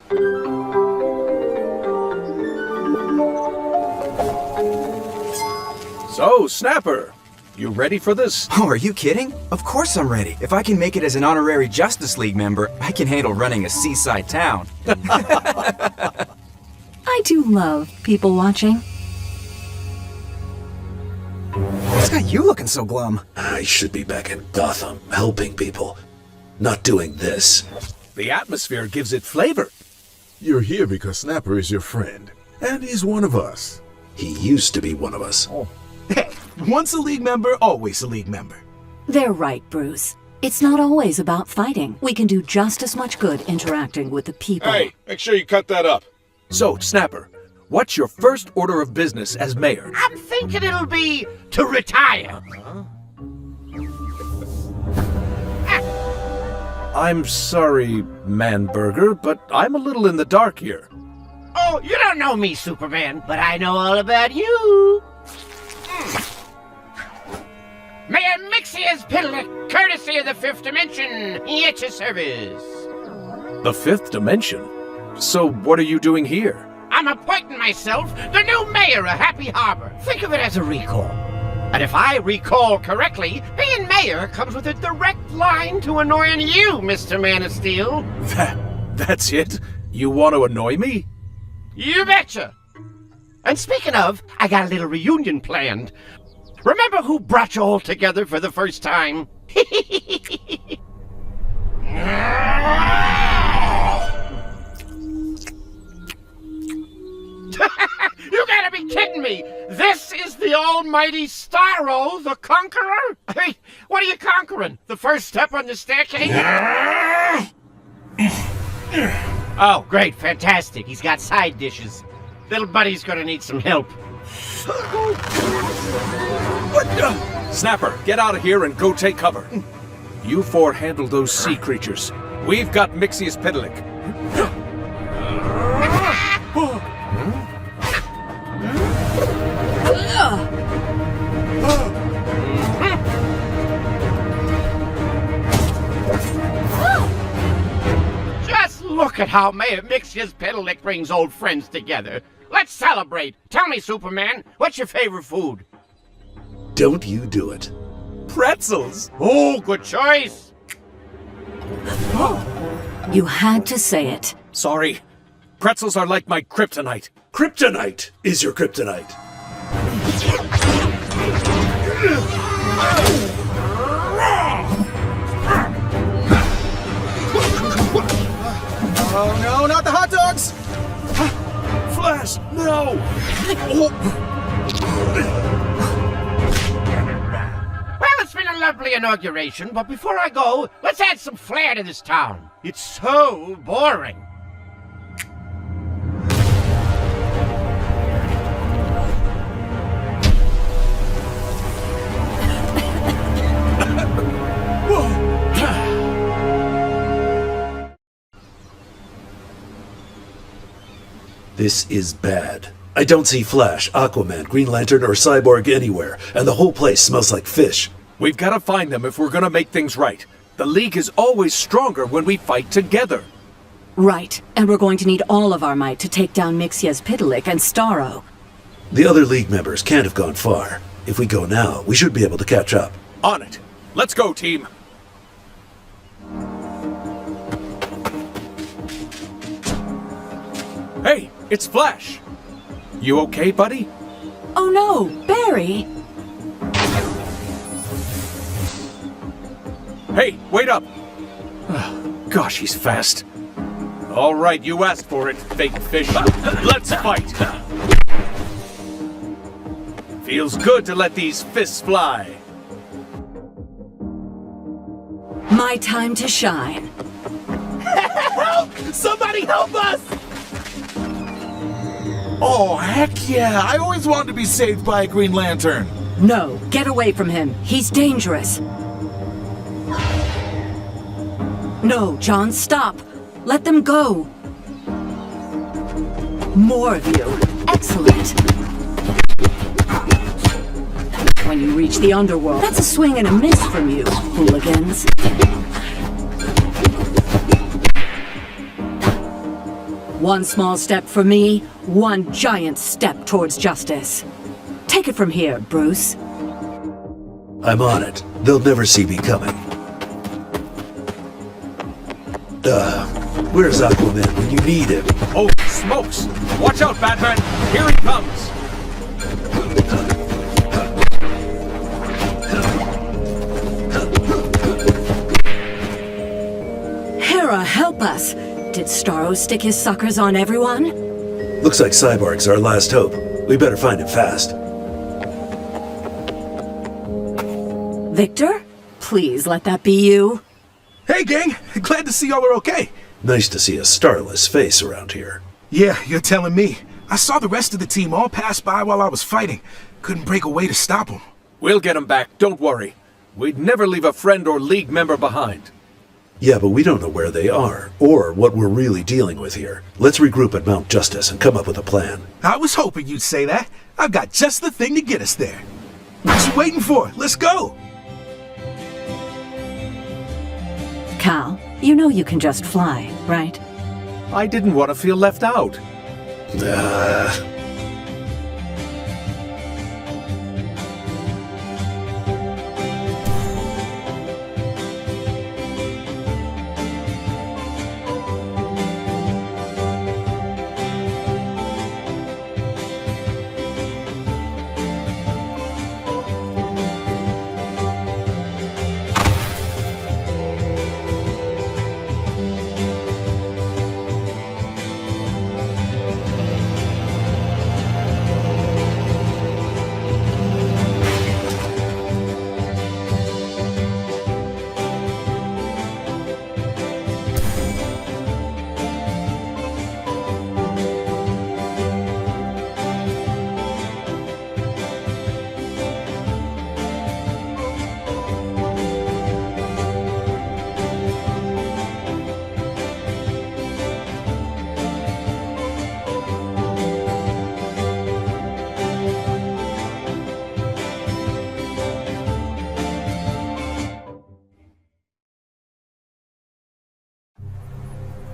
So, Snapper, you ready for this? Oh, are you kidding? Of course I'm ready. If I can make it as an honorary Justice League member, I can handle running a seaside town. I do love people watching. What's got you looking so glum? I should be back in Gotham, helping people, not doing this. The atmosphere gives it flavor. You're here because Snapper is your friend, and he's one of us. He used to be one of us. Hey, once a League member, always a League member. They're right, Bruce. It's not always about fighting. We can do just as much good interacting with the people. Hey, make sure you cut that up. So, Snapper, what's your first order of business as mayor? I'm thinking it'll be to retire. I'm sorry, Manburger, but I'm a little in the dark here. Oh, you don't know me, Superman, but I know all about you. Mayor Mixius Pidlick, courtesy of the Fifth Dimension, at your service. The Fifth Dimension? So what are you doing here? I'm appointing myself the new mayor of Happy Harbor. Think of it as a recall. And if I recall correctly, being mayor comes with a direct line to annoying you, Mr. Man of Steel. That's it? You want to annoy me? You betcha! And speaking of, I got a little reunion planned. Remember who brought you all together for the first time? You gotta be kidding me! This is the almighty Starro the Conqueror? Hey, what are you conquering? The first step on the staircase? Oh, great, fantastic. He's got side dishes. Little buddy's gonna need some help. What the? Snapper, get out of here and go take cover. You four handle those sea creatures. We've got Mixius Pidlick. Just look at how Mayor Mixius Pidlick brings old friends together. Let's celebrate. Tell me, Superman, what's your favorite food? Don't you do it. Pretzels? Oh, good choice. You had to say it. Sorry. Pretzels are like my kryptonite. Kryptonite is your kryptonite. Oh no, not the hot dogs! Flash, no! Well, it's been a lovely inauguration, but before I go, let's add some flair to this town. It's so boring. This is bad. I don't see Flash, Aquaman, Green Lantern, or Cyborg anywhere, and the whole place smells like fish. We've got to find them if we're gonna make things right. The League is always stronger when we fight together. Right, and we're going to need all of our might to take down Mixius Pidlick and Starro. The other League members can't have gone far. If we go now, we should be able to catch up. On it. Let's go, team. Hey, it's Flash. You okay, buddy? Oh no, Barry! Hey, wait up! Gosh, he's fast. All right, you asked for it, fake fish. Let's fight! Feels good to let these fists fly. My time to shine. Help! Somebody help us! Oh, heck yeah! I always wanted to be saved by a Green Lantern. No, get away from him. He's dangerous. No, John, stop. Let them go. More of you. Excellent. When you reach the underworld, that's a swing and a miss from you, hooligans. One small step for me, one giant step towards justice. Take it from here, Bruce. I'm on it. They'll never see me coming. Where's Aquaman when you need him? Oh, smokes! Watch out, Batman! Here he comes! Hera, help us! Did Starro stick his suckers on everyone? Looks like Cyborg's our last hope. We better find him fast. Victor? Please let that be you. Hey, gang. Glad to see y'all are okay. Nice to see a starless face around here. Yeah, you're telling me. I saw the rest of the team all pass by while I was fighting. Couldn't break away to stop them. We'll get him back, don't worry. We'd never leave a friend or League member behind. Yeah, but we don't know where they are, or what we're really dealing with here. Let's regroup at Mount Justice and come up with a plan. I was hoping you'd say that. I've got just the thing to get us there. What you waiting for? Let's go! Cal, you know you can just fly, right? I didn't want to feel left out.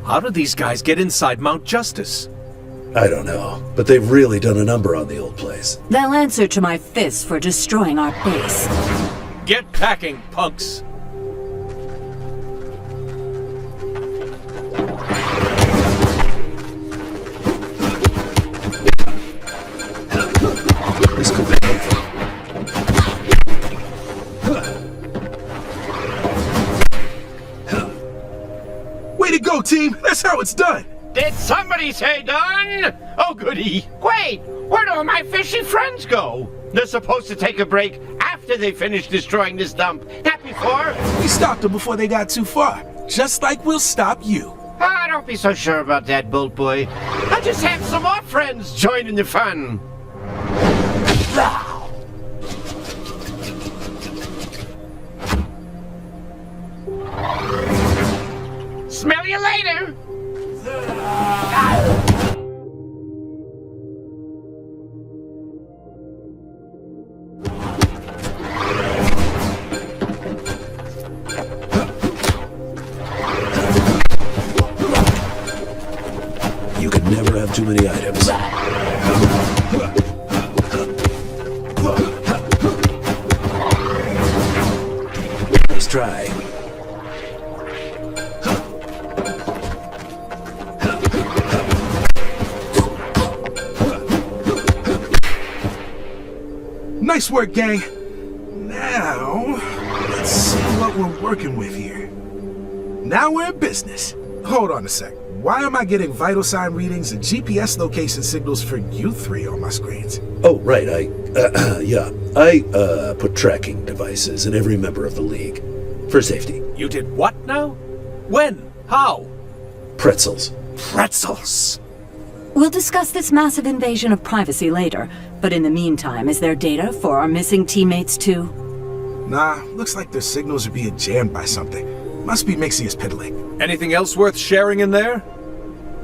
How did these guys get inside Mount Justice? I don't know, but they've really done a number on the old place. They'll answer to my fists for destroying our base. Get packing, punks! This could be helpful. Way to go, team! That's how it's done! Did somebody say done? Oh, goody. Wait, where do all my fishy friends go? They're supposed to take a break after they finish destroying this dump, not before. We stopped them before they got too far. Just like we'll stop you. Ah, don't be so sure about that, Bolt Boy. I just have some more friends joining the fun. Smell you later. You can never have too many items. Nice try. Nice work, gang. Now, let's see what we're working with here. Now we're in business. Hold on a sec. Why am I getting vital sign readings and GPS location signals for you three on my screens? Oh, right, I put tracking devices in every member of the League. For safety. You did what now? When? How? Pretzels. Pretzels! We'll discuss this massive invasion of privacy later, but in the meantime, is there data for our missing teammates too? Nah, looks like their signals are being jammed by something. Must be Mixius piddling. Anything else worth sharing in there?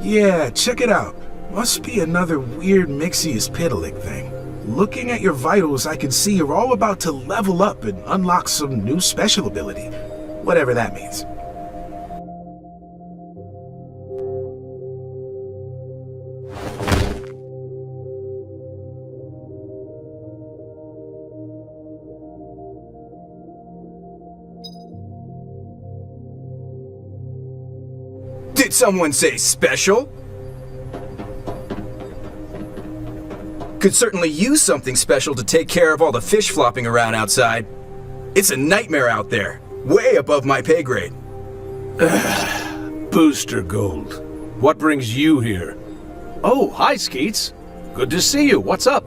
Yeah, check it out. Must be another weird Mixius piddling thing. Looking at your vitals, I can see you're all about to level up and unlock some new special ability. Whatever that means. Did someone say special? Could certainly use something special to take care of all the fish flopping around outside. It's a nightmare out there. Way above my pay grade. Booster Gold. What brings you here? Oh, hi, Skeets. Good to see you. What's up?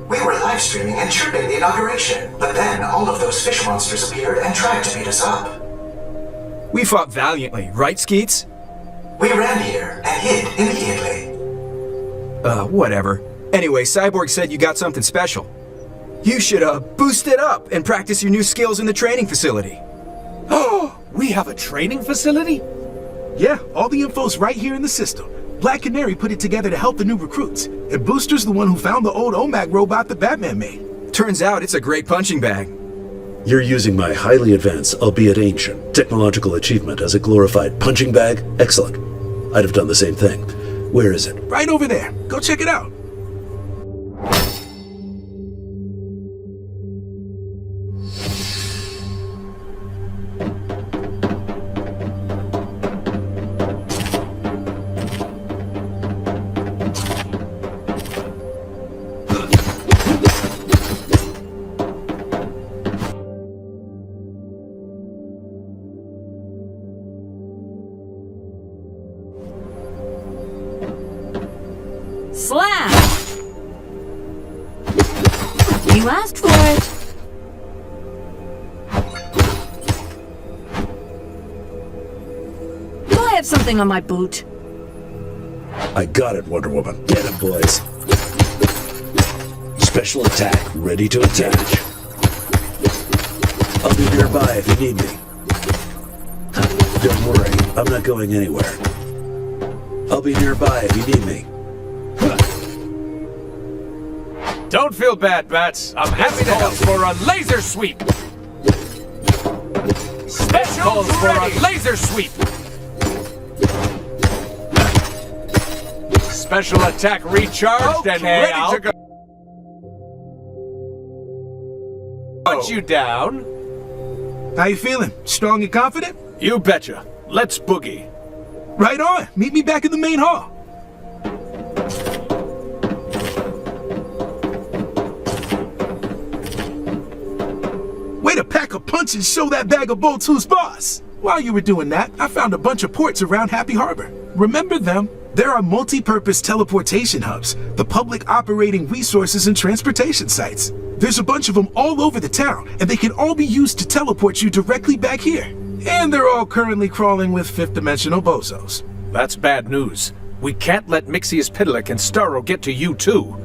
We were live streaming and chirping the inauguration, but then all of those fish monsters appeared and tried to beat us up. We fought valiantly, right, Skeets? We ran here and hid immediately. Whatever. Anyway, Cyborg said you got something special. You should, boost it up and practice your new skills in the training facility. Oh, we have a training facility? Yeah, all the info's right here in the system. Black Canary put it together to help the new recruits, and Booster's the one who found the old OMAG robot that Batman made. Turns out it's a great punching bag. You're using my highly advanced, albeit ancient, technological achievement as a glorified punching bag? Excellent. I'd have done the same thing. Where is it? Right over there. Go check it out. Slash! You asked for it. Do I have something on my boot? I got it, Wonder Woman. Get him, boys. Special attack, ready to attach. I'll be nearby if you need me. Don't worry, I'm not going anywhere. I'll be nearby if you need me. Don't feel bad, Bats. I'm happy to help for a laser sweep. This calls for a laser sweep. Special attack recharged and ready to go. Punch you down. How you feeling? Strong and confident? You betcha. Let's boogie. Right on. Meet me back in the main hall. Way to pack a punch and show that bag of bolts who's boss. While you were doing that, I found a bunch of ports around Happy Harbor. Remember them? There are multi-purpose teleportation hubs, the public operating resources and transportation sites. There's a bunch of them all over the town, and they can all be used to teleport you directly back here. And they're all currently crawling with fifth-dimensional bozos. That's bad news. We can't let Mixius Pidalic and Starro get to you too.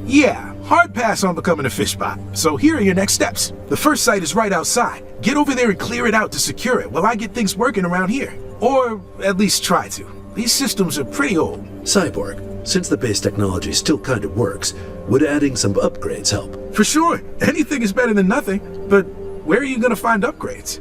Yeah, hard pass on becoming a fishbot. So here are your next steps. The first site is right outside. Get over there and clear it out to secure it while I get things working around here. Or at least try to. These systems are pretty old. Cyborg, since the base technology still kind of works, would adding some upgrades help? For sure, anything is better than nothing. But where are you gonna find upgrades?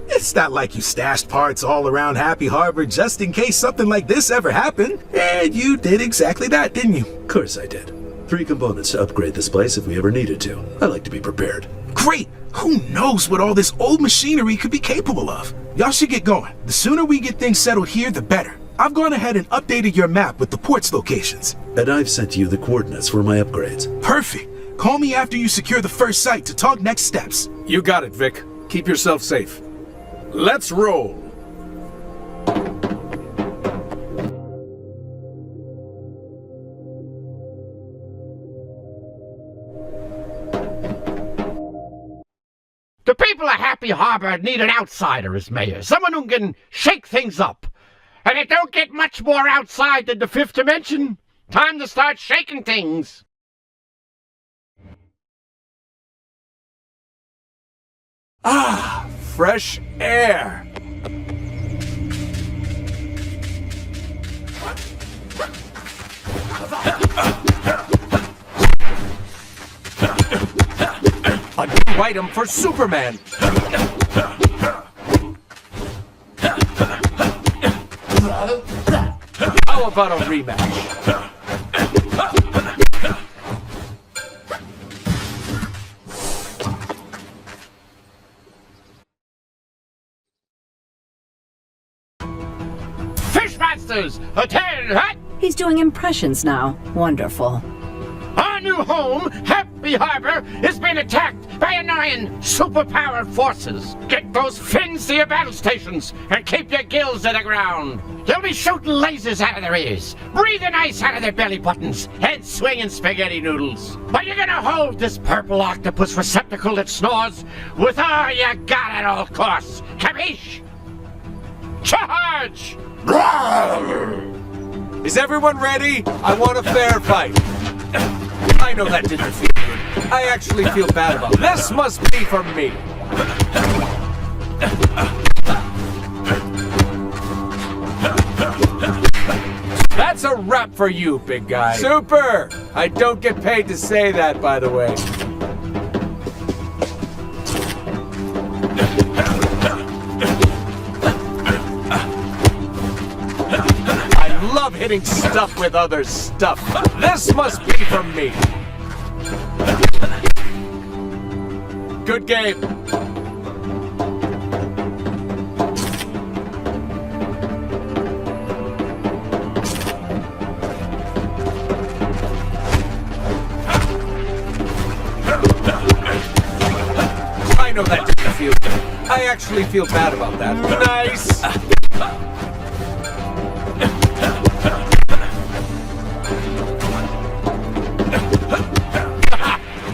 It's not like you stashed parts all around Happy Harbor just in case something like this ever happened. And you did exactly that, didn't you? Of course I did. 3 components to upgrade this place if we ever needed to. I like to be prepared. Great! Who knows what all this old machinery could be capable of? Y'all should get going. The sooner we get things settled here, the better. I've gone ahead and updated your map with the ports locations. And I've sent you the coordinates for my upgrades. Perfect. Call me after you secure the first site to talk next steps. You got it, Vic. Keep yourself safe. Let's roll. The people of Happy Harbor need an outsider as mayor, someone who can shake things up. And it don't get much more outside than the fifth dimension. Time to start shaking things. Ah, fresh air. A new item for Superman. How about a rematch? masters! Attend, hut! He's doing impressions now. Wonderful. Our new home, Happy Harbor, is being attacked by annoying, superpowered forces. Get those fins to your battle stations and keep your gills to the ground. They'll be shooting lasers out of their ears, breathing ice out of their belly buttons, head swinging spaghetti noodles. But you're gonna hold this purple octopus receptacle that snores with all you got at all costs. Capiche? Charge! Is everyone ready? I want a fair fight. I know that didn't feel good. I actually feel bad about it. This must be for me. That's a wrap for you, big guy. Super! I don't get paid to say that, by the way. I love hitting stuff with other stuff. This must be for me. Good game. I know that didn't feel good. I actually feel bad about that. Nice.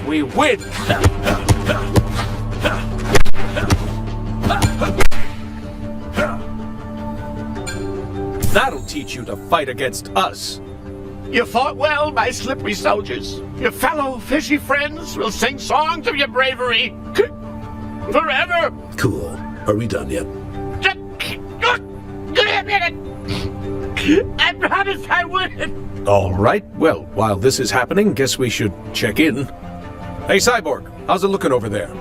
We win! That'll teach you to fight against us. You fought well, my slippery soldiers. Your fellow fishy friends will sing songs of your bravery. Forever! Cool. Are we done yet? Just give me a minute. I promised I wouldn't. All right, well, while this is happening, guess we should check in. Hey, Cyborg, how's it looking over there?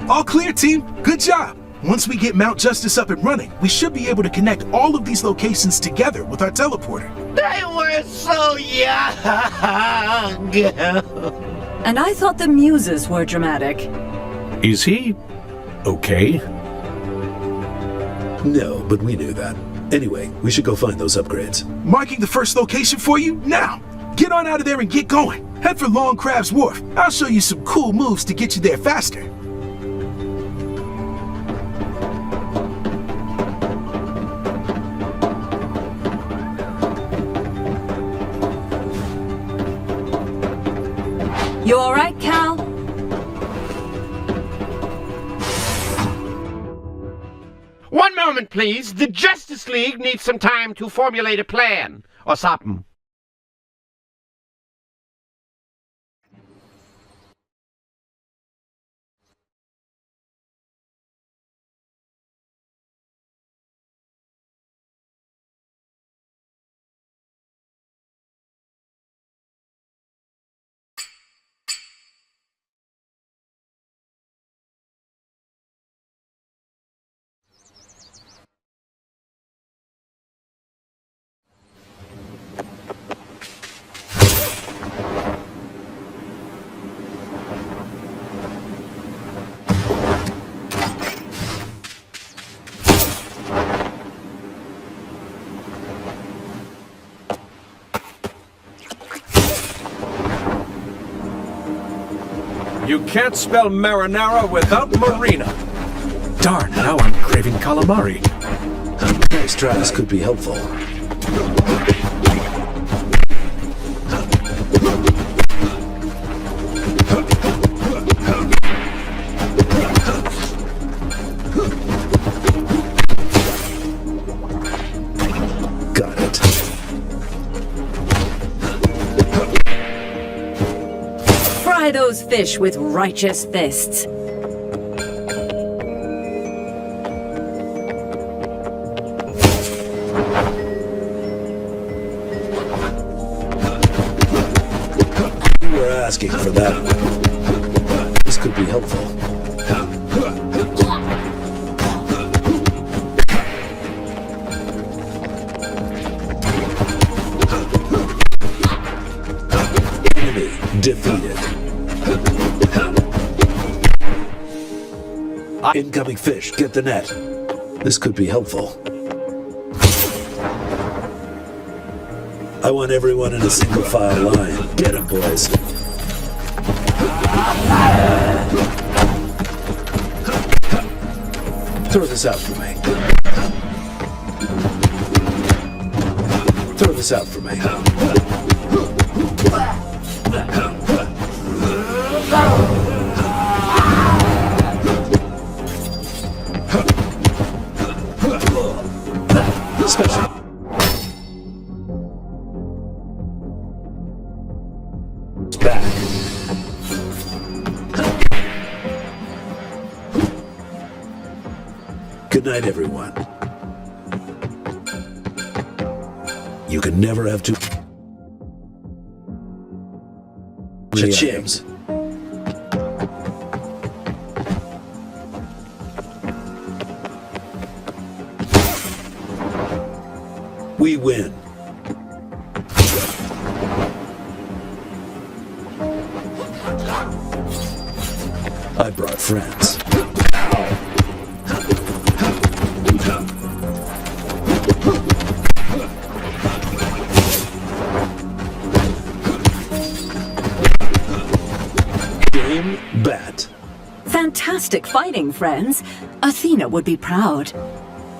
All clear, team. Good job. Once we get Mount Justice up and running, we should be able to connect all of these locations together with our teleporter. They were so young. And I thought the muses were dramatic. Is he okay? No, but we knew that. Anyway, we should go find those upgrades. Marking the first location for you now. Get on out of there and get going. Head for Long Crab's Wharf. I'll show you some cool moves to get you there faster. You all right, Cal? One moment, please. The Justice League needs some time to formulate a plan. Or something. You can't spell marinara without marina. Darn, now I'm craving calamari. Nice try. This could be helpful. Got it. Fry those fish with righteous fists. You were asking for that. This could be helpful. Enemy defeated. Incoming fish, get the net. This could be helpful. want everyone in a single file line. Get 'em, boys. Throw this out for me. Throw this out for me. Special. Back. Good night, everyone. You can never have too many items. We win. I brought friends. Game bat. Fantastic fighting, friends. Athena would be proud.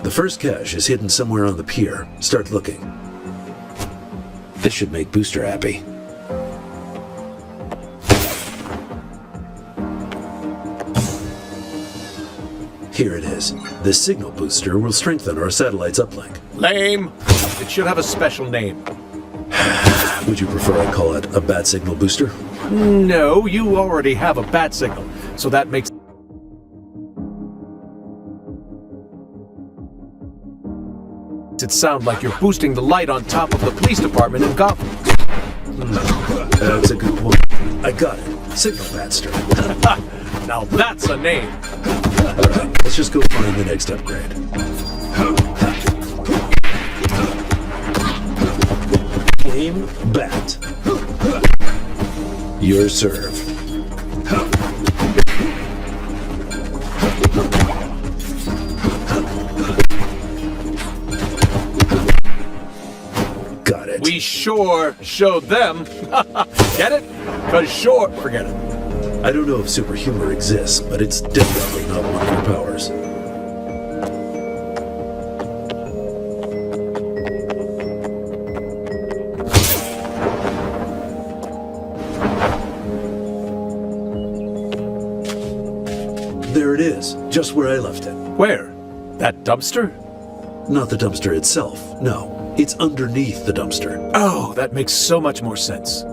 The first cache is hidden somewhere on the pier. Start looking. This should make Booster happy. Here it is. The signal booster will strengthen our satellite's uplink. Lame. It should have a special name. Would you prefer I call it a bat signal booster? No, you already have a bat signal, so that makes it sound like you're boosting the light on top of the police department in Gotham. That's a good point. I got it. Signal Batster. Now that's a name. Alright, let's just go find the next upgrade. Game bat. Your serve. Got it. We sure showed them. Get it? Cause sure, forget it. I don't know if super humor exists, but it's definitely not one of your powers. There it is, just where I left it. Where? That dumpster? Not the dumpster itself, no. It's underneath the dumpster. Oh, that makes so much more sense.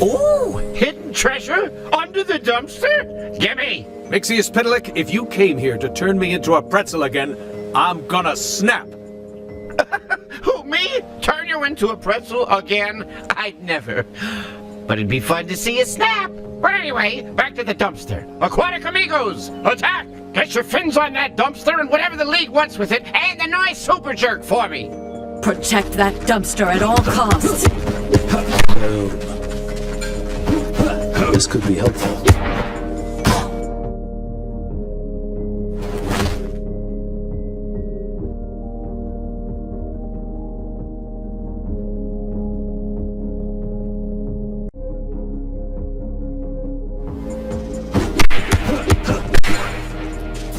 Ooh, hidden treasure under the dumpster? Gimme! Mixius Pitalik, if you came here to turn me into a pretzel again, I'm gonna snap. Who, me? Turn you into a pretzel again? I'd never. But it'd be fun to see you snap. But anyway, back to the dumpster. Aquatic Amigos, attack! Get your fins on that dumpster and whatever the League wants with it, and the nice super jerk for me. Protect that dumpster at all costs. This could be helpful.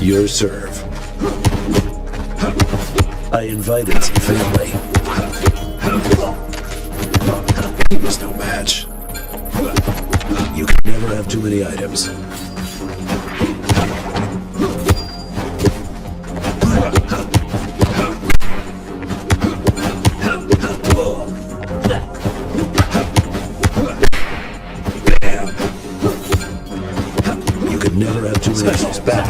Your serve. I invited some family. He was no match. You can never have too many items. Bam! You can never have too many items. Back.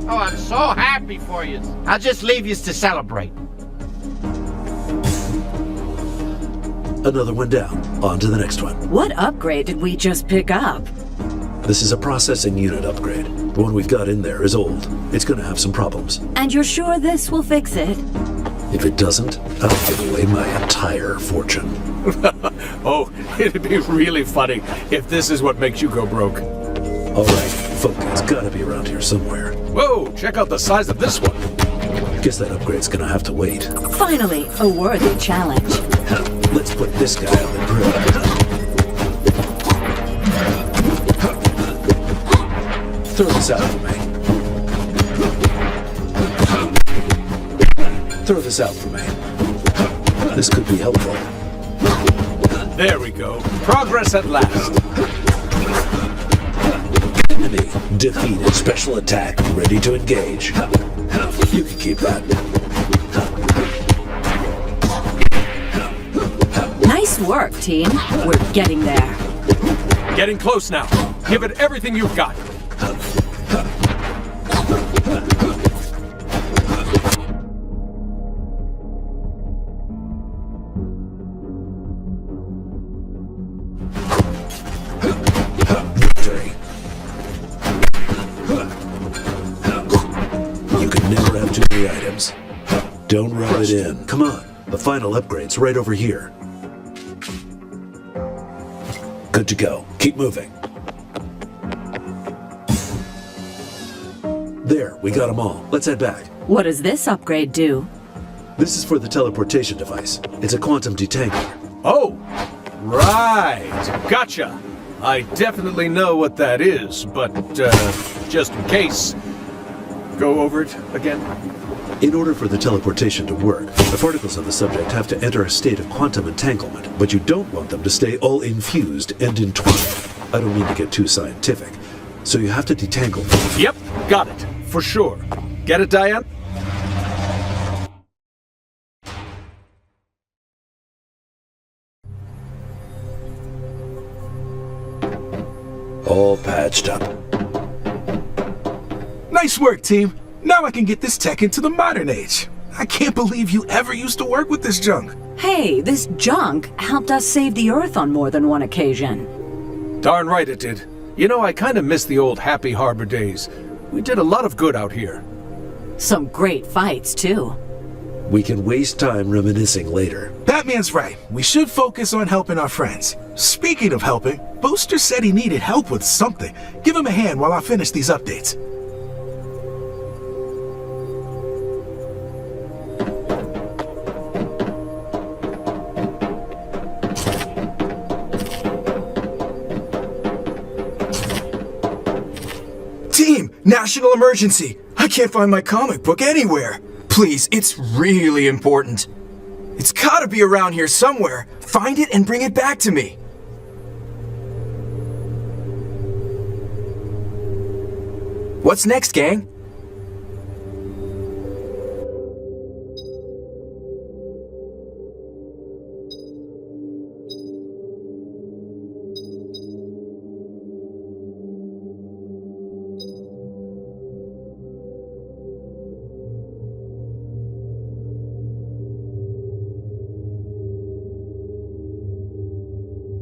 Oh, I'm so happy for you. I'll just leave you to celebrate. Another one down. On to the next one. What upgrade did we just pick up? This is a processing unit upgrade. The one we've got in there is old. It's gonna have some problems. And you're sure this will fix it? If it doesn't, I'll give away my entire fortune. Oh, it'd be really funny if this is what makes you go broke. All right, Funkin's gotta be around here somewhere. Whoa, check out the size of this one. Guess that upgrade's gonna have to wait. Finally, a worthy challenge. Let's put this guy on the grill. Throw this out for me. Throw this out for me. This could be helpful. There we go. Progress at last. Enemy defeated. Special attack ready to engage. You can keep that. Nice work, team. We're getting there. Getting close now. Give it everything you've got. Victory. You can never have too many items. Don't rub it in. Come on. The final upgrade's right over here. Good to go. Keep moving. There, we got them all. Let's head back. What does this upgrade do? This is for the teleportation device. It's a quantum detangler. Oh, right. Gotcha. I definitely know what that is, but just in case, go over it again. In order for the teleportation to work, the particles of the subject have to enter a state of quantum entanglement, but you don't want them to stay all infused and entwined. I don't mean to get too scientific. So you have to detangle them. Yep, got it. For sure. Get it, Diane? All patched up. Nice work, team. Now I can get this tech into the modern age. I can't believe you ever used to work with this junk. Hey, this junk helped us save the Earth on more than one occasion. Darn right it did. You know, I kind of miss the old Happy Harbor days. We did a lot of good out here. Some great fights, too. We can waste time reminiscing later. Batman's right. We should focus on helping our friends. Speaking of helping, Booster said he needed help with something. Give him a hand while I finish these updates. Team, national emergency! I can't find my comic book anywhere. Please, it's really important. It's gotta be around here somewhere. Find it and bring it back to me. What's next, gang?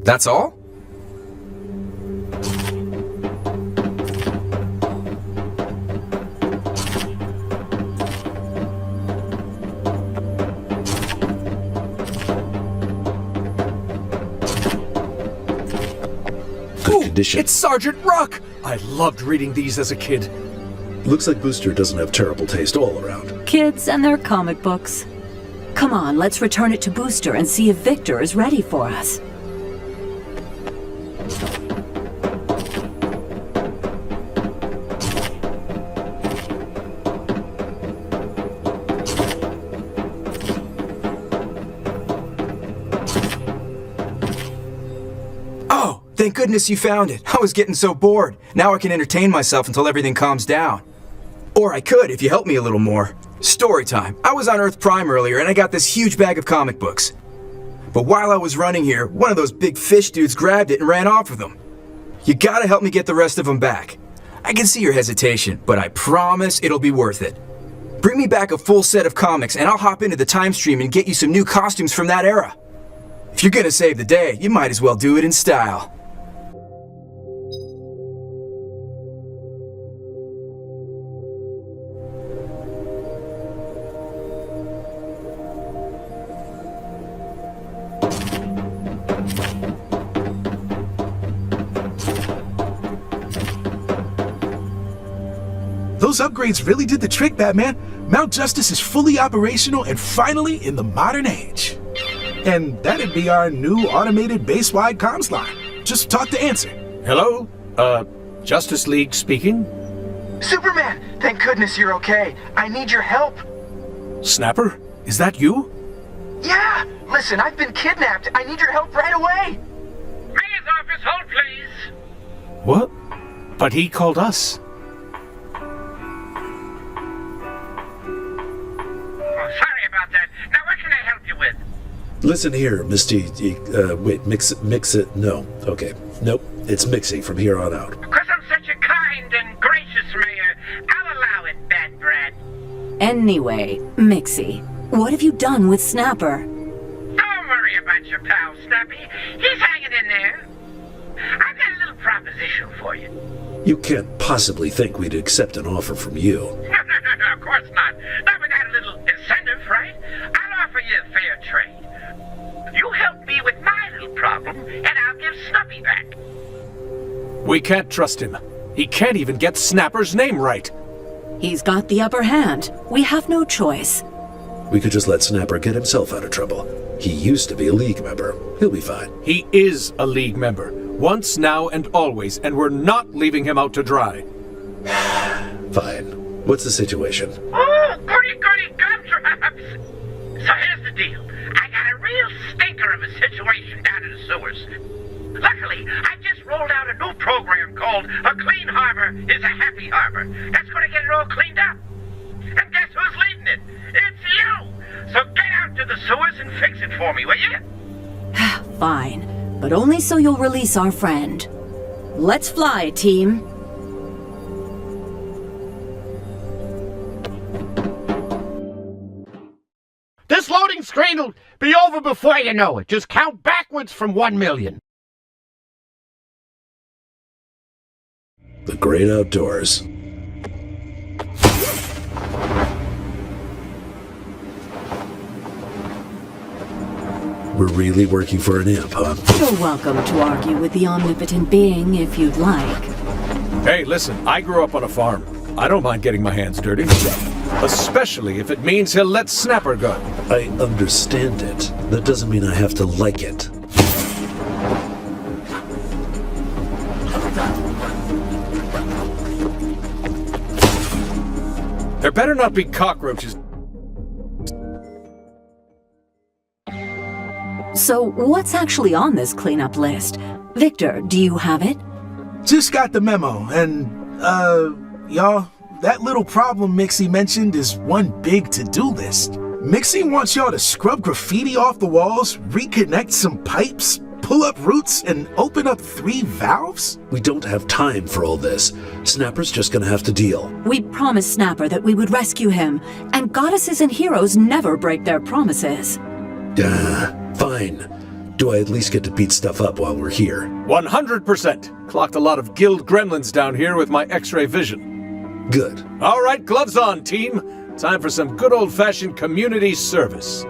That's all? Good condition. It's Sergeant Rock! I loved reading these as a kid. Looks like Booster doesn't have terrible taste all around. Kids and their comic books. Come on, let's return it to Booster and see if Victor is ready for us. Oh, thank goodness you found it. I was getting so bored. Now I can entertain myself until everything calms down. Or I could if you help me a little more. Story time. I was on Earth Prime earlier and I got this huge bag of comic books. But while I was running here, one of those big fish dudes grabbed it and ran off with them. You gotta help me get the rest of them back. I can see your hesitation, but I promise it'll be worth it. Bring me back a full set of comics and I'll hop into the time stream and get you some new costumes from that era. If you're gonna save the day, you might as well do it in style. those upgrades really did the trick, Batman. Mount Justice is fully operational and finally in the modern age. And that'd be our new automated base-wide comms line. Just talk to answer. Hello? Justice League speaking? Superman! Thank goodness you're okay. I need your help. Snapper? Is that you? Yeah! Listen, I've been kidnapped. I need your help right away. Mayor's office, hold please. What? But he called us. Oh, sorry about that. Now what can I help you with? Listen here, Misty. Wait, mix it. No. Okay. Nope. It's Mixie from here on out. Because I'm such a kind and gracious mayor, I'll allow it, Bad Brad. Anyway, Mixie, what have you done with Snapper? Don't worry about your pal, Snappy. He's hanging in there. I've got a little proposition for you. You can't possibly think we'd accept an offer from you. No, of course not. Not without a little incentive, right? I'll offer you a fair trade. You help me with my little problem, and I'll give Snuppy back. We can't trust him. He can't even get Snapper's name right. He's got the upper hand. We have no choice. We could just let Snapper get himself out of trouble. He used to be a League member. He'll be fine. He is a League member. Once, now, and always, and we're not leaving him out to dry. Fine. What's the situation? Oh, goody gumdrops! So here's the deal. I got a real stinker of a situation down in the sewers. Luckily, I just rolled out a new program called A Clean Harbor is a Happy Harbor. That's going to get it all cleaned up. And guess who's leading it? It's you! So get out to the sewers and fix it for me, will you? Fine, but only so you'll release our friend. Let's fly, team. This loading screen will be over before you know it. Just count backwards from 1 million. The great outdoors. We're really working for an imp, huh? You're welcome to argue with the omnipotent being if you'd like. Hey, listen, I grew up on a farm. I don't mind getting my hands dirty. Especially if it means he'll let Snapper go. I understand it. That doesn't mean I have to like it. There better not be cockroaches. So, what's actually on this cleanup list? Victor, do you have it? Just got the memo, and, y'all, that little problem Mixie mentioned is one big to-do list. Mixie wants y'all to scrub graffiti off the walls, reconnect some pipes, pull up roots, and open up 3 valves? We don't have time for all this. Snapper's just gonna have to deal. We promised Snapper that we would rescue him, and goddesses and heroes never break their promises. Fine. Do I at least get to beat stuff up while we're here? 100%. Clocked a lot of guild gremlins down here with my X-ray vision. Good. All right, gloves on, team. Time for some good old-fashioned community service.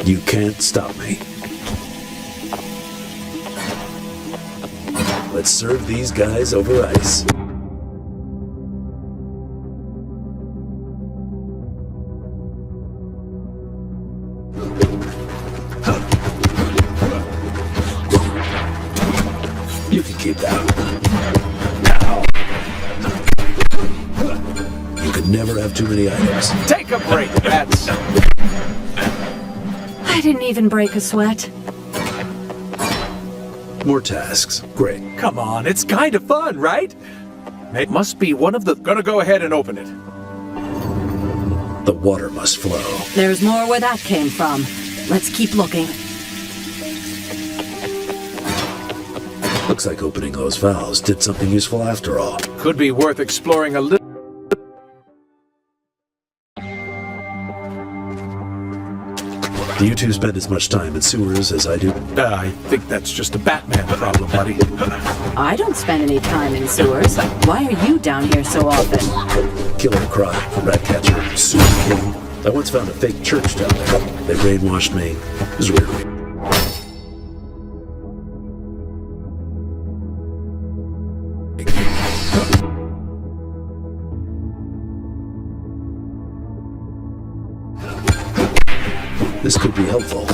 You can't stop me. Let's serve these guys over ice. You can keep that. Ow. You can never have too many items. Take a break, Bats. I didn't even break a sweat. More tasks. Great. Come on, it's kind of fun, right? It must be one of the... Gonna go ahead and open it. The water must flow. There's more where that came from. Let's keep looking. Looks like opening those valves did something useful after all. Could be worth exploring a little... Do you two spend as much time in sewers as I do? I think that's just a Batman problem, buddy. I don't spend any time in sewers. Why are you down here so often? Killer Croc, Ratcatcher, Super King. I once found a fake church down there. They brainwashed me. It was weird. This could be helpful.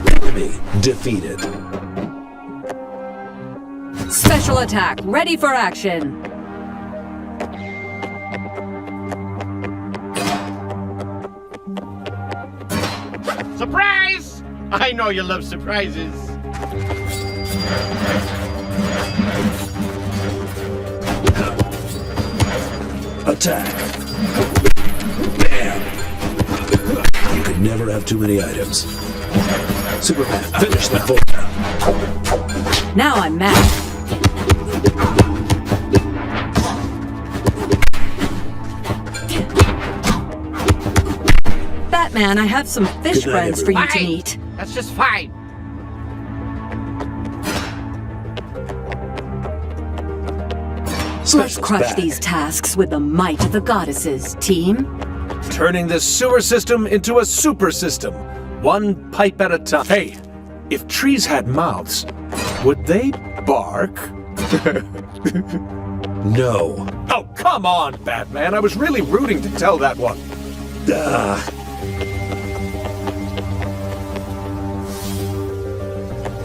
Enemy defeated. Special attack, ready for action. Surprise! I know you love surprises. Attack. Bam! You could never have too many items. Superman, finish the vote. Now I'm mad. Batman, I have some fish Good night, friends for you to Fine. meet. That's just fine. Let's Special's crush back. these tasks with the might of the goddesses, team. Turning this sewer system into a super system. One pipe at a time. Hey, if trees had mouths, would they bark? No. Oh, come on, Batman. I was really rooting to tell that one.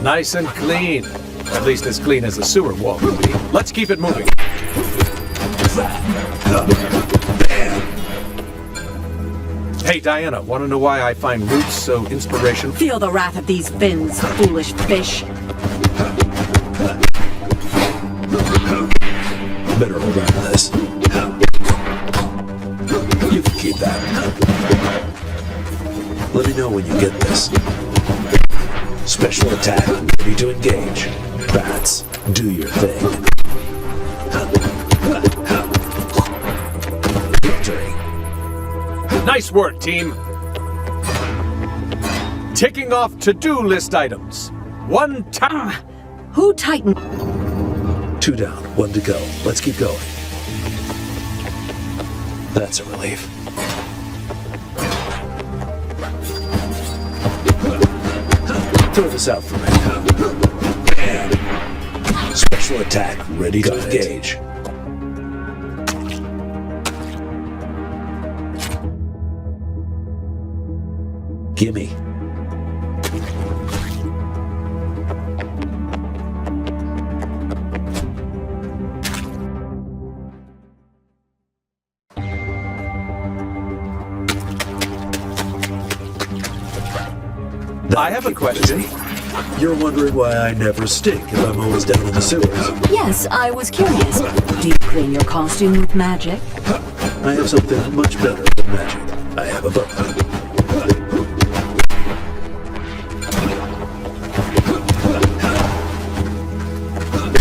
Nice and clean. At least as clean as a sewer wall would be. Let's keep it moving. Hey, Diana, want to know why I find roots so inspirational? Feel the wrath of these fins, foolish fish. Better hold on to this. You can keep that. Let me know when you get this. Special attack, ready to engage. Bats, do your thing. Victory. Nice work, team. Ticking off to-do list items. One time. Who tightened? 2 down, 1 to go. Let's keep going. That's a relief. Throw this out for me. Bam. Special attack, ready to engage. Gimme. I have a question. You're wondering why I never stink if I'm always down in the sewers. Yes, I was curious. Do you clean your costume with magic? I have something much better than magic. I have a book.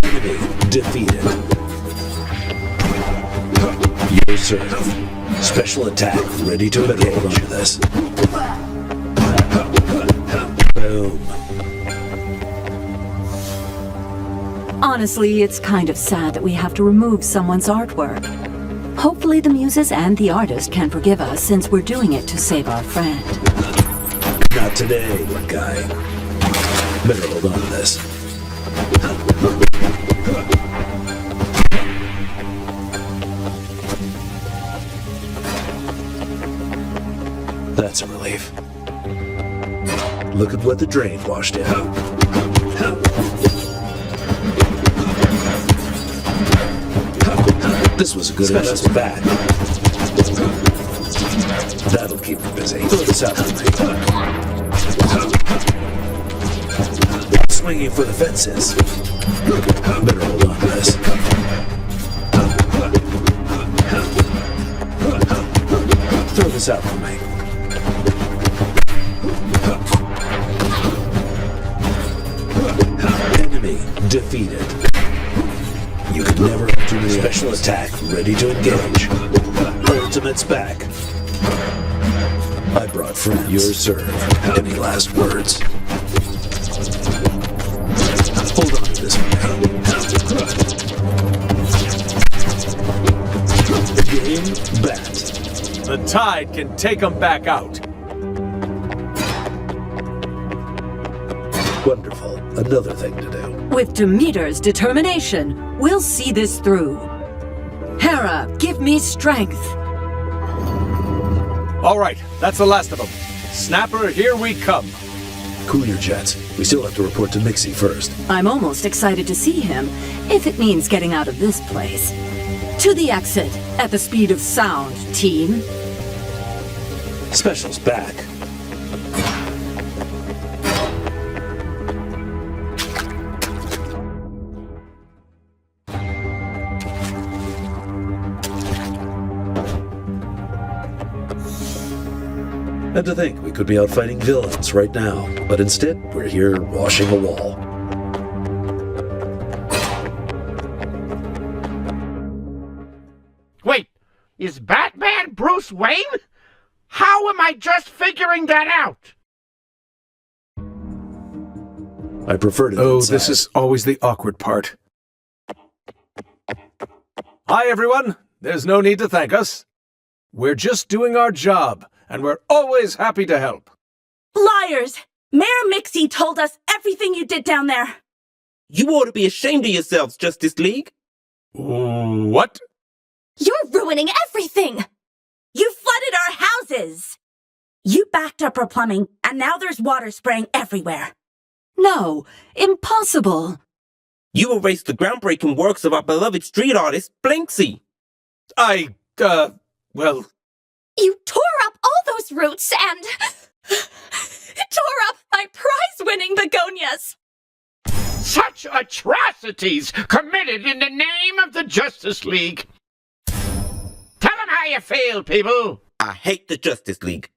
Enemy defeated. Your serve. Special attack ready to engage. Hold on to this. Boom. Honestly, it's kind of sad that we have to remove someone's artwork. Hopefully the muses and the artist can forgive us since we're doing it to save our friend. Not today, little guy. Better hold on to this. That's a relief. Look at what the drain washed in. This was a good investment back. That'll keep me busy. Throw this out for me. Swinging for the fences. Better hold on to this. Throw this out for me. Enemy defeated. You can never have too many. Special attack ready to engage. Ultimate's back. I brought friends. You're served. Any last words? Hold on to this one. Game bat. The tide can take them back out. Wonderful. Another thing to do. With Demeter's determination, we'll see this through. Hera, give me strength. All right, that's the last of them. Snapper, here we come. Cool your jets. We still have to report to Mixie first. I'm almost excited to see him, if it means getting out of this place. To the exit, at the speed of sound, team. Special's back. And to think we could be out fighting villains right now, but instead we're here washing a wall. Wait, is Batman Bruce Wayne? How am I just figuring that out? I prefer to. Oh, inside. this is always the awkward part. Hi, everyone. There's no need to thank us. We're just doing our job, and we're always happy to help. Liars! Mayor Mixie told us everything you did down there. You ought to be ashamed of yourselves, Justice League. What? You're ruining everything! You flooded our houses! You backed up our plumbing, and now there's water spraying everywhere. No, impossible. You erased the groundbreaking works of our beloved street artist, Blinksy. Well... You tore up all those roots and... tore up my prize-winning begonias! Such atrocities committed in the name of the Justice League. Tell them how you feel, people. I hate the Justice League.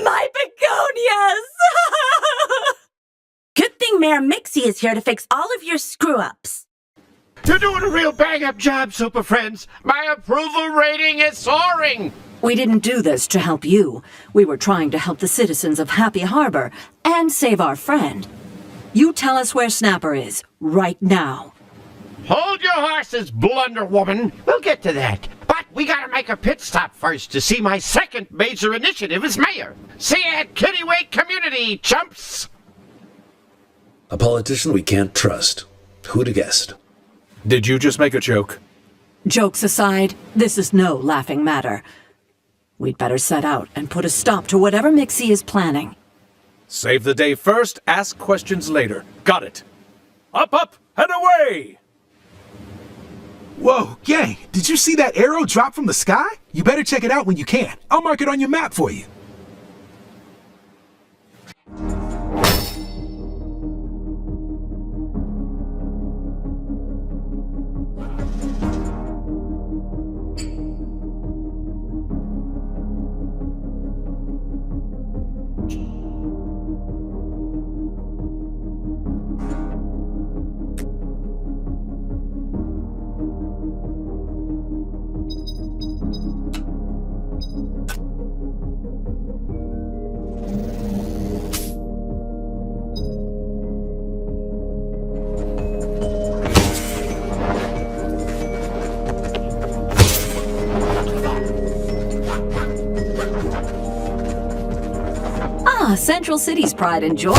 My begonias! Good thing Mayor Mixie is here to fix all of your screw-ups. You're doing a real bang-up job, Super Friends. My approval rating is soaring. We didn't do this to help you. We were trying to help the citizens of Happy Harbor and save our friend. You tell us where Snapper is, right now. Hold your horses, Blunder Woman. We'll get to that. But we gotta make a pit stop first to see my second major initiative as mayor. See you at Kittywake Community, chumps. A politician we can't trust. Who'd have guessed? Did you just make a joke? Jokes aside, this is no laughing matter. We'd better set out and put a stop to whatever Mixie is planning. Save the day first, ask questions later. Got it. Up, and away! Whoa, gang, did you see that arrow drop from the sky? You better check it out when you can. I'll mark it on your map for you. Central City's pride and joy.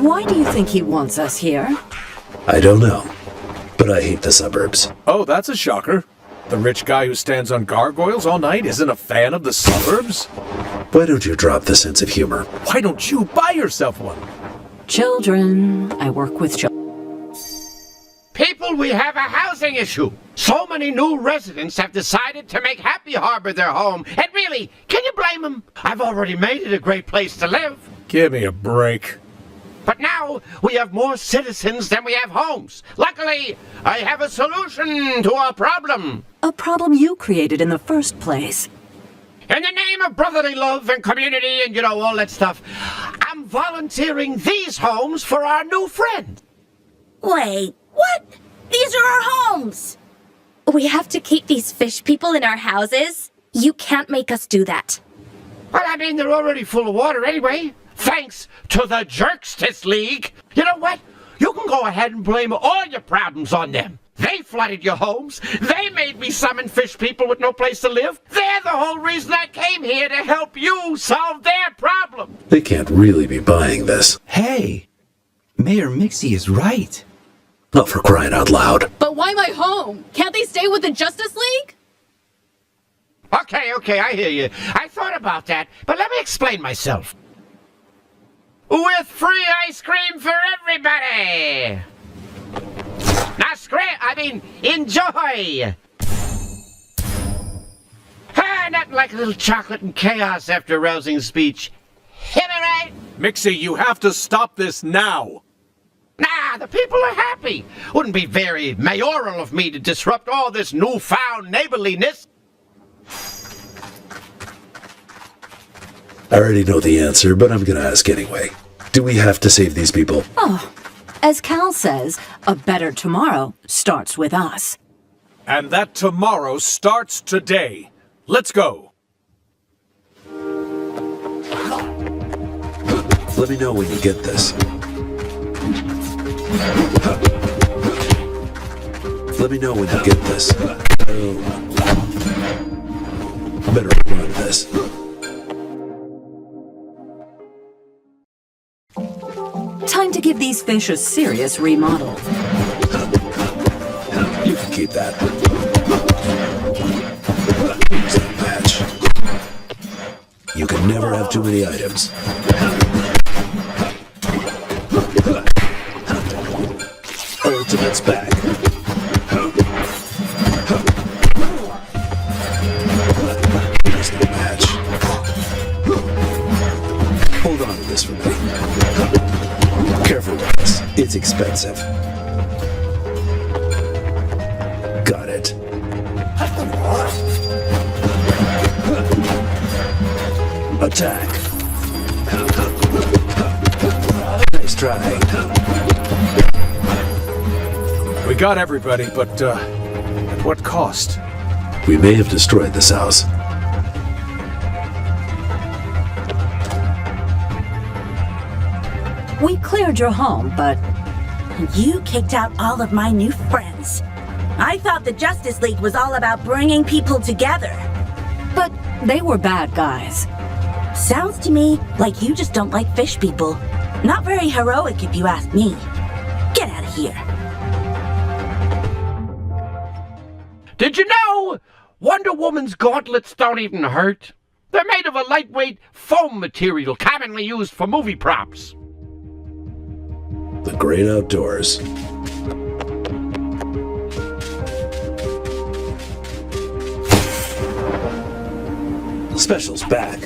Why do you think he wants us here? I don't know, but I hate the suburbs. Oh, that's a shocker. The rich guy who stands on gargoyles all night isn't a fan of the suburbs? Why don't you drop the sense of humor? Why don't you buy yourself one? Children. I work with children. People, we have a housing issue. So many new residents have decided to make Happy Harbor their home. And really, can you blame them? I've already made it a great place to live. Give me a break. But now we have more citizens than we have homes. Luckily, I have a solution to our problem. A problem you created in the first place. In the name of brotherly love and community and, all that stuff, I'm volunteering these homes for our new friend. Wait, what? These are our homes! We have to keep these fish people in our houses? You can't make us do that. Well, I mean, they're already full of water anyway. Thanks to the Jerkstice League. You know what? You can go ahead and blame all your problems on them. They flooded your homes. They made me summon fish people with no place to live. They're the whole reason I came here to help you solve their problem. They can't really be buying this. Hey, Mayor Mixie is right. Not for crying out loud. But why my home? Can't they stay with the Justice League? Okay, I hear you. I thought about that, but let me explain myself. With free ice cream for everybody! Enjoy! Nothing like a little chocolate and chaos after a rousing speech. Hit me right? Mixie, you have to stop this now. Nah, the people are happy. Wouldn't be very mayoral of me to disrupt all this newfound neighborliness. I already know the answer, but I'm gonna ask anyway. Do we have to save these people? Oh, as Cal says, a better tomorrow starts with us. And that tomorrow starts today. Let's go. Let me know when you get this. Let me know when you get this. Better run this. Time to give these fish a serious remodel. You can keep that. Use that patch. You can never have too many items. Ultimate's back. Use that patch. Hold on to this for me. Careful with this. It's expensive. Got it. Attack. Nice try. We got everybody, but at what cost? We may have destroyed this house. We cleared your home, but You kicked out all of my new friends. I thought the Justice League was all about bringing people together. But they were bad guys. Sounds to me like you just don't like fish people. Not very heroic if you ask me. Get out of here. Did you know Wonder Woman's gauntlets don't even hurt? They're made of a lightweight foam material commonly used for movie props. The great outdoors. Special's back.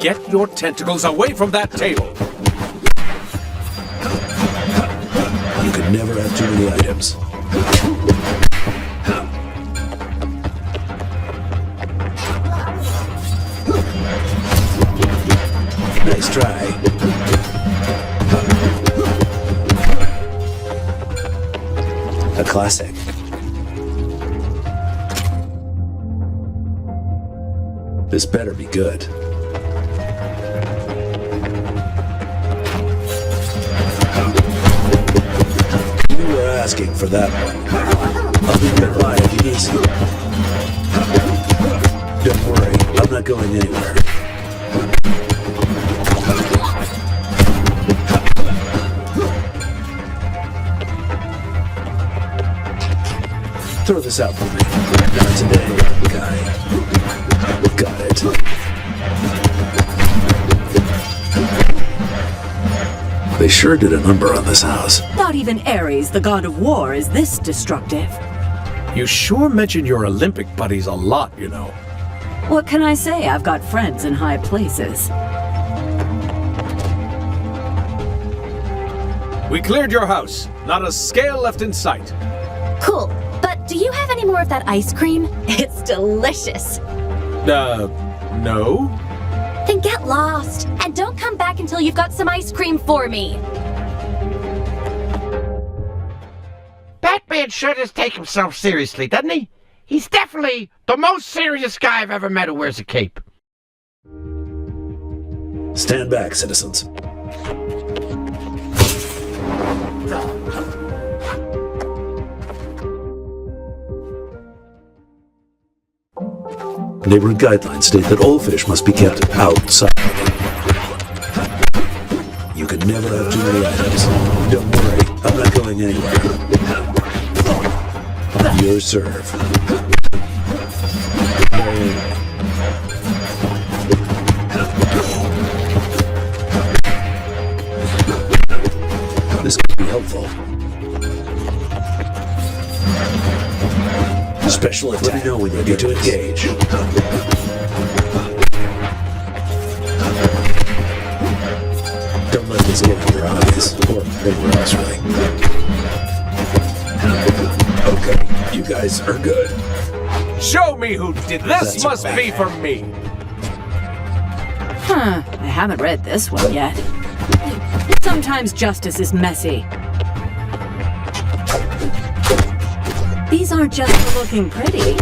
Get your tentacles away from that table! You can never have too many items. Nice try. A classic. This better be good. You were asking for that one. I'll be right by if you need some. Don't worry, I'm not going anywhere. Throw this out for me. Not today, guy. Got it. They sure did a number on this house. Not even Ares, the god of war, is this destructive. You sure mention your Olympic buddies a lot, you know. What can I say? I've got friends in high places. We cleared your house. Not a scale left in sight. Cool. But do you have any more of that ice cream? It's delicious. No? Then get lost, and don't come back until you've got some ice cream for me. Batman sure does take himself seriously, doesn't he? He's definitely the most serious guy I've ever met who wears a cape. Stand back, citizens. Neighborhood guidelines state that all fish must be kept outside. You can never have too many items. Don't worry, I'm not going anywhere. Your serve. This could be helpful. Special attack. Let me know when you're ready to engage. Don't let this get in your eyes, or anywhere else, really. Okay, you guys are good. Show me who did this. That's Must right. be for me. Huh, I haven't read this one yet. Sometimes justice is messy. These aren't just for looking pretty.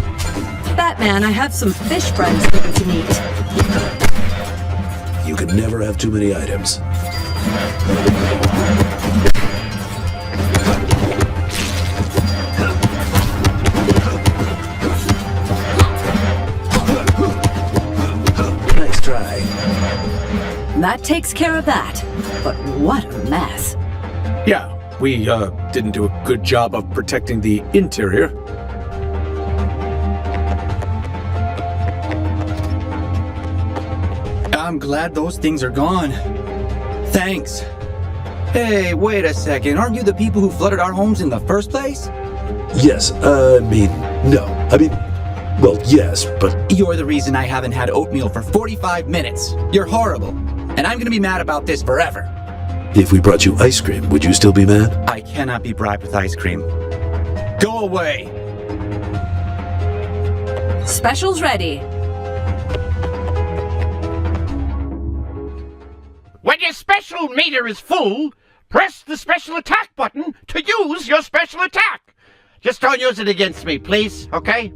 Batman, I have some fish friends looking to meet. You can never have too many items. Nice try. That takes care of that. But what a mess. Yeah, we didn't do a good job of protecting the interior. I'm glad those things are gone. Thanks. Hey, wait a second. Aren't you the people who flooded our homes in the first place? Yes, no. Well, yes, but You're the reason I haven't had oatmeal for 45 minutes. You're horrible. And I'm gonna be mad about this forever. if we brought you ice cream, would you still be mad? I cannot be bribed with ice cream. Go away! Specials ready. When your special meter is full, press the special attack button to use your special attack. Just don't use it against me, please, okay?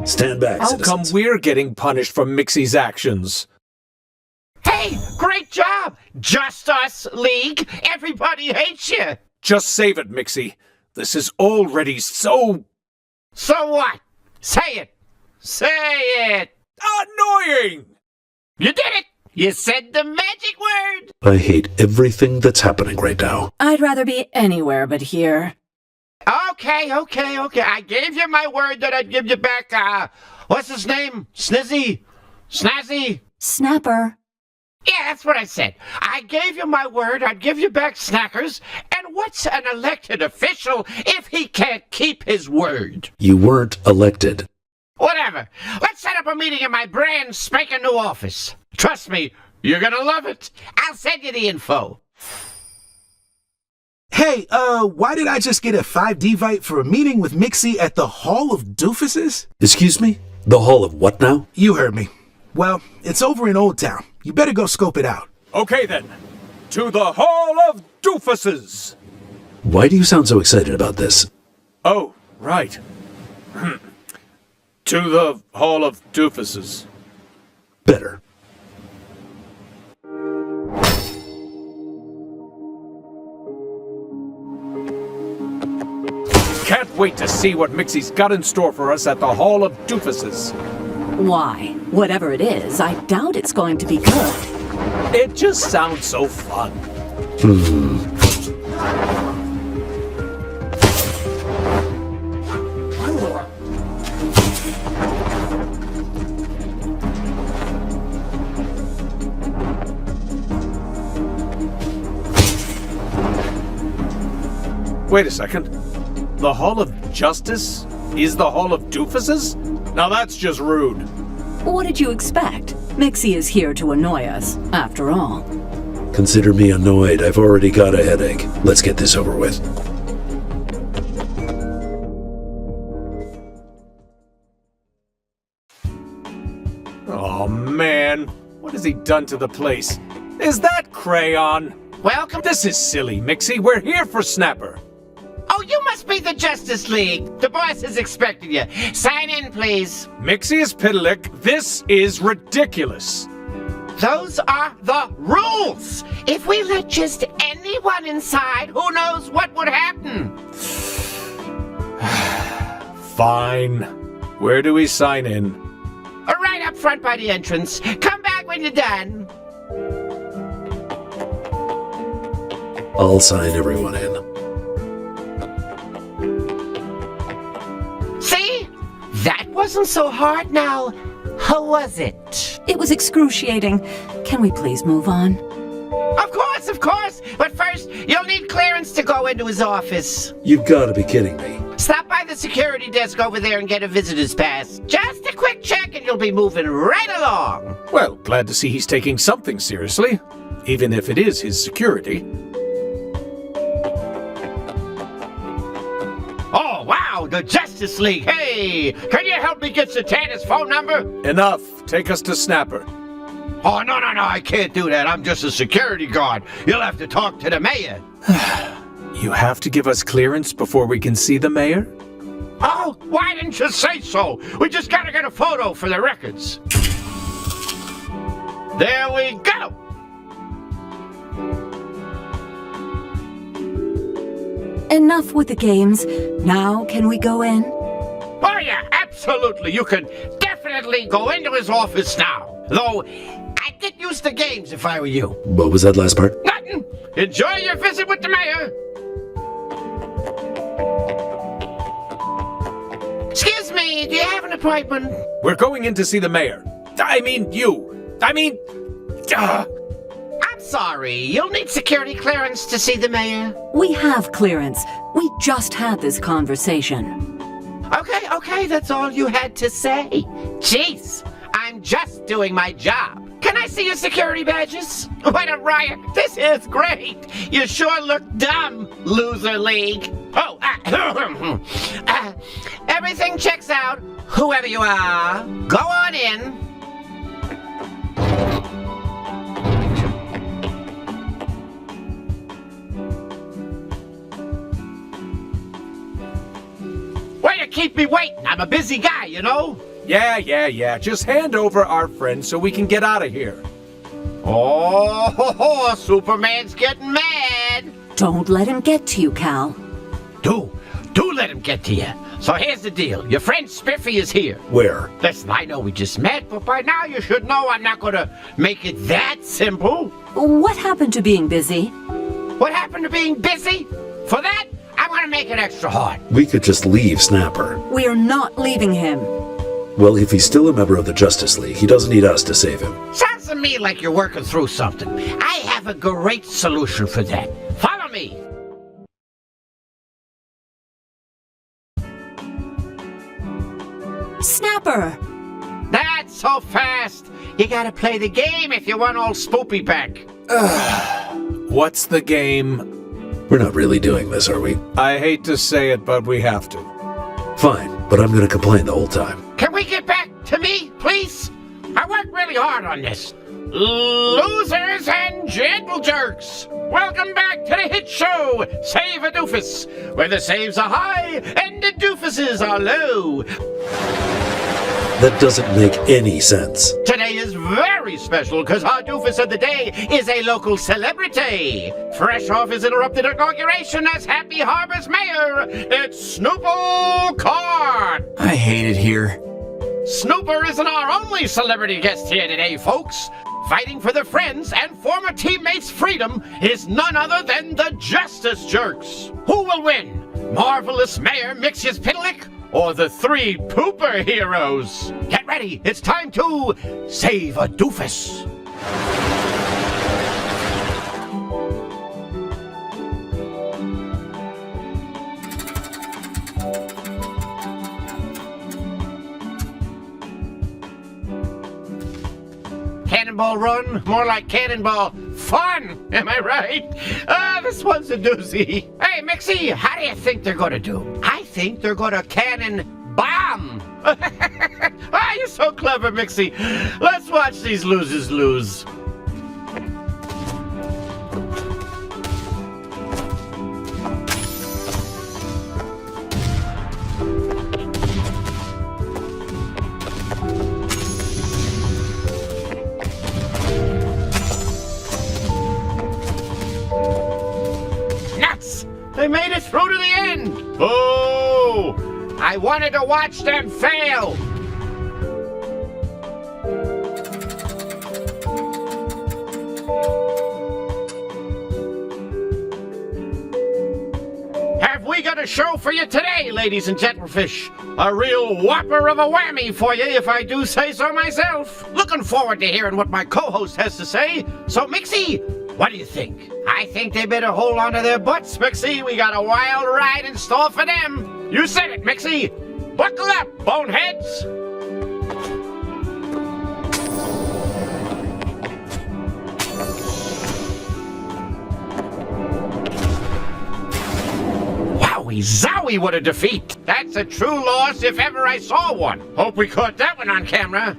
Stand back, How come citizens. we're getting punished for Mixie's actions? Hey, great job! Just Us League. Everybody hates you. Just save it, Mixie. This is already so... So what? Say it. Say it. annoying! You did it. You said the magic word. I hate everything that's happening right now. I'd rather be anywhere but here. Okay. I gave you my word that I'd give you back, what's his name? Snizzy? Snazzy? Snapper. Yeah, that's what I said. I gave you my word I'd give you back Snackers. And what's an elected official if he can't keep his word? You weren't elected. Whatever. Let's set up a meeting in my brand spanking new office. Trust me, you're gonna love it. I'll send you the info. Hey, why did I just get a 5D-Vite for a meeting with Mixie at the Hall of Doofuses? Excuse me? The Hall of what now? You heard me. Well, it's over in Old Town. You better go scope it out. Okay then, to the Hall of Doofuses! Why do you sound so excited about this? Oh, right. To the Hall of Doofuses. Better. Can't wait to see what Mixie's got in store for us at the Hall of Doofuses. Why? Whatever it is, I doubt it's going to be good. It just sounds so fun. Wait a second. The Hall of Justice is the Hall of Doofuses? Now that's just rude. What did you expect? Mixie is here to annoy us, after all. Consider me annoyed. I've already got a headache. Let's get this over with. Oh man, what has he done to the place? Is that Crayon? Welcome. This is silly, Mixie. We're here for Snapper. Oh, you must be Meet the Justice League. The boss is expecting you. Sign in, please. Mixius Pitalik, this is ridiculous. Those are the rules. If we let just anyone inside, who knows what would happen? Fine. Where do we sign in? Right up front by the entrance. Come back when you're done. I'll sign everyone in. See? That wasn't so hard now. How was it? It was excruciating. Can we please move on? Of course. But first, you'll need clearance to go into his office. You've got to be kidding me. Stop by the security desk over there and get a visitor's pass. Just a quick check and you'll be moving right along. Well, glad to see he's taking something seriously, even if it is his security. Oh, wow, the Justice League. Hey, can you help me get Zatanna's phone number? Enough. Take us to Snapper. Oh, no, I can't do that. I'm just a security guard. You'll have to talk to the mayor. You have to give us clearance before we can see the mayor? Oh, why didn't you say so? We just gotta get a photo for the records. There we go. Enough with the games. Now can we go in? Oh, yeah, absolutely. You can definitely go into his office now. Though, I'd get used to games if I were you. What was that last part? Nothing. Enjoy your visit with the mayor. Excuse me, do you have an appointment? We're going in to see the mayor. I mean, you. I'm sorry, you'll need security clearance to see the mayor. We have clearance. We just had this conversation. Okay, that's all you had to say. Jeez, I'm just doing my job. Can I see your security badges? What a riot. This is great. You sure look dumb, Loser League. Oh, everything checks out. Whoever you are, go on in. Way to keep me waiting. I'm a busy guy, you know? Yeah. Just hand over our friend so we can get out of here. Oh, Superman's getting mad. Don't let him get to you, Cal. Do let him get to you. So here's the deal. Your friend Spiffy is here. Where? Listen, I know we just met, but by now you should know I'm not gonna make it that simple. What happened to being busy? What happened to being busy? For that, I'm gonna make it extra hard. We could just leave Snapper. We're not leaving him. Well, if he's still a member of the Justice League, he doesn't need us to save him. Sounds to me like you're working through something. I have a great solution for that. Follow me. Snapper! Not so fast. You gotta play the game if you want old Spoopy back. What's the game? We're not really doing this, are we? I hate to say it, but we have to. Fine, but I'm gonna complain the whole time. Can we get back to me, please? I worked really hard on this. Losers and gentle jerks, welcome back to the hit show, Save a Doofus, where the saves are high and the doofuses are low. That doesn't make any sense. Today is very special because our doofus of the day is a local celebrity. Fresh off his interrupted inauguration as Happy Harbor's mayor, it's Snooper Card. I hate it here. Snooper isn't our only celebrity guest here today, folks. Fighting for their friends and former teammates' freedom is none other than the Justice Jerks. Who will win? Marvelous Mayor Mixius Pitalik or the three Pooper Heroes? Get ready, it's time to save a doofus. Cannonball Run, more like Cannonball Fun, am I right? This one's a doozy. Hey, Mixie, how do you think they're gonna do? I think they're gonna cannon bomb. You're so clever, Mixie. Let's watch these losers lose. to the end. Oh, I wanted to watch them fail. Have we got a show for you today, ladies and gentlefish? A real whopper of a whammy for you, if I do say so myself. Looking forward to hearing what my co-host has to say. So, Mixie, what do you think? I think they better hold on to their butts, Mixie. We got a wild ride in store for them. You said it, Mixie. Buckle up, boneheads. Zowie, what a defeat! That's a true loss if ever I saw one. Hope we caught that one on camera.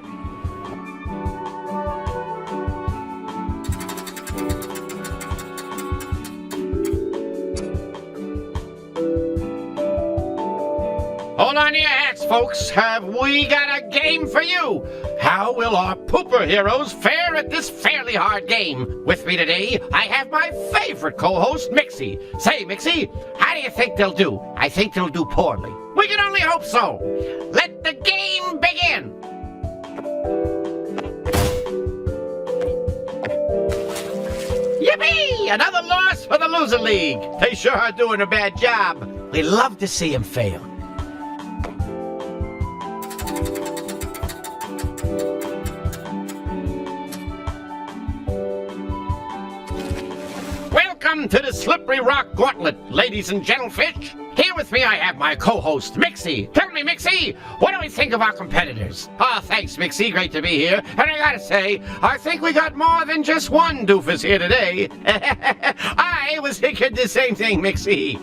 Hold on to your hats, folks. Have we got a game for you? How will our pooper heroes fare at this fairly hard game? With me today, I have my favorite co-host, Mixie. Say, Mixie, how do you think they'll do? I think they'll do poorly. We can only hope so. Let the game begin. Yippee! Another loss for the loser league. They sure are doing a bad job. We love to see them fail. Welcome to the Slippery Rock Gauntlet, ladies and gentlefish. Here with me I have my co-host, Mixie. Tell me, Mixie, what do we think of our competitors? Oh, thanks, Mixie. Great to be here. And I gotta say, I think we got more than just one doofus here today. I was thinking the same thing, Mixie.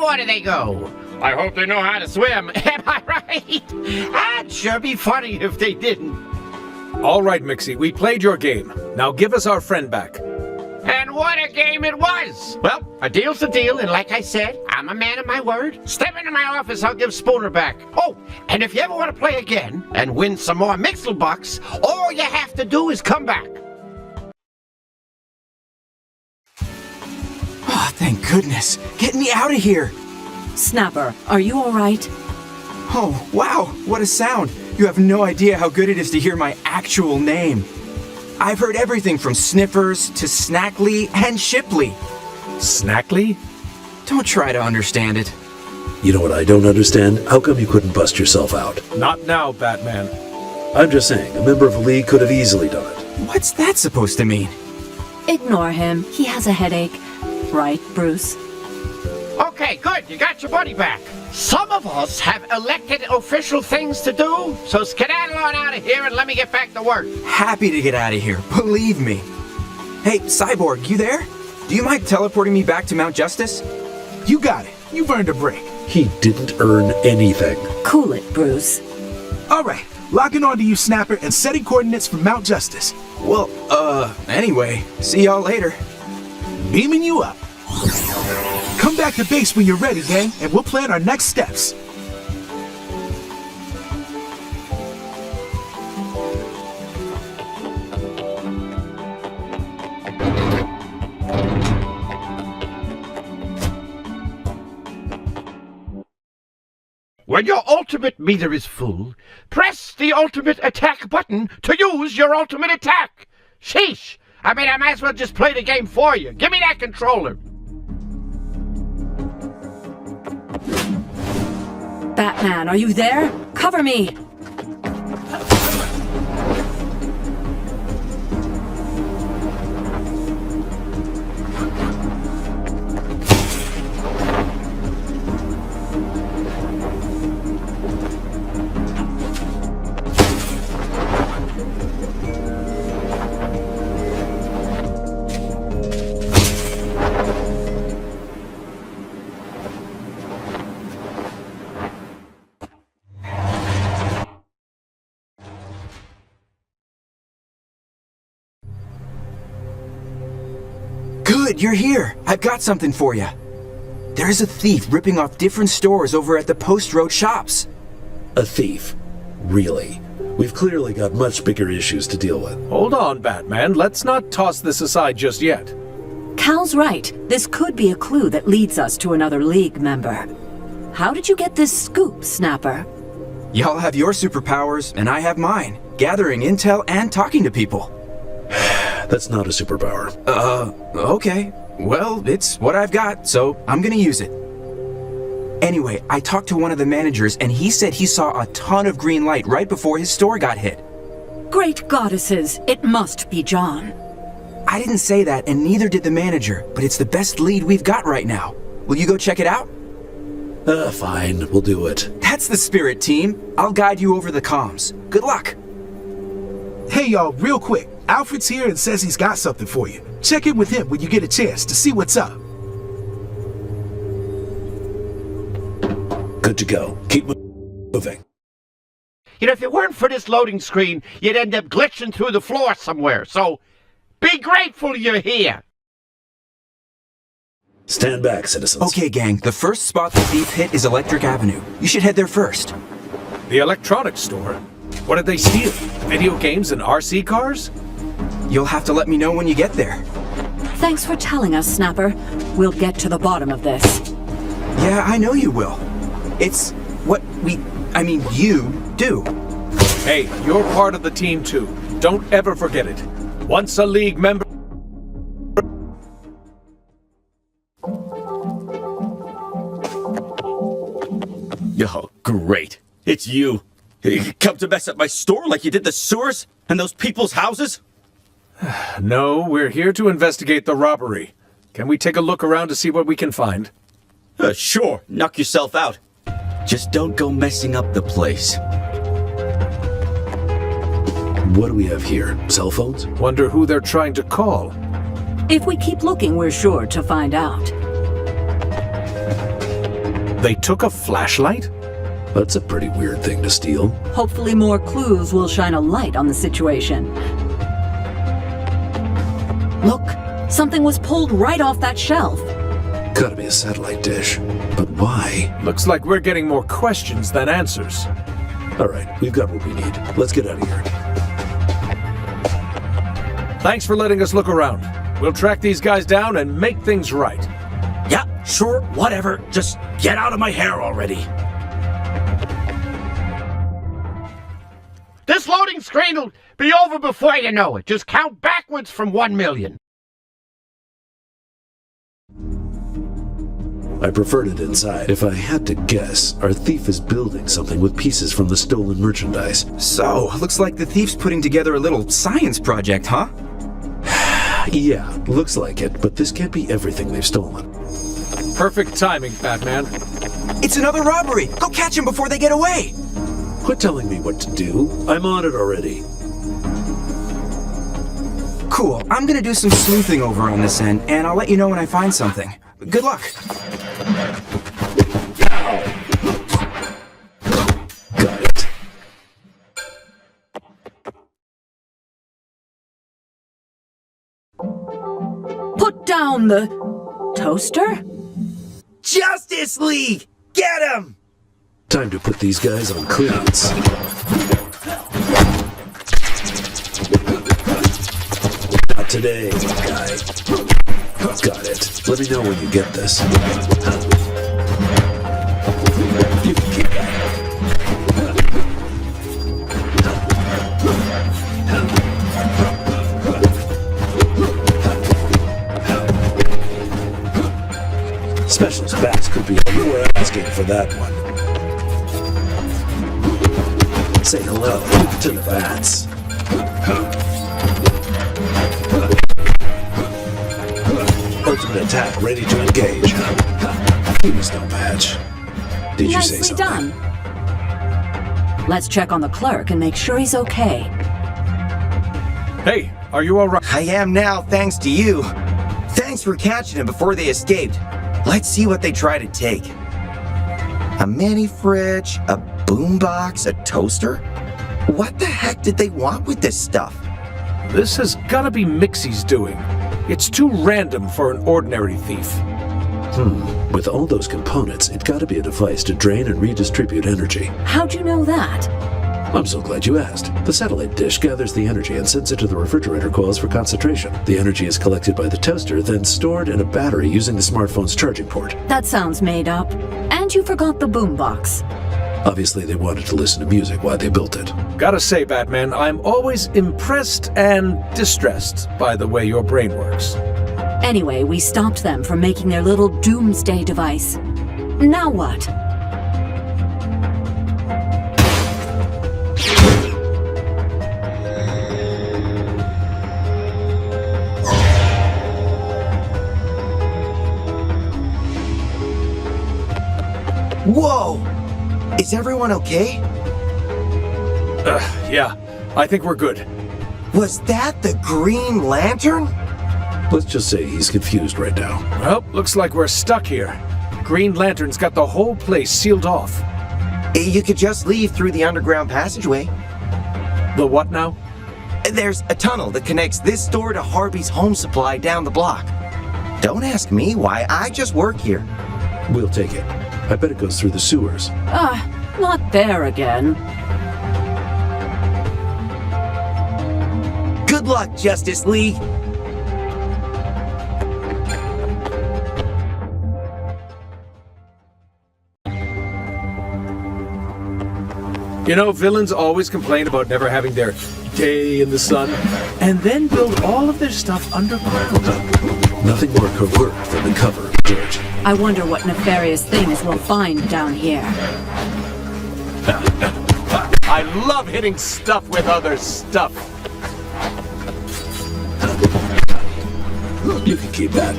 Water they go. I hope they know how to swim. Am I right? That'd sure be funny if they didn't. All right, Mixie, we played your game. Now give us our friend back. And what a game it was! Well, a deal's a deal, and like I said, I'm a man of my word. Step into my office, I'll give Spooner back. Oh, and if you ever want to play again and win some more Mixel bucks, all you have to do is come back. Oh, thank goodness. Get me out of here. Snapper, are you all right? Oh, wow, what a sound. You have no idea how good it is to hear my actual name. I've heard everything from Sniffers to Snackly and Shipley. Snackly? Don't try to understand it. You know what I don't understand? How come you couldn't bust yourself out? Not now, Batman. I'm just saying, a member of the League could have easily done it. What's that supposed to mean? Ignore him. He has a headache. Right, Bruce? Okay, good. You got your buddy back. Some of us have elected official things to do, so skedaddle on out of here and let me get back to work. Happy to get out of here, believe me. Hey, Cyborg, you there? Do you mind teleporting me back to Mount Justice? You got it. You've earned a break. He didn't earn anything. Cool it, Bruce. All right, locking on to you, Snapper, and setting coordinates for Mount Justice. Well, anyway, see y'all later. Beaming you up. Come back to base when you're ready, gang, and we'll plan our next steps. When your ultimate meter is full, press the ultimate attack button to use your ultimate attack. Sheesh! I mean, I might as well just play the game for you. Give me that controller. Batman, are you there? Cover me! Good, you're here. I've got something for you. There's a thief ripping off different stores over at the Post Road shops. A thief? Really? We've clearly got much bigger issues to deal with. Hold on, Batman. Let's not toss this aside just yet. Cal's right. This could be a clue that leads us to another League member. How did you get this scoop, Snapper? Y'all have your superpowers, and I have mine. Gathering intel and talking to people. That's not a superpower. Okay. Well, it's what I've got, so I'm gonna use it. Anyway, I talked to one of the managers, and he said he saw a ton of green light right before his store got hit. Great goddesses, it must be John. I didn't say that, and neither did the manager, but it's the best lead we've got right now. Will you go check it out? Fine, we'll do it. That's the spirit, team. I'll guide you over the comms. Good luck. Hey y'all, real quick. Alfred's here and says he's got something for you. Check in with him when you get a chance to see what's up. Good to go. Keep moving. You know, if it weren't for this loading screen, you'd end up glitching through the floor somewhere. So, be grateful you're here. Stand back, citizens. Okay, gang. The first spot the thief hit is Electric Avenue. You should head there first. The electronics store? What did they steal? Video games and RC cars? You'll have to let me know when you get there. Thanks for telling us, Snapper. We'll get to the bottom of this. Yeah, I know you will. It's what you do. Hey, you're part of the team too. Don't ever forget it. Once a League member... Oh, great. It's you. You come to mess up my store like you did the sewers and those people's houses? No, we're here to investigate the robbery. Can we take a look around to see what we can find? Sure. Knock yourself out. Just don't go messing up the place. What do we have here? Cell phones? Wonder who they're trying to call. If we keep looking, we're sure to find out. They took a flashlight? That's a pretty weird thing to steal. Hopefully more clues will shine a light on the situation. Look, something was pulled right off that shelf. Gotta be a satellite dish. But why? Looks like we're getting more questions than answers. Alright, we've got what we need. Let's get out of here. Thanks for letting us look around. We'll track these guys down and make things right. Yeah, sure, whatever. Just get out of my hair already. This loading screen will be over before you know it. Just count backwards from 1 million. I preferred it inside. If I had to guess, our thief is building something with pieces from the stolen merchandise. So, looks like the thief's putting together a little science project, huh? Yeah, looks like it, but this can't be everything they've stolen. Perfect timing, Batman. It's another robbery! Go catch them before they get away! Quit telling me what to do. I'm on it already. Cool, I'm gonna do some sleuthing over on this end, and I'll let you know when I find something. Good luck! Got it. Put down the... toaster? Justice League! Get him! Time to put these guys on clearance. Not today, guy. Got it. Let me know when you get this. You can keep that. Specialist bats could be you were asking for that one. Say hello to the bats. Ultimate attack ready to engage. He was no match. Did you say Nicely something? done. Let's check on the clerk and make sure he's okay. Hey, are you alright? I am now, thanks to you. Thanks for catching them before they escaped. Let's see what they try to take. A mini fridge, a boombox, a toaster? What the heck did they want with this stuff? This has gotta be Mixie's doing. It's too random for an ordinary thief. With all those components, it's got to be a device to drain and redistribute energy. How'd you know that? I'm so glad you asked. The satellite dish gathers the energy and sends it to the refrigerator coils for concentration. The energy is collected by the toaster, then stored in a battery using the smartphone's charging port. That sounds made up. And you forgot the boombox. Obviously, they wanted to listen to music while they built it. Gotta say, Batman, I'm always impressed and distressed by the way your brain works. Anyway, we stopped them from making their little doomsday device. Now what? Whoa! Is everyone okay? Yeah, I think we're good. Was that the Green Lantern? Let's just say he's confused right now. Well, looks like we're stuck here. Green Lantern's got the whole place sealed off. You could just leave through the underground passageway. The what now? There's a tunnel that connects this store to Harvey's home supply down the block. Don't ask me why, I just work here. We'll take it. I bet it goes through the sewers. Not there again. Good luck, Justice League. You know, villains always complain about never having their day in the sun, and then build all of their stuff underground. Nothing more covert than the cover of dirt. I wonder what nefarious things we'll find down here. I love hitting stuff with other stuff. You can keep that.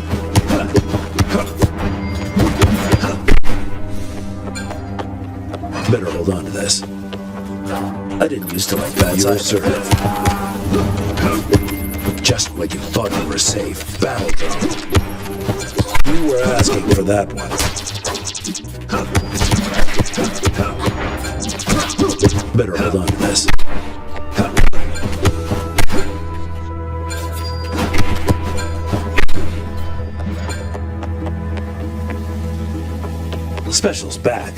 Better hold on to this. I didn't used to like bats. You're assertive. Just when you thought you were safe, battle dog. You were asking for that one. Better hold on to this. Special's back.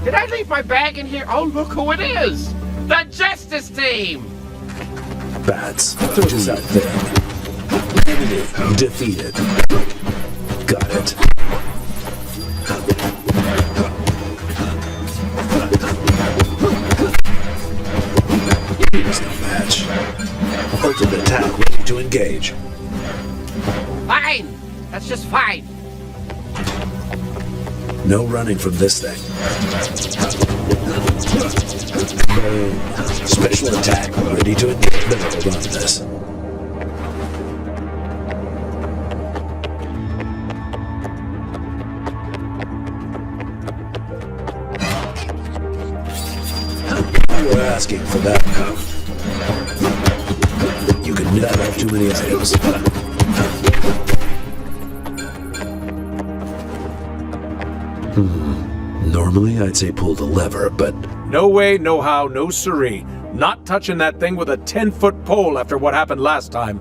Did I leave my bag in here? Oh, look who it is! The Justice Team! Bats. Throw this out there. Enemy defeated. Got it. Here's no match. Ultimate attack ready to engage. Fine! That's just fine. No running from this thing. Boom. Special attack ready to engage. Better hold on to this. You were asking for that. You can never have too many items. Normally, I'd say pull the lever, but... No way, no how, no siree. Not touching that thing with a 10-foot pole after what happened last time.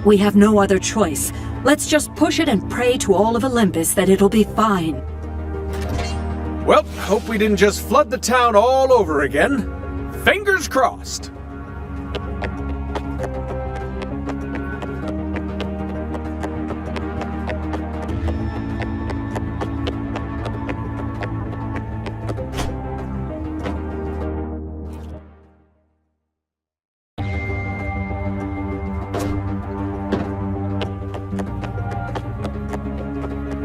We have no other choice. Let's just push it and pray to all of Olympus that it'll be fine. Well, hope we didn't just flood the town all over again. Fingers crossed.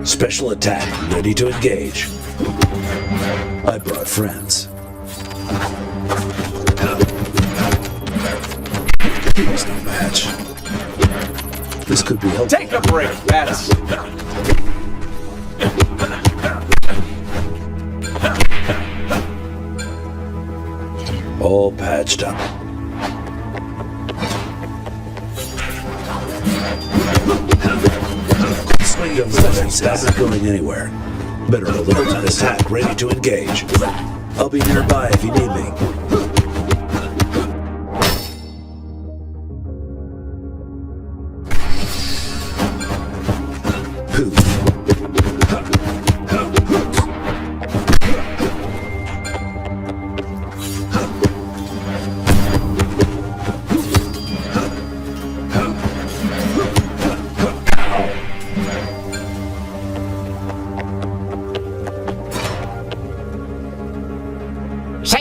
Special attack, ready to engage. I brought friends. Here's no match. This could be helpful. Take a break, bats. All patched up. Swing your weapons, that's not going anywhere. Better hold on to this attack, ready to engage. I'll be nearby if you need me. Say,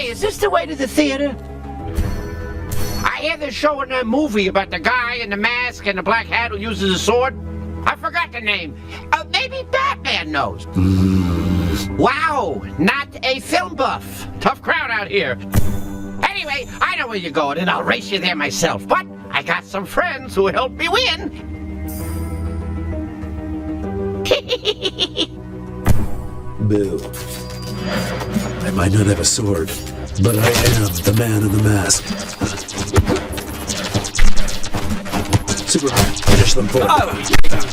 is this the way to the theater? I hear they're showing a movie about the guy in the mask and the black hat who uses a sword. I forgot the name. Maybe Batman knows. Wow, not a film buff. Tough crowd out here. Anyway, I know where you're going, and I'll race you there myself. But I got some friends who will help me win. Boo. I might not have a sword, but I am the man in the mask. Superman, finish them for me.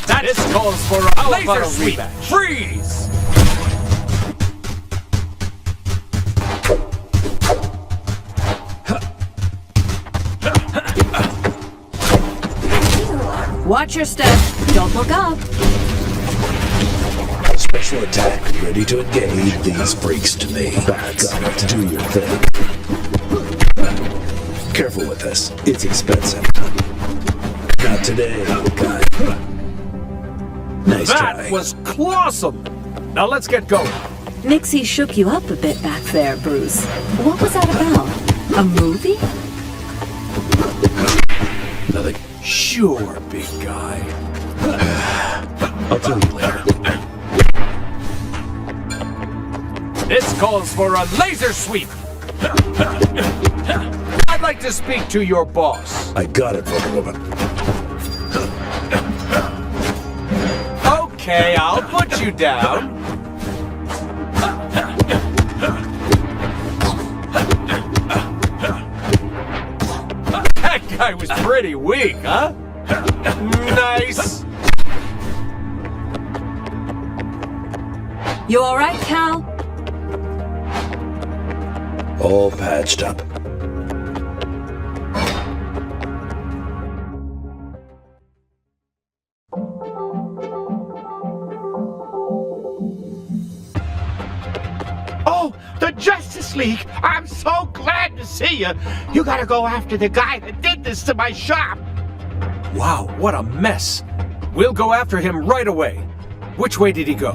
That is calls for a laser sweep. Freeze! Watch your step. Don't look up. Special attack, ready to engage. Lead these freaks to me. Bats, do your thing. Careful with this. It's expensive. Not today, guy. Nice try. That was clawsome! Now let's get going. Nixie shook you up a bit back there, Bruce. What was that about? A movie? Nothing. Sure, big guy. I'll tell you later. This calls for a laser sweep. I'd like to speak to your boss. I got it, Wonder Woman. Okay, I'll put you down. That guy was pretty weak, huh? Nice. You all right, Cal? All patched up. Oh, the Justice League! I'm so glad to see you. You gotta go after the guy that did this to my shop. Wow, what a mess. We'll go after him right away. Which way did he go?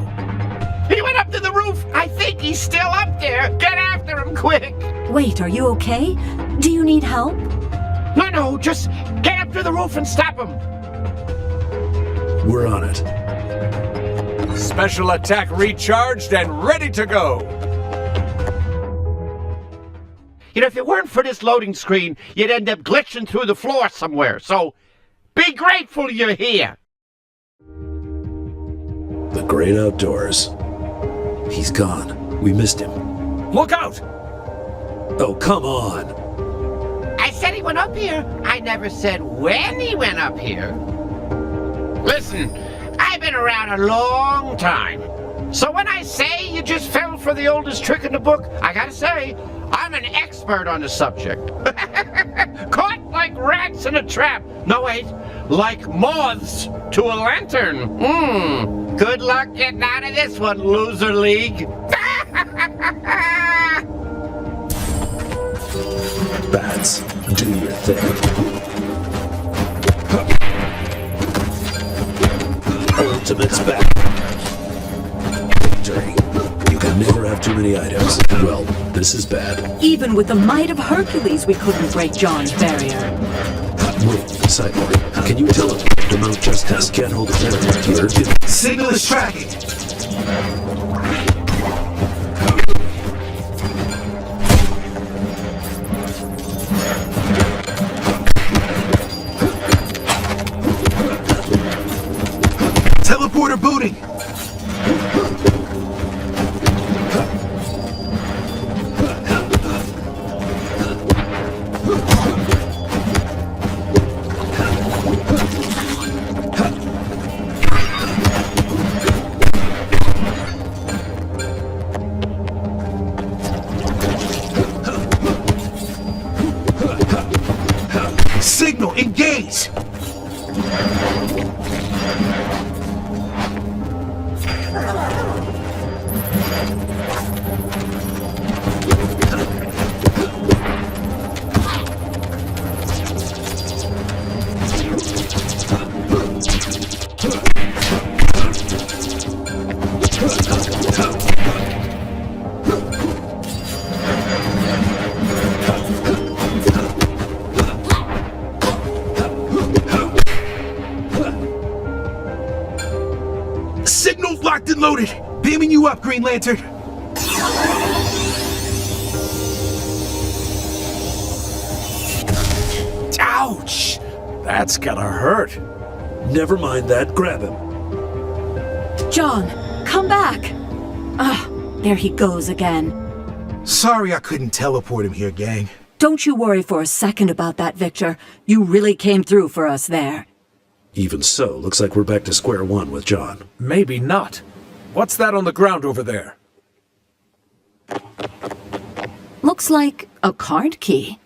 He went up to the roof. I think he's still up there. Get after him quick. Wait, are you okay? Do you need help? No, just get up to the roof and stop him. We're on it. Special attack recharged and ready to go. You know, if it weren't for this loading screen, you'd end up glitching through the floor somewhere. So, be grateful you're here. The great outdoors. He's gone. We missed him. Look out! Oh, come on. I said he went up here. I never said when he went up here. Listen, I've been around a long time. So when I say you just fell for the oldest trick in the book, I gotta say, I'm an expert on the subject. Caught like rats in a trap. No, wait, like moths to a lantern. Good luck getting out of this one, loser league. Bats, do your thing. Ultimate's back. Victory. You can never have too many items. Well, this is bad. Even with the might of Hercules, we couldn't break John's barrier. Wait, Cyborg, can you tell him to Mount Justice can't hold a barrier here? Signal is tracking. Teleporter booting. Signal engage. Signal locked and loaded. Beaming you up, Green Lantern. Ouch! That's gotta hurt. Never mind that. Grab him. John, come back! Ah, there he goes again. Sorry I couldn't teleport him here, gang. Don't you worry for a second about that, Victor. You really came through for us there. Even so, looks like we're back to square one with John. Maybe not. What's that on the ground over there? Looks like a card key.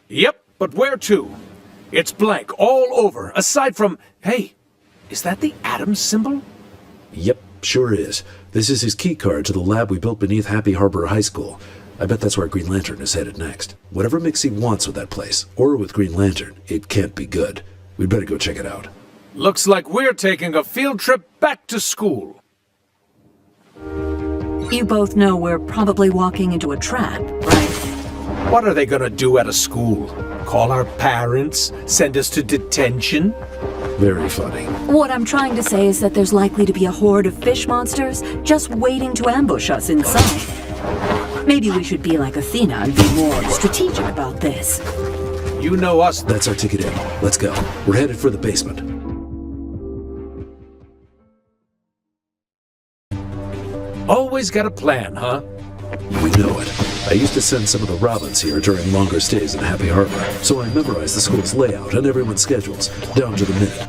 Yep, but where to? It's blank all over, aside from... Hey, is that the Atom symbol? Yep, sure is. This is his key card to the lab we built beneath Happy Harbor High School. I bet that's where Green Lantern is headed next. Whatever Mixie wants with that place, or with Green Lantern, it can't be good. We'd better go check it out. Looks like we're taking a field trip back to school. You both know we're probably walking into a trap, right? What are they gonna do at a school? Call our parents? Send us to detention? Very funny. What I'm trying to say is that there's likely to be a horde of fish monsters just waiting to ambush us inside. Maybe we should be like Athena and be more strategic about this. You know us. That's our ticket in. Let's go. We're headed for the basement. Always got a plan, huh? We know it. I used to send some of the Robins here during longer stays in Happy Harbor, so I memorized the school's layout and everyone's schedules, down to the minute.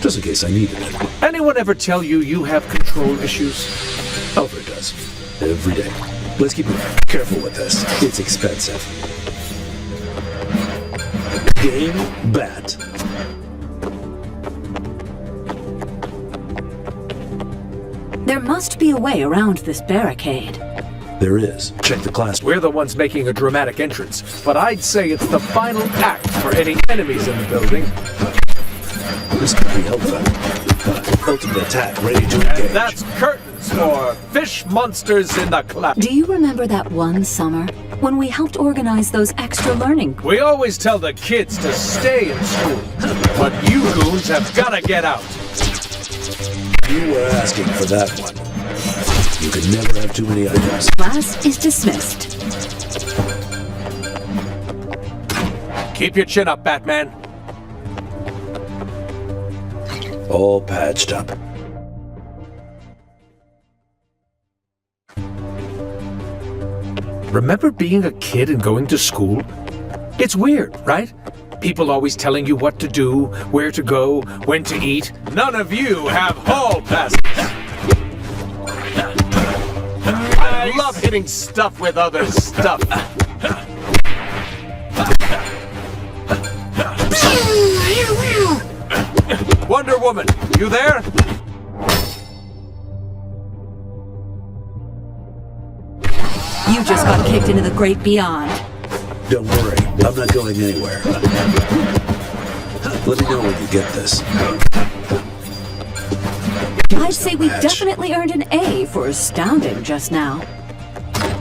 Just in case I needed it. Anyone ever tell you you have control issues? Alfred does. Every day. Let's keep careful with this. It's expensive. Game bat. There must be a way around this barricade. There is. Check the class. We're the ones making a dramatic entrance, but I'd say it's the final act for any enemies in the building. This could be helpful. Ultimate attack ready to engage. And that's curtains for fish monsters in the clap. Do you remember that one summer when we helped organize those extra learning? We always tell the kids to stay in school, but you goons have gotta get out. You were asking for that one. You can never have too many items. Class is dismissed. Keep your chin up, Batman. All patched up. Remember being a kid and going to school? It's weird, right? People always telling you what to do, where to go, when to eat. None of you have hall passes. I love hitting stuff with other stuff. Wonder Woman, you there? You just got kicked into the great beyond. Don't worry, I'm not going anywhere. Let me know when you get this. I'd say we definitely earned an A for astounding just now.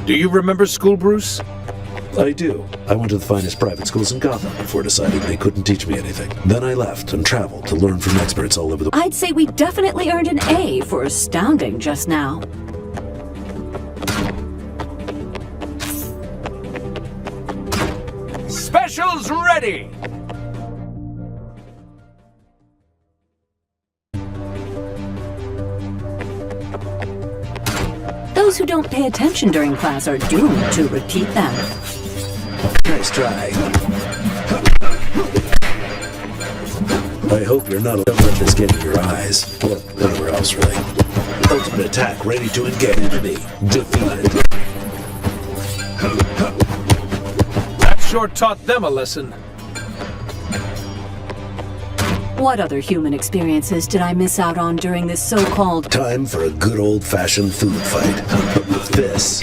Do you remember school, Bruce? I do. I went to the finest private schools in Gotham before deciding they couldn't teach me anything. Then I left and traveled to learn from experts all over the... I'd say we definitely earned an A for astounding just now. Specials ready! Those who don't pay attention during class are doomed to repeat them. Nice try. I hope you're not. Don't let this get in your eyes. Or anywhere else, really. Ultimate attack ready to engage. Enemy defeated. That sure taught them a lesson. What other human experiences did I miss out on during this so-called... Time for a good old-fashioned food fight. But with this.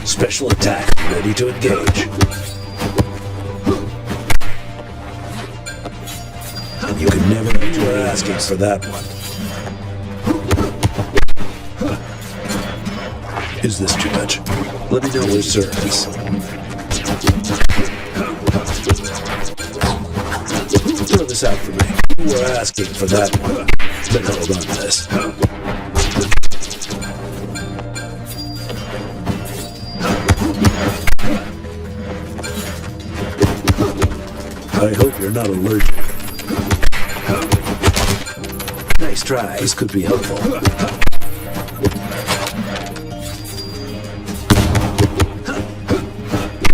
Special attack ready to engage. You can never know you are asking for that one. Is this too much? Let me know your service. Throw this out for me. You were asking for that one. Better hold on to this. I hope you're not allergic. Nice try. This could be helpful.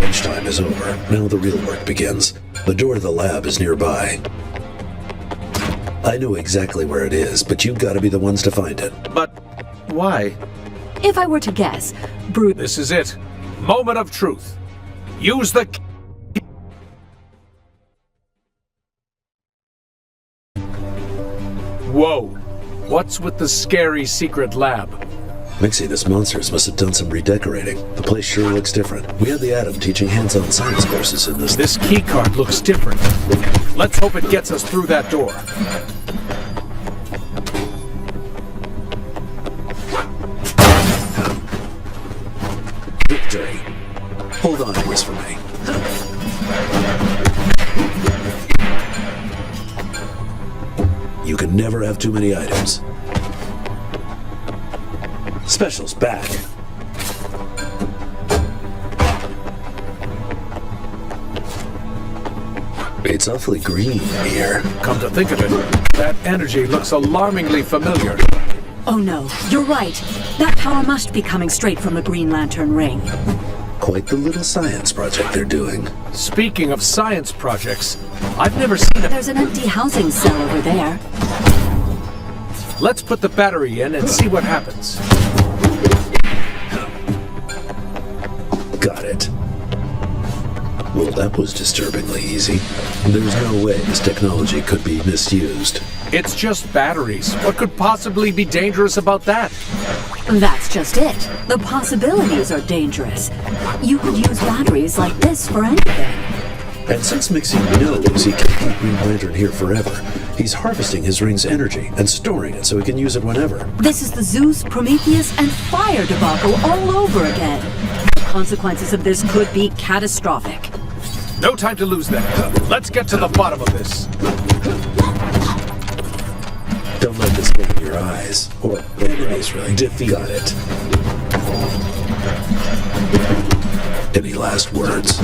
Lunchtime is over. Now the real work begins. The door to the lab is nearby. I know exactly where it is, but you've got to be the ones to find it. But why? If I were to guess, Bruce... This is it. Moment of truth. Use the... Whoa. What's with the scary secret lab? Mixie, this monsters must have done some redecorating. The place sure looks different. We had the Atom teaching hands-on science courses in this. This keycard looks different. Let's hope it gets us through that door. Victory. Hold on to this for me. You can never have too many items. Special's back. It's awfully green in here. Come to think of it, that energy looks alarmingly familiar. Oh no, you're right. That power must be coming straight from the Green Lantern ring. Quite the little science project they're doing. Speaking of science projects, I've never seen a... There's an empty housing cell over there. Let's put the battery in and see what happens. Got it. Well, that was disturbingly easy. There's no way this technology could be misused. It's just batteries. What could possibly be dangerous about that? That's just it. The possibilities are dangerous. You could use batteries like this for anything. And since Mixie knows he can't keep Green Lantern here forever, he's harvesting his ring's energy and storing it so he can use it whenever. This is the Zeus, Prometheus, and Fire debacle all over again. The consequences of this could be catastrophic. No time to lose then. Let's get to the bottom of this. Don't let this get in your eyes. Or enemies really defeat. Got it. Any last words?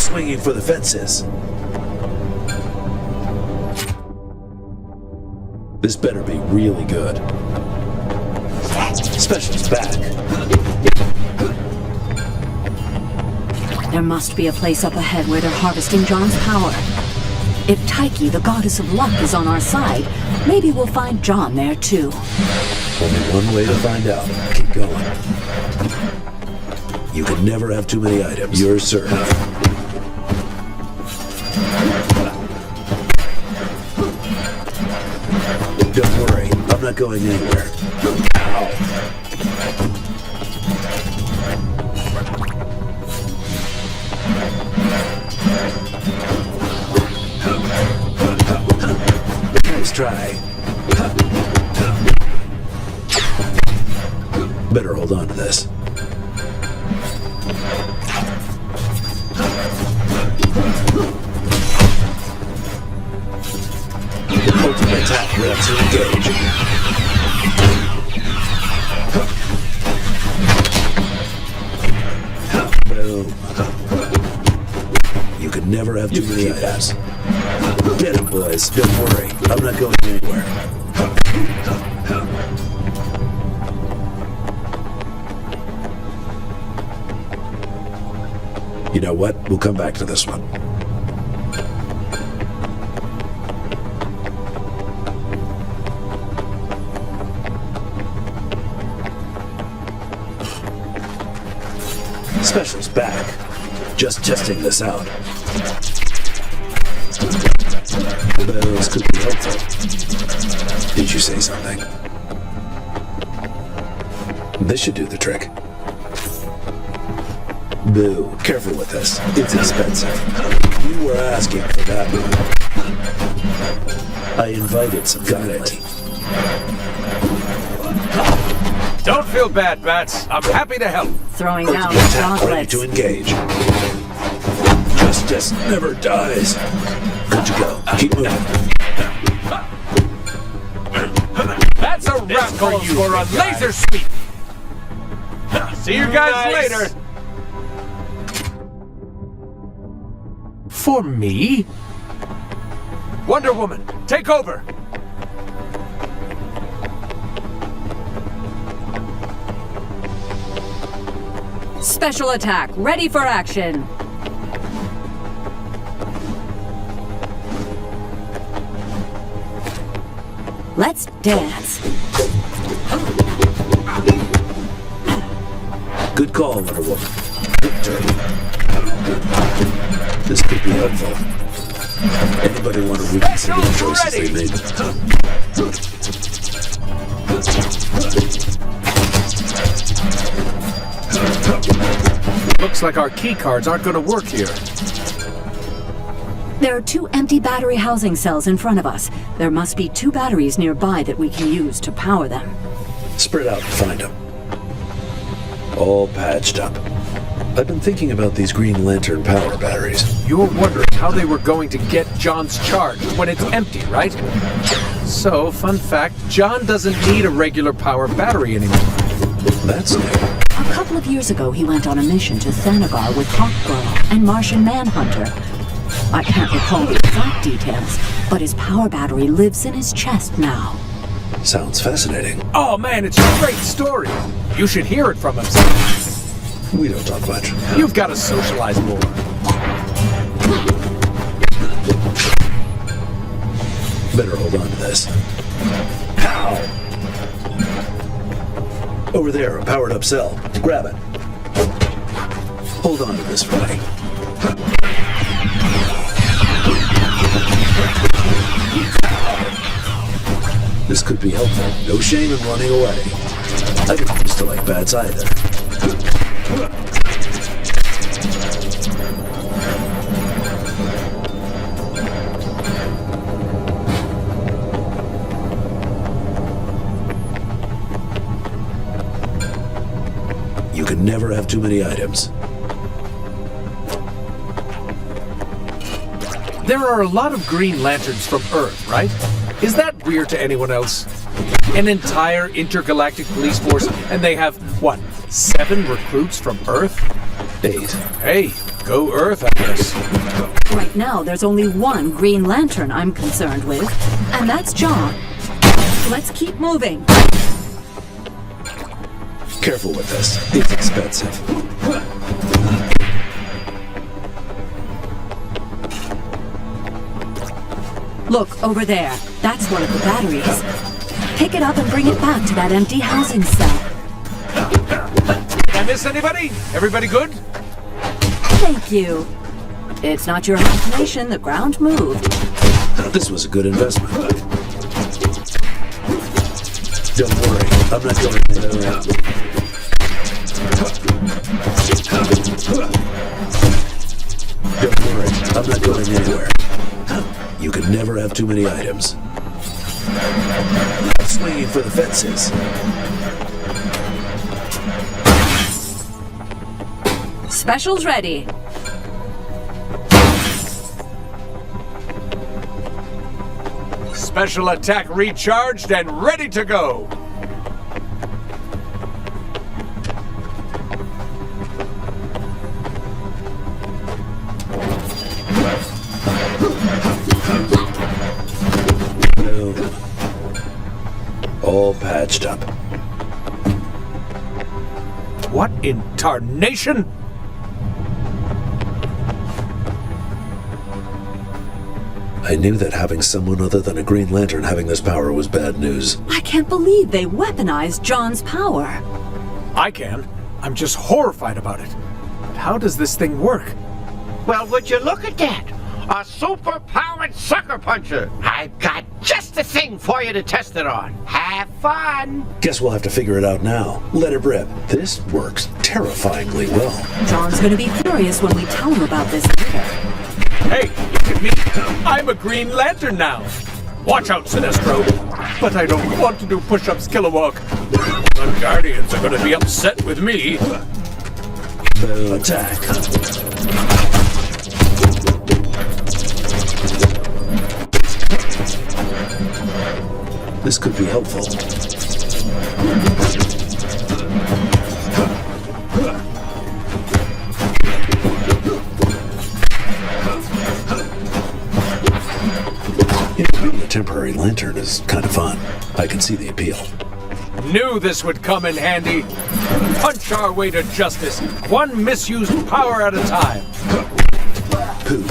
Swinging for the fences. This better be really good. Special's back. There must be a place up ahead where they're harvesting John's power. If Tyche, the goddess of luck, is on our side, maybe we'll find John there too. Only one way to find out. Keep going. You can never have too many items. You're served. Don't worry, I'm not going anywhere. Ow. Nice try. Better hold on to this. Ultimate attack ready to engage. Boom. You can never have too many items. Get him, boys. Don't worry. I'm not going anywhere. You know what? We'll come back to this one. Special's back. Just testing this out. The bells could be helpful. Did you say something? This should do the trick. Boo, careful with this. It's expensive. You were asking for that. I invited some family. Don't feel bad, Bats. I'm happy to help. Throwing down Attack ready gauntlets. to engage. Justice never dies. Good to go. Keep moving. That's a wrap for you for a laser sweep. See you guys later. For me? Wonder Woman, take over. Special attack, ready for action. Let's dance. Good call, Wonder Woman. Victory. This could be helpful. Anybody want to reconsider the choices they made? Looks like our key cards aren't going to work here. There are 2 empty battery housing cells in front of us. There must be 2 batteries nearby that we can use to power them. Spread out and find them. All patched up. I've been thinking about these Green Lantern power batteries. You're wondering how they were going to get John's charge when it's empty, right? So, fun fact, John doesn't need a regular power battery anymore. That's new. A couple of years ago, he went on a mission to Thanagar with Hawkgirl and Martian Manhunter. I can't recall the exact details, but his power battery lives in his chest now. Sounds fascinating. Oh man, it's a great story. You should hear it from him sometime. We don't talk much. You've got to socialize more. Better hold on to this. Ow! Over there, a powered up cell. Grab it. Hold on to this for me. This could be helpful. No shame in running away. I didn't used to like bats either. You can never have too many items. There are a lot of Green Lanterns from Earth, right? Is that weird to anyone else? An entire intergalactic police force, and they have, what, 7 recruits from Earth? 8. Hey, go Earth, I guess. Right now, there's only 1 Green Lantern I'm concerned with, and that's John. Let's keep moving. Careful with this. It's expensive. Look, over there. That's one of the batteries. Pick it up and bring it back to that empty housing cell. Did I miss anybody? Everybody good? Thank you. It's not your imagination, the ground moved. This was a good investment. Don't worry, I'm not going anywhere. Don't worry, I'm not going anywhere. You can never have too many items. I'm swinging for the fences. Specials ready. Special attack recharged and ready to go. Boom. All patched up. What in tarnation? I knew that having someone other than a Green Lantern having this power was bad news. I can't believe they weaponized John's power. I can. I'm just horrified about it. But how does this thing work? Well, would you look at that? A super-powered sucker puncher. I've got just the thing for you to test it on. Have fun. Guess we'll have to figure it out now. Let it rip. This works terrifyingly well. John's gonna be furious when we tell him about this later. Hey, look at me. I'm a Green Lantern now. Watch out, Sinestro. But I don't want to do push-ups, Kilowog. The Guardians are gonna be upset with me. Attack. This could be helpful. A temporary lantern is kind of fun. I can see the appeal. Knew this would come in handy. Punch our way to justice, one misused power at a time. Pooh.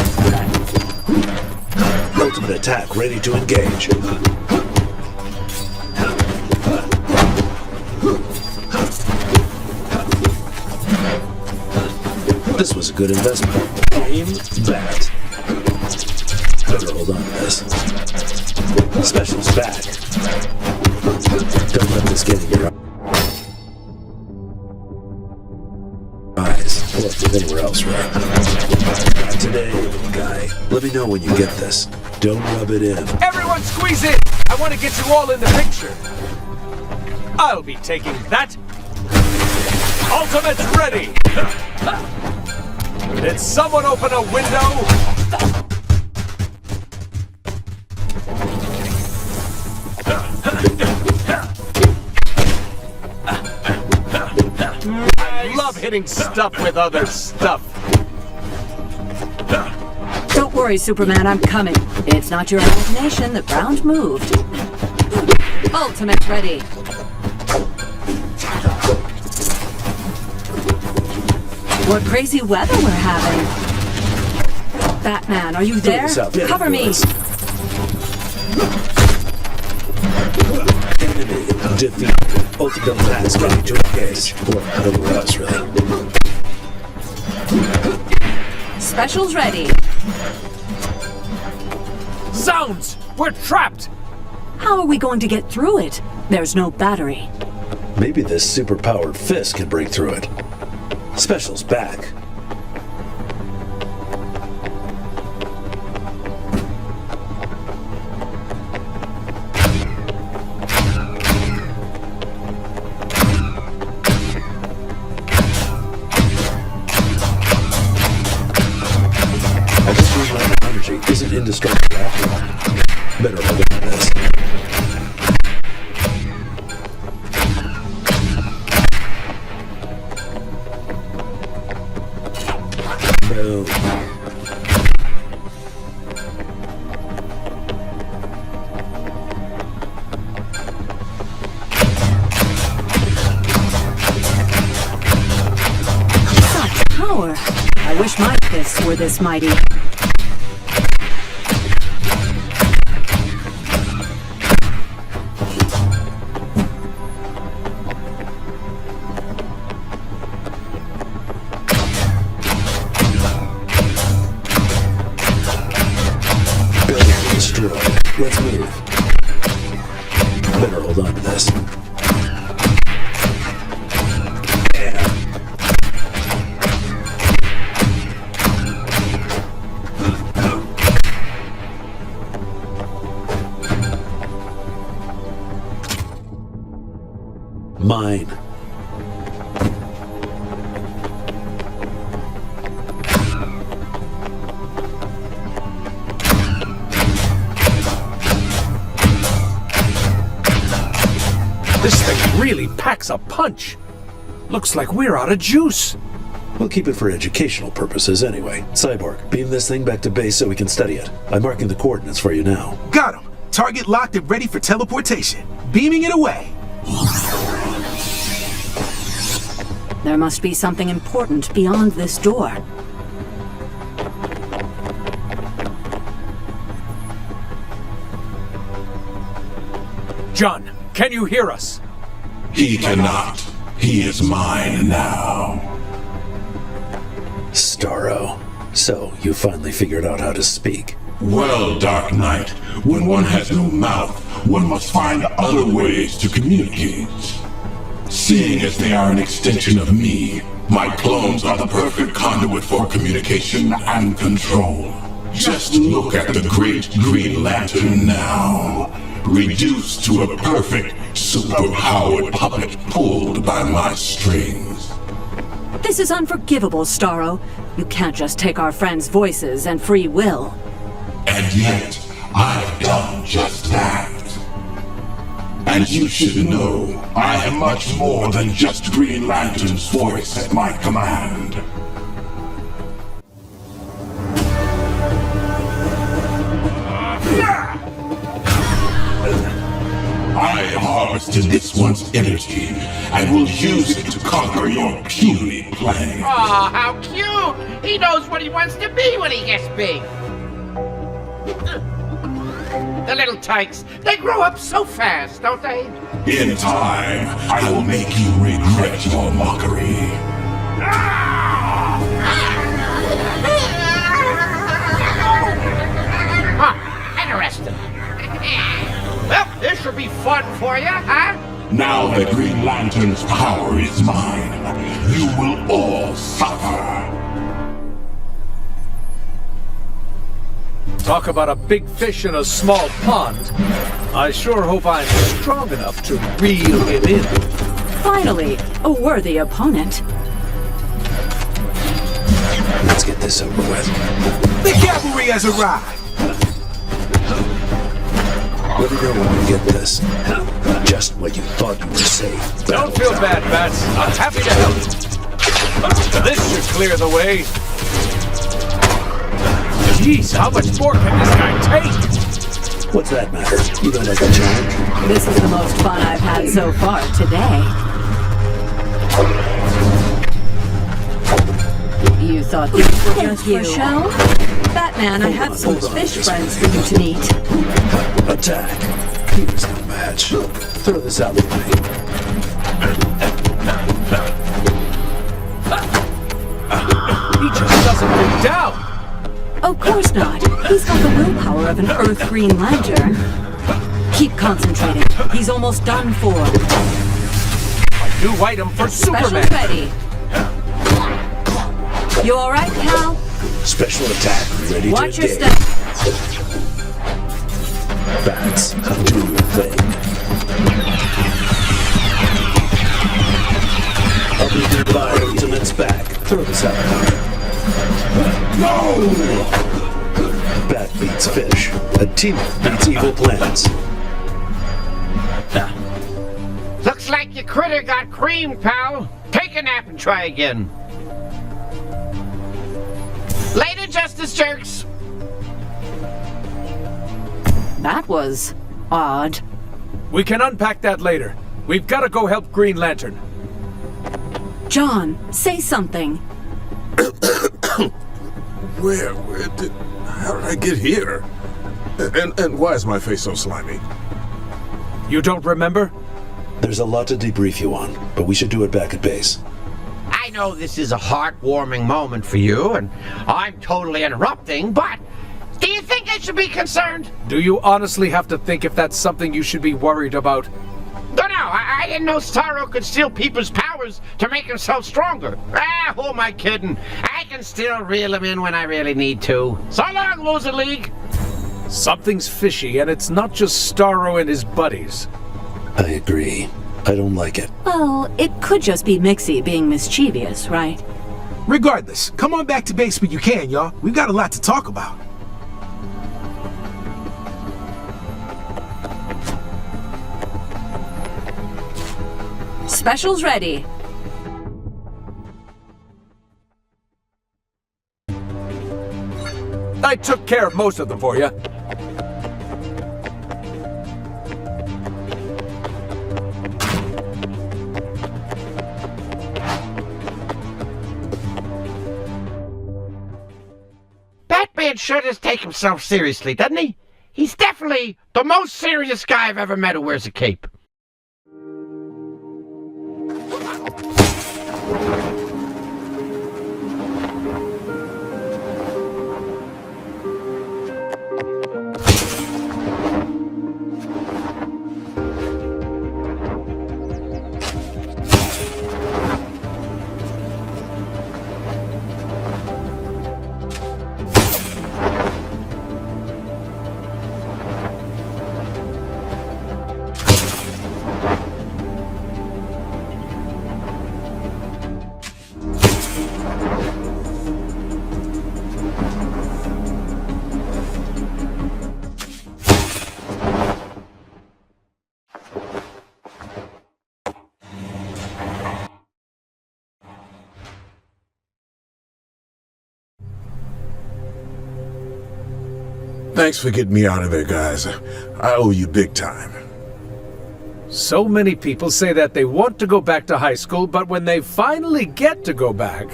Ultimate attack ready to engage. This was a good investment. Aim, bat. Better hold on to this. Special's back. Don't let this get in your eyes. Or if anywhere else, right? Not today, little guy. Let me know when you get this. Don't rub it in. Everyone squeeze in! I want to get you all in the picture. I'll be taking that. Ultimate's ready! Did someone open a window? I love hitting stuff with other stuff. Don't worry, Superman, I'm coming. It's not your imagination that Brown moved. Ultimate's ready. What crazy weather we're having. Batman, are you there? Cover me. Enemy defeated. Ultimate attacks ready to engage. Or anywhere else, really. Special's ready. Zounds! We're trapped! How are we going to get through it? There's no battery. Maybe this super-powered fist can break through it. Special's back. I guess Green Lantern energy isn't indestructible after all. Better hold on to this. Boom. Such power. I wish my fists were this mighty. Let's move. Better hold on to this. Mine. This thing really packs a punch. Looks like we're out of juice. We'll keep it for educational purposes anyway. Cyborg, beam this thing back to base so we can study it. I'm marking the coordinates for you now. Got him. Target locked and ready for teleportation. Beaming it away. There must be something important beyond this door. John, can you hear us? He cannot. He is mine now. Starro. So, you finally figured out how to speak. Well, Dark Knight, when one has no mouth, one must find other ways to communicate. Seeing as they are an extension of me, my clones are the perfect conduit for communication and control. Just look at the great Green Lantern now, reduced to a perfect, super-powered puppet pulled by my strings. This is unforgivable, Starro. You can't just take our friends' voices and free will. And yet, I've done just that. And you should know, I am much more than just Green Lantern's voice at my command. I have harvested this one's energy and will use it to conquer your puny plan. Aw, how cute! He knows what he wants to be when he gets big. The little tykes, they grow up so fast, don't they? In time, I will make you regret your mockery. Huh, interesting. Well, this should be fun for you, huh? Now that Green Lantern's power is mine, you will all suffer. Talk about a big fish in a small pond. I sure hope I'm strong enough to reel him in. Finally, a worthy opponent. Let's get this over with. The cavalry has arrived! Let me know when you get this. Just when you thought you were safe. Don't feel bad, Bats. I'm happy to help. This should clear the way. Jeez, how much more can this guy take? What's that matter? You don't like a challenge? This is the most fun I've had so far today. You thought this was just for show? Batman, I have some fish friends for you to meet. Attack. Here's no match. Throw this out with me. He just doesn't go down. Of course not. He's got the willpower of an Earth Green Lantern. Keep concentrating. He's almost done for. New item for Special Superman. ready. You all right, pal? Special attack. Ready Watch to your engage. step. Bats, do your thing. I'll be nearby Ultimate's back. Throw this out. No! Bat beats fish. A team beats evil plans. Looks like your critter got creamed, pal. Take a nap and try again. Later, Justice Jerks. That was odd. We can unpack that later. We've got to go help Green Lantern. John, say something. How did I get here? And why is my face so slimy? You don't remember? There's a lot to debrief you on, but we should do it back at base. I know this is a heartwarming moment for you, and I'm totally interrupting, but do you think I should be concerned? Do you honestly have to think if that's something you should be worried about? Don't know. I didn't know Starro could steal people's powers to make himself stronger. Who am I kidding? I can still reel him in when I really need to. So long, Loser League. Something's fishy, and it's not just Starro and his buddies. I agree. I don't like it. Well, it could just be Mixie being mischievous, right? Regardless, come on back to base when you can, y'all. We've got a lot to talk about. Specials ready. I took care of most of them for you. Batman sure does take himself seriously, doesn't he? He's definitely the most serious guy I've ever met who wears a cape. Thanks for getting me out of there, guys. I owe you big time. So many people say that they want to go back to high school, but when they finally get to go back...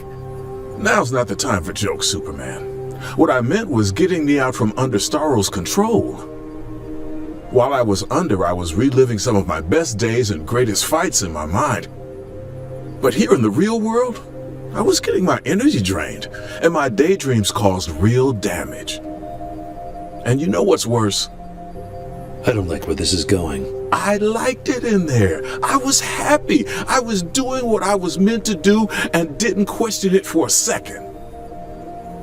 Now's not the time for jokes, Superman. What I meant was getting me out from under Starro's control. While I was under, I was reliving some of my best days and greatest fights in my mind. But here in the real world, I was getting my energy drained, and my daydreams caused real damage. And you know what's worse? I don't like where this is going. I liked it in there. I was happy. I was doing what I was meant to do and didn't question it for a second.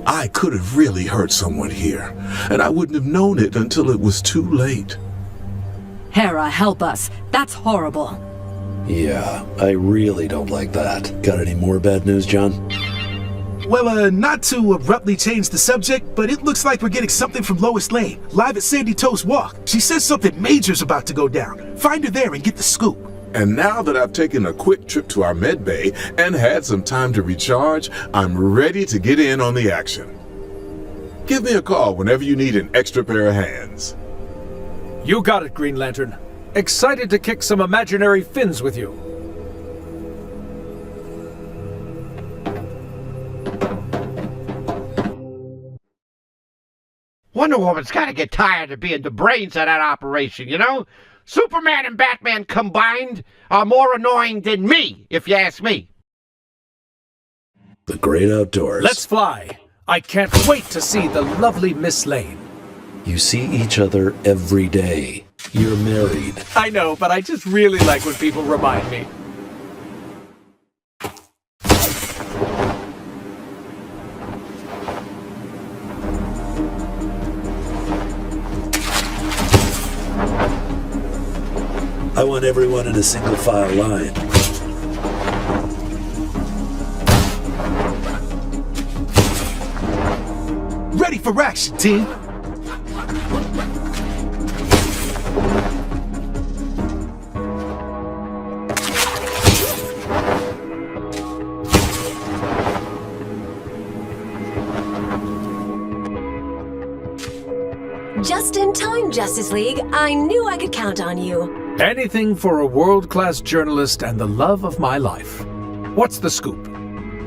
I could have really hurt someone here, and I wouldn't have known it until it was too late. Hera, help us. That's horrible. Yeah, I really don't like that. Got any more bad news, John? Well, not to abruptly change the subject, but it looks like we're getting something from Lois Lane, live at Sandy Toe's Walk. She says something major's about to go down. Find her there and get the scoop. And now that I've taken a quick trip to our med bay and had some time to recharge, I'm ready to get in on the action. Give me a call whenever you need an extra pair of hands. You got it, Green Lantern. Excited to kick some imaginary fins with you. Wonder Woman's gotta get tired of being the brains of that operation, you know? Superman and Batman combined are more annoying than me, if you ask me. The great outdoors. Let's fly. I can't wait to see the lovely Miss Lane. You see each other every day. You're married. I know, but I just really like when people remind me. I want everyone in a single file line. Ready for action, team! Just in time, Justice League. I knew I could count on you. Anything for a world-class journalist and the love of my life. What's the scoop?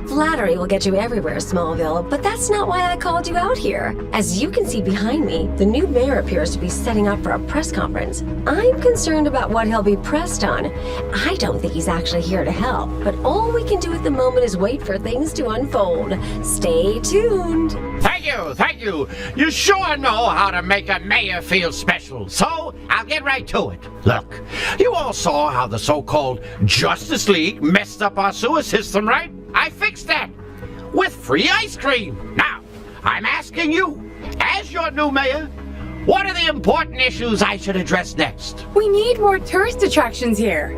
Flattery will get you everywhere, Smallville, but that's not why I called you out here. As you can see behind me, the new mayor appears to be setting up for a press conference. I'm concerned about what he'll be pressed on. I don't think he's actually here to help, but all we can do at the moment is wait for things to unfold. Stay tuned. Thank you. You sure know how to make a mayor feel special, so I'll get right to it. Look, you all saw how the so-called Justice League messed up our sewer system, right? I fixed that with free ice cream. Now, I'm asking you, as your new mayor, what are the important issues I should address next? We need more tourist attractions here.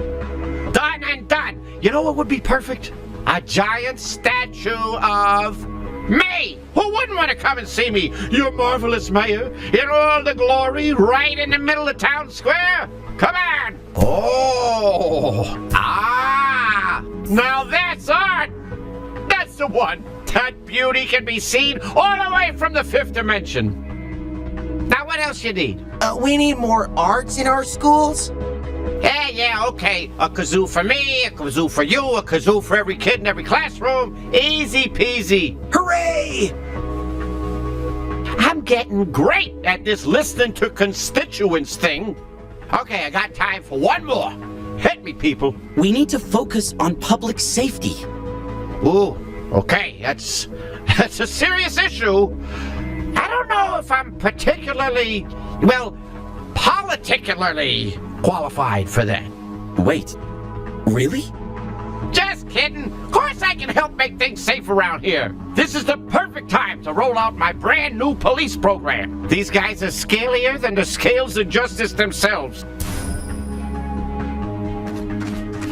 Done and done. You know what would be perfect? A giant statue of me. Who wouldn't want to come and see me, your marvelous mayor, in all the glory, right in the middle of town square? Come on. Oh. Ah. Now that's art. That's the one. That beauty can be seen all the way from the fifth dimension. Now what else you need? We need more arts in our schools? Yeah, okay. A kazoo for me, a kazoo for you, a kazoo for every kid in every classroom. Easy peasy. Hooray! I'm I'm getting great at this listening to constituents thing. Okay, I got time for one more. Hit me, people. We need to focus on public safety. Ooh, okay, that's a serious issue. I don't know if I'm particularly qualified for that. Wait, really? Just kidding. Of course I can help make things safe around here. This is the perfect time to roll out my brand new police program. These guys are scalier than the scales of justice themselves.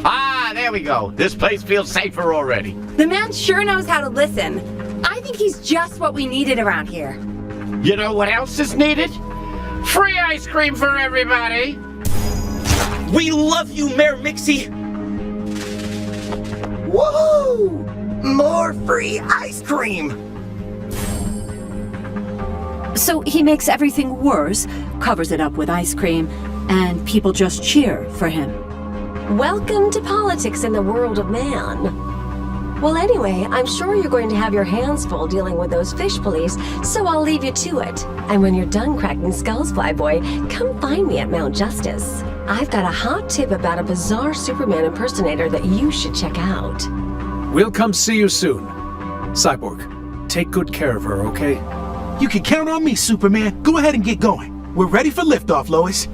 Ah, there we go. This place feels safer already. The man sure knows how to listen. I think he's just what we needed around here. You know what else is needed? Free ice cream for everybody. We love you, Mayor Mixie. Woohoo! More free ice cream! So he makes everything worse, covers it up with ice cream, and people just cheer for him. Welcome to politics in the world of man. Well, anyway, I'm sure you're going to have your hands full dealing with those fish police, so I'll leave you to it. And when you're done cracking skulls, Flyboy, come find me at Mount Justice. I've got a hot tip about a bizarre Superman impersonator that you should check out. We'll come see you soon. Cyborg, take good care of her, okay? You can count on me, Superman. Go ahead and get going. We're ready for liftoff, Lois.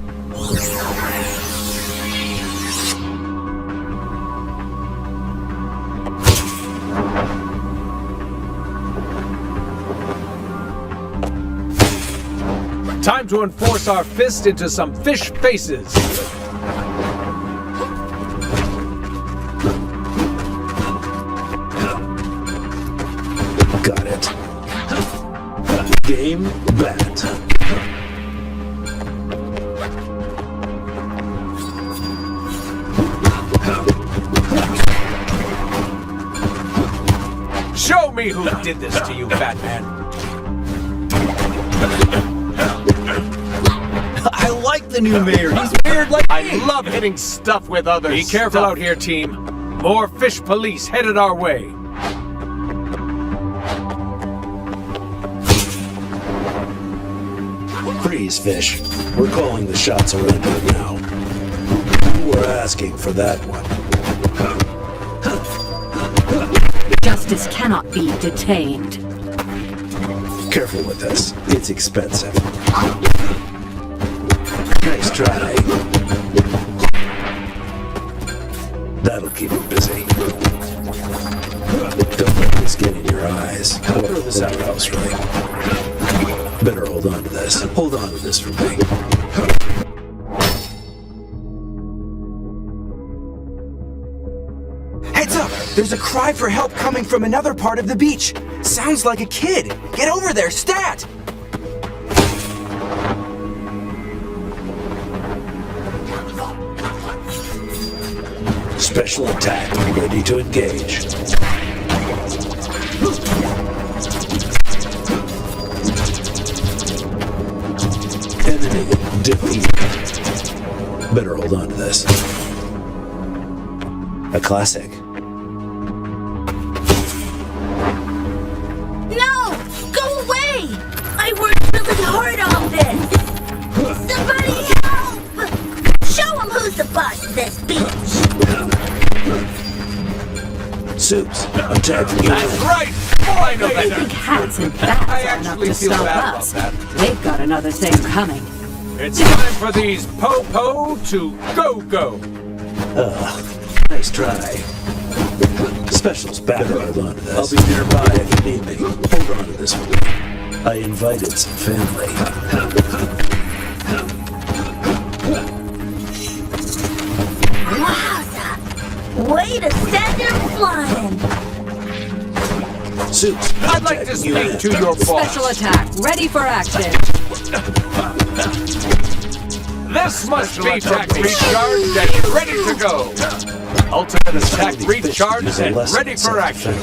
Time to enforce our fist into some fish faces. Got it. Game bat. Show me who did this to you, Batman. I like the new mayor. He's weird like me. I love hitting stuff with others. Be careful out here, team. More fish police headed our way. Freeze, fish. We're calling the shots around here now. You were asking for that one. Justice cannot be detained. Careful with this. It's expensive. Nice try. That'll keep him busy. Don't let this get in your eyes. I'll throw this out house, really. Better hold on to this. Hold on to this for me. Heads up! There's a cry for help coming from another part of the beach. Sounds like a kid. Get over there, stat! Special attack, ready to engage. Enemy defeated. Better hold on to this. A classic. No! Go away! I worked really hard on this! Somebody help! Show him who's the boss of this beach! Soups, attacking you. That's right! I know that. Big hats and bats I are enough actually to feel stop bad us. about that. They've got another thing coming. It's time for these po-po to go-go. Nice try. Special's back. Better hold on to this. I'll be nearby if you need me. Hold on to this for me. I invited some family. Wowza! Way to send him flying! Soups, I'd like to speak to your boss. Special attack, ready for action. This must be attack recharged and ready to go. Ultimate attack recharged and ready for action.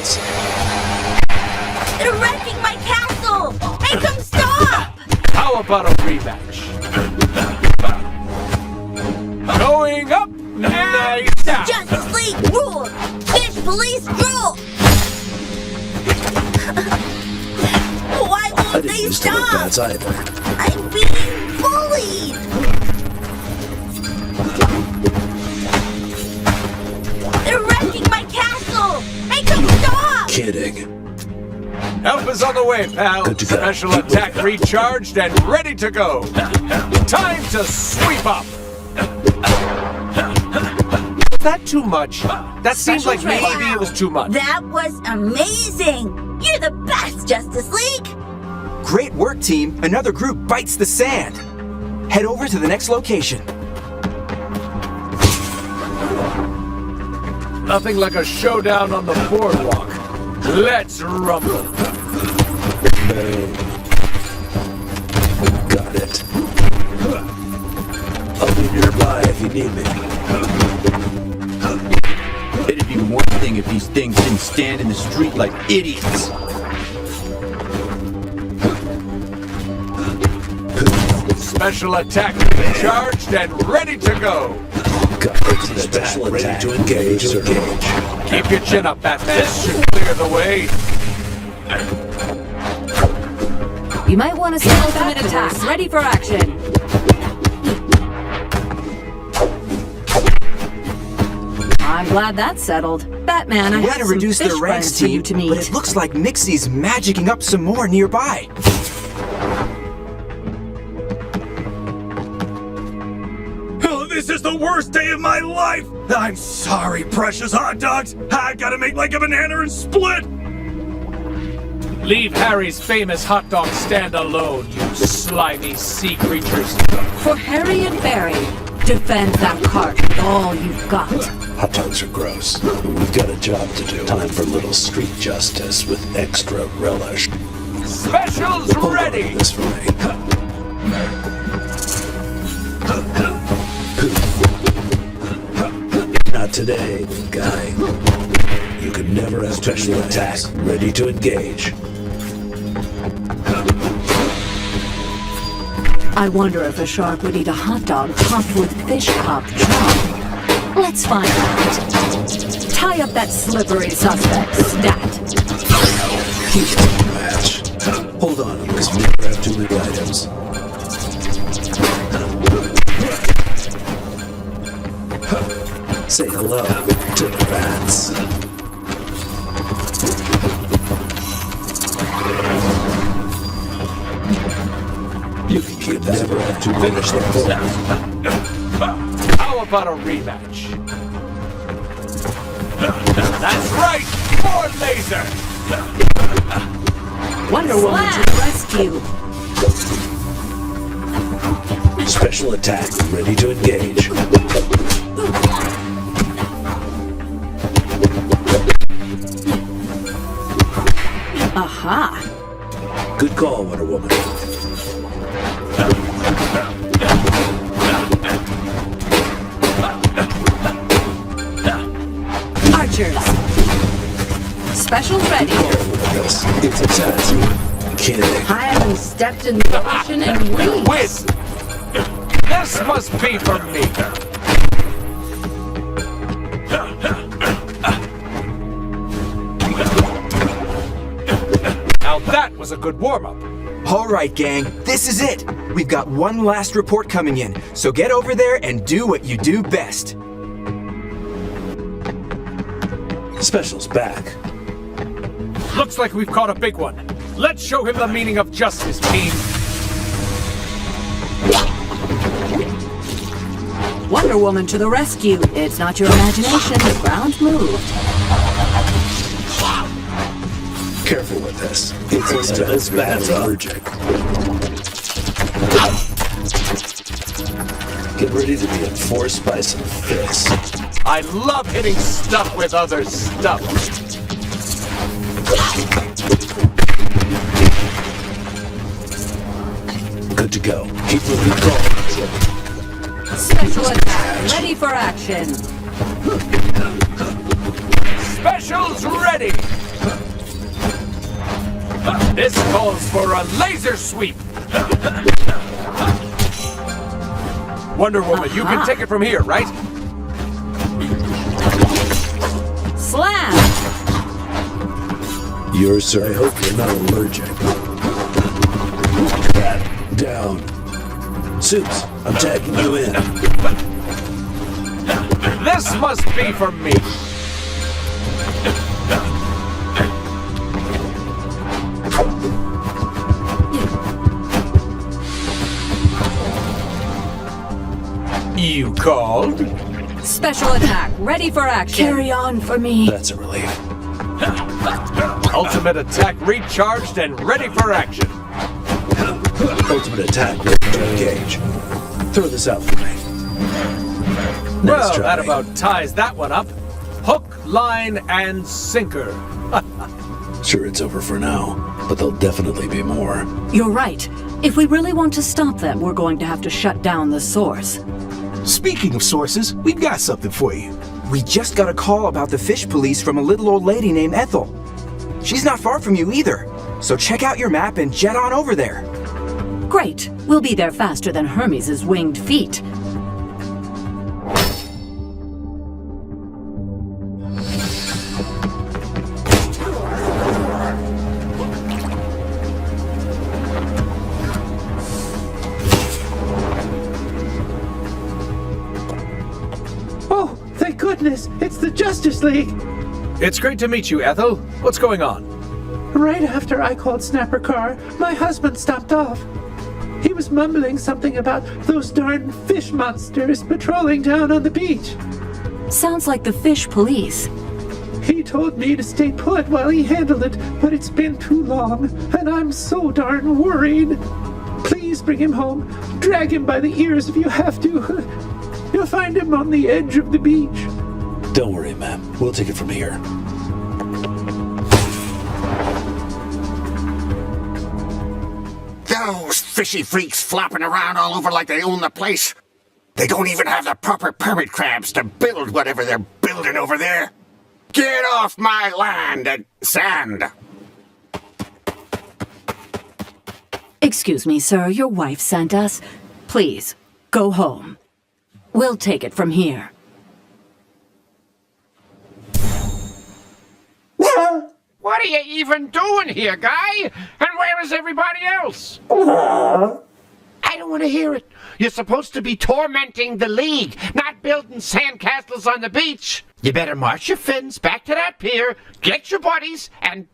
They're wrecking my castle! Make them stop! How about a rematch? Going up and down. Justice League rule! Fish police rule! Why won't they Please used to look stop! bats either. I'm being bullied! They're wrecking my castle! Make them stop! Kidding. Help is on the way, pal. Good to go. Special attack recharged and ready to go. Time to sweep up. Was that too much? That seems like maybe it was too much. That was amazing! You're the best, Justice League! Great work, team. Another group bites the sand. Head over to the next location. Nothing like a showdown on the boardwalk. Let's rumble. Got it. I'll be nearby if you need me. It'd be one thing if these things didn't stand in the street like idiots. Special attack recharged and ready to go. Got it. Special attack. Ready to engage. Keep your chin up, Batman. This should clear the way. You might want to stay ultimate attack. Ready for action. I'm glad that's settled. Batman, I Way have to some reduce fish their ranks, friends for you team, to meet. but it looks like Mixie's magicking up some more nearby. Oh, this is the worst day of my life! I'm sorry, precious hot dogs! I gotta make like a banana and split! Leave Harry's famous hot dog stand alone, you slimy sea creatures. For Harry and Barry, defend that cart with all you've got. Hot dogs are gross, but we've got a job to do. Time for little street justice with extra relish. Specials ready! This for me. Not today, guy. You could never have special attack. Ready to engage. I wonder if a shark would eat a hot dog topped with fish pop chop. Let's find out. Tie up that slippery suspect, Stat. Match. Hold on, because we never have too many items. Say hello to the bats. You can keep that. Never have to finish the How about a rematch? That's right! More laser! Wonder Woman to the rescue. Special attack, ready to engage. Aha! Good call, Wonder Woman. Archers. Special ready. It's a task. Kidding. I haven't stepped in the ocean in weeks. Win! This must be for me! Now that was a good warm-up. All right, gang, this is it. We've got one last report coming in, so get over there and do what you do best. Special's back. Looks like we've caught a big one. Let's show him the meaning of justice, team. Wonder Woman to the rescue. It's not your imagination. The ground moved. Careful with this. It's this bat's allergic. Get ready to be enforced by some fists. I love hitting stuff with other stuff. Good to go. Keep moving forward. Special attack. Ready for action. Specials ready! This calls for a laser sweep! Wonder Woman, you can take it from here, right? Slam! Yours, sir. I hope you're not allergic. that. Down. Soups, I'm tagging you in. This must be for me. You called? Special attack, ready for action. Carry on for me. That's a relief. Ultimate attack recharged and ready for action. Ultimate attack ready to engage. Throw this out for me. Well, that about ties that one up. Hook, line, and sinker. Sure, it's over for now, but there'll definitely be more. You're right. If we really want to stop them, we're going to have to shut down the source. Speaking of sources, we've got something for you. We just got a call about the fish police from a little old lady named Ethel. She's not far from you either, so check out your map and jet on over there. Great. We'll be there faster than Hermes' winged feet. Goodness, it's the Justice League! It's great to meet you, Ethel. What's going on? Right after I called Snapper Carr, my husband stopped off. He was mumbling something about those darn fish monsters patrolling down on the beach. Sounds like the fish police. He told me to stay put while he handled it, but it's been too long, and I'm so darn worried. Please bring him home. Drag him by the ears if you have to. You'll find him on the edge of the beach. Don't worry, ma'am. We'll take it from here. Those fishy freaks flopping around all over like they own the place. They don't even have the proper permit crabs to build whatever they're building over there. Get off my land and sand. Excuse me, sir. Your wife sent us. Please, go home. We'll take it from here. What are you even doing here, guy? And where is everybody else? I don't want to hear it. You're supposed to be tormenting the League, not building sandcastles on the beach. You better march your fins back to that pier, get your buddies, and...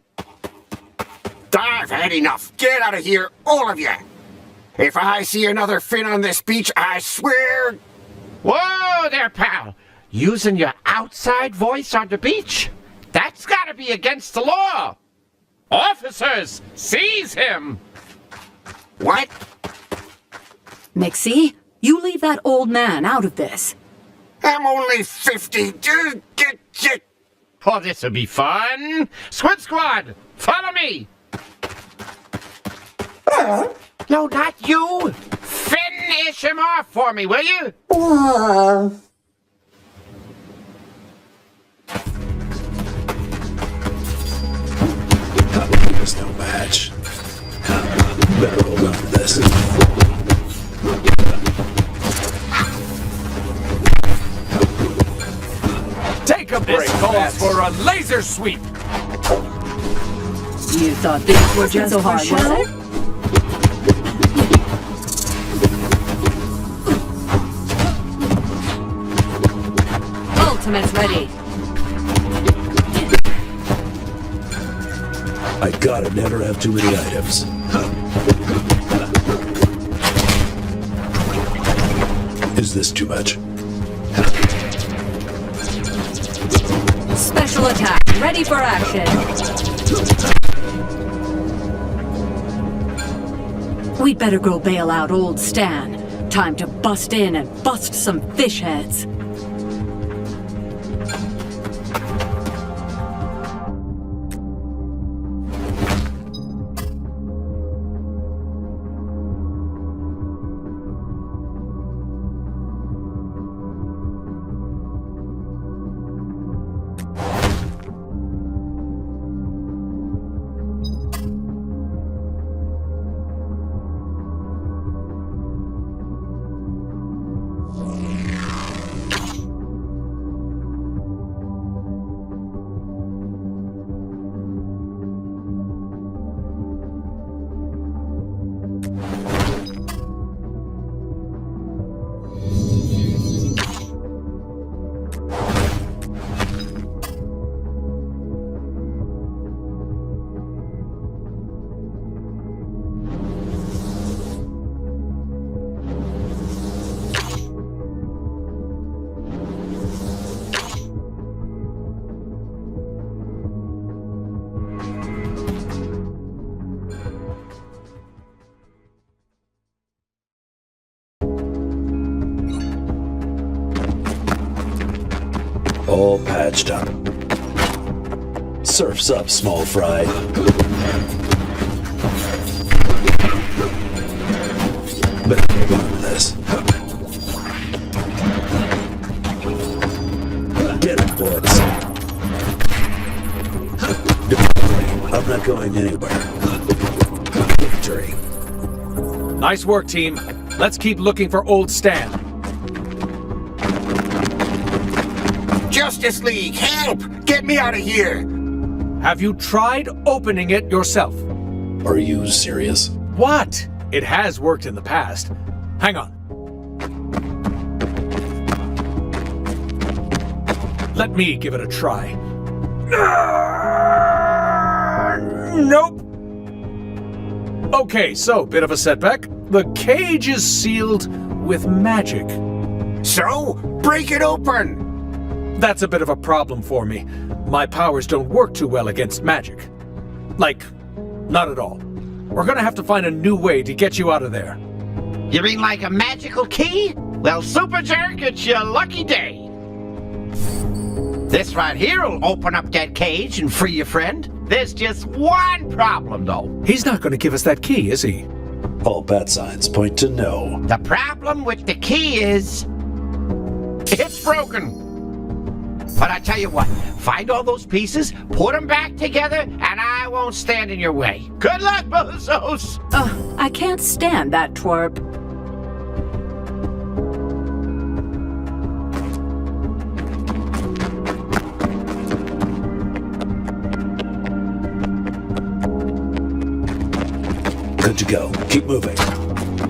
I've had enough. Get out of here, all of you. If I see another fin on this beach, I swear... Whoa there, pal. Using your outside voice on the beach? That's gotta be against the law. Officers, seize him. What? Mixie, you leave that old man out of this. I'm only 50. Get. Oh, this'll be fun. Squid Squad, follow me. No, not you. Finish him off for me, will you? There's no match. Better hold on to this. Take a break. This calls for a laser sweep. You thought these were just so hard, was it? Ultimate's ready. I gotta never have too many items. Is this too much? Special attack, ready for action. We'd better go bail out old Stan. Time to bust in and bust some fish heads. All patched up. Surf's up, small fry. Better move on to this. Get it, boys. Don't worry, I'm not going anywhere. Victory. Nice work, team. Let's keep looking for Old Stan. Justice League, help! Get me out of here! Have you tried opening it yourself? Are you serious? What? It has worked in the past. Hang on. Let me give it a try. Nope. Okay, so, bit of a setback. The cage is sealed with magic. So? Break it open! That's a bit of a problem for me. My powers don't work too well against magic. Like, not at all. We're gonna have to find a new way to get you out of there. You mean like a magical key? Well, Super Jerk, it's your lucky day. This right here will open up that cage and free your friend. There's just one problem, though. He's not gonna give us that key, is he? All bat signs point to no. The problem with the key is... it's broken. But I tell you what, find all those pieces, put them back together, and I won't stand in your way. Good luck, bozos! I can't stand that twerp. Good to go. Keep moving.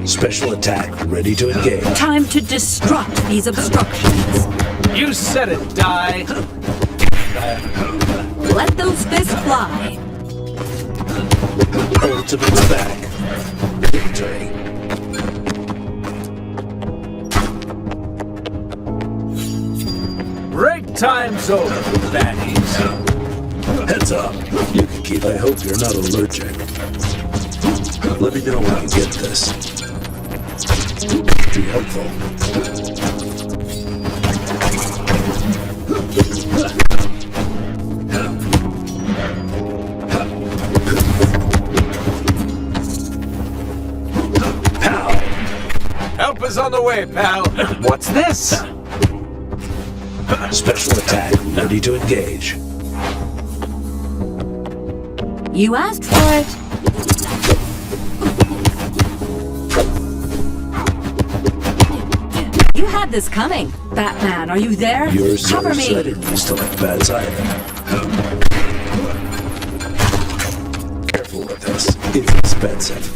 Special attack ready to engage. Time to disrupt these obstructions. You said it, Die. Let those fists fly. Ultimate's back. Victory. Break time's over, baddies. Heads up. You can keep. I hope you're not allergic. Let me know when you get this. Be helpful. Help is on the way, pal. What's this? Special attack ready to engage. You asked for it. You had this coming. Batman, are you there? You're Cover me. so excited used to like bats either. Careful with this. It's expensive.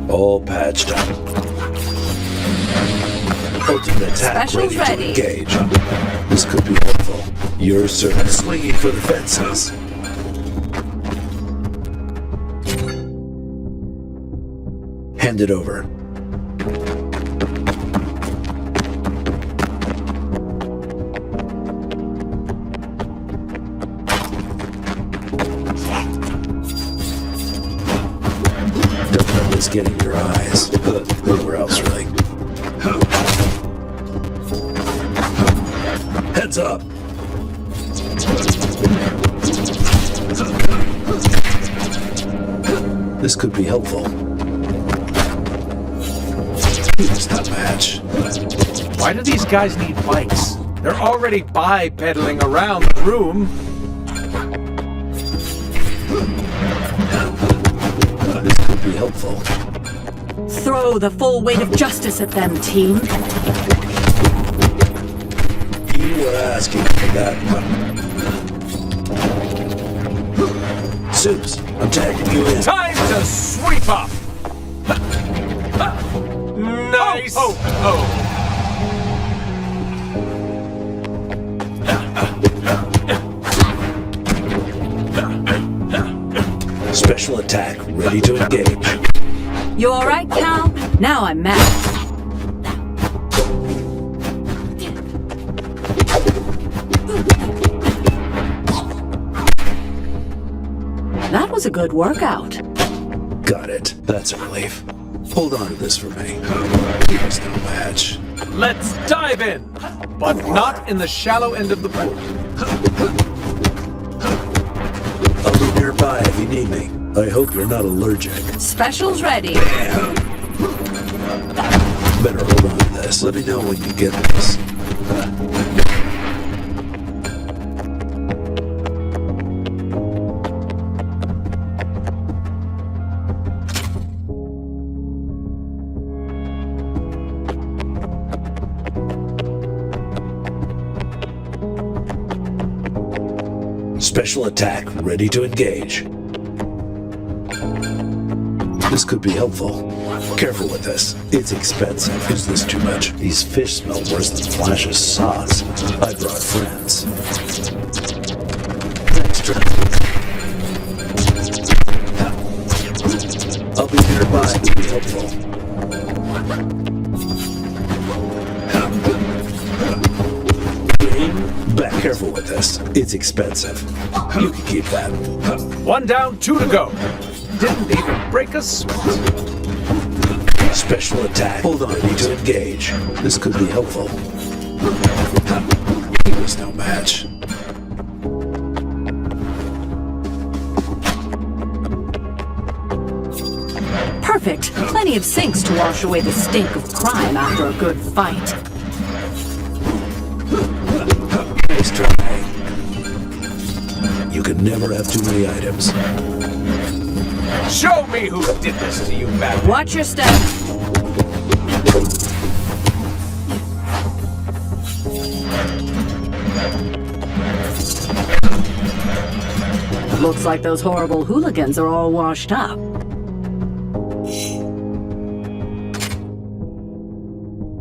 All patched up. Ultimate attack Special's ready to engage. This could be helpful. You're certainly swinging for the fences. Hand it over. Don't let this get in your eyes. Nowhere else, really. Heads up! This could be helpful. It's not match. Why do these guys need bikes? They're already bipedling around the room. This could be helpful. Throw the full weight of justice at them, team. You were asking for that one. Soups, I'm tagging you in. Time to sweep up! Nice! Oh. Special attack ready to engage. You alright, Cal? Now I'm mad. That was a good workout. Got it. That's a relief. Hold on to this for me. Here's no match. Let's dive in, but not in the shallow end of the pool. I'll be nearby if you need me. I hope you're not allergic. Specials ready. Better hold on to this. Let me know when you get this. Special attack ready to engage. This could be helpful. Careful with this. It's expensive. Is this too much? These fish smell worse than Flash's sauce. I brought friends. Extra. I'll be nearby to be helpful. Back. Careful with this. It's expensive. You can keep that. 1 down, 2 to go. Didn't even break a sweat. Special attack. Hold on, I need to engage. This could be helpful. He was no match. Perfect. Plenty of sinks to wash away the stink of crime after a good fight. Nice try. You can never have too many items. Show me who did this to you, Batman. Watch your step. Looks like those horrible hooligans are all washed up.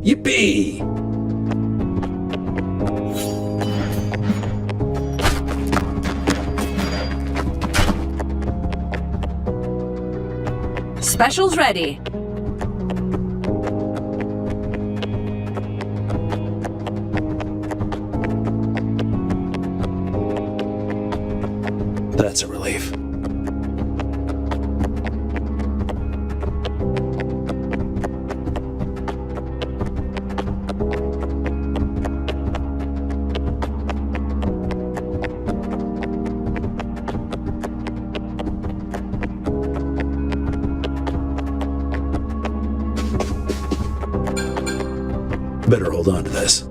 Yippee! Specials ready. That's a relief. Better hold on to this.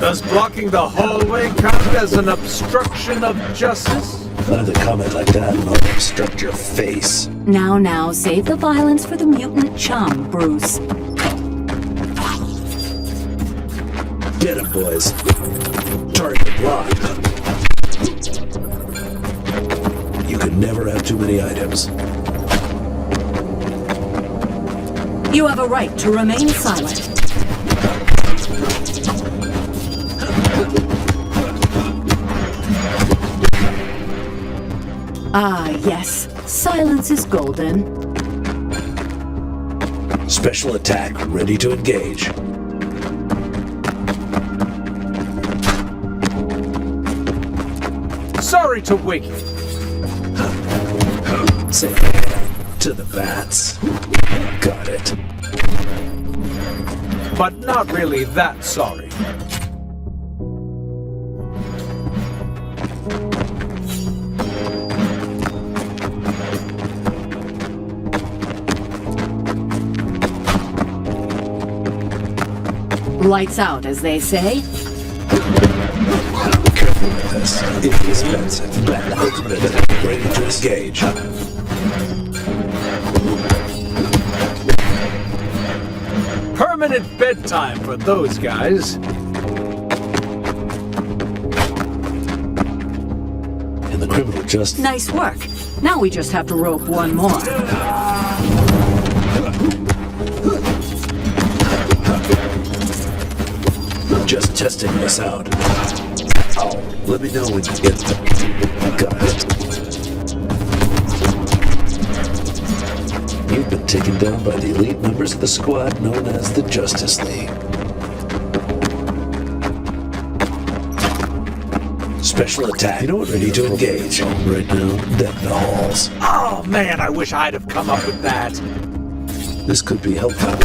Does blocking the hallway count as an obstruction of justice? Another comment like that and I'll obstruct your face. Now, save the violence for the mutant chum, Bruce. Get him, boys. Target locked. You can never have too many items. You have a right to remain silent. Ah, yes. Silence is golden. Special attack ready to engage. Sorry to wake you. Say to the bats. Got it. But not really that sorry. Lights out, as they say. Careful with this. It's expensive. Bad ultimate ready to engage. Permanent minute bedtime for those guys. In the criminal justice... Nice work. Now we just have to rope one more. Just testing this out. Let me know when you get there. Got it. You've been taken down by the elite members of the squad known as the Justice League. Special attack. You know what? Ready to engage. Right now, deck the halls. Oh man, I wish I'd have come up with that. This could be helpful.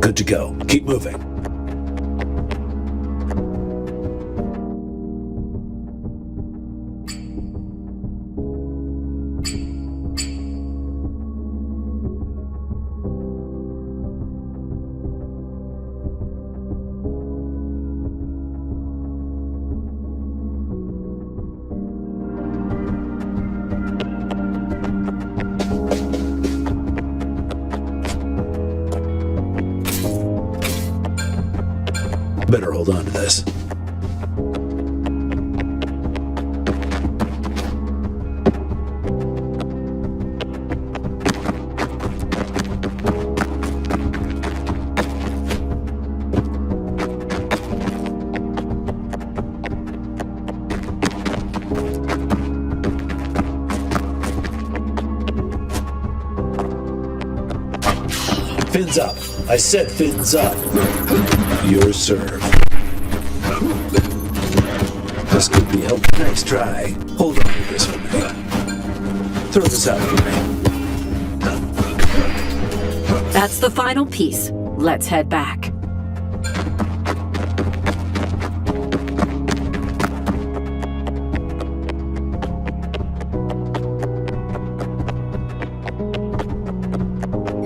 Good to go. Keep moving. Better hold on to this. Fins up. I said fins up. Your serve. This could be helpful. Nice try. Hold on to this for me. Throw this out for me. That's the final piece. Let's head back.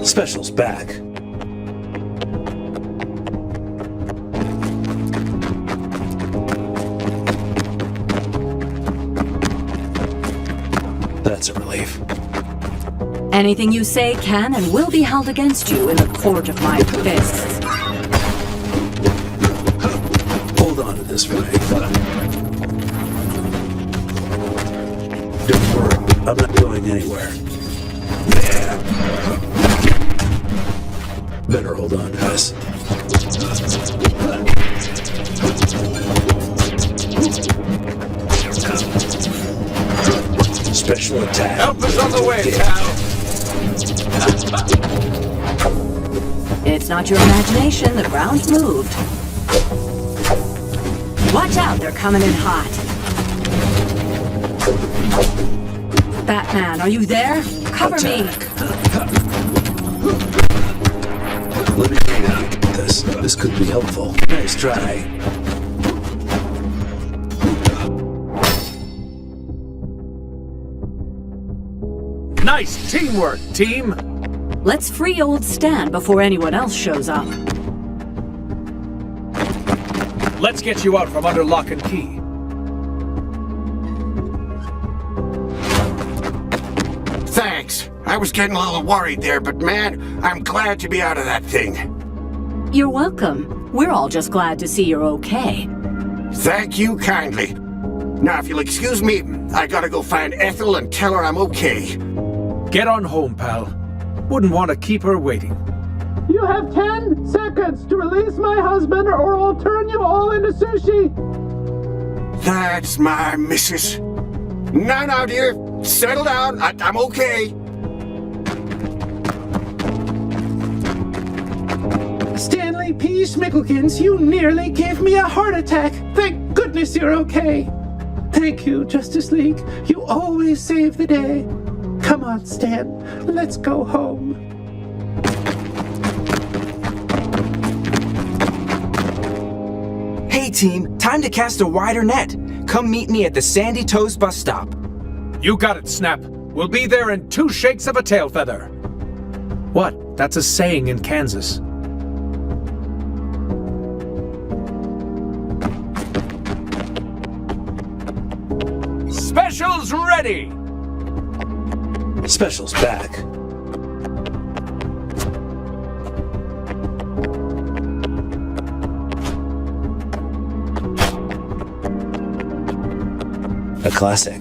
Special's back. That's a relief. Anything you say can and will be held against you in the court of my fists. Hold on to this for me. Don't worry, I'm not going anywhere. Better hold on to this. Special attack. Help is on the way, pal. It's not your imagination. The ground's moved. Watch out, they're coming in hot. Batman, are you there? Cover me. Let me know when you get this. This could be helpful. Nice try. Nice teamwork, team. Let's free old Stan before anyone else shows up. Let's get you out from under lock and key. Thanks. I was getting a little worried there, but man, I'm glad to be out of that thing. You're welcome. We're all just glad to see you're okay. Thank you kindly. Now, if you'll excuse me, I gotta go find Ethel and tell her I'm okay. Get on home, pal. Wouldn't want to keep her waiting. You have 10 seconds to release my husband or I'll turn you all into sushi! That's my missus. Now, dear. Settle down. I'm okay. Stanley P. Schmickelkins, you nearly gave me a heart attack. Thank goodness you're okay. Thank you, Justice League. You always save the day. Come on, Stan. Let's go home. Hey team, time to cast a wider net. Come meet me at the Sandy Toes bus stop. You got it, Snap. We'll be there in 2 shakes of a tail feather. What? That's a saying in Kansas. Specials ready! Special's back. A classic.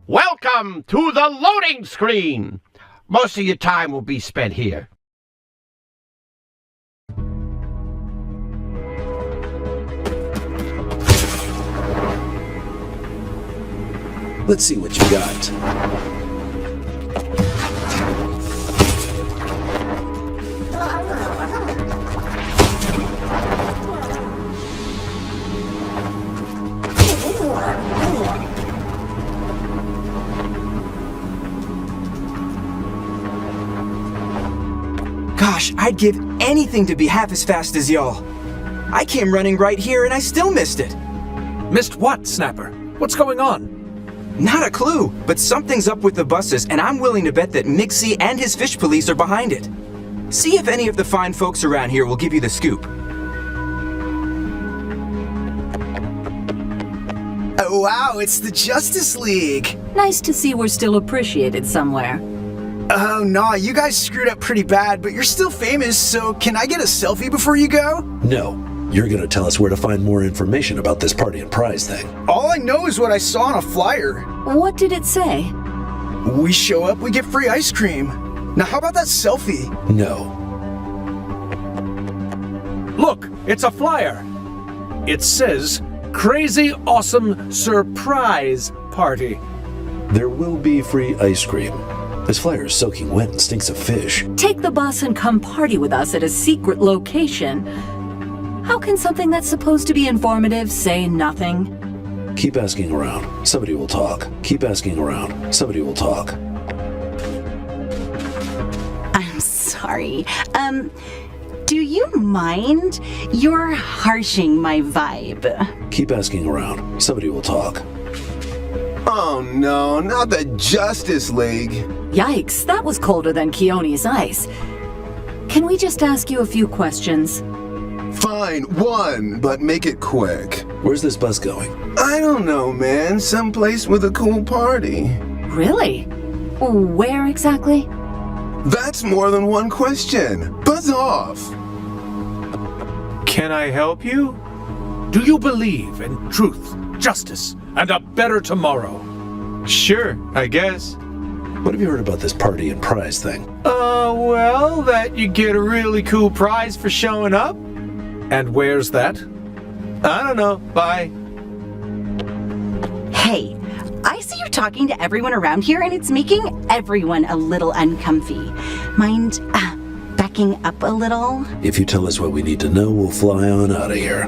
Welcome to the loading screen! Most of your time will be spent here. Let's see what you got. Gosh, I'd give anything to be half as fast as y'all. I came running right here and I still missed it. Missed what, Snapper? What's going on? Not a clue, but something's up with the buses, and I'm willing to bet that Mixie and his fish police are behind it. See if any of the fine folks around here will give you the scoop. Oh, wow, it's the Justice League. Nice to see we're still appreciated somewhere. Oh, nah, you guys screwed up pretty bad, but you're still famous, so can I get a selfie before you go? No. You're gonna tell us where to find more information about this party and prize thing. All I know is what I saw on a flyer. What did it say? We show up, we get free ice cream. Now how about that selfie? No. Look, it's a flyer. It says, Crazy Awesome Surprise Party. There will be free ice cream. This flyer is soaking wet and stinks of fish. Take the bus and come party with us at a secret location. How can something that's supposed to be informative say nothing? Keep asking around. Somebody will talk. Keep asking around. Somebody will talk. I'm sorry. Do you mind? You're harshing my vibe. Keep asking around. Somebody will talk. Oh no, not the Justice League. Yikes, that was colder than Keone's ice. Can we just ask you a few questions? Fine, one, but make it quick. Where's this bus going? I don't know, man. Someplace with a cool party. Really? Where exactly? That's more than one question. Buzz off. Can I help you? Do you believe in truth, justice, and a better tomorrow? Sure, I guess. What have you heard about this party and prize thing? Well, that you get a really cool prize for showing up. And where's that? I don't know. Bye. Hey, I see you talking to everyone around here and it's making everyone a little uncomfy. Mind backing up a little? If you tell us what we need to know, we'll fly on out of here.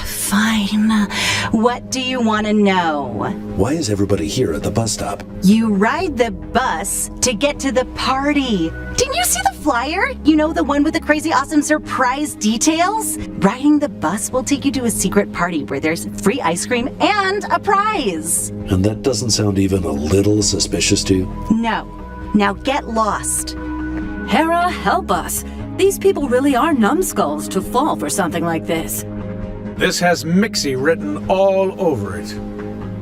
Fine. What do you want to know? Why is everybody here at the bus stop? You ride the bus to get to the party. Didn't you see the flyer? You know, the one with the crazy awesome surprise details? Riding the bus will take you to a secret party where there's free ice cream and a prize. And that doesn't sound even a little suspicious to you? No. Now get lost. Hera, help us. These people really are numbskulls to fall for something like this. This has Mixie written all over it.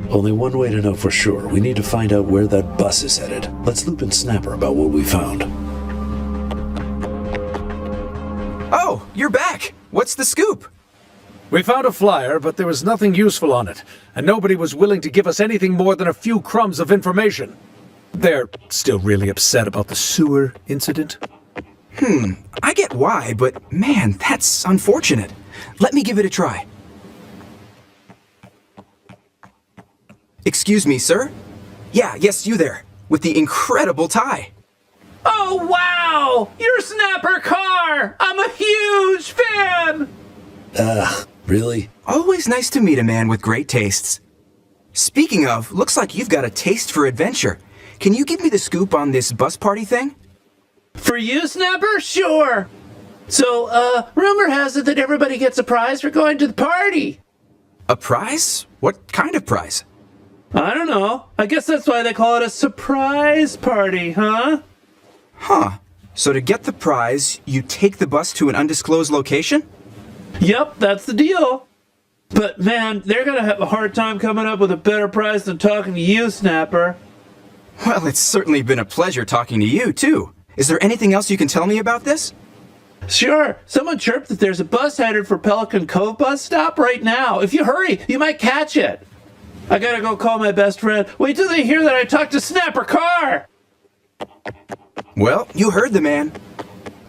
Only one way to know for sure. We need to find out where that bus is headed. Let's loop in Snapper about what we found. Oh, you're back. What's the scoop? We found a flyer, but there was nothing useful on it, and nobody was willing to give us anything more than a few crumbs of information. They're still really upset about the sewer incident. I get why, but man, that's unfortunate. Let me give it a try. Excuse me, sir? Yeah, yes, you there, with the incredible tie. Oh, wow! Your Snapper car! I'm a huge fan! Really? Always nice to meet a man with great tastes. Speaking of, looks like you've got a taste for adventure. Can you give me the scoop on this bus party thing? For you, Snapper? Sure. So, rumor has it that everybody gets a prize for going to the party. A prize? What kind of prize? I don't know. I guess that's why they call it a surprise party, huh? Huh. So to get the prize, you take the bus to an undisclosed location? Yep, that's the deal. But man, they're gonna have a hard time coming up with a better prize than talking to you, Snapper. Well, it's certainly been a pleasure talking to you, too. Is there anything else you can tell me about this? Sure. Someone chirped that there's a bus headed for Pelican Cove bus stop right now. If you hurry, you might catch it. I gotta go call my best friend. Wait till they hear that I talked to Snapper Carr! Well, you heard the man.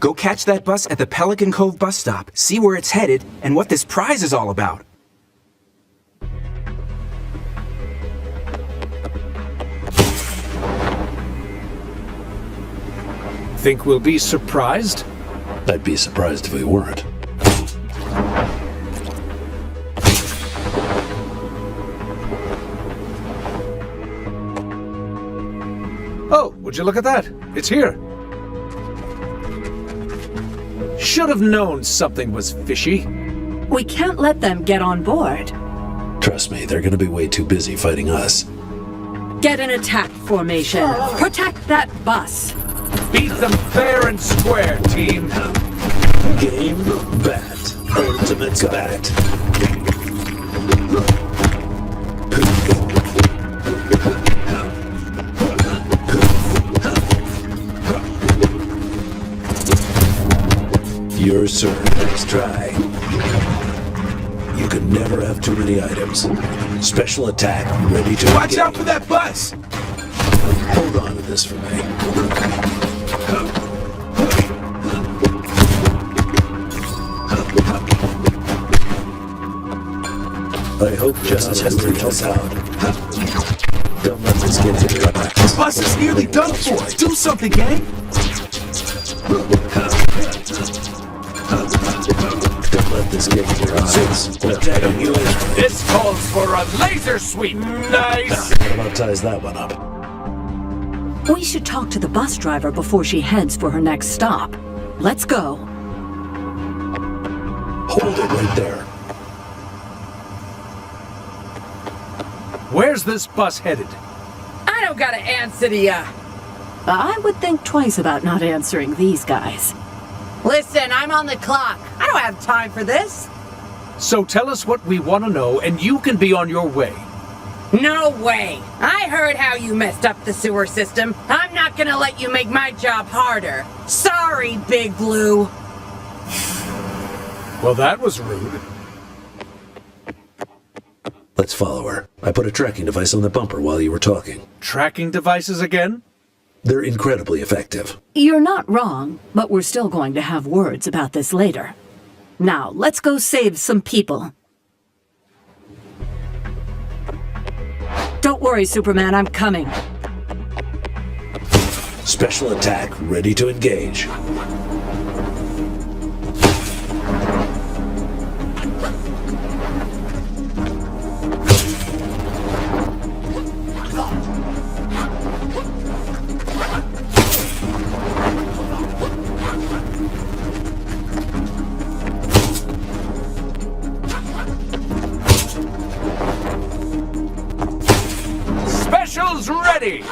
Go catch that bus at the Pelican Cove bus stop, see where it's headed, and what this prize is all about. Think we'll be surprised? I'd be surprised if we weren't. Oh, would you look at that? It's here. Should have known something was fishy. We can't let them get on board. Trust me, they're gonna be way too busy fighting us. Get an attack formation. Protect that bus. Beat them fair and square, team. Game, bat, ultimate bat. Your serve. Let's try. You can never have too many items. Special attack, ready to Watch out for that bus! Hold on to this for me. I hope justice has to help out. Don't let this get to your back. The bus is nearly done for. Do something, gang! Don't let this get to your eyes. Attacking you. This calls for a laser sweep. Nice. I'll ties that one up. We should talk to the bus driver before she heads for her next stop. Let's go. Hold it right there. Where's this bus headed? I don't gotta answer to ya. I would think twice about not answering these guys. Listen, I'm on the clock. I don't have time for this. So tell us what we want to know, and you can be on your way. No way. I heard how you messed up the sewer system. I'm not gonna let you make my job harder. Sorry, Big Blue. Well, that was rude. Let's follow her. I put a tracking device on the bumper while you were talking. Tracking devices again? They're incredibly effective. You're not wrong, but we're still going to have words about this later. Now, let's go save some people. Don't worry, Superman, I'm coming. Special attack, ready to engage. Specials ready!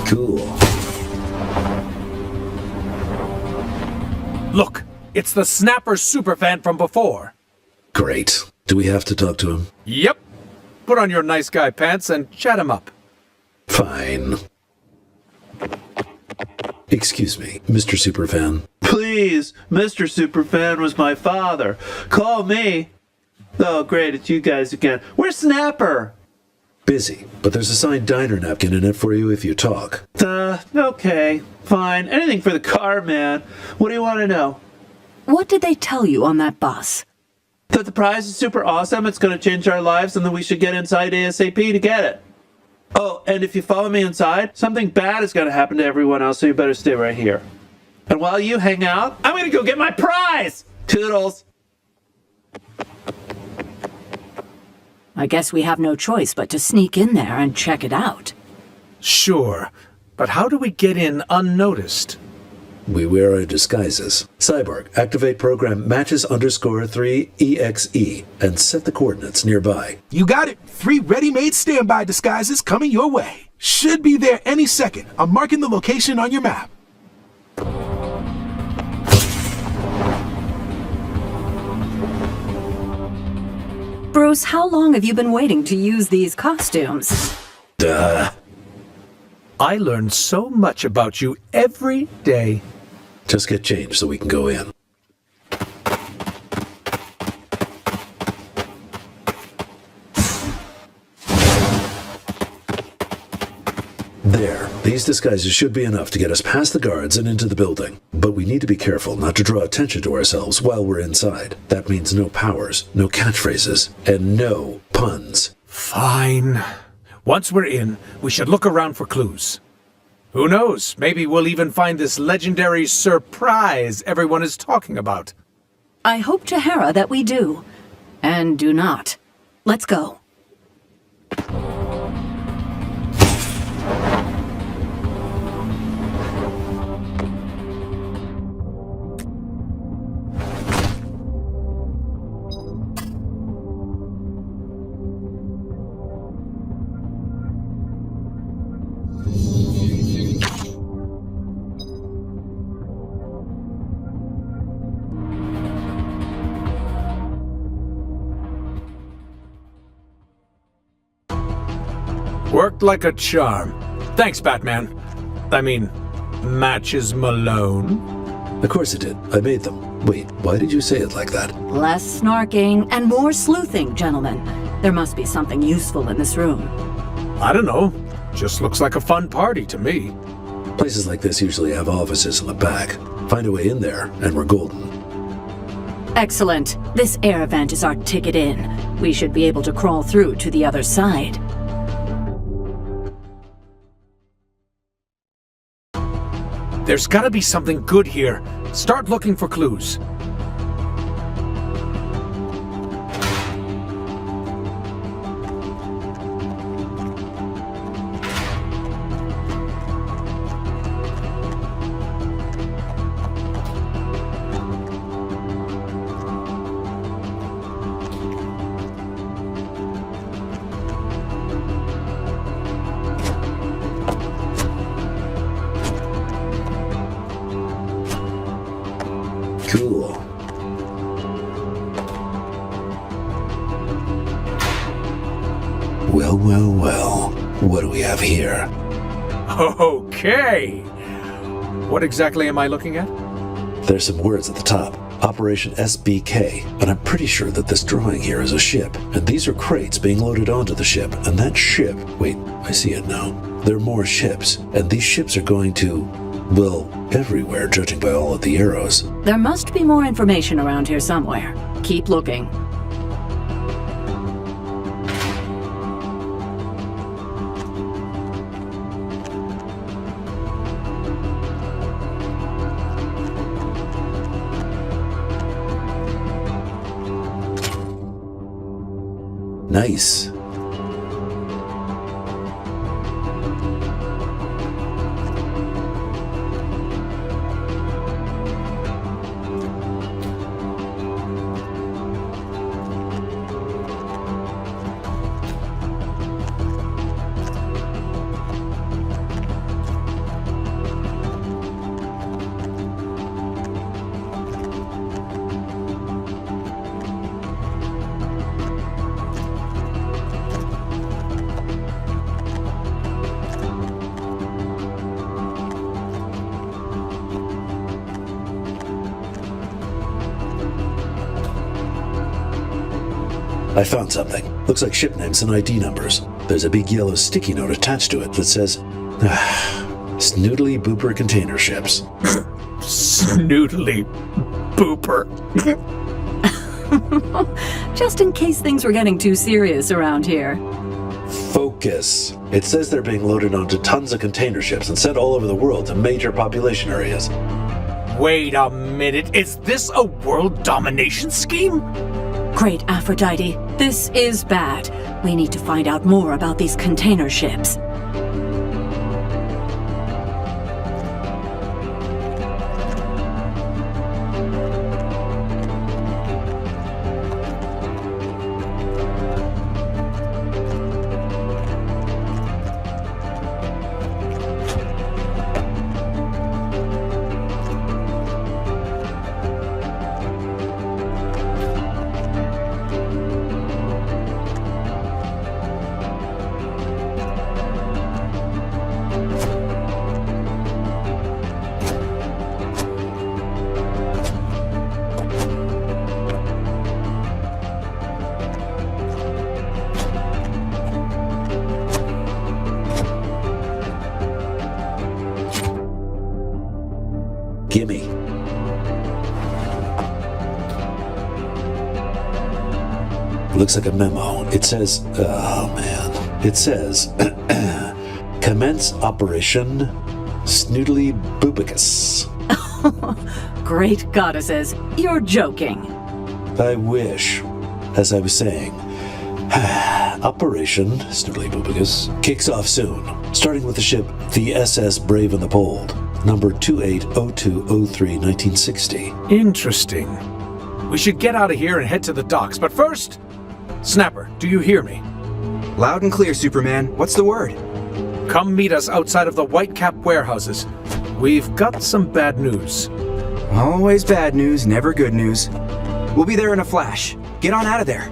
Cool. Look, it's the Snapper superfan from before. Great. Do we have to talk to him? Yep. Put on your nice guy pants and chat him up. Fine. Excuse me, Mr. Superfan. Please, Mr. Superfan was my father. Call me. Oh, great, it's you guys again. Where's Snapper? Busy, but there's a signed diner napkin in it for you if you talk. Okay, fine. Anything for the car, man. What do you want to know? What did they tell you on that bus? That the prize is super awesome, it's going to change our lives, and that we should get inside ASAP to get it. Oh, and if you follow me inside, something bad is going to happen to everyone else, so you better stay right here. And while you hang out, I'm going to go get my prize! Toodles! I guess we have no choice but to sneak in there and check it out. Sure, but how do we get in unnoticed? We wear our disguises. Cyborg, activate program matches_3EXE and set the coordinates nearby. You got it. 3 ready-made standby disguises coming your way. Should be there any second. I'm marking the location on your map. Bruce, how long have you been waiting to use these costumes? Duh. I learn so much about you every day. Just get changed so we can go in. There. These disguises should be enough to get us past the guards and into the building. But we need to be careful not to draw attention to ourselves while we're inside. That means no powers, no catchphrases, and no puns. Fine. Once we're in, we should look around for clues. Who knows? Maybe we'll even find this legendary surprise everyone is talking about. I hope, Tahara, that we do. And do not. Let's go. Worked like a charm. Thanks, Batman. I mean, Matches Malone. Of course it did. I made them. Wait, why did you say it like that? Less snarking and more sleuthing, gentlemen. There must be something useful in this room. I don't know. Just looks like a fun party to me. Places like this usually have offices in the back. Find a way in there, and we're golden. Excellent. This air vent is our ticket in. We should be able to crawl through to the other side. There's gotta be something good here. Start looking for clues. Cool. Well, well, well. What do we have here? Okay. What exactly am I looking at? There's some words at the top. Operation SBK, and I'm pretty sure that this drawing here is a ship, and these are crates being loaded onto the ship, and that ship... Wait, I see it now. There are more ships, and these ships are going to, well, everywhere, judging by all of the arrows. There must be more information around here somewhere. Keep looking. Nice. I found something. Looks like ship names and ID numbers. There's a big yellow sticky note attached to it that says, Snoodly Booper Container Ships. Snoodly Booper. Just in case things were getting too serious around here. Focus. It says they're being loaded onto tons of container ships and sent all over the world to major population areas. Wait a minute. Is this a world domination scheme? Great, Aphrodite. This is bad. We need to find out more about these container ships. Gimme. Looks like a memo. It says, oh man. It says, commence Operation Snoodly Boopicus. Great goddesses, you're joking. I wish. As I was saying, Operation Snoodly Boopicus kicks off soon, starting with the ship the SS Brave and the Bold, number 280203-1960. Interesting. We should get out of here and head to the docks, but first, Snapper, do you hear me? Loud and clear, Superman. What's the word? Come meet us outside of the Whitecap warehouses. We've got some bad news. Always bad news, never good news. We'll be there in a flash. Get on out of there.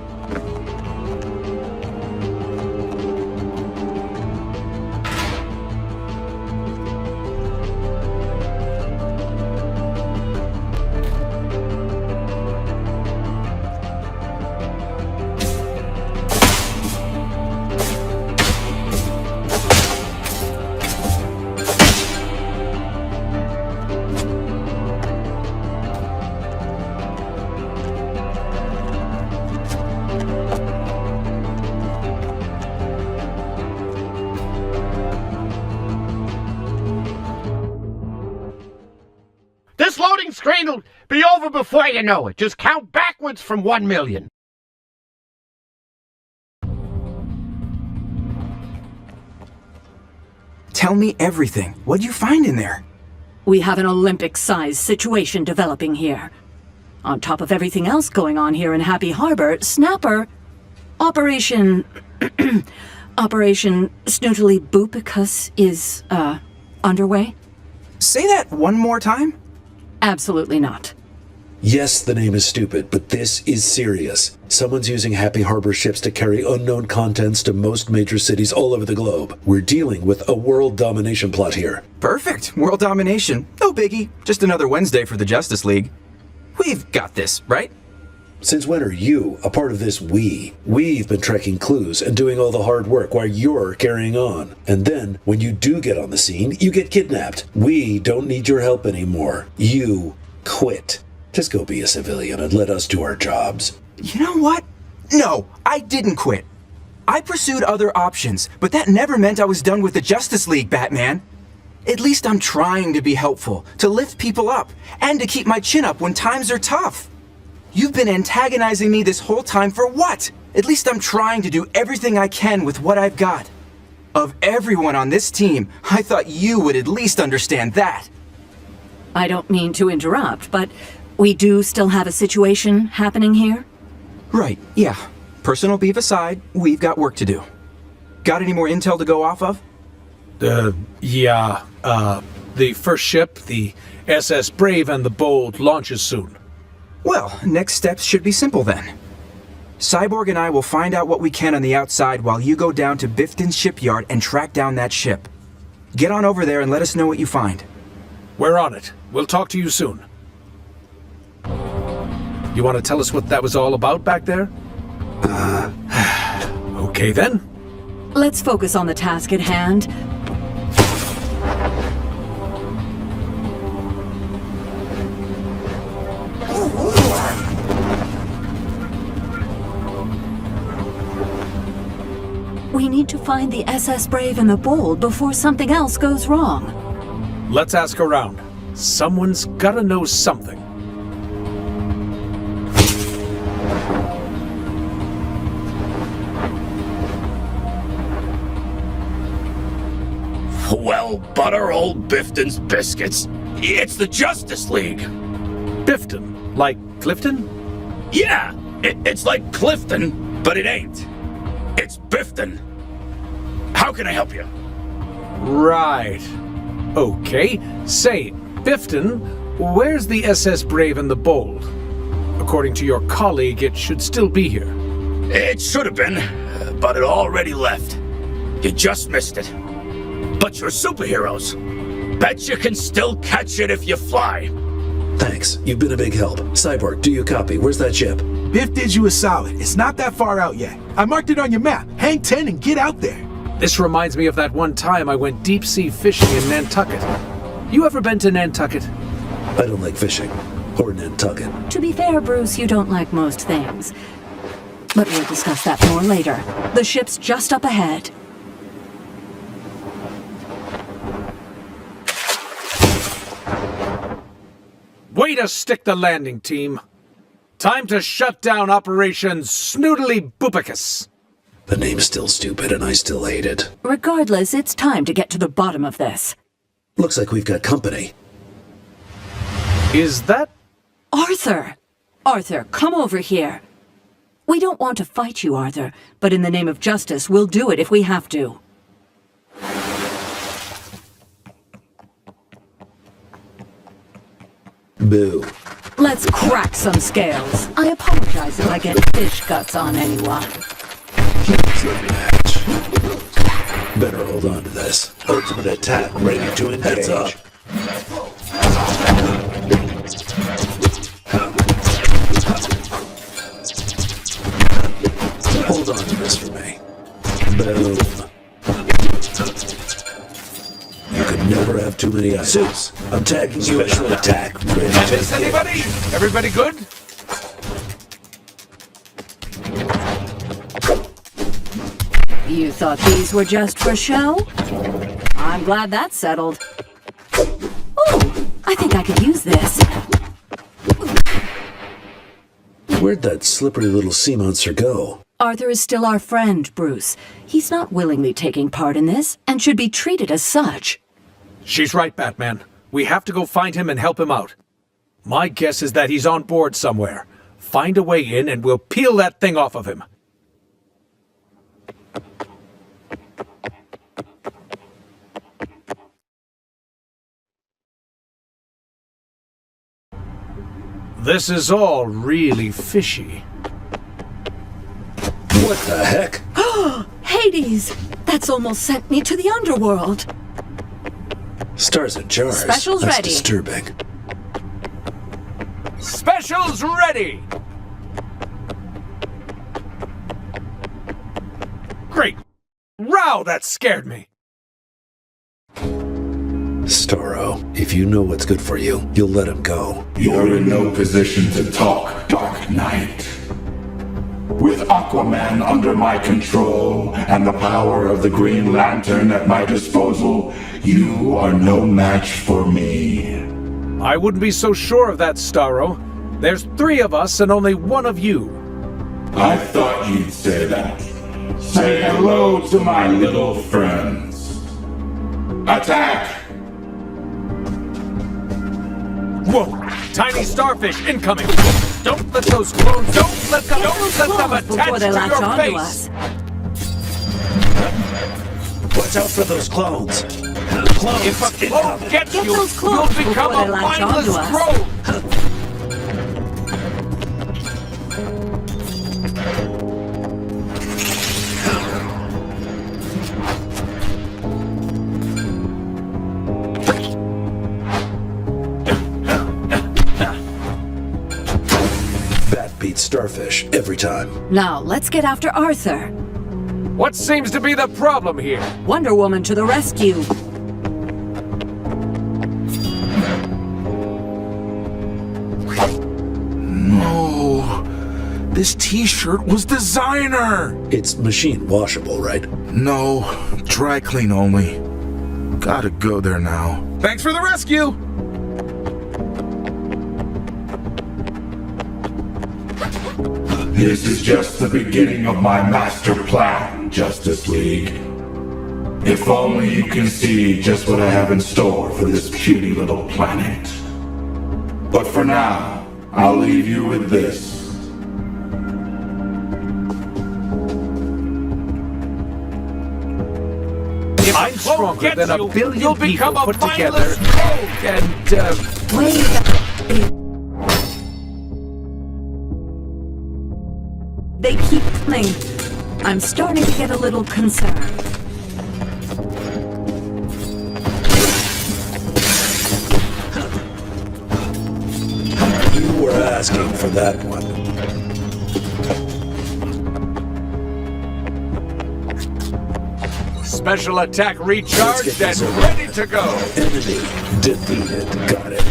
This loading screen will be over before you know it. Just count backwards from 1 million. Tell me everything. What'd you find in there? We have an Olympic-sized situation developing here. On top of everything else going on here in Happy Harbor, Snapper... Operation Snootily Boopicus is, underway? Say that one more time? Absolutely not. Yes, the name is stupid, but this is serious. Someone's using Happy Harbor ships to carry unknown contents to most major cities all over the globe. We're dealing with a world domination plot here. Perfect. World domination. No biggie. Just another Wednesday for the Justice League. We've got this, right? Since when are you a part of this we? We've been tracking clues and doing all the hard work while you're carrying on. And then, when you do get on the scene, you get kidnapped. We don't need your help anymore. You quit. Just go be a civilian and let us do our jobs. You know what? No, I didn't quit. I pursued other options, but that never meant I was done with the Justice League, Batman. At least I'm trying to be helpful, to lift people up, and to keep my chin up when times are tough. You've been antagonizing me this whole time for what? At least I'm trying to do everything I can with what I've got. Of everyone on this team, I thought you would at least understand that. I don't mean to interrupt, but we do still have a situation happening here? Right, yeah. Personal beef aside, we've got work to do. Got any more intel to go off of? The first ship, the SS Brave and the Bold, launches soon. Well, next steps should be simple then. Cyborg and I will find out what we can on the outside while you go down to Bifton's shipyard and track down that ship. Get on over there and let us know what you find. We're on it. We'll talk to you soon. You want to tell us what that was all about back there? Okay then. Let's focus on the task at hand. We need to find the SS Brave and the Bold before something else goes wrong. Let's ask around. Someone's gotta know something. Oh, butter old Bifton's biscuits. It's the Justice League. Bifton? Like Clifton? Yeah, it's like Clifton, but it ain't. It's Bifton. How can I help you? Right. Okay. Say, Bifton, where's the SS Brave and the Bold? According to your colleague, it should still be here. It should have been, but it already left. You just missed it. But you're superheroes. Bet you can still catch it if you fly. Thanks. You've been a big help. Cyborg, do you copy? Where's that ship? Biff did you a solid. It's not that far out yet. I marked it on your map. Hang 10 and get out there. This reminds me of that one time I went deep-sea fishing in Nantucket. You ever been to Nantucket? I don't like fishing. Or Nantucket. To be fair, Bruce, you don't like most things. But we'll discuss that more later. The ship's just up ahead. Way to stick the landing, team. Time to shut down Operation Snoodly Boopicus. The name's still stupid and I still hate it. Regardless, it's time to get to the bottom of this. Looks like we've got company. Is that... Arthur! Arthur, come over here. We don't want to fight you, Arthur, but in the name of justice, we'll do it if we have to. Boo. Let's crack some scales. I apologize if I get fish guts on anyone. Better hold on to this. Ultimate attack ready to engage. Heads up. Hold on to this for me. Boom. You could never have too many items. Zeus, I'm tagging you. Special attack. Miss anybody? Everybody good? You thought these were just for show? I'm glad that's settled. Oh, I think I could use this. Where'd that slippery little sea monster go? Arthur is still our friend, Bruce. He's not willingly taking part in this, and should be treated as such. She's right, Batman. We have to go find him and help him out. My guess is that he's on board somewhere. Find a way in and we'll peel that thing off of him. This is all really fishy. What the heck? Hades! That's almost sent me to the underworld. Stars and jars. Specials That's ready. disturbing. Specials ready! Great! Wow, that scared me! Starro, if you know what's good for you, you'll let him go. You're in no position to talk, Dark Knight. With Aquaman under my control and the power of the Green Lantern at my disposal, you are no match for me. I wouldn't be so sure of that, Starro. There's 3 of us and only 1 of you. I thought you'd say that. Say hello to my little friends. Attack! Whoa! Tiny starfish incoming! Don't let those clones... Don't let them Before attach they to latch your onto face! us. Watch out for those clones. Clones. If a clone gets Get you, those clones you'll become before they a latch mindless onto us. drone! Bat beats starfish every time. Now, let's get after Arthur. What seems to be the problem here? Wonder Woman to the rescue. No. This t-shirt was designer. It's machine washable, right? No, dry clean only. Gotta go there now. Thanks for the rescue. This is just the beginning of my master plan, Justice League. If only you can see just what I have in store for this puny little planet. But for now, I'll leave you with this. I'm stronger than a billion people put together. And, Wait. They keep coming. I'm starting to get a little concerned. You were asking for that one. special attack recharged and ready to go. Enemy defeated. Got it.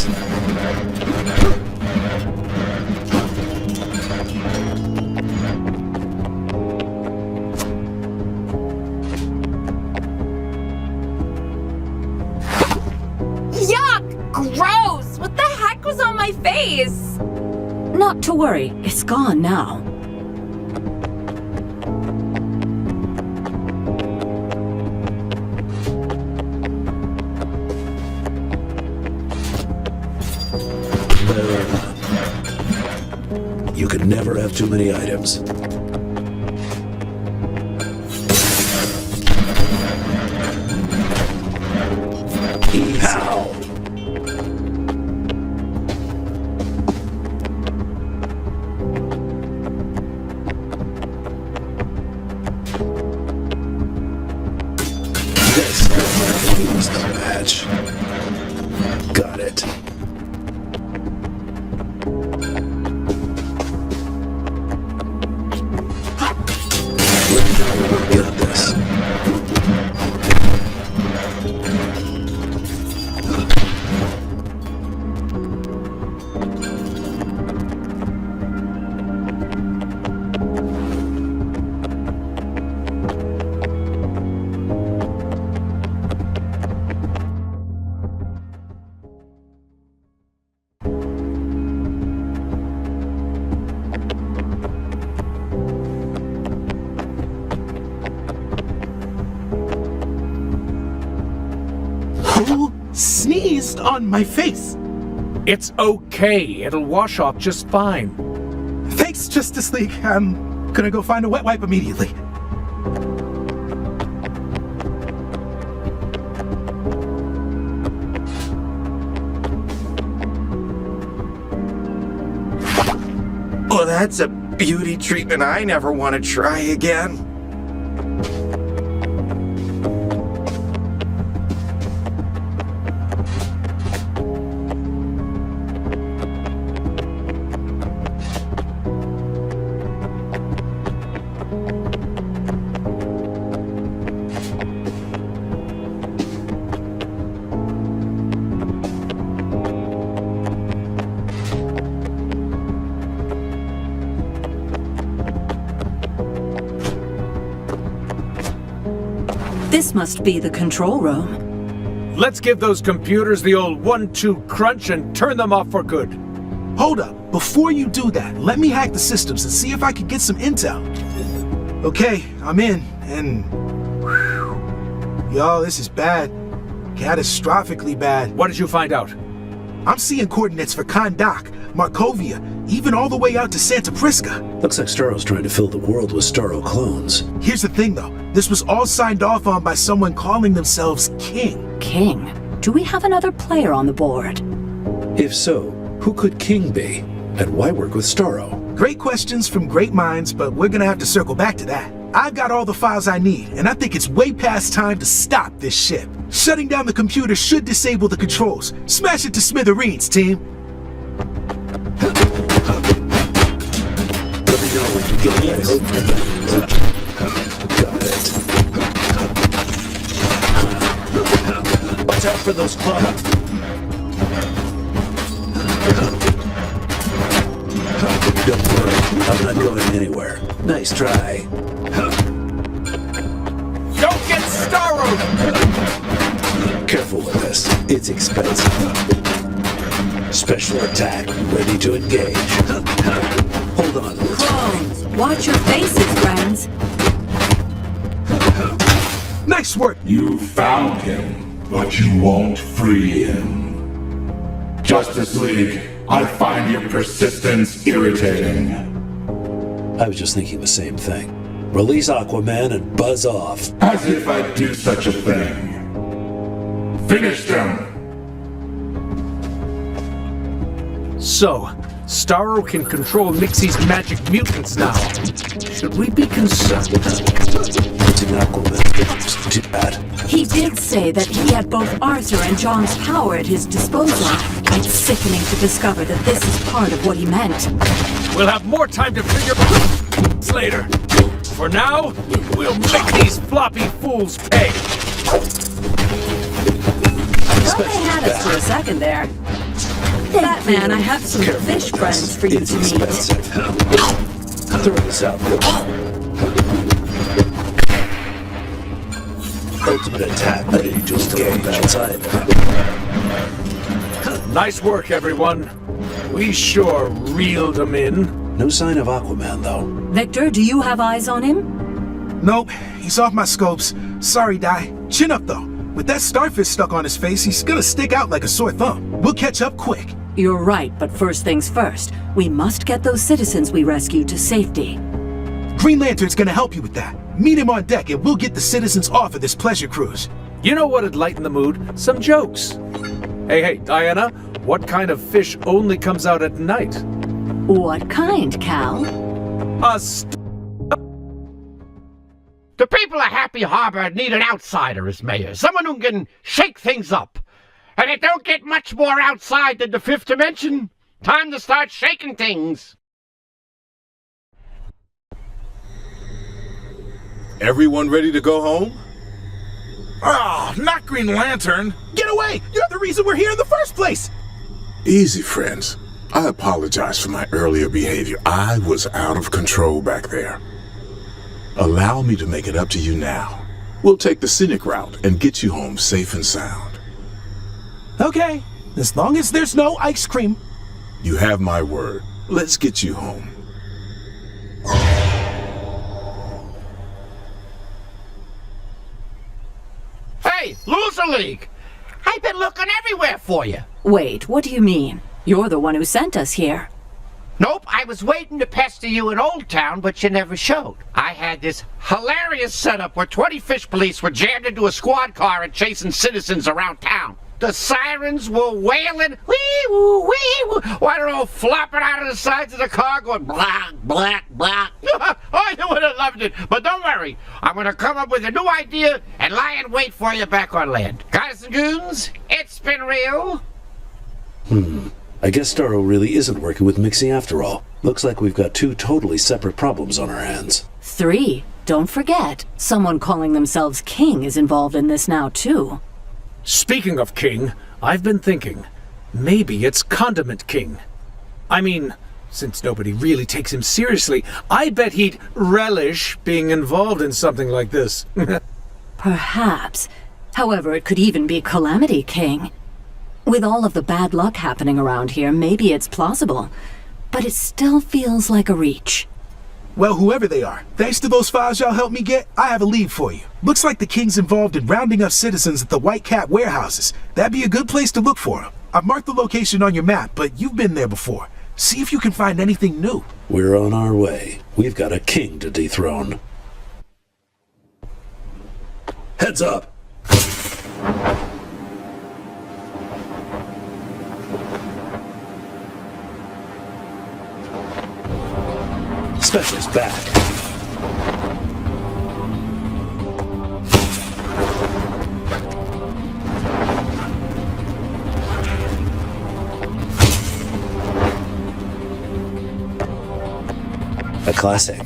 Yuck! Gross! What the heck was on my face? Not to worry, it's gone now. You can never have too many items. How? This is the match. Got it. Got this. Who sneezed on my face? It's okay. It'll wash off just fine. Thanks, Justice League. I'm gonna go find a wet wipe immediately. Well, that's a beauty treatment I never want to try again. This must be the control room. Let's give those computers the old 1-2 crunch and turn them off for good. Hold up. Before you do that, let me hack the systems and see if I can get some intel. Okay, I'm in, and... whew, y'all, this is bad. Catastrophically bad. What did you find out? I'm seeing coordinates for Kahndaq, Markovia, even all the way out to Santa Prisca. Looks like Starro's trying to fill the world with Starro clones. Here's the thing, though. This was all signed off on by someone calling themselves King. King? Do we have another player on the board? If so, who could King be? And why work with Starro? Great questions from great minds, but we're gonna have to circle back to that. I've got all the files I need, and I think it's way past time to stop this ship. Shutting down the computer should disable the controls. Smash it to smithereens, team. Let me know when you get this. Got it. Watch out for those clones. Don't worry, I'm not going anywhere. Nice try. Don't get Starro! Careful with this. It's expensive. Special attack, ready to engage. Hold on. Clones, watch your faces, friends. Nice work! You found him, but you won't free him. Justice League, I find your persistence irritating. I was just thinking the same thing. Release Aquaman and buzz off. As if I'd do such a thing. Finish them! So, Starro can control Mixie's magic mutants now. Should we be concerned? Too bad. He did say that he had both Arthur and John's power at his disposal. It's sickening to discover that this is part of what he meant. We'll have more time to figure out later. For now, we'll make these floppy fools pay. Well, they had us for a second there. Batman, I have some fish friends for you to meet. Throw this out. Ultimate attack ready to engage outside. Nice work, everyone. We sure reeled them in. No sign of Aquaman, though. Victor, do you have eyes on him? Nope, he's off my scopes. Sorry, Di. Chin up, though. With that starfish stuck on his face, he's gonna stick out like a sore thumb. We'll catch up quick. You're right, but first things first. We must get those citizens we rescued to safety. Green Lantern's gonna help you with that. Meet him on deck and we'll get the citizens off of this pleasure cruise. You know what'd lighten the mood? Some jokes. Hey, Diana, what kind of fish only comes out at night? What kind, Cal? The people of Happy Harbor need an outsider as mayor. Someone who can shake things up. And it don't get much more outside than the fifth dimension. Time to start shaking things. Everyone ready to go home? Oh, not Green Lantern! Get away! You're the reason we're here in the first place! Easy, friends. I apologize for my earlier behavior. I was out of control back there. Allow me to make it up to you now. We'll take the scenic route and get you home safe and sound. Okay, as long as there's no ice cream. You have my word. Let's get you home. Hey, Loser League! I've been looking everywhere for you. Wait, what do you mean? You're the one who sent us here. Nope, I was waiting to pester you in Old Town, but you never showed. I had this hilarious setup where 20 fish police were jammed into a squad car and chasing citizens around town. The sirens were wailing, wee-woo, wee-woo, while they're all flopping out of the sides of the car going black, black, black. I would have loved it, but don't worry. I'm going to come up with a new idea and lie in wait for you back on land. Guys and goons, it's been real. I guess Starro really isn't working with Mixie after all. Looks like we've got two totally separate problems on our hands. 3. Don't forget, someone calling themselves King is involved in this now, too. Speaking of King, I've been thinking, maybe it's Condiment King. I mean, since nobody really takes him seriously, I bet he'd relish being involved in something like this. Perhaps. However, it could even be Calamity King. With all of the bad luck happening around here, maybe it's plausible. But it still feels like a reach. Well, whoever they are, thanks to those files y'all helped me get, I have a lead for you. Looks like the King's involved in rounding up citizens at the White Cat warehouses. That'd be a good place to look for him. I've marked the location on your map, but you've been there before. See if you can find anything new. We're on our way. We've got a king to dethrone. Heads up! Specialist back. A classic.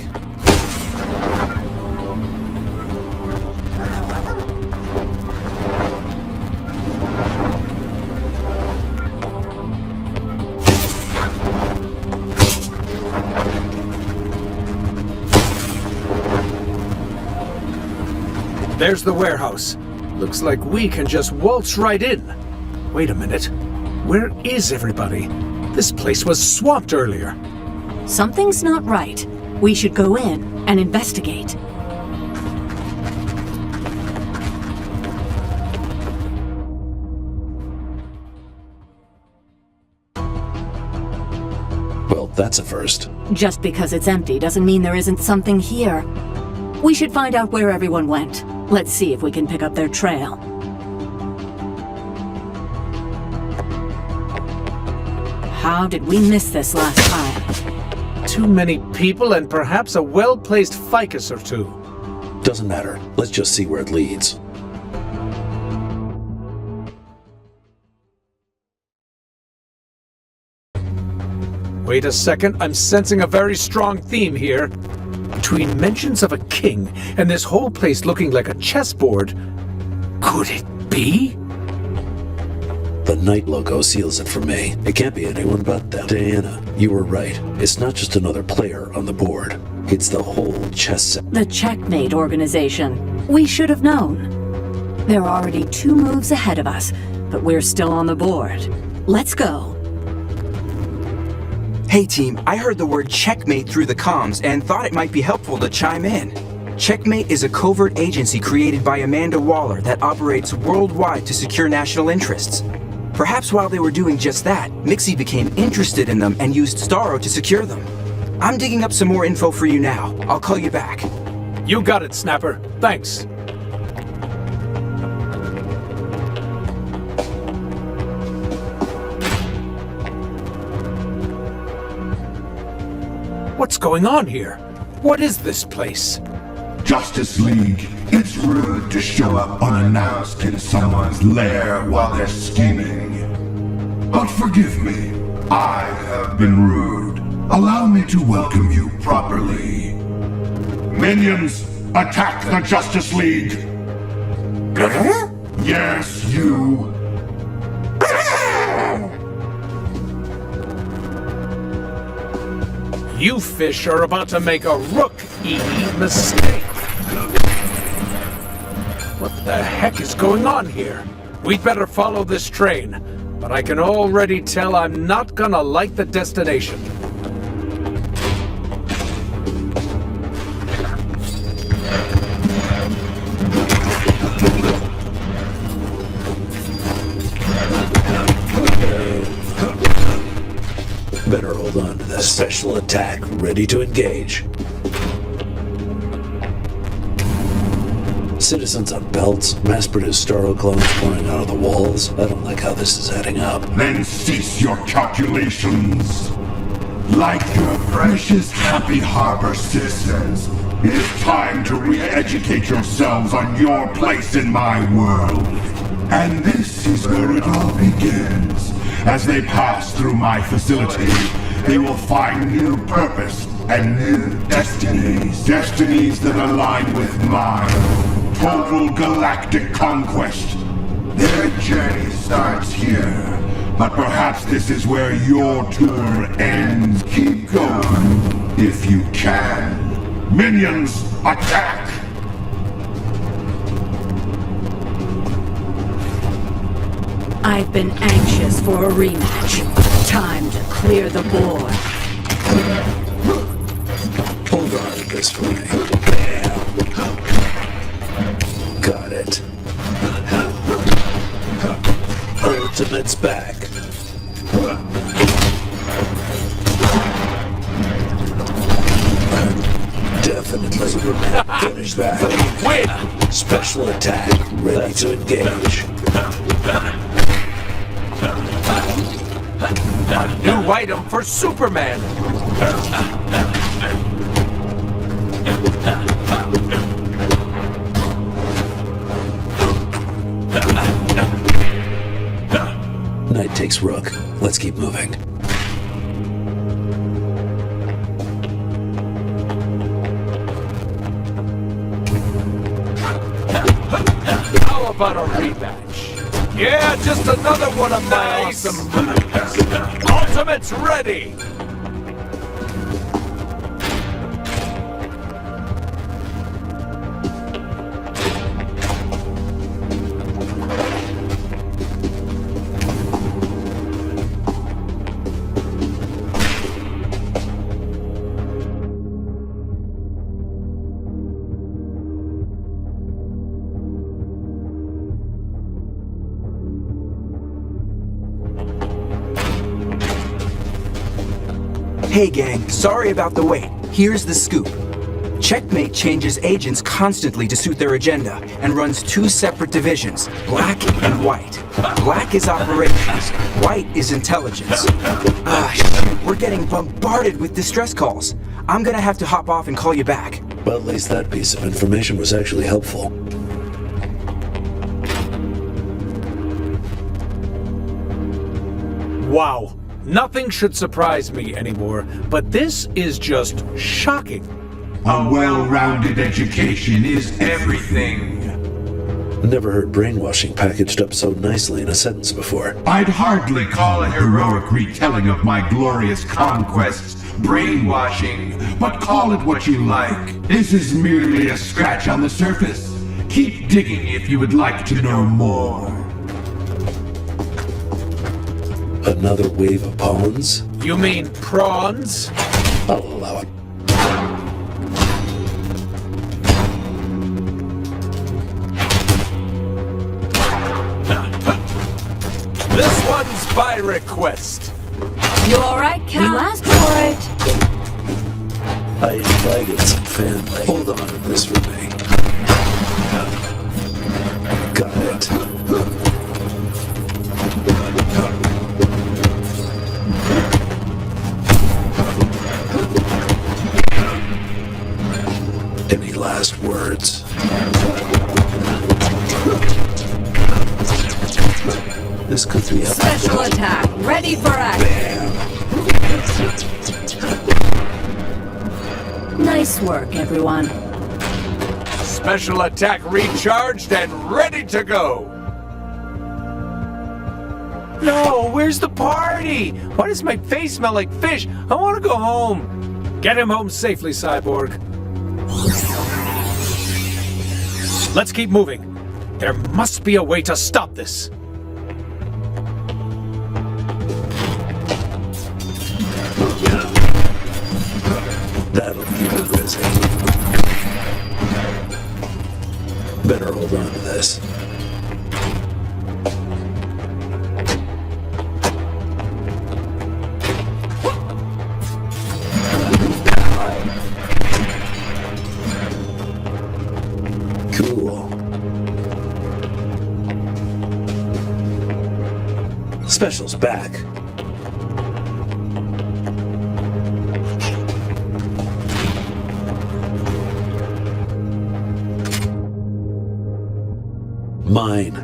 There's the warehouse. Looks like we can just waltz right in. Wait a minute. Where is everybody? This place was swamped earlier. Something's not right. We should go in and investigate. that's a first. Just because it's empty doesn't mean there isn't something here. We should find out where everyone went. Let's see if we can pick up their trail. How did we miss this last time? Too many people and perhaps a well-placed ficus or two. Doesn't matter. Let's just see where it leads. Wait a second, I'm sensing a very strong theme here. Between mentions of a king and this whole place looking like a chessboard, could it be? The knight logo seals it for me. It can't be anyone but them. Diana, you were right. It's not just another player on the board. It's the whole chess set. The Checkmate organization. We should have known. They're already 2 moves ahead of us, but we're still on the board. Let's go. Hey team, I heard the word checkmate through the comms and thought it might be helpful to chime in. Checkmate is a covert agency created by Amanda Waller that operates worldwide to secure national interests. Perhaps while they were doing just that, Mixie became interested in them and used Starro to secure them. I'm digging up some more info for you now. I'll call you back. You got it, Snapper. Thanks. What's going on here? What is this place? Justice League, it's rude to show up unannounced in someone's lair while they're scheming. But forgive me, I have been rude. Allow me to welcome you properly. Minions, attack the Justice League! Yes, you. You fish are about to make a rookie mistake. What the heck is going on here? We'd better follow this train, but I can already tell I'm not gonna like the destination. Better hold on to that. Special attack, ready to engage. Citizens on belts, mass-produced Starro clones pouring out of the walls. I don't like how this is heading up. Then cease your calculations. Like your precious Happy Harbor citizens, it is time to re-educate yourselves on your place in my world. And this is where it all begins. As they pass through my facility, they will find new purpose and new destinies. Destinies that align with mine. Total galactic conquest. Their journey starts here, but perhaps this is where your tour ends. Keep going, if you can. Minions, attack! I've been anxious for a rematch. Time to clear the board. Hold on to this for me. Got it. Ultimate's back. Definitely finish that. Win! Special attack, ready to engage. A new item for Superman! Knight takes Rook. Let's keep moving. How about a rematch? Yeah, just another one of my awesome moves. Ultimate's ready! Hey gang, sorry about the wait. Here's the scoop. Checkmate changes agents constantly to suit their agenda and runs 2 separate divisions, black and white. Black is operations, white is intelligence. Shoot, we're getting bombarded with distress calls. I'm gonna have to hop off and call you back. Well, at least that piece of information was actually helpful. Wow. Nothing should surprise me anymore, but this is just shocking. A well-rounded education is everything. Never heard brainwashing packaged up so nicely in a sentence before. I'd hardly call a heroic retelling of my glorious conquests brainwashing, but call it what you like. This is merely a scratch on the surface. Keep digging if you would like to know more. Another wave of pawns? You mean prawns? I'll allow it. This one's by request. You alright, Cal? You asked for it. I invited some family. Hold on to this for me. Got it. Any last words? This could be a Special attack, ready for action. Nice work, everyone. Special attack recharged and ready to go. No, where's the party? Why does my face smell like fish? I want to go home. Get him home safely, Cyborg. Let's keep moving. There must be a way to stop this. That'll keep it busy. Better hold on to this. Cool. Special's back. Mine.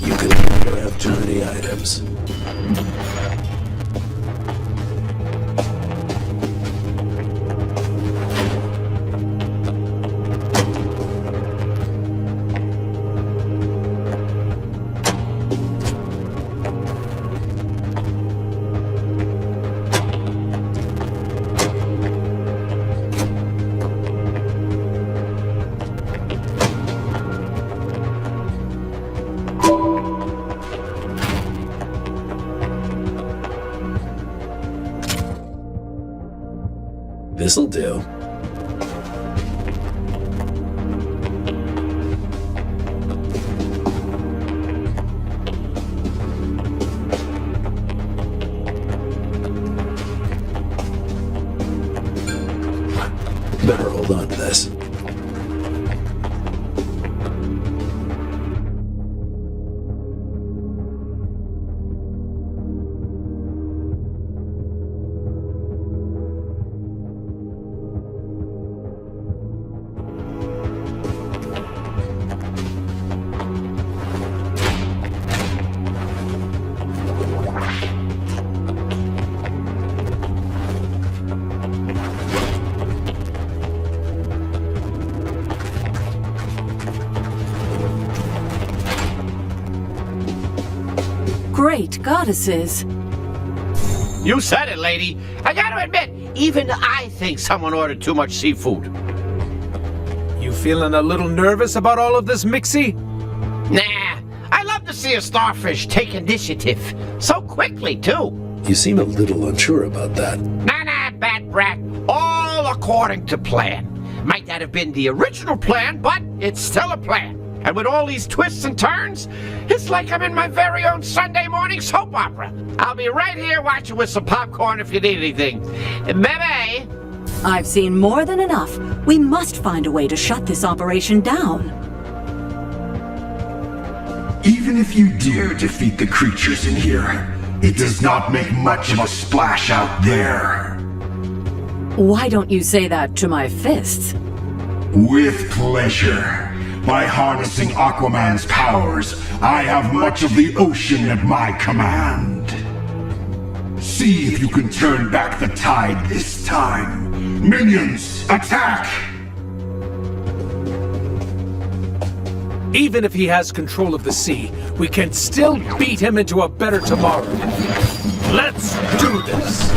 You can never have too many items. This'll do. Better hold on to this. right, goddesses. You said it, lady. I gotta admit, even I think someone ordered too much seafood. You feeling a little nervous about all of this, Mixie? Nah, I love to see a starfish take initiative. So quickly, too. You seem a little unsure about that. Nah, bad brat. All according to plan. Might not have been the original plan, but it's still a plan. And with all these twists and turns, it's like I'm in my very own Sunday morning soap opera. I'll be right here watching with some popcorn if you need anything. Bye-bye. I've seen more than enough. We must find a way to shut this operation down. Even if you dare defeat the creatures in here, it does not make much of a splash out there. Why don't you say that to my fists? With pleasure. By harnessing Aquaman's powers, I have much of the ocean at my command. See if you can turn back the tide this time. Minions, attack! Even if he has control of the sea, we can still beat him into a better tomorrow. Let's do this!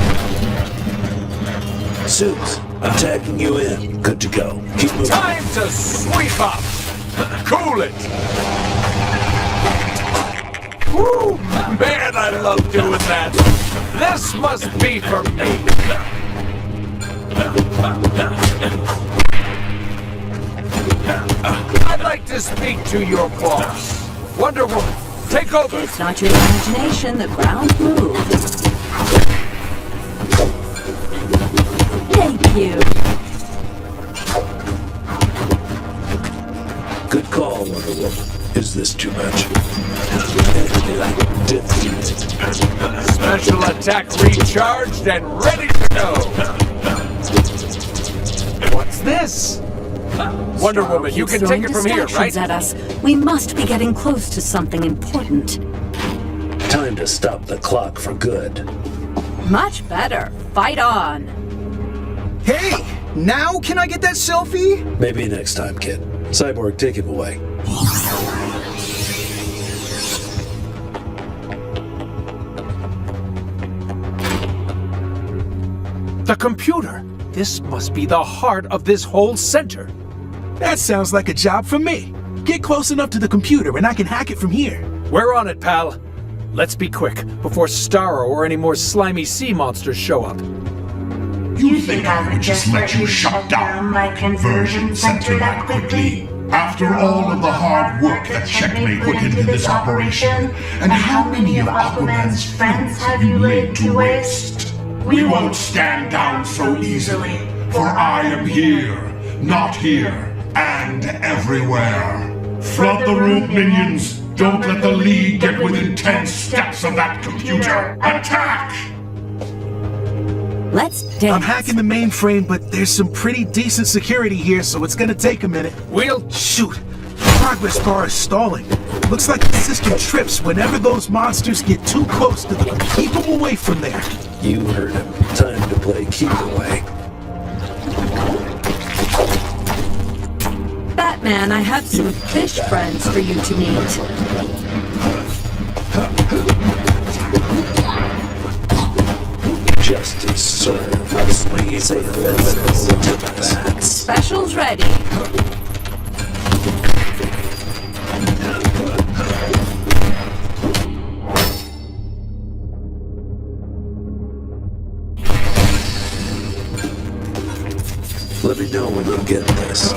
Suits, I'm tagging you in. Good to go. Keep moving. Time to sweep up! Cool it! Woo! Man, I love doing that! This must be for me! I'd like to speak to your boss. Wonder Woman, take over! It's not your imagination, the ground moves. Thank you. Good call, Wonder Woman. Is this too much? Special attack recharged and ready to go! What's this? Wonder Woman, you can take it from here, right? At us. We must be getting close to something important. Time to stop the clock for good. Much better. Fight on. Hey! Now can I get that selfie? Maybe next time, kid. Cyborg, take him away. The computer! This must be the heart of this whole center. That sounds like a job for me. Get close enough to the computer and I can hack it from here. We're on it, pal. Let's be quick, before Starro or any more slimy sea monsters show up. You think I would just let you shut down my conversion center that quickly? After all of the hard work that Checkmate put into this operation, and how many of Aquaman's friends have you laid to waste? We won't stand down so easily, for I am here, not here, and everywhere. Flood the room, minions! Don't let the League get within 10 steps of that computer! Attack! Let's dance. I'm hacking the mainframe, but there's some pretty decent security here, so it's gonna take a minute. We'll shoot. The progress bar is stalling. Looks like the system trips whenever those monsters get too close to the. Keep them away from there. You heard him. Time to play keep away. Batman, I have some fish friends for you to meet. Justice served. Say Specials ready. Let me know when you get this.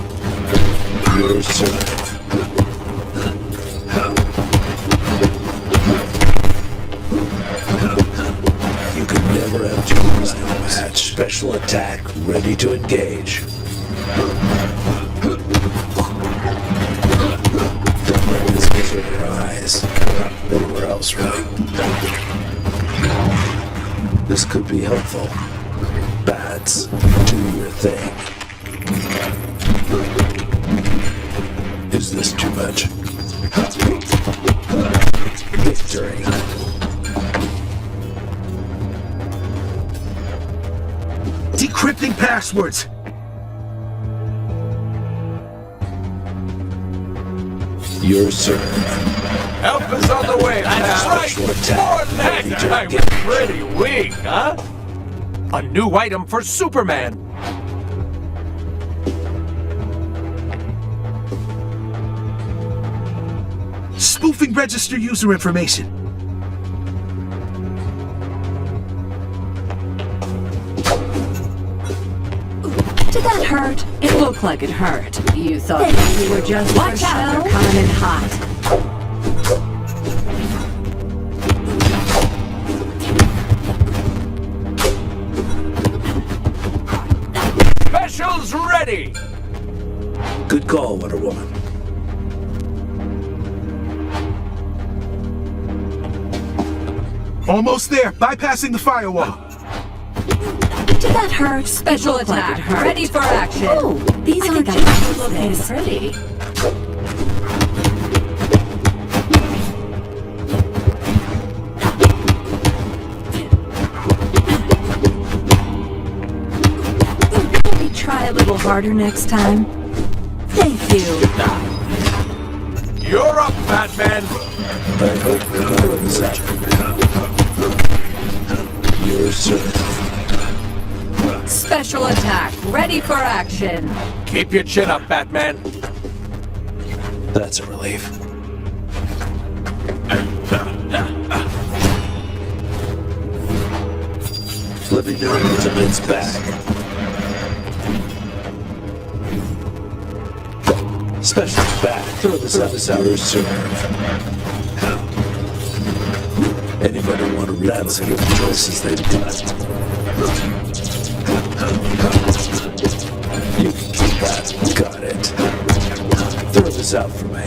Your serve. You can never have two match. Special attack ready to engage. Don't let this visit your eyes. Anywhere else, really. This could be helpful. Bats, do your thing. Is this too much? Victory. Decrypting passwords. Your serve. Help is on the way. That's right. More next time. Pretty weak, huh? A new item for Superman. Spoofing register user information. Did that hurt? It looked like it hurt. You thought you were just watch out. They're coming in hot. Specials ready. Good call, Wonder Woman. Almost there, bypassing the firewall. Did that hurt? Special attack. Ready for action. Oh, these aren't just looking pretty. Maybe try a little harder next time. Thank you. You're up, Batman. I hope you're Your servant. Special attack. Ready for action. Keep your chin up, Batman. That's a relief. Let me know when it's back. Special back. Throw this out. Your serve. Anybody want to read the choices they've got? You can keep that. Got it. Throw this out for me.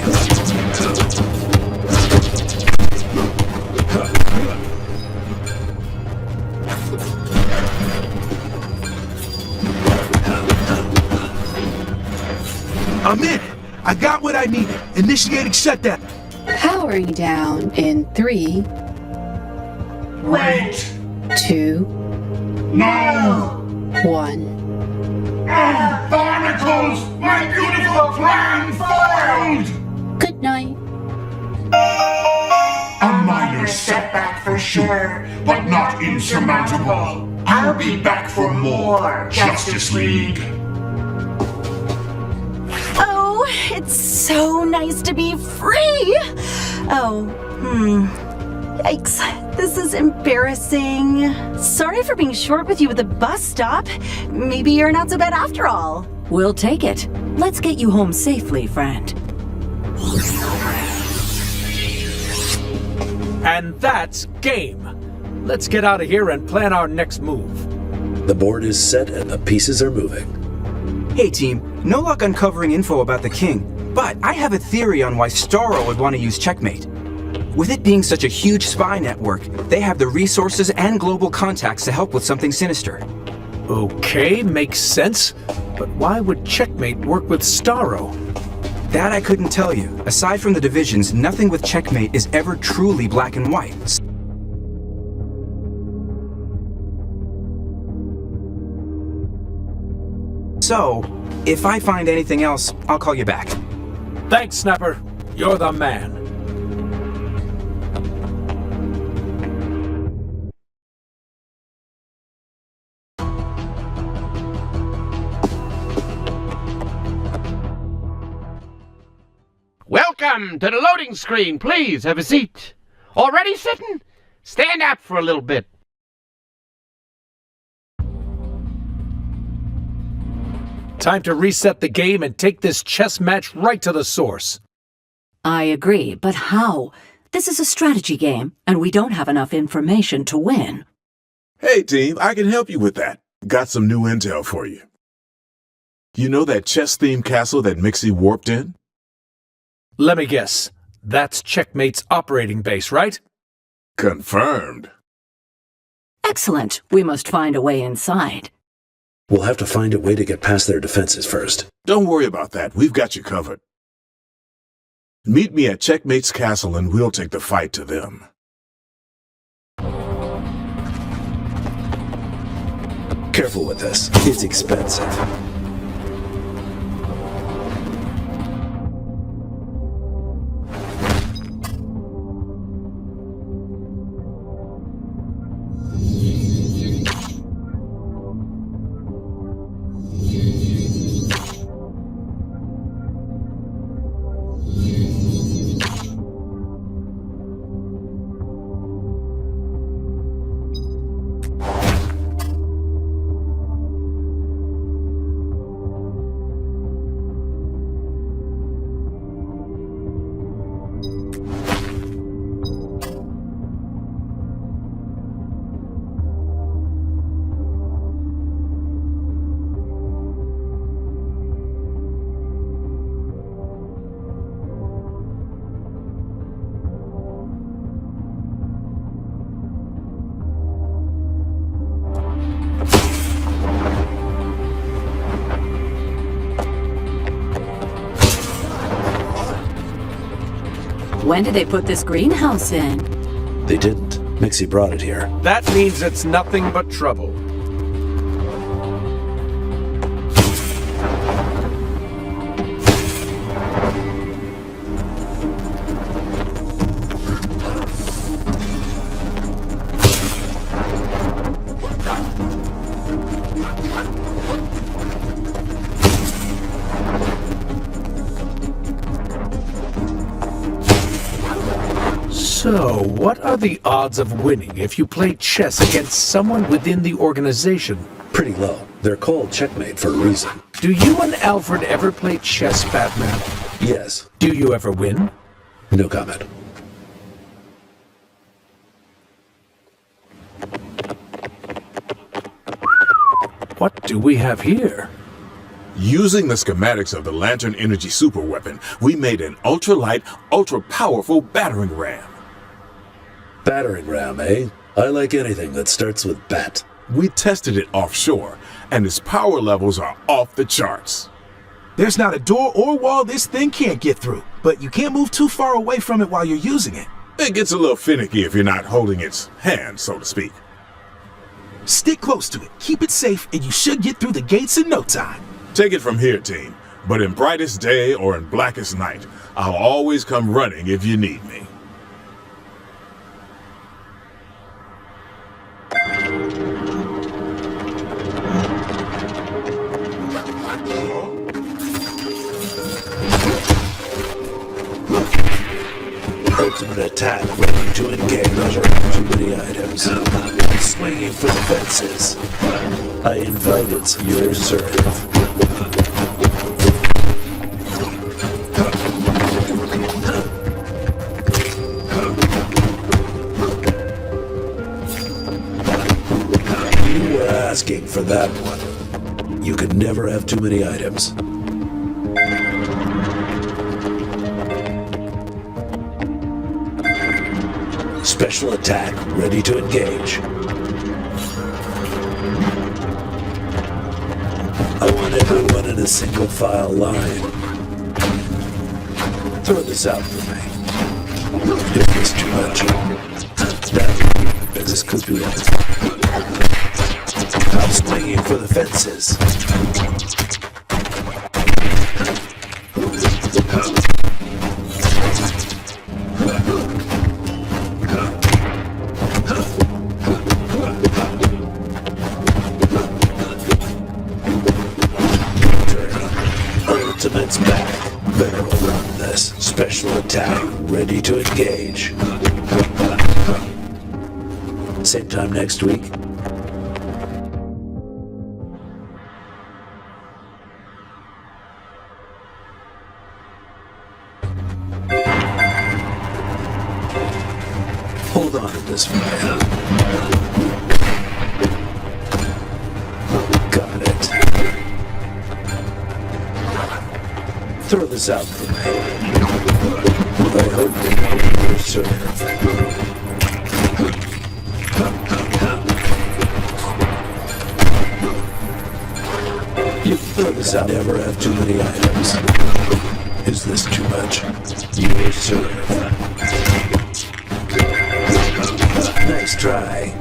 I'm in. I got what I needed. Initiating shutdown. Powering down in 3. Wait! 2. No! 1. Oh, barnacles! My beautiful plan failed! Good night. A minor setback for sure, but not insurmountable. I'll be back for more Justice League. Oh, it's so nice to be free! Yikes. This is embarrassing. Sorry for being short with you at the bus stop. Maybe you're not so bad after all. We'll take it. Let's get you home safely, friend. And that's game. Let's get out of here and plan our next move. The board is set and the pieces are moving. Hey team, no luck uncovering info about the King, but I have a theory on why Starro would want to use Checkmate. With it being such a huge spy network, they have the resources and global contacts to help with something sinister. Okay, makes sense. But why would Checkmate work with Starro? That I couldn't tell you. Aside from the divisions, nothing with Checkmate is ever truly black and white. So, if I find anything else, I'll call you back. Thanks, Snapper. You're the man. Welcome to the loading screen. Please have a seat. Already sitting? Stand up for a little bit. Time to reset the game and take this chess match right to the source. I agree, but how? This is a strategy game, and we don't have enough information to win. Hey, team, I can help you with that. Got some new intel for you. You know that chess-themed castle that Mixie warped in? Let me guess. That's Checkmate's operating base, right? Confirmed. Excellent. We must find a way inside. We'll have to find a way to get past their defenses first. Don't worry about that. We've got you covered. Meet me at Checkmate's castle and we'll take the fight to them. Careful with this. It's expensive. When did they put this greenhouse in? They didn't. Mixie brought it here. That means it's nothing but trouble. So, what are the odds of winning if you play chess against someone within the organization? Pretty low. They're called checkmate for a reason. Do you and Alfred ever play chess, Batman? Yes. Do you ever win? No comment. What do we have here? Using the schematics of the Lantern Energy superweapon, we made an ultra-light, ultra-powerful battering ram. Battering ram, eh? I like anything that starts with bat. We tested it offshore, and its power levels are off the charts. There's not a door or wall this thing can't get through, but you can't move too far away from it while you're using it. It gets a little finicky if you're not holding its hand, so to speak. Stick close to it, keep it safe, and you should get through the gates in no time. Take it from here, team. But in brightest day or in blackest night, I'll always come running if you need me. Ultimate attack ready to engage. Too many items. Swinging for the fences. I invited your serve. You were asking for that one. You could never have too many items. Special attack, ready to engage. I want everyone in a single file line. Throw this out for me. Is this too much? This could be it. I'm swinging for the fences. Ultimate's back. Better run this. Special attack, ready to engage. Same time next week. Hold on to this fire. Got it. Throw this out for me. I hope they know your serve. You throw this out. Never have too many items. Is this too much? Your serve. Nice try.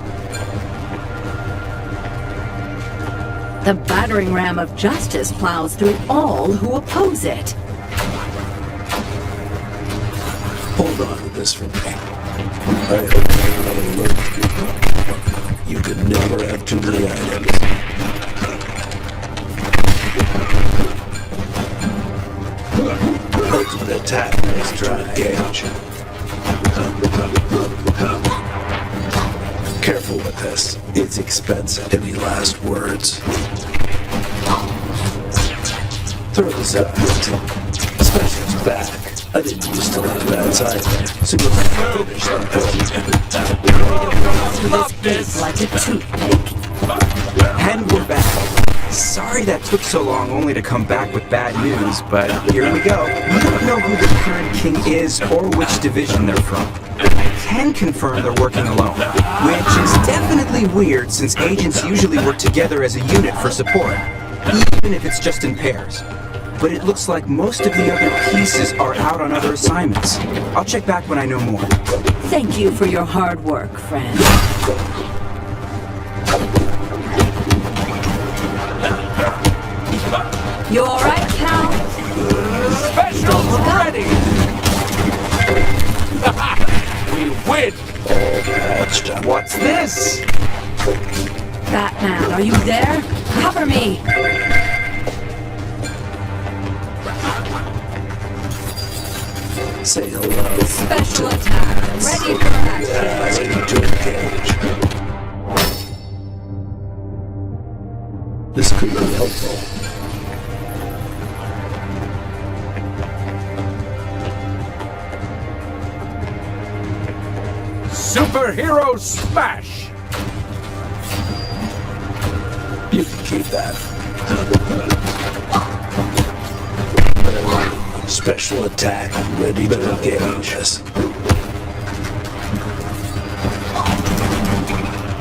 The battering ram of justice plows through all who oppose it. Hold on to this for me. I hope you're not alert. You could never have too many items. Ultimate attack. Nice try. Engage. Careful with this. It's expensive. Any last words? Throw this out. Special's back. I didn't used to like bats either. So you'll finish that. This is like a toothpick. And we're back. Sorry that took so long only to come back with bad news, but here we go. We don't know who the current king is or which division they're from. I can confirm they're working alone, which is definitely weird since agents usually work together as a unit for support, even if it's just in pairs. but it looks like most of the other pieces are out on other assignments. I'll check back when I know more. Thank you for your hard work, friend. You all right, Cal? Special's ready! We win! What's this? Batman, are you there? Cover me! Say hello. Special attack, ready for action. Ready to engage. This could be helpful. Superhero smash! You can keep that. Special attack, ready to engage us.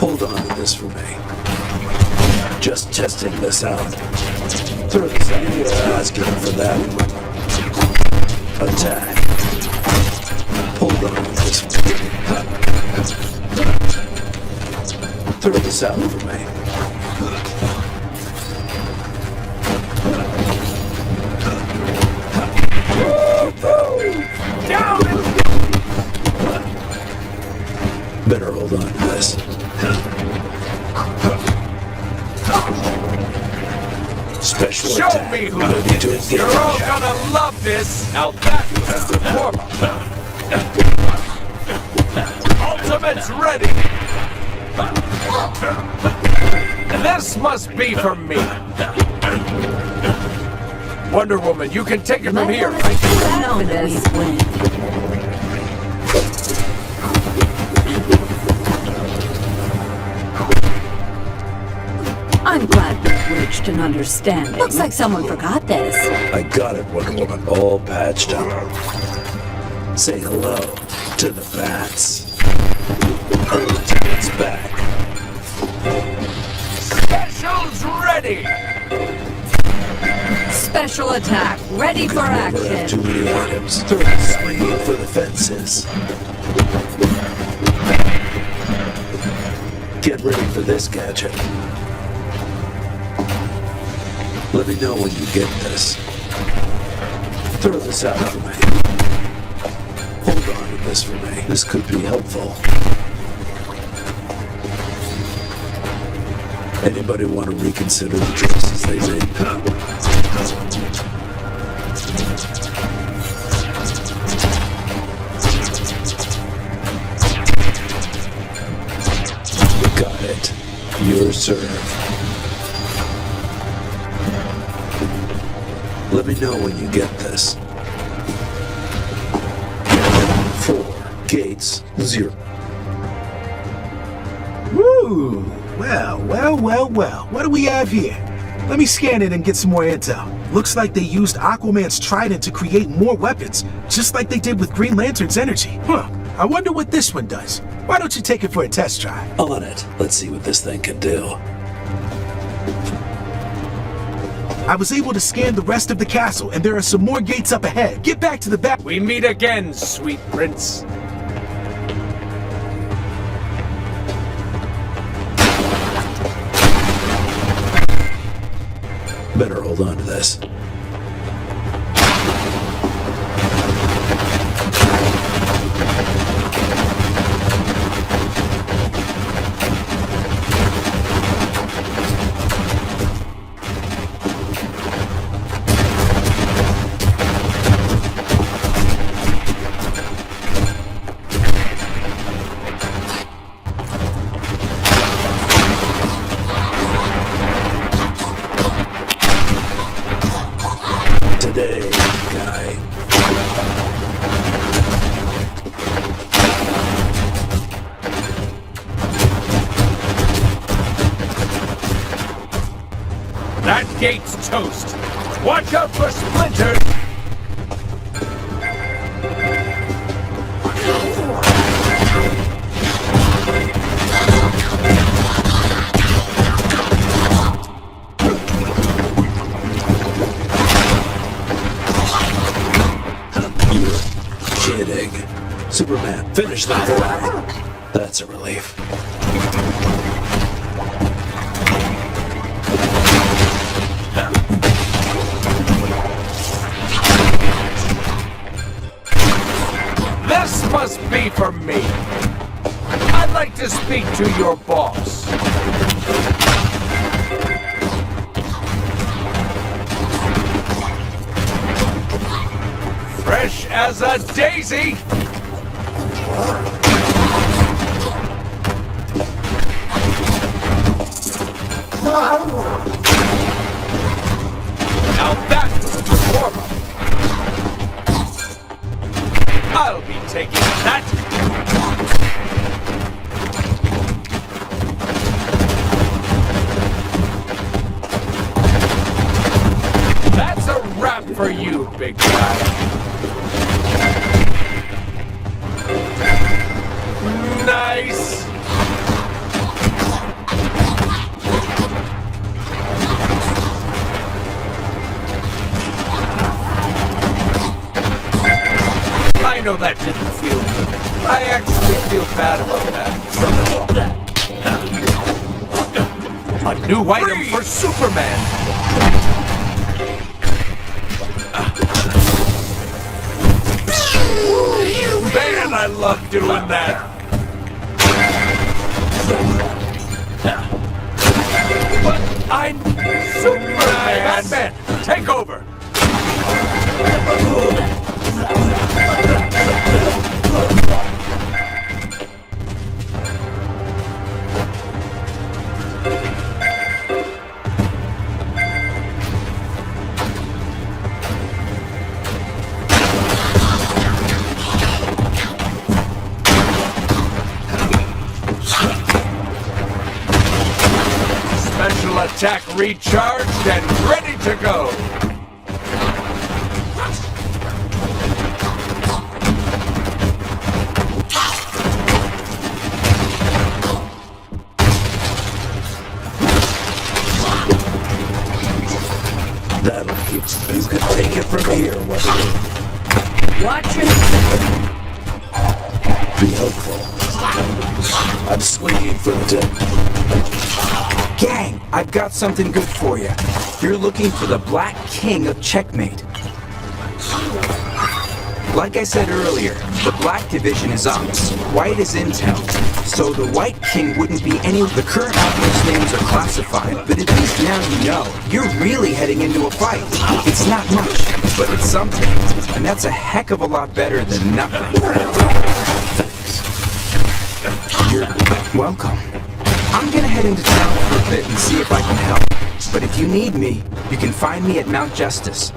Hold on to this for me. Just testing this out. Throw this out. Asking for that. Attack. Hold on to this for me. Throw this out for me. Better hold on to this. Special Show attack. me who Ready did to this. engage. You're all gonna love this. Now that was the warm-up. Ultimate's ready. This must be for me. Wonder Woman, you can take it from here. I know this. I'm glad we reached an understanding. Looks like someone forgot this. I got it, Wonder Woman. All patched up. Say hello to the bats. Ultimate's back. Special's ready. Special attack, ready for Never have action. too many items. Throw the swinging for the fences. Get ready for this gadget. Let me know when you get this. Throw this out for me. Hold on to this for me. This could be helpful. Anybody want to reconsider the choices they made? Got it. Your serve. Let me know when you get this. 4 gates 0. Woo! Well. What do we have here? Let me scan it and get some more intel. Looks like they used Aquaman's trident to create more weapons, just like they did with Green Lantern's energy. Huh. I wonder what this one does. Why don't you take it for a test drive? On it. Let's see what this thing can do. I was able to scan the rest of the castle, and there are some more gates up ahead. Get back to the back. We meet again, sweet prince. Better hold on to this. Today, guy. That gate's toast. Watch out for splinters. kidding. Superman, finish that for me. That's a relief. This must be for me. I'd like to speak to your boss. Fresh as a daisy. Now that was a performer. I'll be taking that. That's a wrap for you, big guy. Nice. I know that didn't feel good. I actually feel bad about that. A new item for Superman. Man, I love doing that. But I'm Superman. Batman, take over. Special attack recharged and ready to go. That'll keep. You can take it from here. Watch it. Be helpful. I'm swinging for the tip. Gang, I've got something good for you. You're looking for the Black King of Checkmate. Like I said earlier, the Black Division is ops, White is intel. So the White King wouldn't be any of the current outpost names are classified, but at least now you know. You're really heading into a fight. It's not much, but it's something. And that's a heck of a lot better than nothing. You're welcome. I'm gonna head into town for a bit and see if I can help. But if you need me, you can find me at Mount Justice.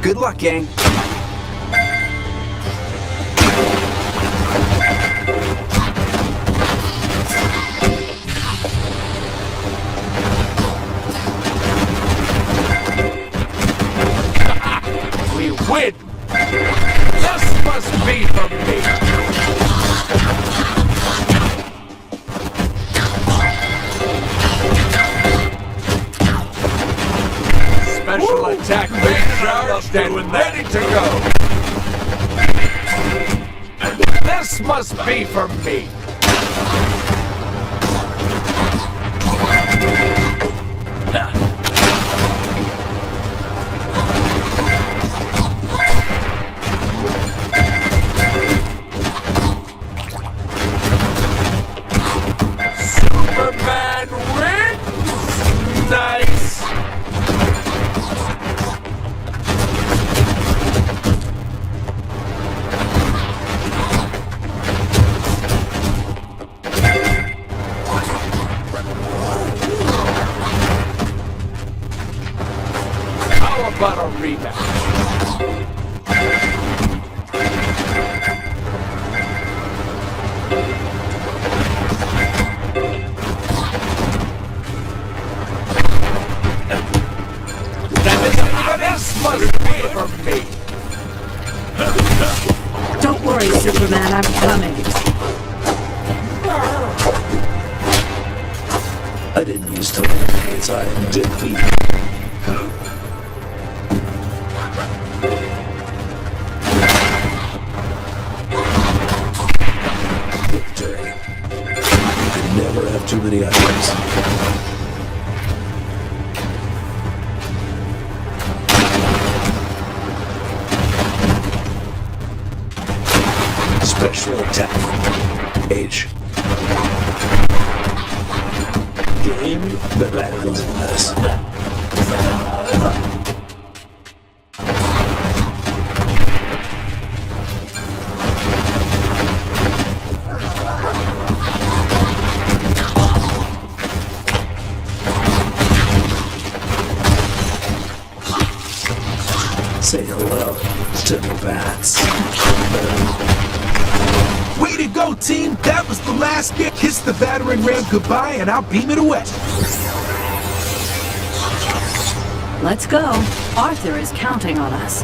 Good luck, gang. We win! This must be for me! Special attack recharged and ready to go! This must be for me! Superman wins! Nice! How about a rematch? This must be for me. Don't worry, Superman, I'm coming. I didn't use telekinesis. I defeated. many items. Special attack. H. Game the Battles. Say hello to the bats. Way to go, team! That was the last game. Kiss the battering ram goodbye and I'll beam it away. Let's go. Arthur is counting on us.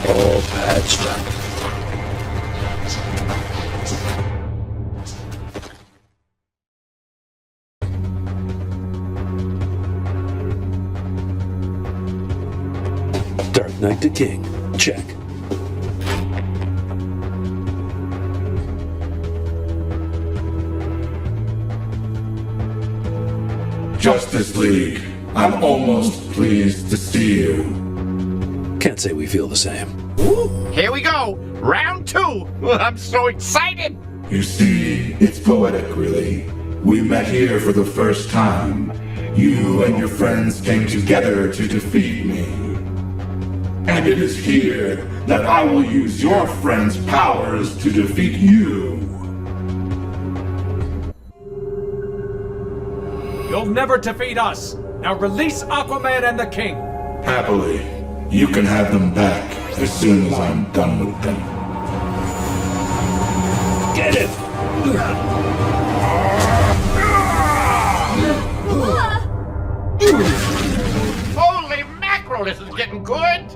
All patched up. Dark Knight to King. Check. Justice League, I'm almost pleased to see you. Can't say we feel the same. Here we go. Round 2. I'm so excited. You see, it's poetic, really. We met here for the first time. You and your friends came together to defeat me. And it is here that I will use your friends' powers to defeat you. You'll never defeat us. Now release Aquaman and the King. Happily, you can have them back as soon as I'm done with them. Get it! Holy mackerel, this is getting good.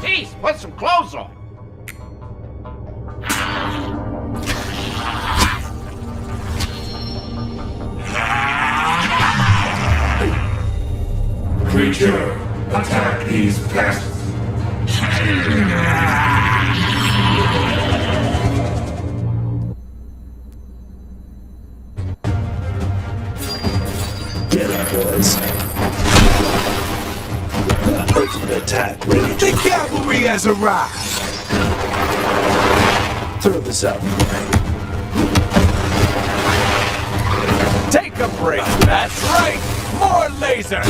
Peace, put some clothes on. Creature, attack these pests. Get up, boys. Ultimate attack ready to The cavalry has arrived. throw this out. Take a break. That's right. More laser.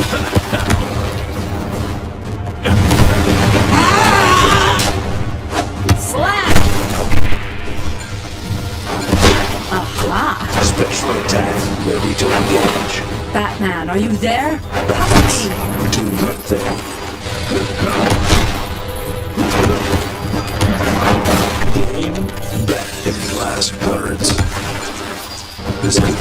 Slap! Aha! Special attack ready to engage. Batman, are you there? Do your thing. Game back. Any last words? This could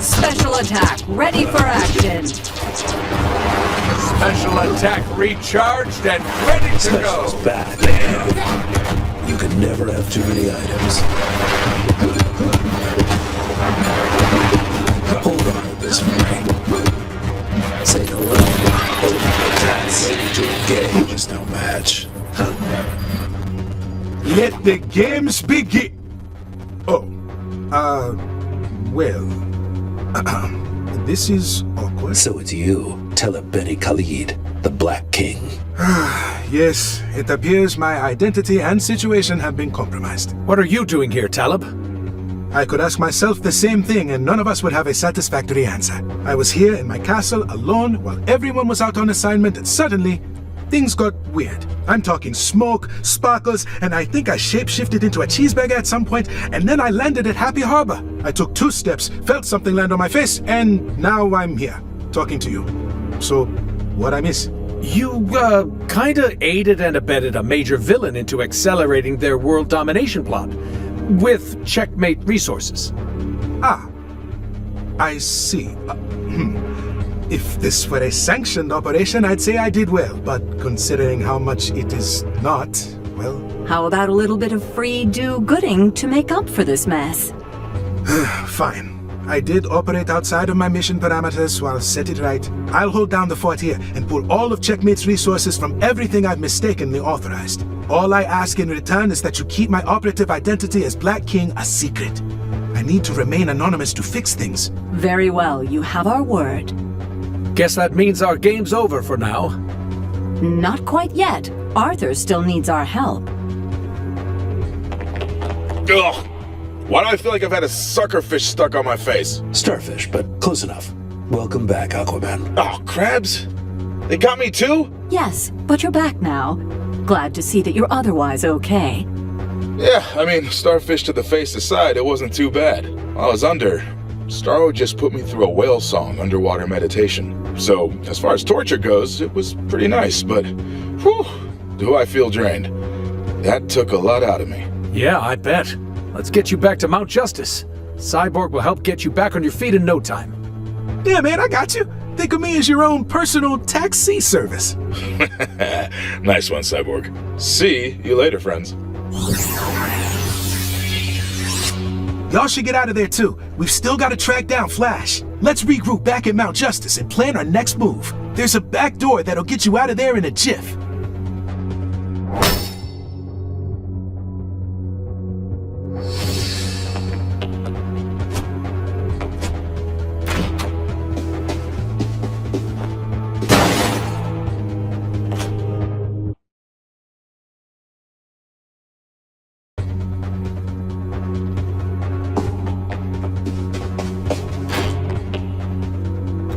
Special attack, ready for action. Special attack recharged and ready to Special's go. back. You can never have too many items. Hold on to this for me. Say hello. Ultimate attack ready to engage. Is no match. Let the games begin. Oh, well, this is awkward. So it's you, Telebeni Khalid, the Black King. Yes, it appears my identity and situation have been compromised. What are you doing here, Talib? I could ask myself the same thing and none of us would have a satisfactory answer. I was here in my castle alone while everyone was out on assignment and suddenly, things got weird. I'm talking smoke, sparkles, and I think I shapeshifted into a cheeseburger at some point, and then I landed at Happy Harbor. I took 2 steps, felt something land on my face, and now I'm here, talking to you. So, what I miss? You, kinda aided and abetted a major villain into accelerating their world domination plot. With checkmate resources. Ah, I see. If this were a sanctioned operation, I'd say I did well, but considering how much it is not, well... How about a little bit of free do-gooding to make up for this mess? Fine. I did operate outside of my mission parameters, so I'll set it right. I'll hold down the fort here and pull all of Checkmate's resources from everything I've mistakenly authorized. All I ask in return is that you keep my operative identity as Black King a secret. I need to remain anonymous to fix things. Very well, you have our word. Guess that means our game's over for now. Not quite yet. Arthur still needs our help. Ugh! Why do I feel like I've had a suckerfish stuck on my face? Starfish, but close enough. Welcome back, Aquaman. Oh, crabs? They got me too? Yes, but you're back now. Glad to see that you're otherwise okay. Yeah, I mean, starfish to the face aside, it wasn't too bad. While I was under, Starro just put me through a whale song underwater meditation. So, as far as torture goes, it was pretty nice, but whew, do I feel drained. That took a lot out of me. Yeah, I bet. Let's get you back to Mount Justice. Cyborg will help get you back on your feet in no time. Yeah, man, I got you. Think of me as your own personal taxi service. Nice one, Cyborg. See you later, friends. Y'all should get out of there too. We've still got to track down Flash. Let's regroup back at Mount Justice and plan our next move. There's a back door that'll get you out of there in a jiff.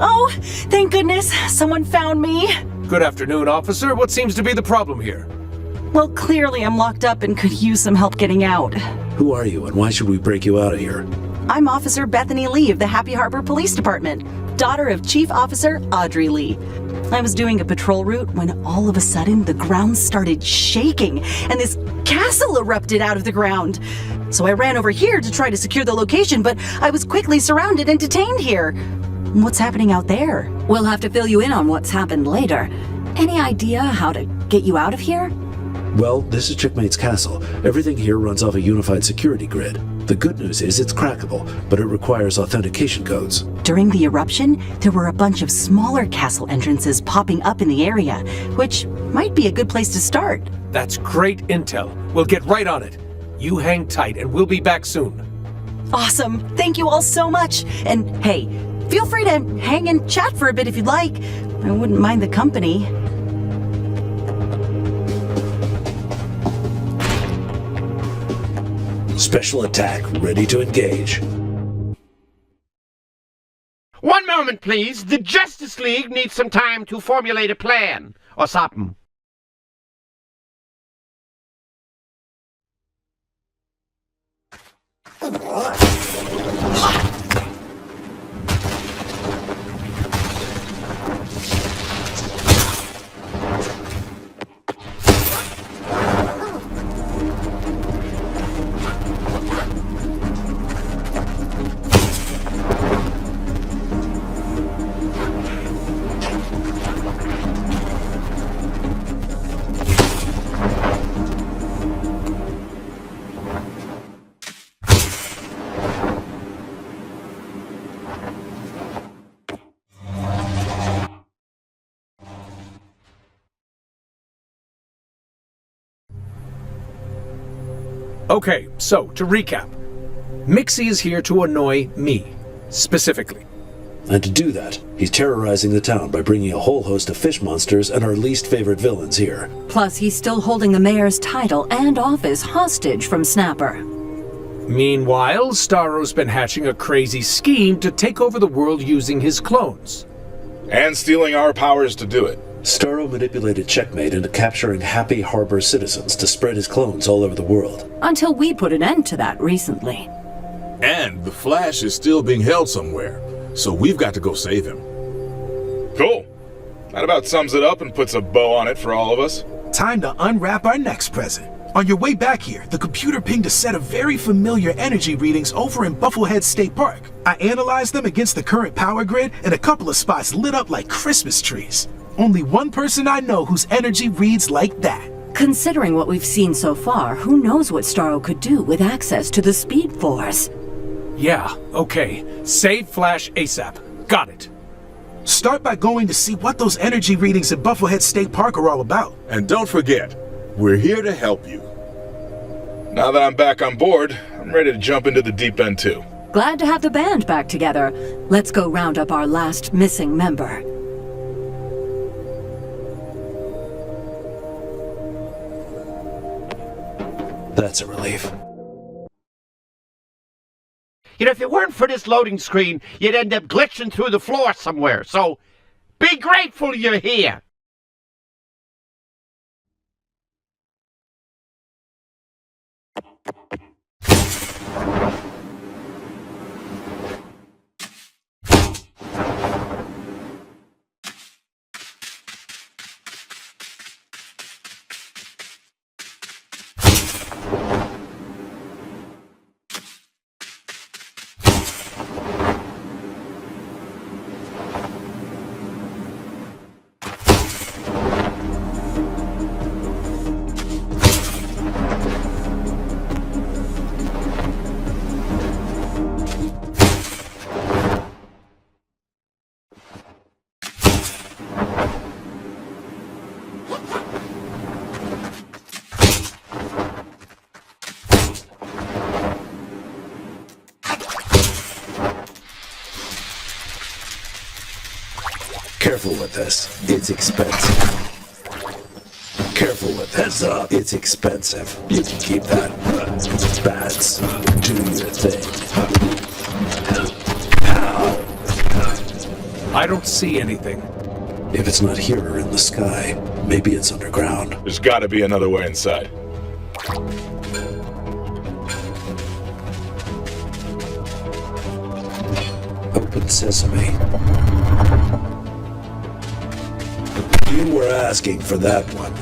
Oh, thank goodness, someone found me. Good afternoon, officer. What seems to be the problem here? Well, clearly I'm locked up and could use some help getting out. Who are you, and why should we break you out of here? I'm Officer Bethany Lee of the Happy Harbor Police Department, daughter of Chief Officer Audrey Lee. I was doing a patrol route when all of a sudden the ground started shaking and this castle erupted out of the ground. So I ran over here to try to secure the location, but I was quickly surrounded and detained here. What's happening out there? We'll have to fill you in on what's happened later. Any idea how to get you out of here? Well, this is Checkmate's castle. Everything here runs off a unified security grid. The good news is it's crackable, but it requires authentication codes. During the eruption, there were a bunch of smaller castle entrances popping up in the area, which might be a good place to start. That's great intel. We'll get right on it. You hang tight and we'll be back soon. Awesome. Thank you all so much. And hey, feel free to hang and chat for a bit if you'd like. I wouldn't mind the company. Special attack, ready to engage. One moment, please. The Justice League needs some time to formulate a plan. Or something. Okay, so to recap. Mixie is here to annoy me, specifically. And to do that, he's terrorizing the town by bringing a whole host of fish monsters and our least favorite villains here. Plus, he's still holding the mayor's title and office hostage from Snapper. Meanwhile, Starro's been hatching a crazy scheme to take over the world using his clones. And stealing our powers to do it. Starro manipulated Checkmate into capturing Happy Harbor citizens to spread his clones all over the world. Until we put an end to that recently. And the Flash is still being held somewhere, so we've got to go save him. Cool. That about sums it up and puts a bow on it for all of us. Time to unwrap our next present. On your way back here, the computer pinged a set of very familiar energy readings over in Bufflehead State Park. I analyzed them against the current power grid, and a couple of spots lit up like Christmas trees. Only one person I know whose energy reads like that. Considering what we've seen so far, who knows what Starro could do with access to the Speed Force? Yeah, okay. Save Flash ASAP. Got it. Start by going to see what those energy readings at Bufflehead State Park are all about. And don't forget, we're here to help you. Now that I'm back on board, I'm ready to jump into the deep end too. Glad to have the band back together. Let's go round up our last missing member. That's a relief. You know, if it weren't for this loading screen, you'd end up glitching through the floor somewhere. So, be grateful you're here. Careful with this. It's expensive. Careful with this. Heads up. It's expensive. You can keep that. Bats, do your thing. I don't see anything. If it's not here or in the sky, maybe it's underground. There's gotta be another way inside. Open sesame. You were asking for that one.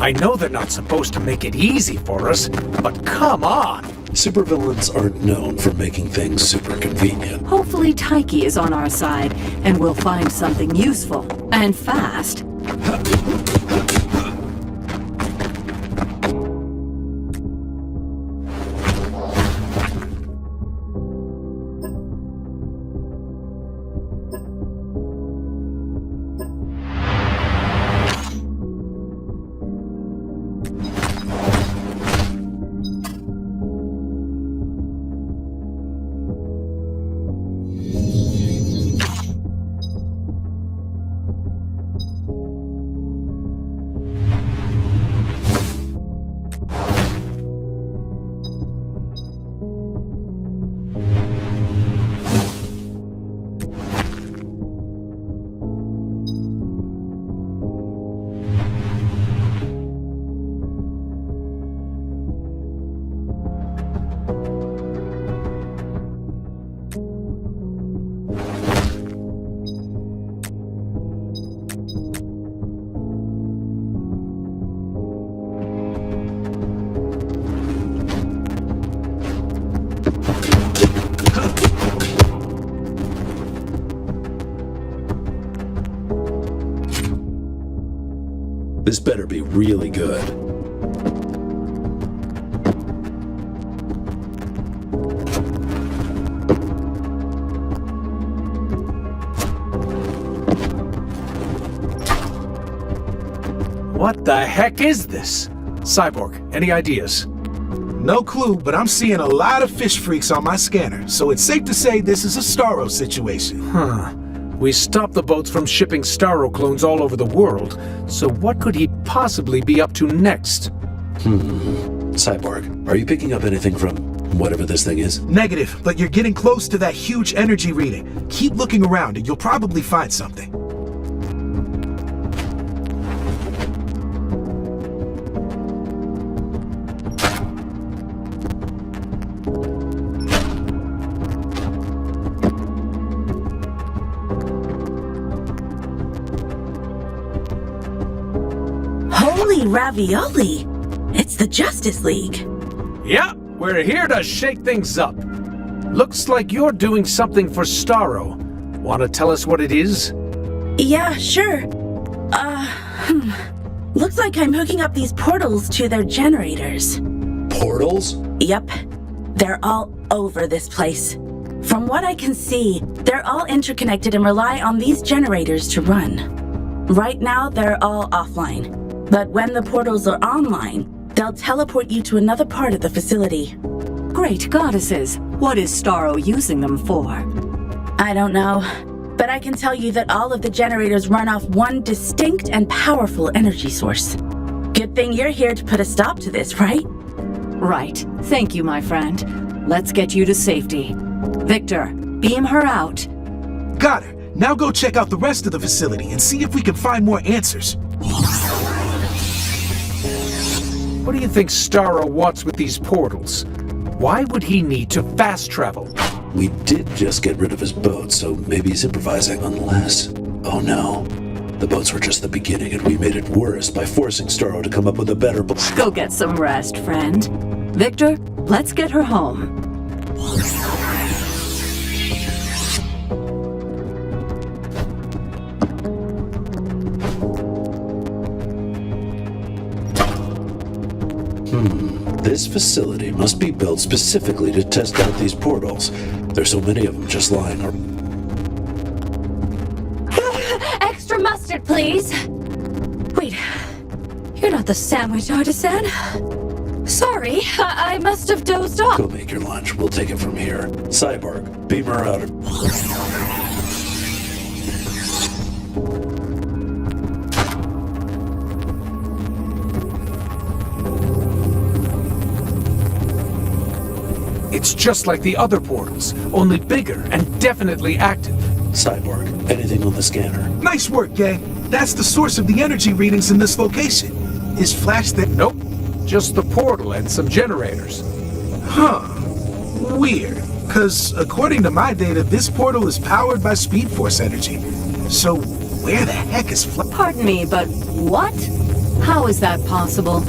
I know they're not supposed to make it easy for us, but come on! Supervillains aren't known for making things super convenient. Hopefully Taiki is on our side, and we'll find something useful. And fast. This better be really good. What the heck is this? Cyborg, any ideas? No clue, but I'm seeing a lot of fish freaks on my scanner, so it's safe to say this is a Starro situation. Huh. We stopped the boats from shipping Starro clones all over the world, so what could he possibly be up to next? Cyborg, are you picking up anything from whatever this thing is? Negative, but you're getting close to that huge energy reading. Keep looking around and you'll probably find something. Holy ravioli! It's the Justice League. Yeah, we're here to shake things up. Looks like you're doing something for Starro. Want to tell us what it is? Yeah, sure. Looks like I'm hooking up these portals to their generators. Portals? Yep. They're all over this place. From what I can see, they're all interconnected and rely on these generators to run. Right now, they're all offline. But when the portals are online, they'll teleport you to another part of the facility. Great goddesses, what is Starro using them for? I don't know, but I can tell you that all of the generators run off one distinct and powerful energy source. Good thing you're here to put a stop to this, right? Right. Thank you, my friend. Let's get you to safety. Victor, beam her out. Got her. Now go check out the rest of the facility and see if we can find more answers. What do you think Starro wants with these portals? Why would he need to fast travel? We did just get rid of his boat, so maybe he's improvising, unless... Oh no. The boats were just the beginning, and we made it worse by forcing Starro to come up with a better... Go get some rest, friend. Victor, let's get her home. This facility must be built specifically to test out these portals. There's so many of them just lying around. Extra mustard, please. Wait, you're not the sandwich artisan. Sorry, I must have dozed off. Go make your lunch. We'll take it from here. Cyborg, beam her out. It's just like the other portals, only bigger and definitely active. Cyborg, anything on the scanner? Nice work, gang. That's the source of the energy readings in this location. Is Flash there? Nope. Just the portal and some generators. Huh. Weird. Because according to my data, this portal is powered by Speed Force energy. So where the heck is Flash? Pardon me, but what? How is that possible?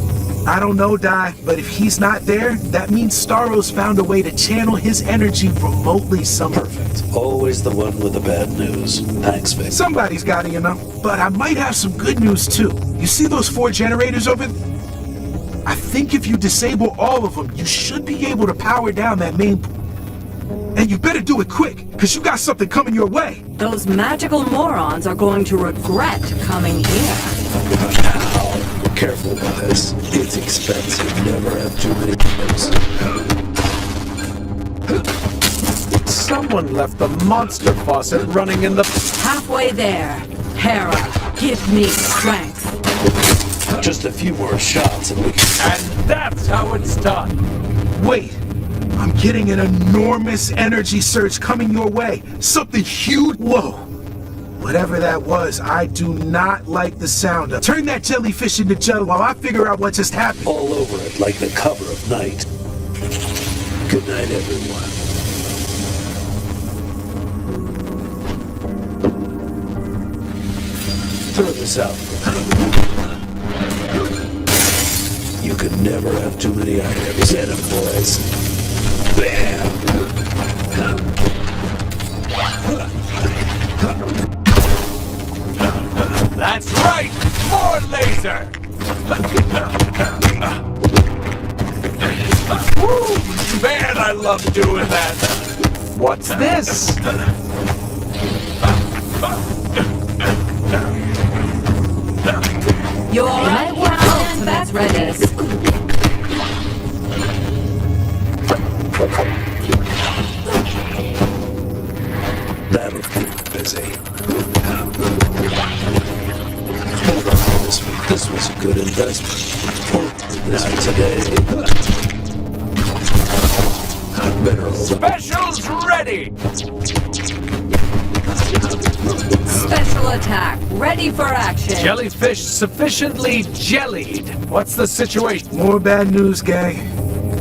I don't know, Di, but if he's not there, that means Starro's found a way to channel his energy remotely somewhere. Perfect. Always the one with the bad news. Thanks, Vic. Somebody's got to, you know. But I might have some good news, too. You see those 4 generators over there? I think if you disable all of them, you should be able to power down that main... And you better do it quick, because you got something coming your way. Those magical morons are going to regret coming here. Careful with this. It's expensive. Never have too many items. Someone left the monster faucet running in the... Halfway there. Hera, give me strength. Just a few more shots and we can... And that's how it's done. Wait. I'm getting an enormous energy surge coming your way. Something huge. Whoa. Whatever that was, I do not like the sound of. Turn that jellyfish into jello while I figure out what just happened. All over it like the cover of Night. Good night, everyone. Throw this out. You could never have too many items. Get 'em, boys. Bam! That's right! More laser! Woo! Man, I love doing that! What's this? Your ultimate's ready. That'll keep busy. This was a good investment. Not today. Better hold on. Specials ready! Special attack, ready for action. Jellyfish sufficiently jellied. What's the situation? More bad news, gang.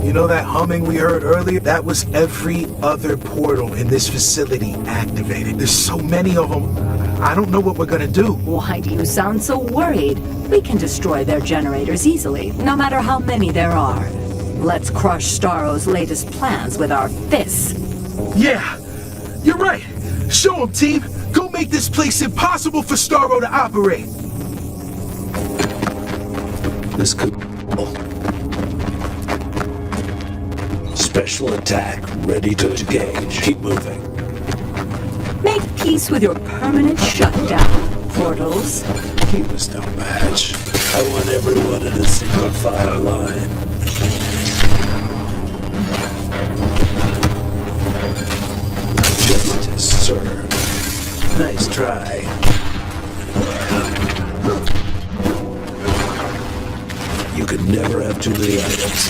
You know that humming we heard earlier? That was every other portal in this facility activated. There's so many of them. I don't know what we're gonna do. Why do you sound so worried? We can destroy their generators easily, no matter how many there are. Let's crush Starro's latest plans with our fists. Yeah, you're right. Show 'em, team. Go make this place impossible for Starro to operate. This could... Special attack, ready to engage. Keep moving. Make peace with your permanent shutdown, Portals. He was no match. I want everyone in a single file line. Justice served. Nice try. You can never have too many items.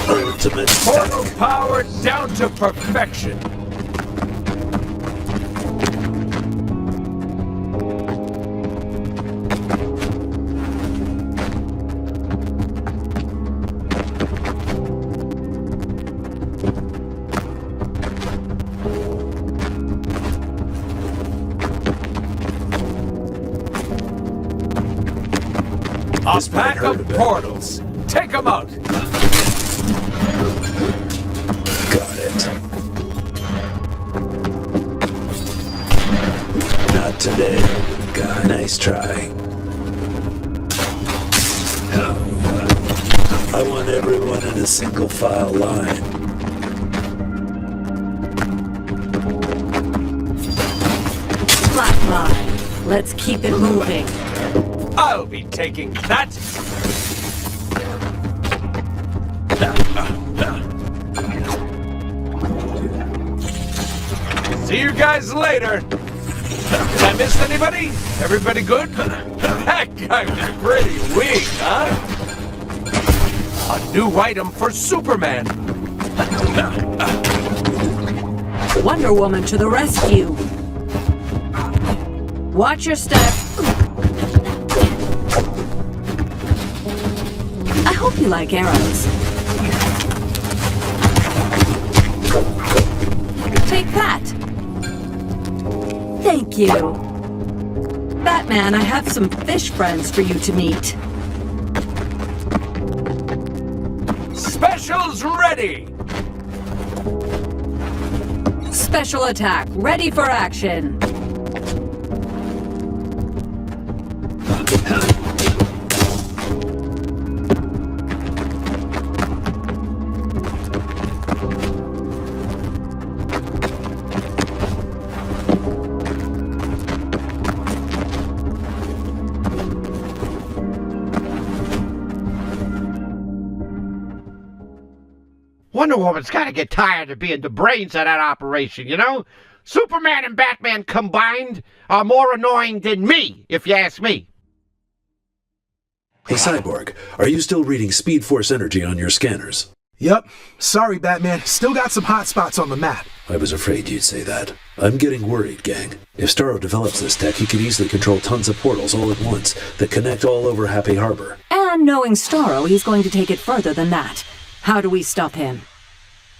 Ultimate Portal power down to perfection. A pack of portals. Take them out. Got it. Not today, guy. Nice try. I want everyone in a single file line. Flatline. Let's keep it moving. I'll be taking that. See you guys later. Did I miss anybody? Everybody good? That guy was pretty weak, huh? A new item for Superman. Wonder Woman to the rescue. Watch your step. I hope you like arrows. Take that. Thank you. Batman, I have some fish friends for you to meet. Specials ready. Special attack, ready for action. Wonder Woman's gotta get tired of being the brains of that operation, you know? Superman and Batman combined are more annoying than me, if you ask me. Hey, Cyborg, are you still reading Speed Force energy on your scanners? Yep. Sorry, Batman. Still got some hot spots on the map. I was afraid you'd say that. I'm getting worried, gang. If Starro develops this tech, he could easily control tons of portals all at once that connect all over Happy Harbor. And knowing Starro, he's going to take it further than that. How do we stop him?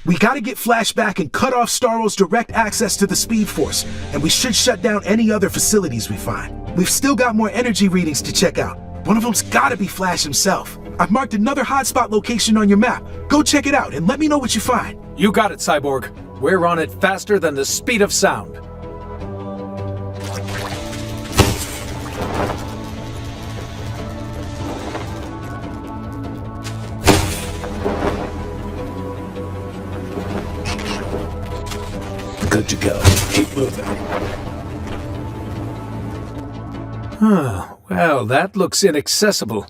We gotta get Flash back and cut off Starro's direct access to the Speed Force, and we should shut down any other facilities we find. We've still got more energy readings to check out. One of them's gotta be Flash himself. I've marked another hotspot location on your map. Go check it out and let me know what you find. You got it, Cyborg. We're on it faster than the speed of sound. Good to go. Keep moving. Well, that looks inaccessible.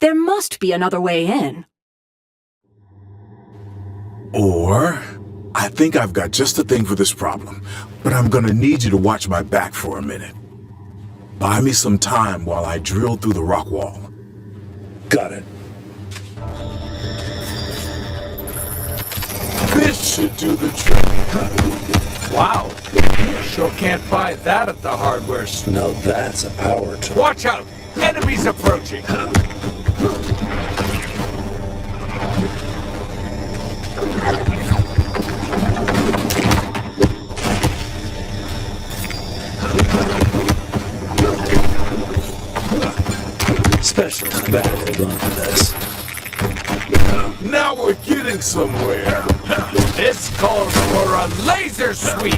There must be another way in. Or, I think I've got just the thing for this problem, but I'm gonna need you to watch my back for a minute. Buy me some time while I drill through the rock wall. Got it. This should do the trick. Wow. Sure can't buy that at the hardware store. Now that's a power tool. Watch out! Enemies approaching! Special. Better hold on to this. Now we're getting somewhere. This calls for a laser sweep!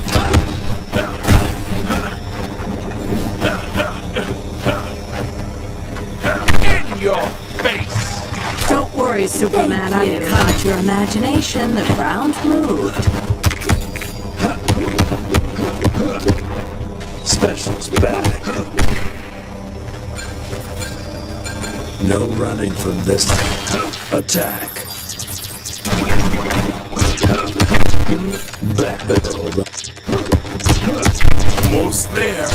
In your face! Don't worry, Superman, I caught your imagination. The ground moved. Special's back. No running from this attack. Backpedal. Almost there.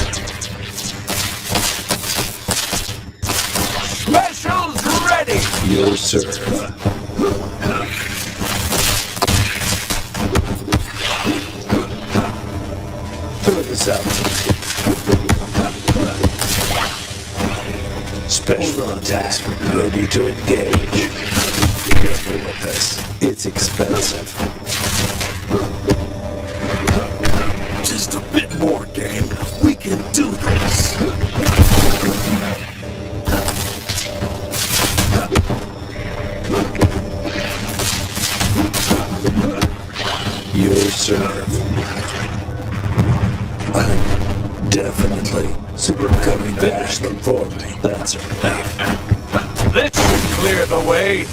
Special's ready! You'll serve. Throw this out. Special attack. Ready to engage. Careful with this. It's expensive. Just a bit more, gang. We can do this. You'll serve. I'm definitely super coming back for me. That's right. This should clear the way.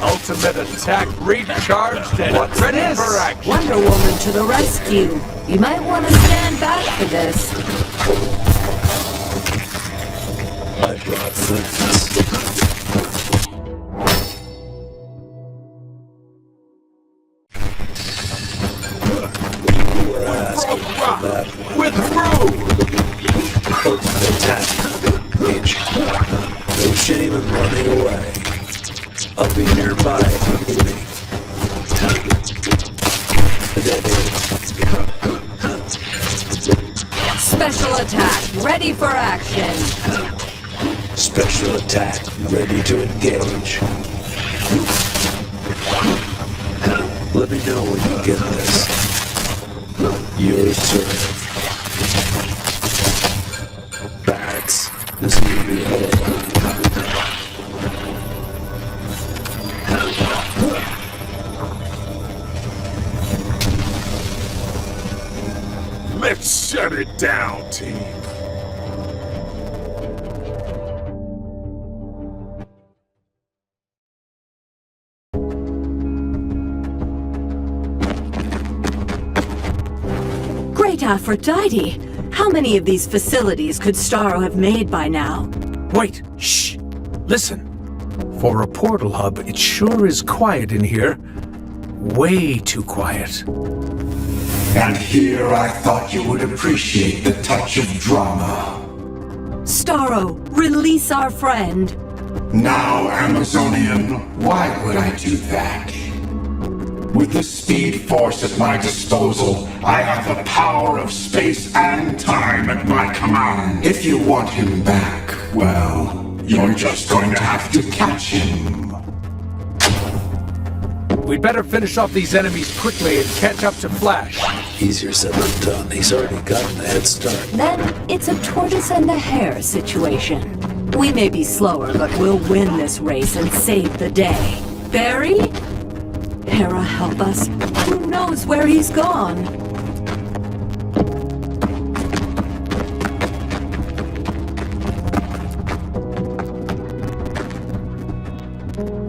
Ultimate attack recharged and ready for action. Wonder Woman to the rescue. You might want to stand back for this. I brought friends. We're asking for that one. We're through! Ultimate attack. H. No shame in running away. I'll be nearby if you need me. Special attack, ready for action. Special attack, ready to engage. Let me know when you get this. You're served. Bats, this will be horrible. Let's shut it down, team. Great Aphrodite! How many of these facilities could Starro have made by now? Wait, shh! Listen. For a portal hub, it sure is quiet in here. Way too quiet. And here I thought you would appreciate the touch of drama. Starro, release our friend. Now, Amazonian, why would I do that? With the speed force at my disposal, I have the power of space and time at my command. If you want him back, well, you're just going to have to catch him. We'd better finish off these enemies quickly and catch up to Flash. Easier said than done. He's already gotten a head start. Then it's a tortoise and a hare situation. We may be slower, but we'll win this race and save the day. Barry? Hera, help us. Who knows where he's gone?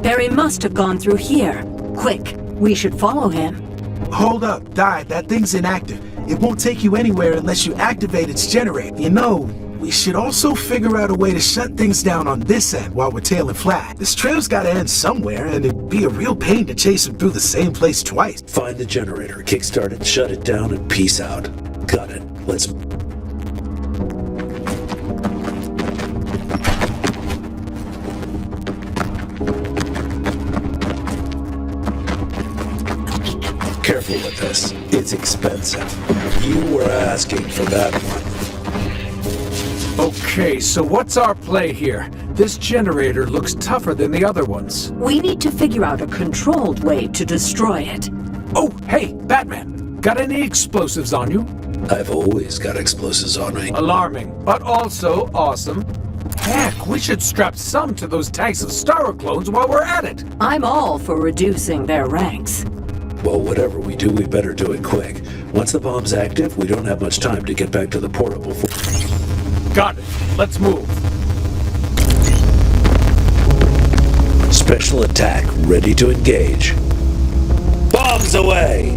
Barry must have gone through here. Quick, we should follow him. Hold up, Di, that thing's inactive. It won't take you anywhere unless you activate its generator. You know, we should also figure out a way to shut things down on this end while we're tailing Flash. This trail's gotta end somewhere, and it'd be a real pain to chase him through the same place twice. Find the generator, kickstart it, shut it down, and peace out. Got it. Let's... Careful with this. It's expensive. You were asking for that one. Okay, so what's our play here? This generator looks tougher than the other ones. We need to figure out a controlled way to destroy it. Oh, hey, Batman! Got any explosives on you? I've always got explosives on me. Alarming, but also awesome. Heck, we should strap some to those tanks of Starro clones while we're at it. I'm all for reducing their ranks. Well, whatever we do, we better do it quick. Once the bomb's active, we don't have much time to get back to the portal before... Got it. Let's move. Special attack ready to engage. Bombs away!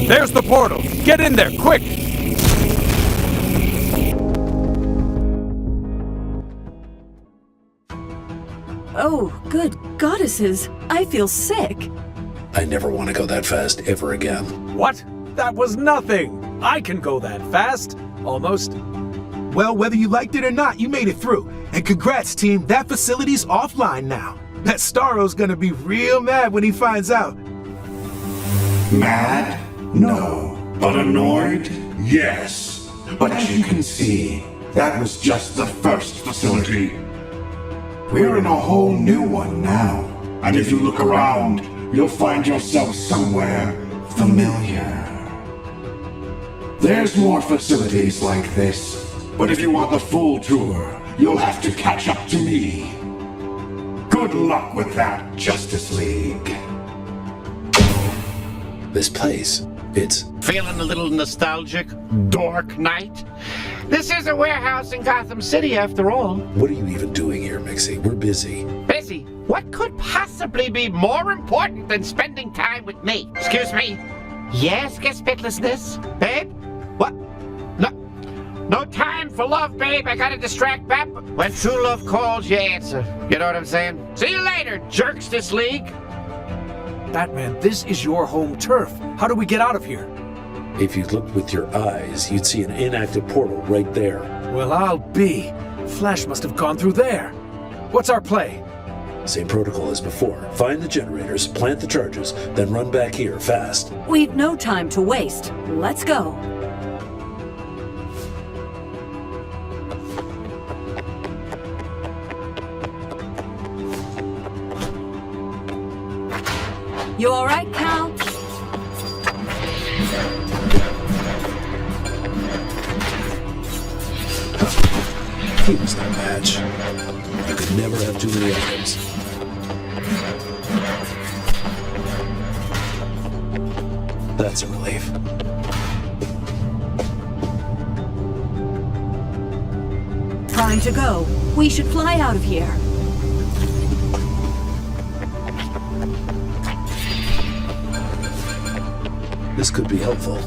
There's the portal. Get in there, quick! Oh, good goddesses. I feel sick. I never want to go that fast ever again. What? That was nothing. I can go that fast. Almost. Well, whether you liked it or not, you made it through. And congrats, team. That facility's offline now. That Starro's gonna be real mad when he finds out. Mad? No. But annoyed? Yes. But as you can see, that was just the first facility. We're in a whole new one now. And if you look around, you'll find yourself somewhere familiar. There's more facilities like this, but if you want the full tour, you'll have to catch up to me. Good luck with that, Justice League. This place, it's... Feeling a little nostalgic, Dark Knight? This is a warehouse in Gotham City, after all. What are you even doing here, Mixie? We're busy. Busy? What could possibly be more important than spending time with me? Excuse me? Yes, spitlessness? Babe? What? No time for love, babe. I gotta distract Bap. When true love calls, you answer. You know what I'm saying? See you later, Jerksters League. Batman, this is your home turf. How do we get out of here? If you looked with your eyes, you'd see an inactive portal right there. Well, I'll be. Flash must have gone through there. What's our play? Same protocol as before. Find the generators, plant the charges, then run back here fast. We've no time to waste. Let's go. You all right, Cal? He was no match. You could never have too many items. That's a relief. Time to go. We should fly out of here. This could be helpful.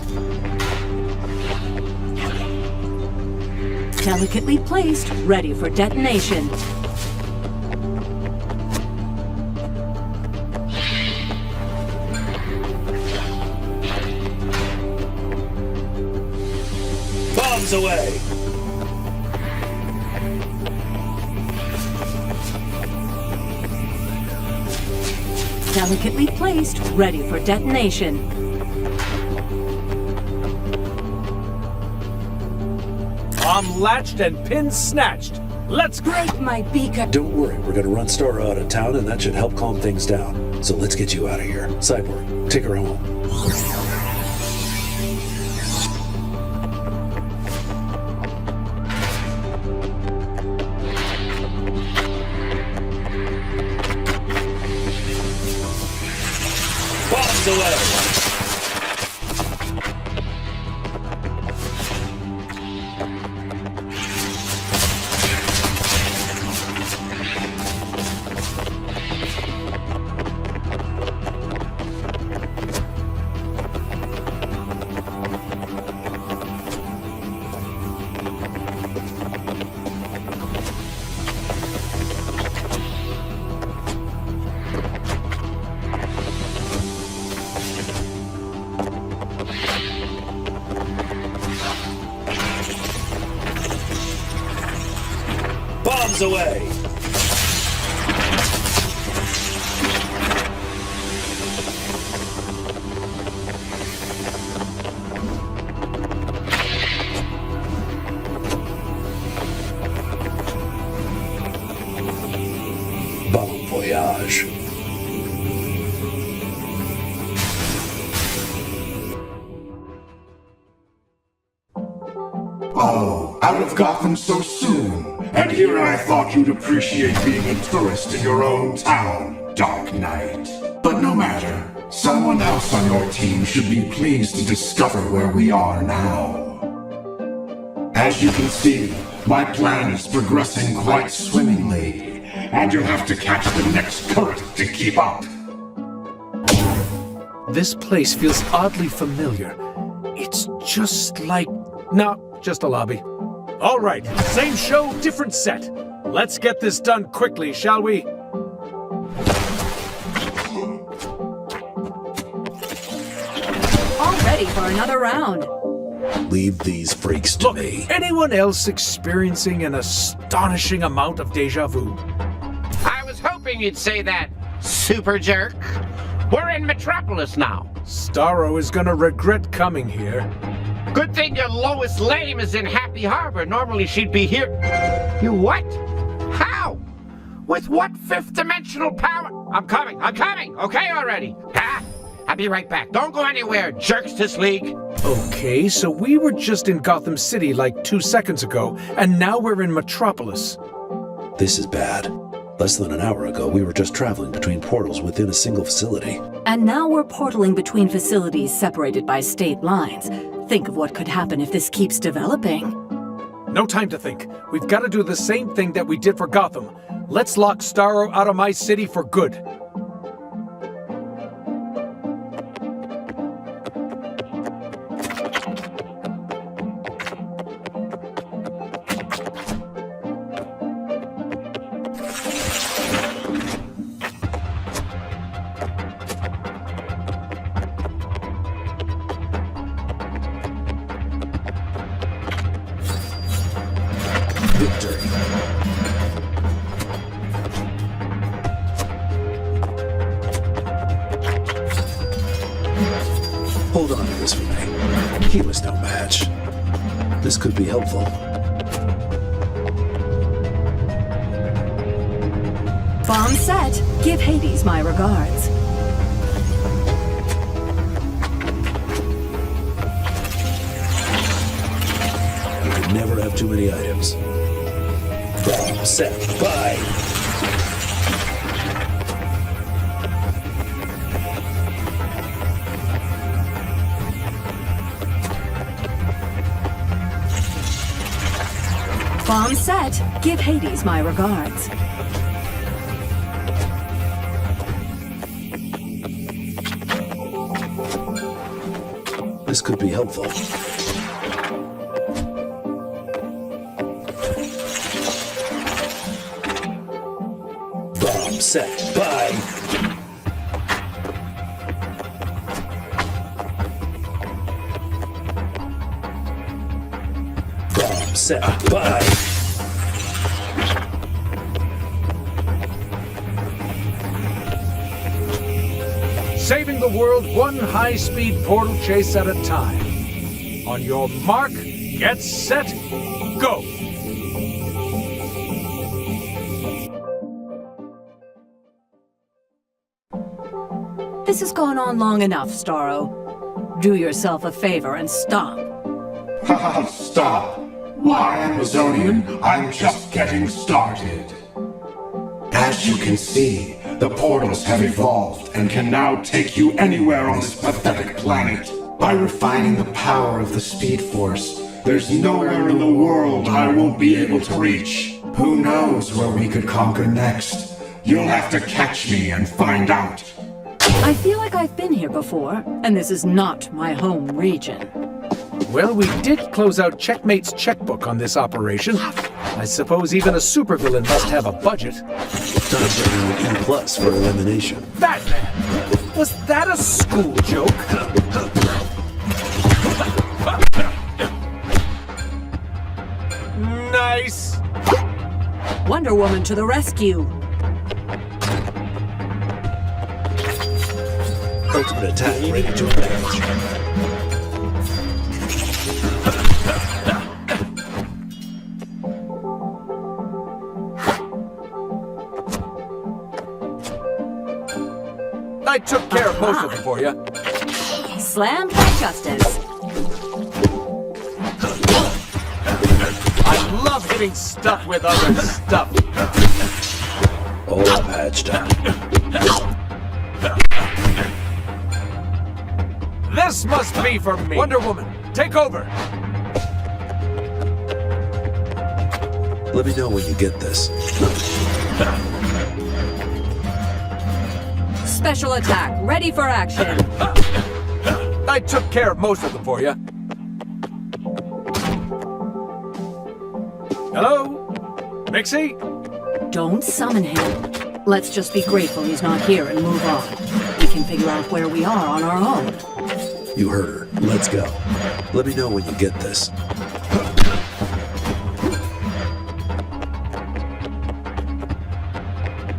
Delicately placed, ready for detonation. Bombs away! Delicately placed, ready for detonation. Bomb latched and pin snatched. Let's break my beacon. Don't worry, we're gonna run Starro out of town and that should help calm things down. So let's get you out of here. Cyborg, take her home. Bombs away! Bombs away! barrage. Oh, out of Gotham so soon. And here I thought you'd appreciate being a tourist in your own town, Dark Knight. But no matter. Someone else on your team should be pleased to discover where we are now. As you can see, my plan is progressing quite swimmingly, and you'll have to catch the next current to keep up. This place feels oddly familiar. It's just like... No, just a lobby. All right, same show, different set. Let's get this done quickly, shall we? All ready for another round. Leave these freaks to me. Anyone else experiencing an astonishing amount of deja vu? I was hoping you'd say that, super jerk. We're in Metropolis now. Starro is gonna regret coming here. Good thing your Lois Lane is in Happy Harbor. Normally she'd be here. You what? How? With what fifth dimensional power? I'm coming, okay already. I'll be right back. Don't go anywhere, jerks this league. Okay, so we were just in Gotham City like 2 seconds ago, and now we're in Metropolis. This is bad. Less than an hour ago, we were just traveling between portals within a single facility. And now we're portaling between facilities separated by state lines. Think of what could happen if this keeps developing. No time to think. We've got to do the same thing that we did for Gotham. Let's lock Starro out of my city for good. Hold on to this for me. He was no match. This could be helpful. Bomb set. Give Hades my regards. You could never have too many items. Bomb set. Bye. Bomb set. Give Hades my regards. This could be helpful. Bomb set. Bye. Bomb set. Bye. Saving the world one high-speed portal chase at a time. On your mark, get set, go! This has gone on long enough, Starro. Do yourself a favor and stop. Stop. Why, Amazonian? I'm just getting started. As you can see, the portals have evolved and can now take you anywhere on this pathetic planet. By refining the power of the Speed Force, there's nowhere in the world I won't be able to reach. Who knows where we could conquer next? You'll have to catch me and find out. I feel like I've been here before, and this is not my home region. Well, we did close out Checkmate's checkbook on this operation. I suppose even a supervillain must have a budget. Time to earn an E+ for elimination. Batman! Was that a school joke? Nice! Wonder Woman to the rescue! Ultimate attack ready to engage. I took care of most of them for you. Slammed by justice. I love getting stuck with other stuff. All patched up. This must be for me. Wonder Woman, take over. Let me know when you get this. Special attack, ready for action. I took care of most of them for you. Hello? Mixie? Don't summon him. Let's just be grateful he's not here and move on. We can figure out where we are on our own. You heard her. Let's go. Let me know when you get this.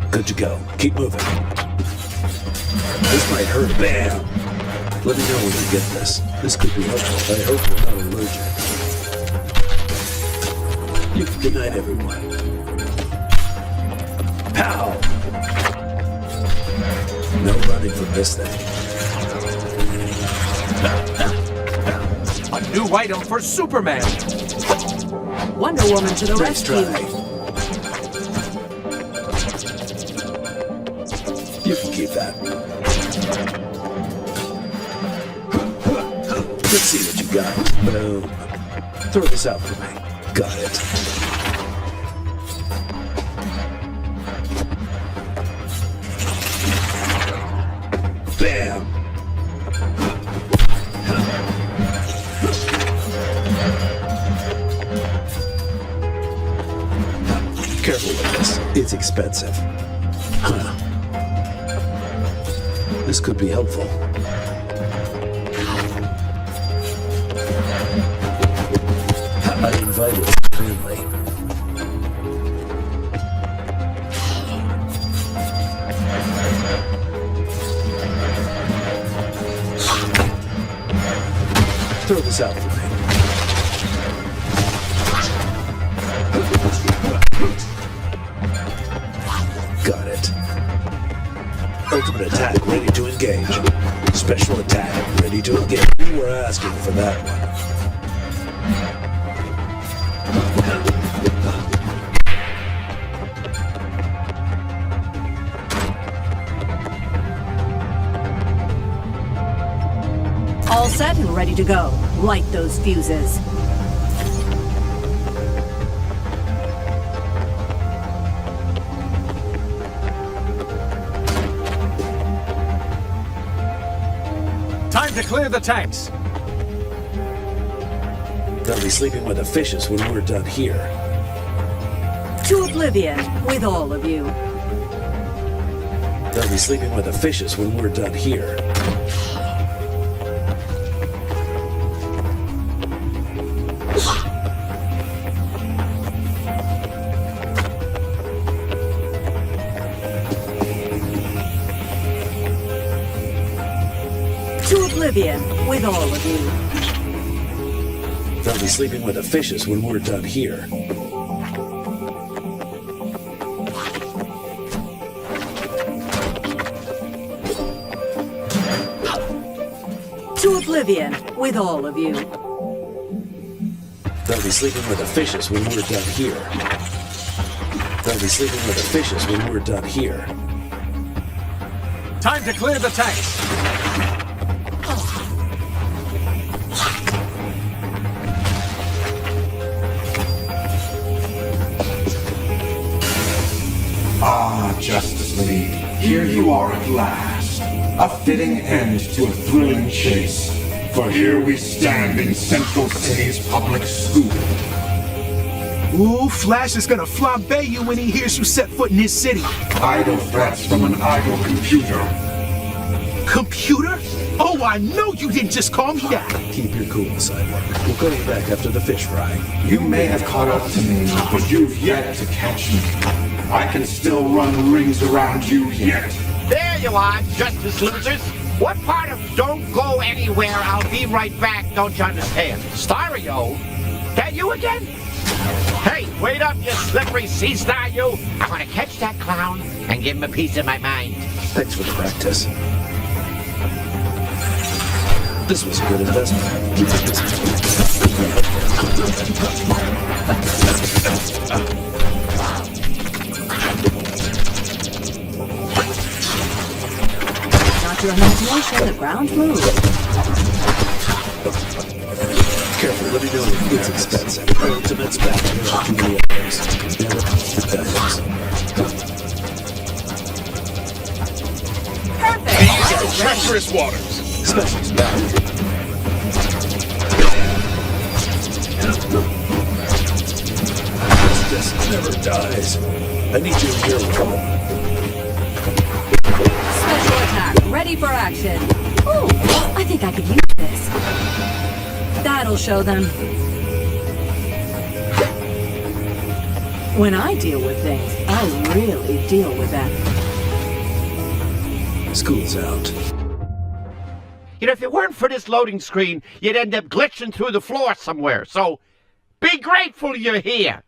Good to go. Keep moving. This might hurt. Bam! Let me know when you get this. This could be helpful. I hope you're not allergic. Good night, everyone. Pow! No running from this thing. A new item for Superman. Wonder Woman to the Nice rescue. try. You can keep that. Let's see what you got. Boom. Throw this out for me. Got it. Bam! Careful with this. It's expensive. Huh. This could be helpful. I invited family. Throw this out for me. Got it. Ultimate attack ready to engage. Special attack ready to engage. You were asking for that one. All set and ready to go. Light those fuses. Time to clear the tanks. They'll be sleeping with the fishes when we're done here. To oblivion with all of you. They'll be sleeping with the fishes when we're done here. To oblivion with all of you. They'll be sleeping with the fishes when we're done here. To oblivion with all of you. They'll be sleeping with the fishes when we're done here. They'll be sleeping with the fishes when we're done here. Time to clear the tanks. Ah, Justice League, here you are at last. A fitting end to a thrilling chase. For here we stand in Central City's public school. Ooh, Flash is gonna flambe you when he hears you set foot in his city. Idle threats from an idle computer. Computer? Oh, I know you didn't just call me that. Keep your cool, Cyborg. We'll call you back after the fish fry. You may have caught up to me, but you've yet to catch me. I can still run rings around you yet. There you are, justice losers. What part of don't go anywhere, I'll be right back, don't you understand? Stereo? That you again? Hey, wait up, you slippery sea star, you! I want to catch that clown and give him a piece of my mind. Thanks for the practice. This was a good investment. Keep it busy. Not your imagination, the ground moves. Careful, let me know if it's expensive. Ultimate's back. There are too many others. Never that Perfect. These are treacherous waters. Special's back. This never dies. I need you here with Special attack, ready for action. Ooh, I think I could use this. That'll show them. When I deal with things, I really deal with them. School's out. You know, if it weren't for this loading screen, you'd end up glitching through the floor somewhere. So, be grateful you're here.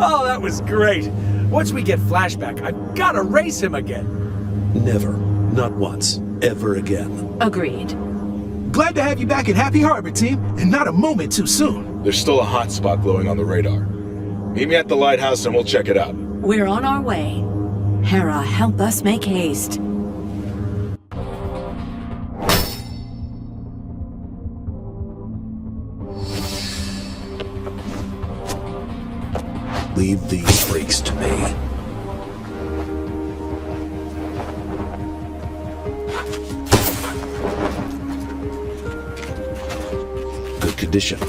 Oh, that was great. Once we get flashback, I've got to race him again. Never. Not once. Ever again. Agreed. Glad to have you back in Happy Harbor, team, and not a moment too soon. There's still a hot spot glowing on the radar. Meet me at the lighthouse and we'll check it out. We're on our way. Hera, help us make haste. Leave these freaks to me. Good condition.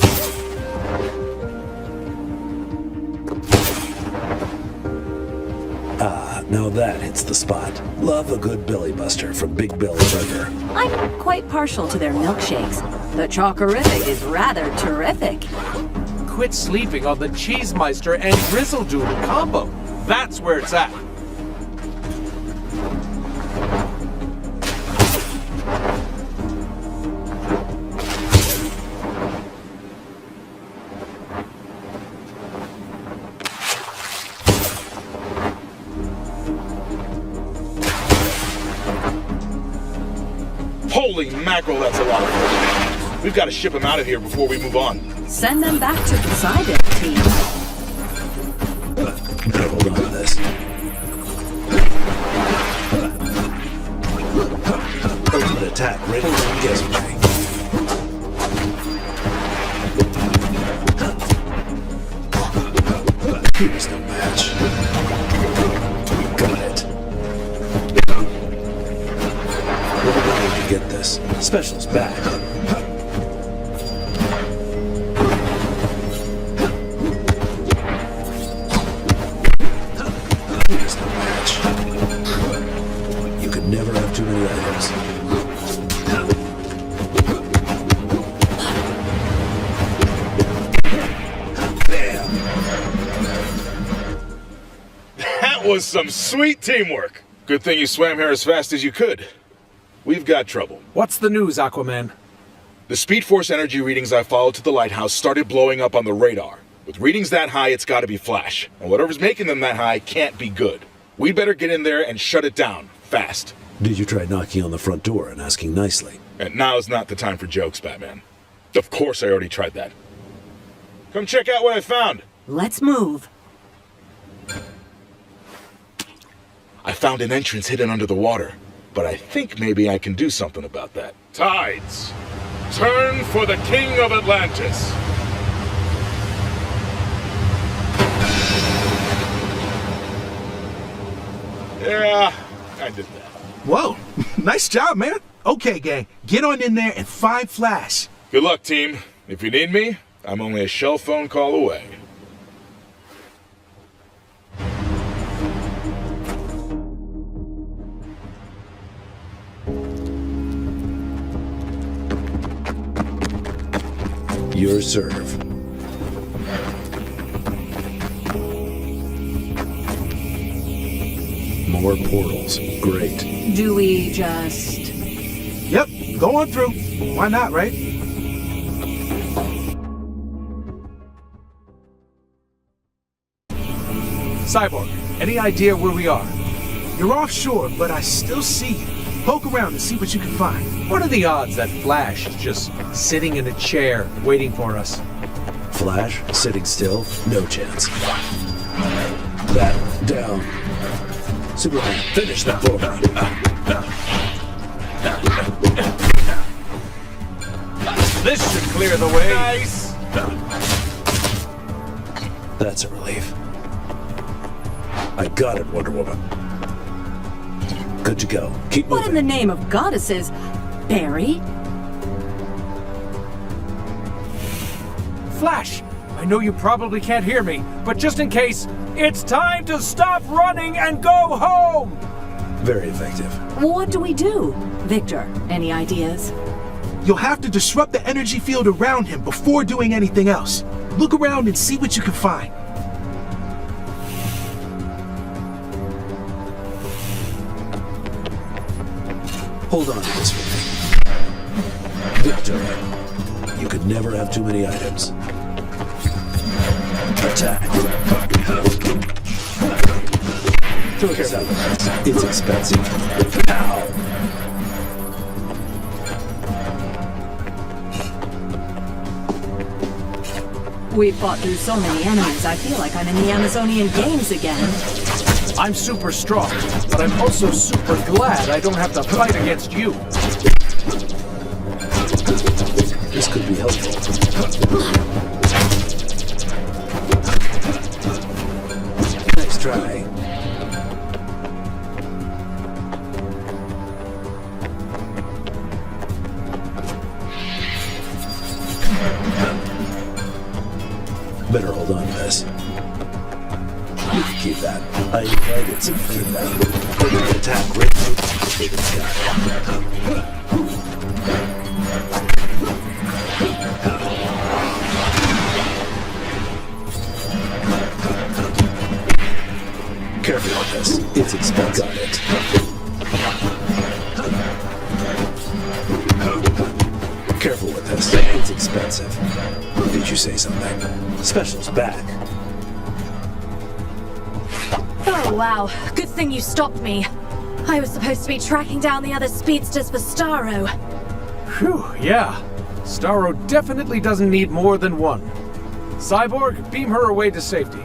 Ah, now that hits the spot. Love a good belly buster from Big Bill Burger. I'm quite partial to their milkshakes. The Chockerific is rather terrific. Quit sleeping on the Cheesemeister and Grizzledoodle combo. That's where it's at. Holy mackerel, that's a lot of fish. We've got to ship them out of here before we move on. Send them back to Poseidon, team. Better hold on to this. Ultimate attack ready for guessing. Here's no match. Got it. We're going to get this. Special's back. Here's no match. You could never have too many items. That was some sweet teamwork. Good thing you swam here as fast as you could. We've got trouble. What's the news, Aquaman? The Speed Force energy readings I followed to the lighthouse started blowing up on the radar. With readings that high, it's gotta be Flash. And whatever's making them that high can't be good. We'd better get in there and shut it down, fast. Did you try knocking on the front door and asking nicely? And now's not the time for jokes, Batman. Of course I already tried that. Come check out what I found. Let's move. I found an entrance hidden under the water, but I think maybe I can do something about that. Tides, turn for the King of Atlantis. Yeah, I did that. Whoa, nice job, man. Okay, gang, get on in there and find Flash. Good luck, team. If you need me, I'm only a shell phone call away. Your serve. More portals. Great. Do we just... Yep, go on through. Why not, right? Cyborg, any idea where we are? You're offshore, but I still see you. Poke around and see what you can find. What are the odds that Flash is just sitting in a chair waiting for us? Flash, sitting still, no chance. That, down. Superman, finish that program. This should clear the way. Nice! That's a relief. I got it, Wonder Woman. Good to go. Keep moving. What in the name of goddesses? Barry? Flash, I know you probably can't hear me, but just in case, it's time to stop running and go home! Very effective. What do we do? Victor, any ideas? You'll have to disrupt the energy field around him before doing anything else. Look around and see what you can find. Hold on to this for me. Victor, you could never have too many items. Attack. Throw this out. It's expensive. Ow. We've fought through so many enemies, I feel like I'm in the Amazonian games again. I'm super strong, but I'm also super glad I don't have to fight against you. This could be helpful. Nice try. Better hold on to this. You can keep that. I invited some feedback. We're gonna attack right through the sky. Careful with this. It's expensive. Got it. Careful with this. It's expensive. Did you say something? Special's back. Oh, wow. Good thing you stopped me. I was supposed to be tracking down the other speedsters for Starro. Phew, yeah. Starro definitely doesn't need more than one. Cyborg, beam her away to safety.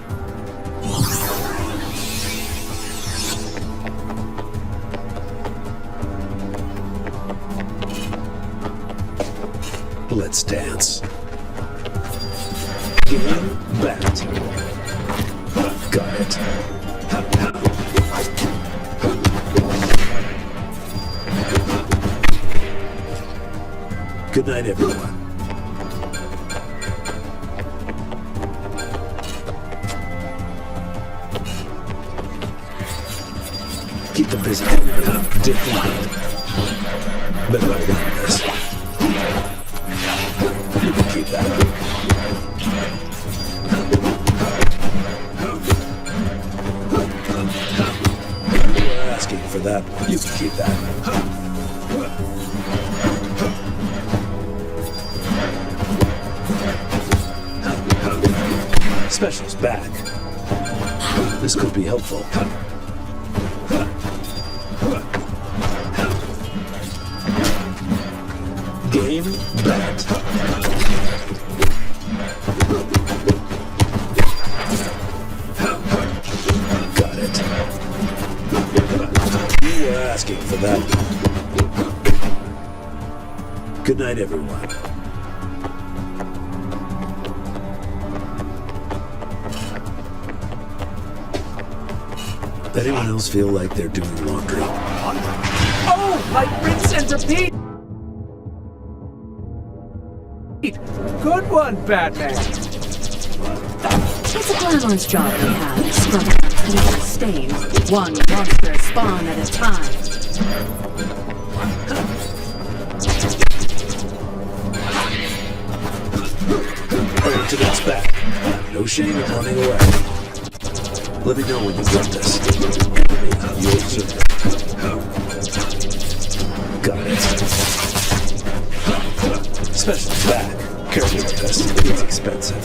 Let's dance. Game bat. Got it. Good night, everyone. Keep them busy. Dip behind. Better hold on to this. You can keep that. You were asking for that. You can keep that. Special's back. This could be helpful. Game bat. Got it. You were asking for that. Good night, everyone. Anyone else feel like they're doing laundry? Oh, like rinse and repeat! Good one, Batman! It's a glamorous job we have, scrubbing clean stains, one monstrous spawn at a time. Hurry to this back. No shame in running away. Let me know when you've done this. You'll observe it. Got it. Special's back. Careful with this. It's expensive.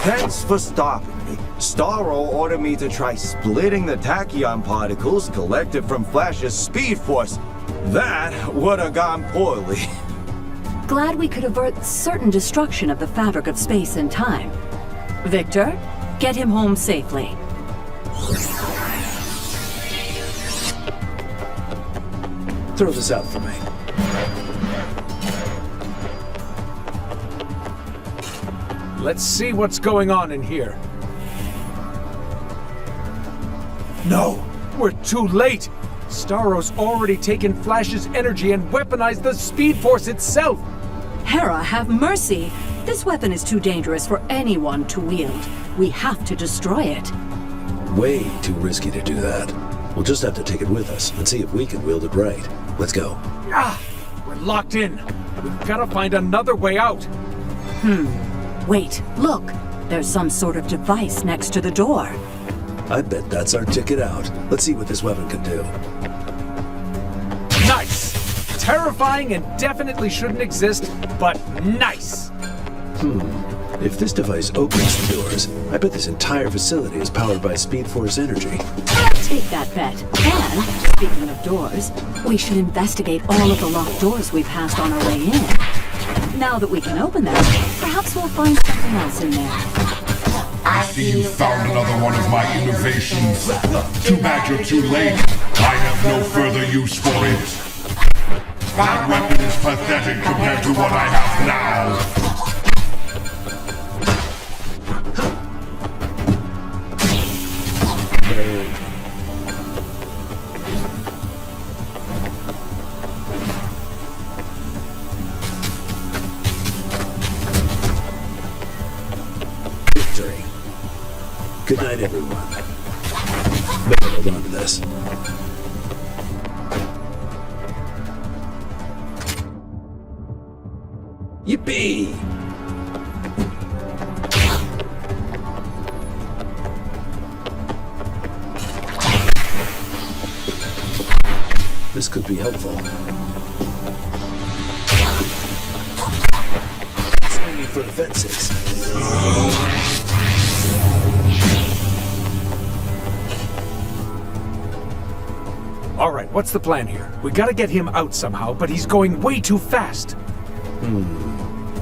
Thanks for stopping me. Starro ordered me to try splitting the tachyon particles collected from Flash's Speed Force. That would have gone poorly. Glad we could avert certain destruction of the fabric of space and time. Victor, get him home safely. Throw this out for me. Let's see what's going on in here. No, we're too late. Starro's already taken Flash's energy and weaponized the Speed Force itself. Hera, have mercy. This weapon is too dangerous for anyone to wield. We have to destroy it. Way too risky to do that. We'll just have to take it with us and see if we can wield it right. Let's go. Ah, we're locked in. We've got to find another way out. Wait, look. There's some sort of device next to the door. I bet that's our ticket out. Let's see what this weapon can do. Nice! Terrifying and definitely shouldn't exist, but nice! If this device opens the doors, I bet this entire facility is powered by Speed Force energy. Take that bet. And, speaking of doors, we should investigate all of the locked doors we passed on our way in. Now that we can open them, perhaps we'll find something else in there. I see you found another one of my innovations. Too bad you're too late. I have no further use for it. That weapon is pathetic compared to what I have now. Victory. Good night, everyone. Better hold on to this. Yippee! This could be helpful. Swinging for the fences. All right, what's the plan here? We gotta get him out somehow, but he's going way too fast.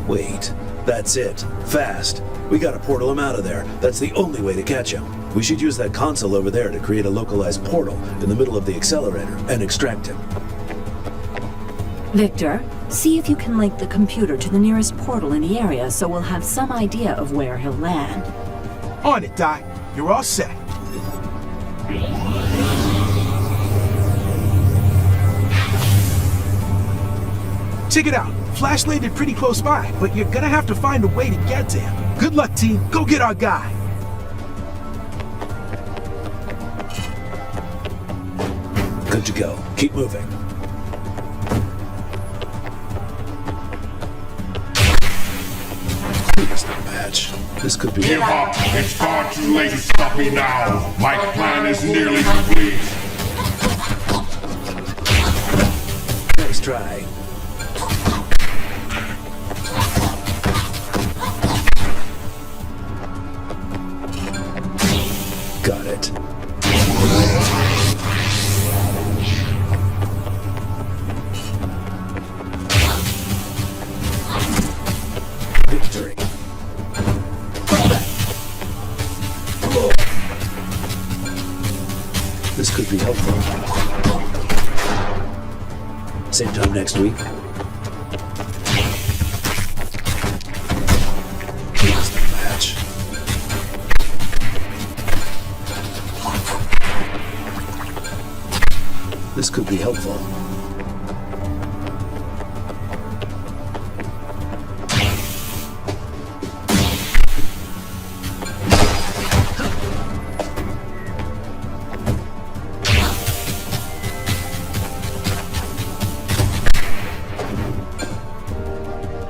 Wait. That's it. Fast. We gotta portal him out of there. That's the only way to catch him. We should use that console over there to create a localized portal in the middle of the accelerator and extract him. Victor, see if you can link the computer to the nearest portal in the area so we'll have some idea of where he'll land. On it, Di. You're all set. Check it out. Flash landed pretty close by, but you're gonna have to find a way to get to him. Good luck, team. Go get our guy. Good to go. Keep moving. Here's the match. This could be... Give up! It's far too late to stop me now! My plan is nearly complete! Nice try. Got it. Victory. This could be helpful. Same time next week. Here's the match. This could be helpful.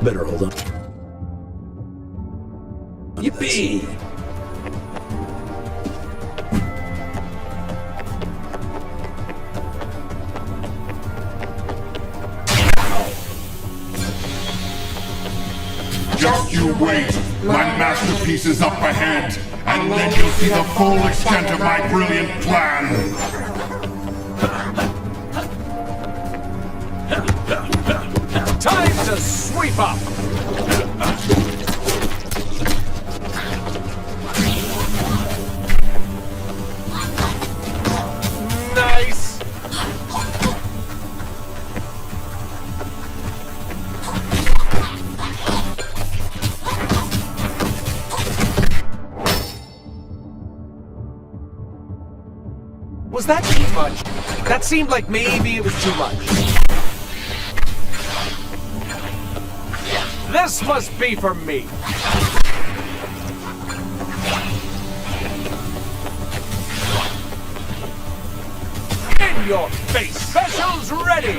Better hold on. Yippee! Just you wait. My masterpiece is up ahead, and then you'll see the full extent of my brilliant plan. Time to sweep up! Nice! Was that too much? That seemed like maybe it was too much. This must be for me. In your face! Specials ready!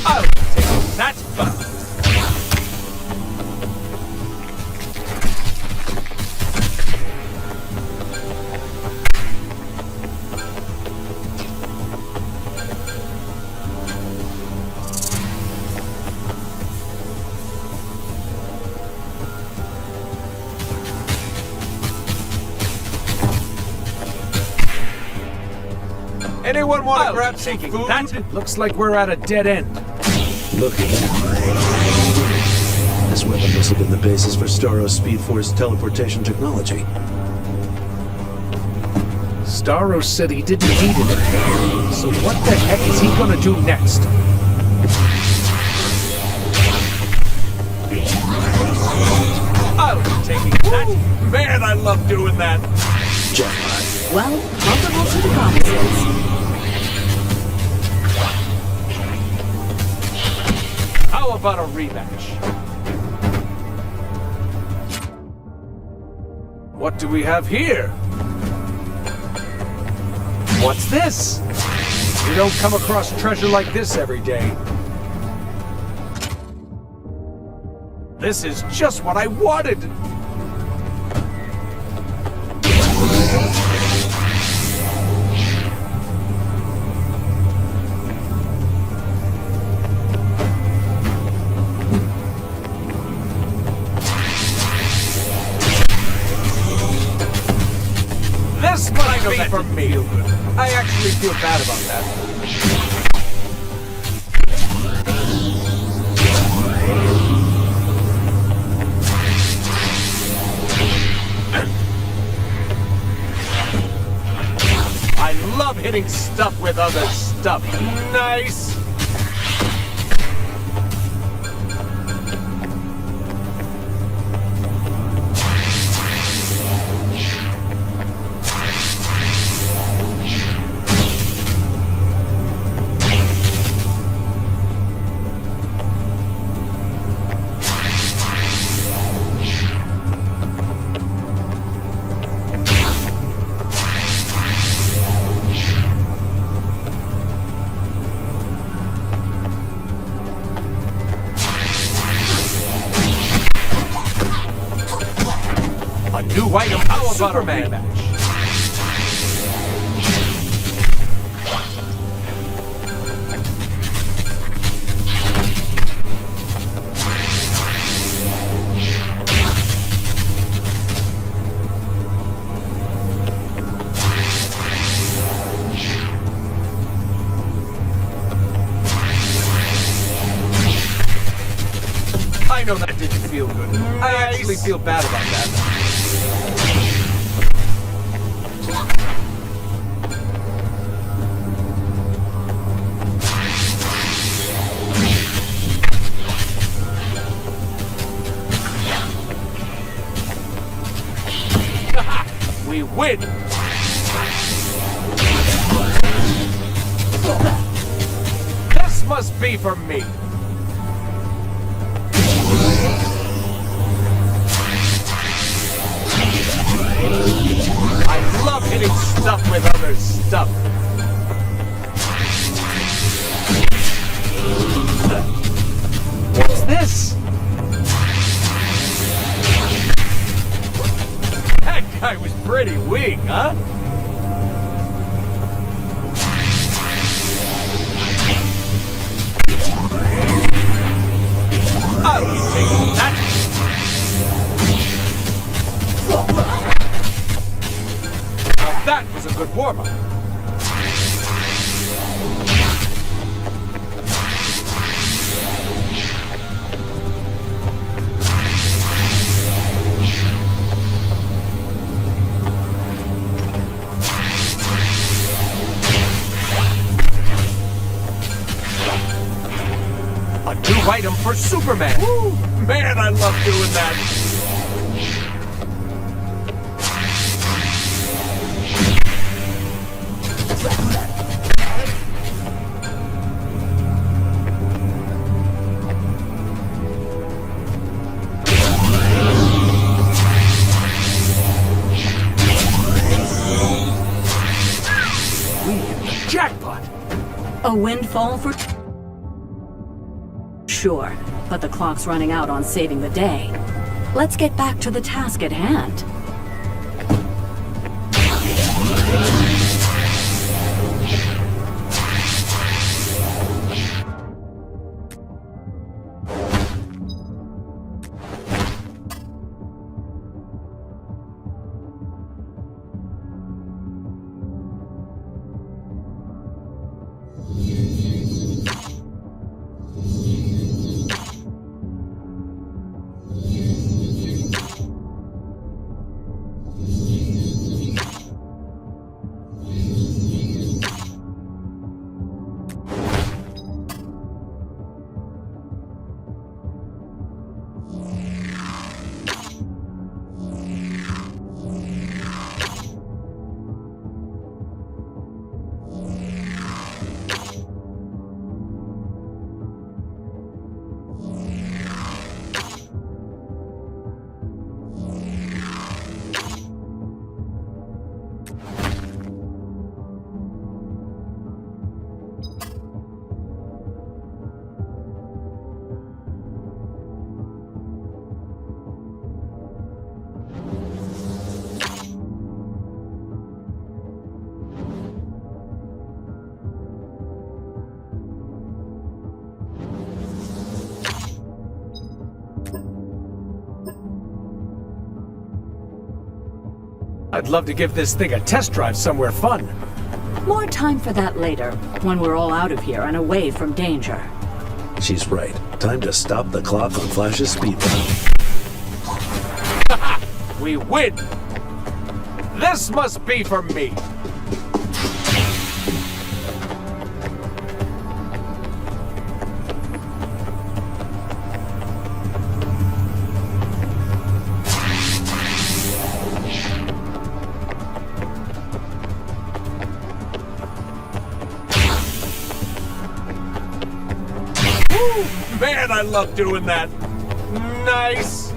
I'll take that first. Anyone want to grab some food? That looks like we're at a dead end. Look at that. This weapon must have been the basis for Staros Speed Force teleportation technology. Staros said he didn't need it. So what the heck is he gonna do next? I'll be taking that. Man, I love doing that. Well, comparable to the promises. How about a rematch? What do we have here? What's this? You don't come across treasure like this every day. This is just what I wanted! This must be for me. I actually feel bad about that. I love hitting stuff with other stuff. Nice! A new item. How about a rematch? I know that didn't feel good. I actually feel bad about that. We win! This must be for me! I love hitting stuff with other stuff. What's this? That guy was pretty weak, huh? I'll be taking that. Now that was a good warm-up. A new item for Superman. Woo! Man, I love doing that. We hit the jackpot. A windfall for... Sure, but the clock's running out on saving the day. Let's get back to the task at hand. I'd love to give this thing a test drive somewhere fun. More time for that later, when we're all out of here and away from danger. She's right. Time to stop the clock on Flash's speed run. We win! This must be for me! Man, I love doing that. Nice.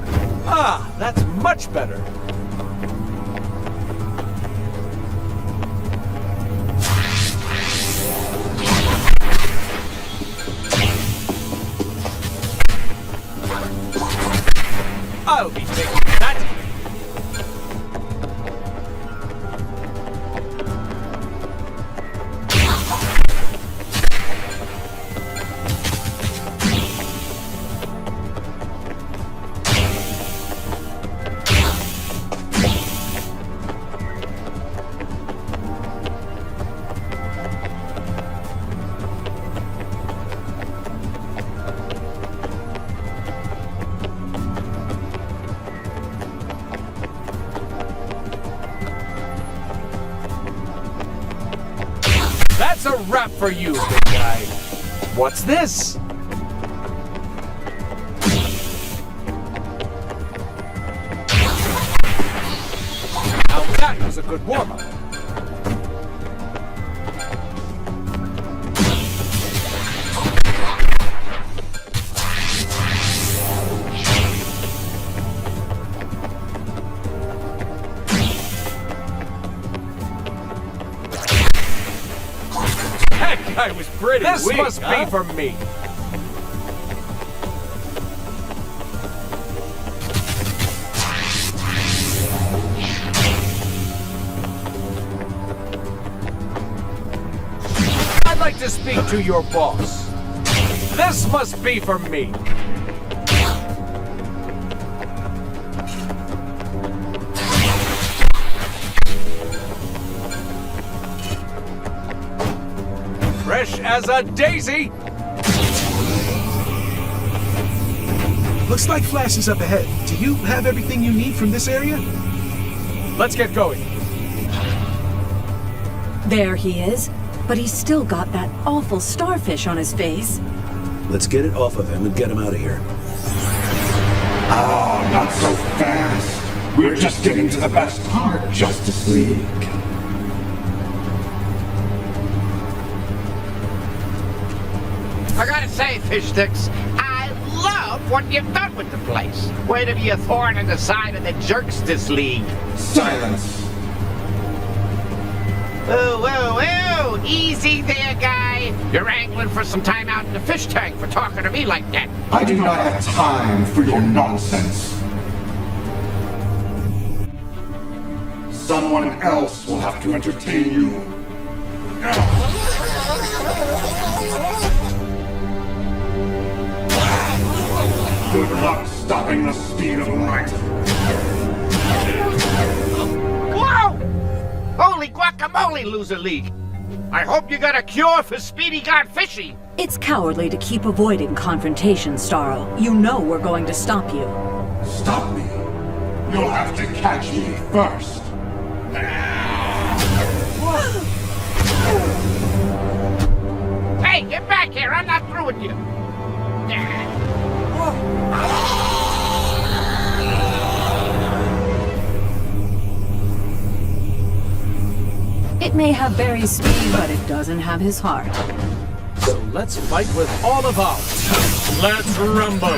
Ah, that's much better. I'll be taking that. That's a wrap for you, big guy. What's this? Now that was a good warm-up. I was pretty This weak, must be for me. I'd like to speak to your boss. This must be for me. fresh as a daisy! Looks like Flash is up ahead. Do you have everything you need from this area? Let's get going. There he is, but he's still got that awful starfish on his face. Let's get it off of him and get him out of here. Oh, not so fast. We're just getting to the best part, Justice League. I gotta say, Fish Sticks, I love what you've done with the place. Way to be a thorn in the side of the Jerksters League. Silence. Whoa, whoa, whoa! Easy there, guy. You're angling for some time out in the fish tank for talking to me like that. I do not have time for your nonsense. Someone else will have to entertain you. Good luck stopping the speed of light. Whoa! Holy guacamole, Loser League! I hope you got a cure for Speedy Gone Fishy. It's cowardly to keep avoiding confrontation, Starro. You know we're going to stop you. Stop me? You'll have to catch me first. Hey, get back here! I'm not through with you. It may have Barry's speed, but it doesn't have his heart. So let's fight with all of ours. Let's rumble!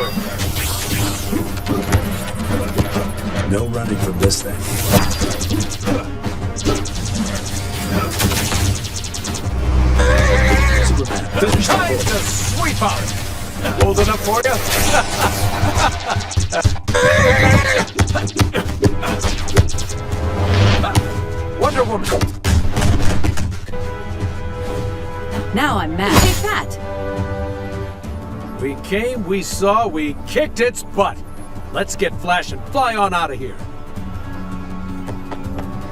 No running from this thing. Time to sweep out! Old enough for you? Wonder Woman! Now I'm mad. Take that! We came, we saw, we kicked its butt. Let's get Flash and fly on out of here.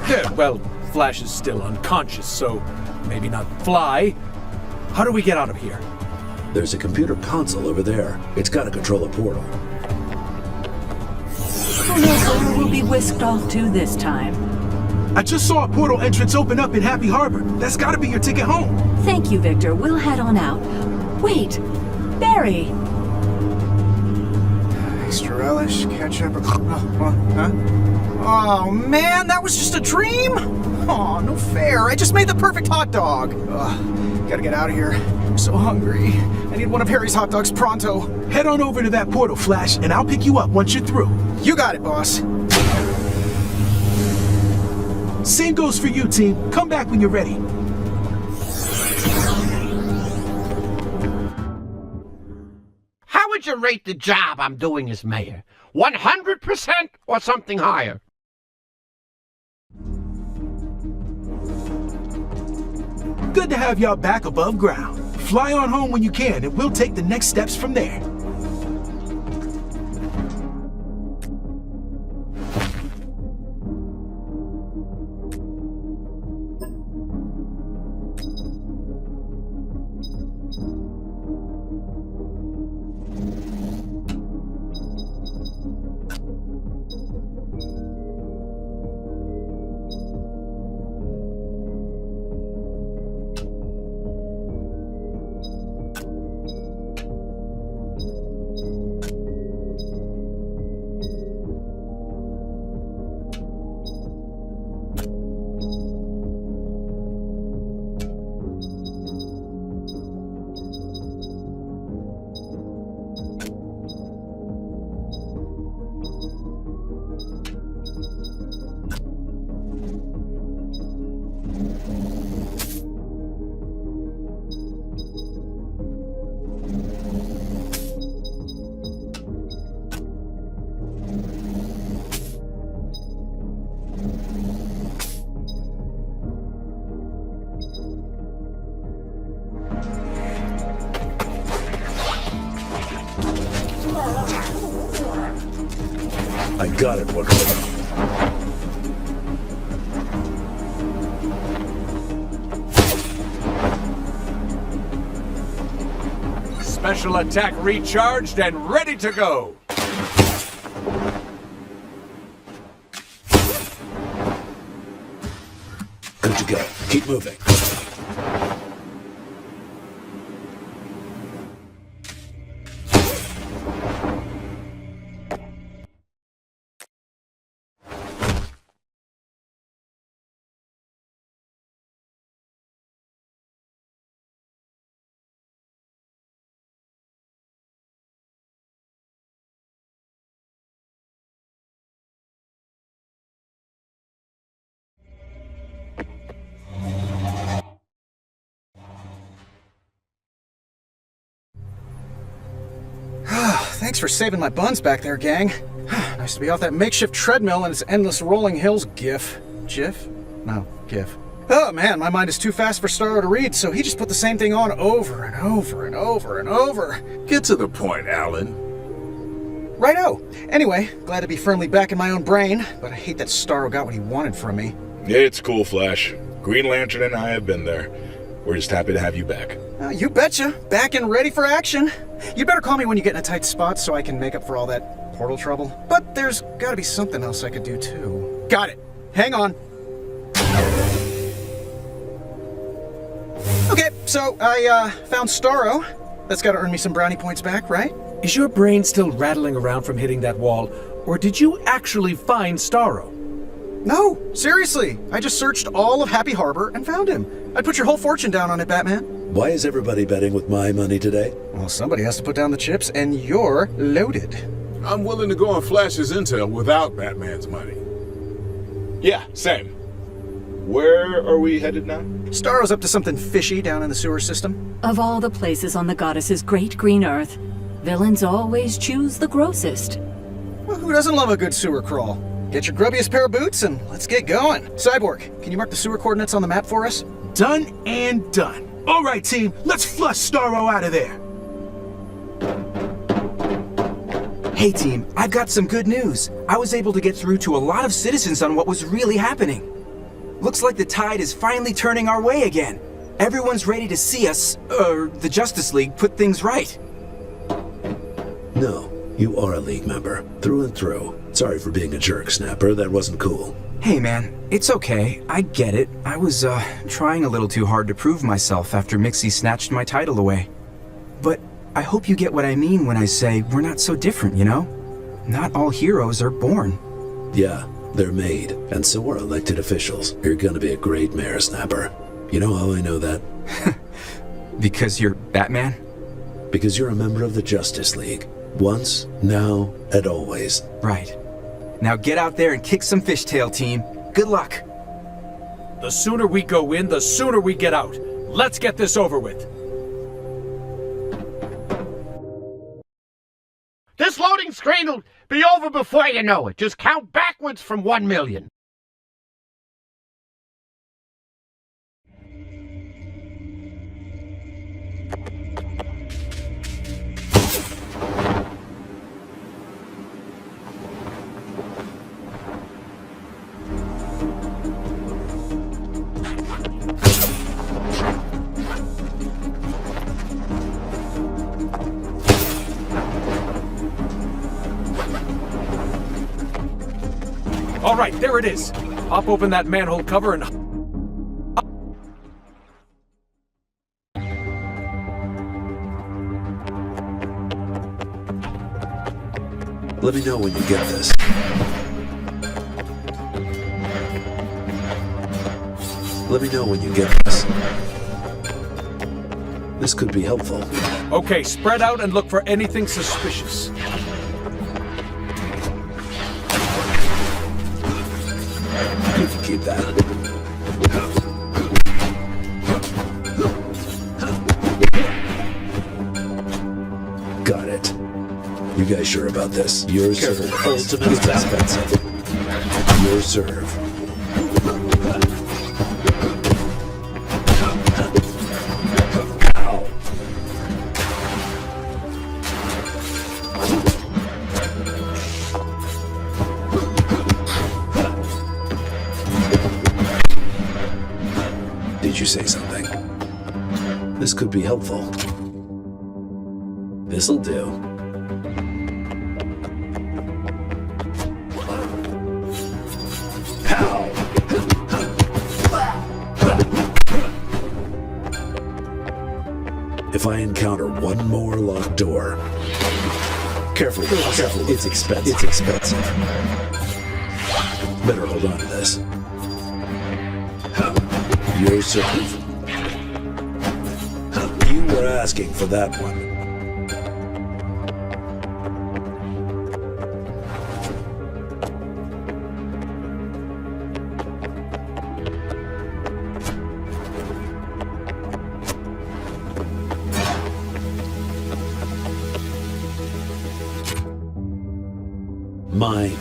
Yeah, well, Flash is still unconscious, so maybe not fly. How do we get out of here? There's a computer console over there. It's got to control a portal. Who knows where we'll be whisked off to this time? I just saw a portal entrance open up in Happy Harbor. That's gotta be your ticket home. Thank you, Victor. We'll head on out. Wait! Barry! Extra relish, ketchup, huh? Oh man, that was just a dream? Oh, no fair. I just made the perfect hot dog. Gotta get out of here. I'm so hungry. I need one of Harry's hot dogs pronto. Head on over to that portal, Flash, and I'll pick you up once you're through. You got it, boss. Same goes for you, team. Come back when you're ready. How would you rate the job I'm doing as mayor? 100% or something higher? Good to have y'all back above ground. Fly on home when you can, and we'll take the next steps from there. I got it, Wonder Woman. Special attack recharged and ready to go. Good to go. Keep moving. Thanks for saving my buns back there, gang. Nice to be off that makeshift treadmill and its endless rolling hills gif. GIF? No, GIF. Oh man, my mind is too fast for Starro to read, so he just put the same thing on over and over and over and over. Get to the point, Alan. Righto. Anyway, glad to be firmly back in my own brain, but I hate that Starro got what he wanted from me. It's cool, Flash. Green Lantern and I have been there. We're just happy to have you back. You betcha. Back and ready for action. You'd better call me when you get in a tight spot so I can make up for all that portal trouble. But there's gotta be something else I could do too. Got it. Hang on. Okay, so I found Starro. That's gotta earn me some brownie points back, right? Is your brain still rattling around from hitting that wall, or did you actually find Starro? No, seriously. I just searched all of Happy Harbor and found him. I'd put your whole fortune down on it, Batman. Why is everybody betting with my money today? Well, somebody has to put down the chips, and you're loaded. I'm willing to go on Flash's intel without Batman's money. Yeah, same. Where are we headed now? Starro's up to something fishy down in the sewer system. Of all the places on the goddess's great green earth, villains always choose the grossest. Well, who doesn't love a good sewer crawl? Get your grubbiest pair of boots and let's get going. Cyborg, can you mark the sewer coordinates on the map for us? Done and done. All right, team, let's flush Starro out of there. Hey team, I've got some good news. I was able to get through to a lot of citizens on what was really happening. Looks like the tide is finally turning our way again. Everyone's ready to see us, the Justice League, put things right. No, you are a League member, through and through. Sorry for being a jerk, Snapper. That wasn't cool. Hey man, it's okay. I get it. I was, trying a little too hard to prove myself after Mixie snatched my title away. But I hope you get what I mean when I say we're not so different, you know? Not all heroes are born. Yeah, they're made, and so are elected officials. You're gonna be a great mayor, Snapper. You know how I know that? Because you're Batman? Because you're a member of the Justice League. Once, now, and always. Right. Now get out there and kick some fishtail, team. Good luck. The sooner we go in, the sooner we get out. Let's get this over with. This loading screen will be over before you know it. Just count backwards from 1 million. All right, there it is. Pop open that manhole cover and... Let me know when you get this. Let me know when you get this. This could be helpful. Okay, spread out and look for anything suspicious. You can keep that. Got it. You guys sure about this? Your serve. Ultimate expensive. Your serve. Ow. Did you say something? This could be helpful. This'll do. If I encounter one more locked door... Careful, careful. It's expensive. It's expensive. Better hold on to this. You're served. You were asking for that one. Mine.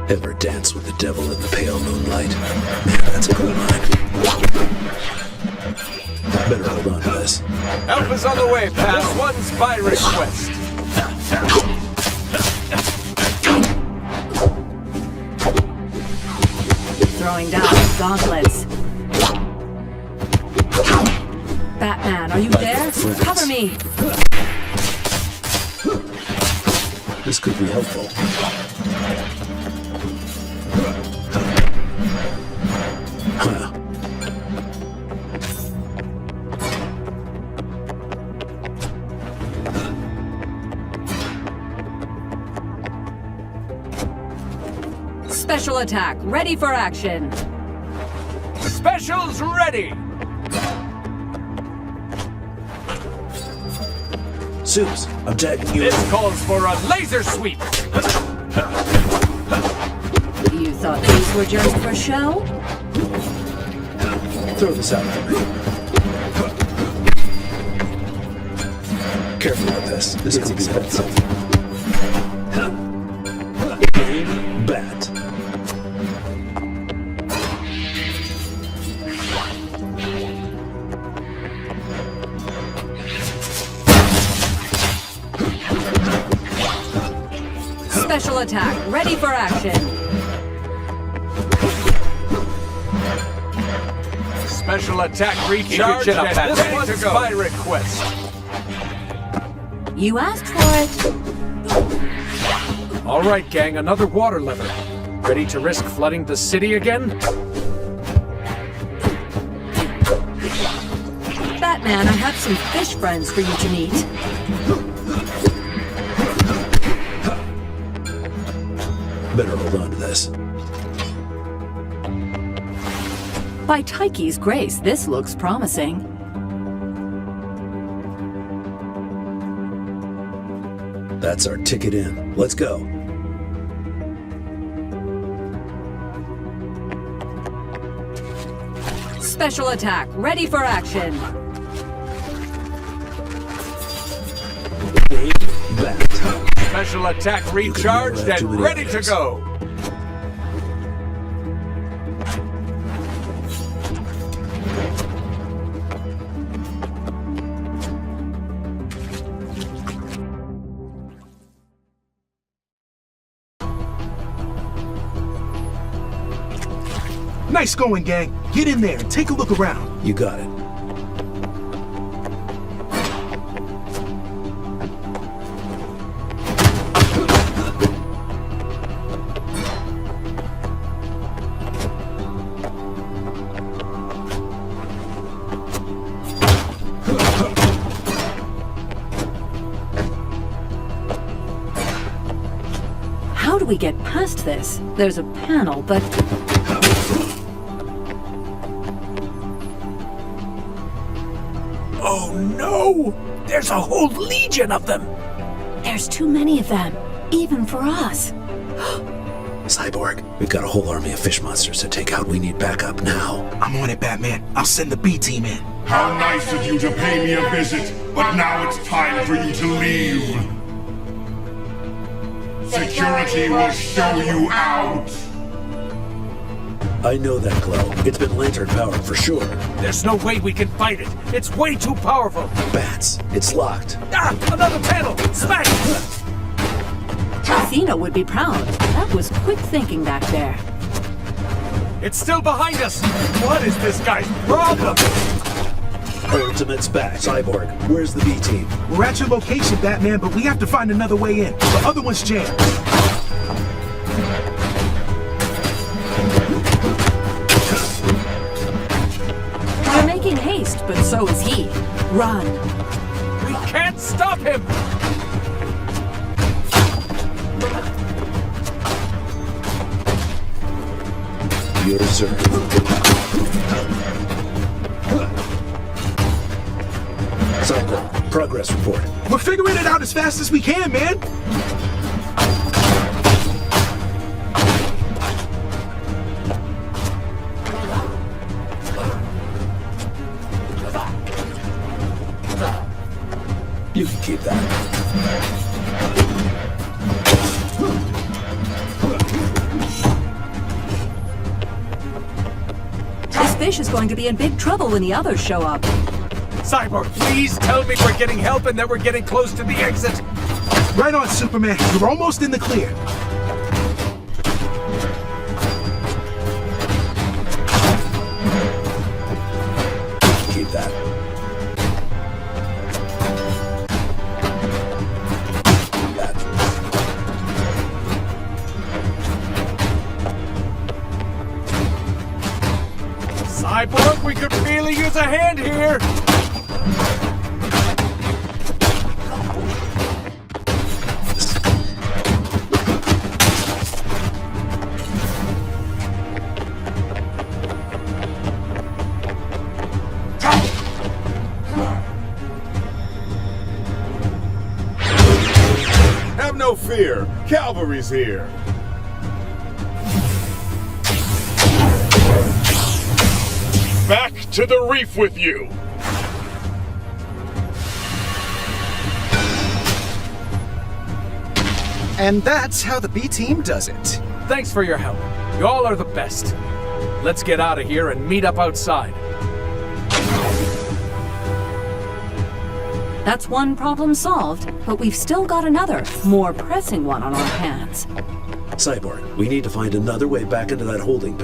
Ever dance with the devil in the pale moonlight? Man, that's a cool line. Better hold on to this. Help is on the way, pal. This one's by request. Throwing down the gauntlets. Batman, are you there? Cover me. This could be helpful. Huh. Special attack, ready for action. Specials ready! Soups, I'm tagging you. This calls for a laser sweep! You thought these were just for show? Throw this out for me. Careful with this. This could be expensive. Bat. Special attack, ready for action. Special attack recharge and this one's by request. You asked for it. All right, gang, another water lever. Ready to risk flooding the city again? Batman, I have some fish friends for you to meet. Better hold on to this. By Tyche's grace, this looks promising. That's our ticket in. Let's go. Special attack, ready for action. Special attack recharged and ready to go. Nice going, gang. Get in there and take a look around. You got it. How do we get past this? There's a panel, but... Oh no! There's a whole legion of them! There's too many of them, even for us. Cyborg, we've got a whole army of fish monsters to take out. We need backup now. I'm on it, Batman. I'll send the B team in. How nice of you to pay me a visit, but now it's time for you to leave. Security will show you out. I know that glow. It's been lantern powered for sure. There's no way we can fight it. It's way too powerful. Bats. It's locked. Ah! Another panel! Smash! Athena would be proud. That was quick thinking back there. It's still behind us! What is this guy's problem? Ultimate's back. Cyborg, where's the B-team? We're at your location, Batman, but we have to find another way in. The other one's jammed. We're making haste, but so is he. Run. We can't stop him! Yours, sir. Cyborg, progress report. We're figuring it out as fast as we can, man. You can keep that. This fish is going to be in big trouble when the others show up. Cyborg, please tell me we're getting help and that we're getting close to the exit. Right on, Superman. You're almost in the clear. Keep that. Cyborg, we could really use a hand here! Have no fear. Cavalry's here. Back to the reef with you! And that's how the B-team does it. Thanks for your help. Y'all are the best. Let's get out of here and meet up outside. That's one problem solved, but we've still got another, more pressing one on our hands. Cyborg, we need to find another way back into that holding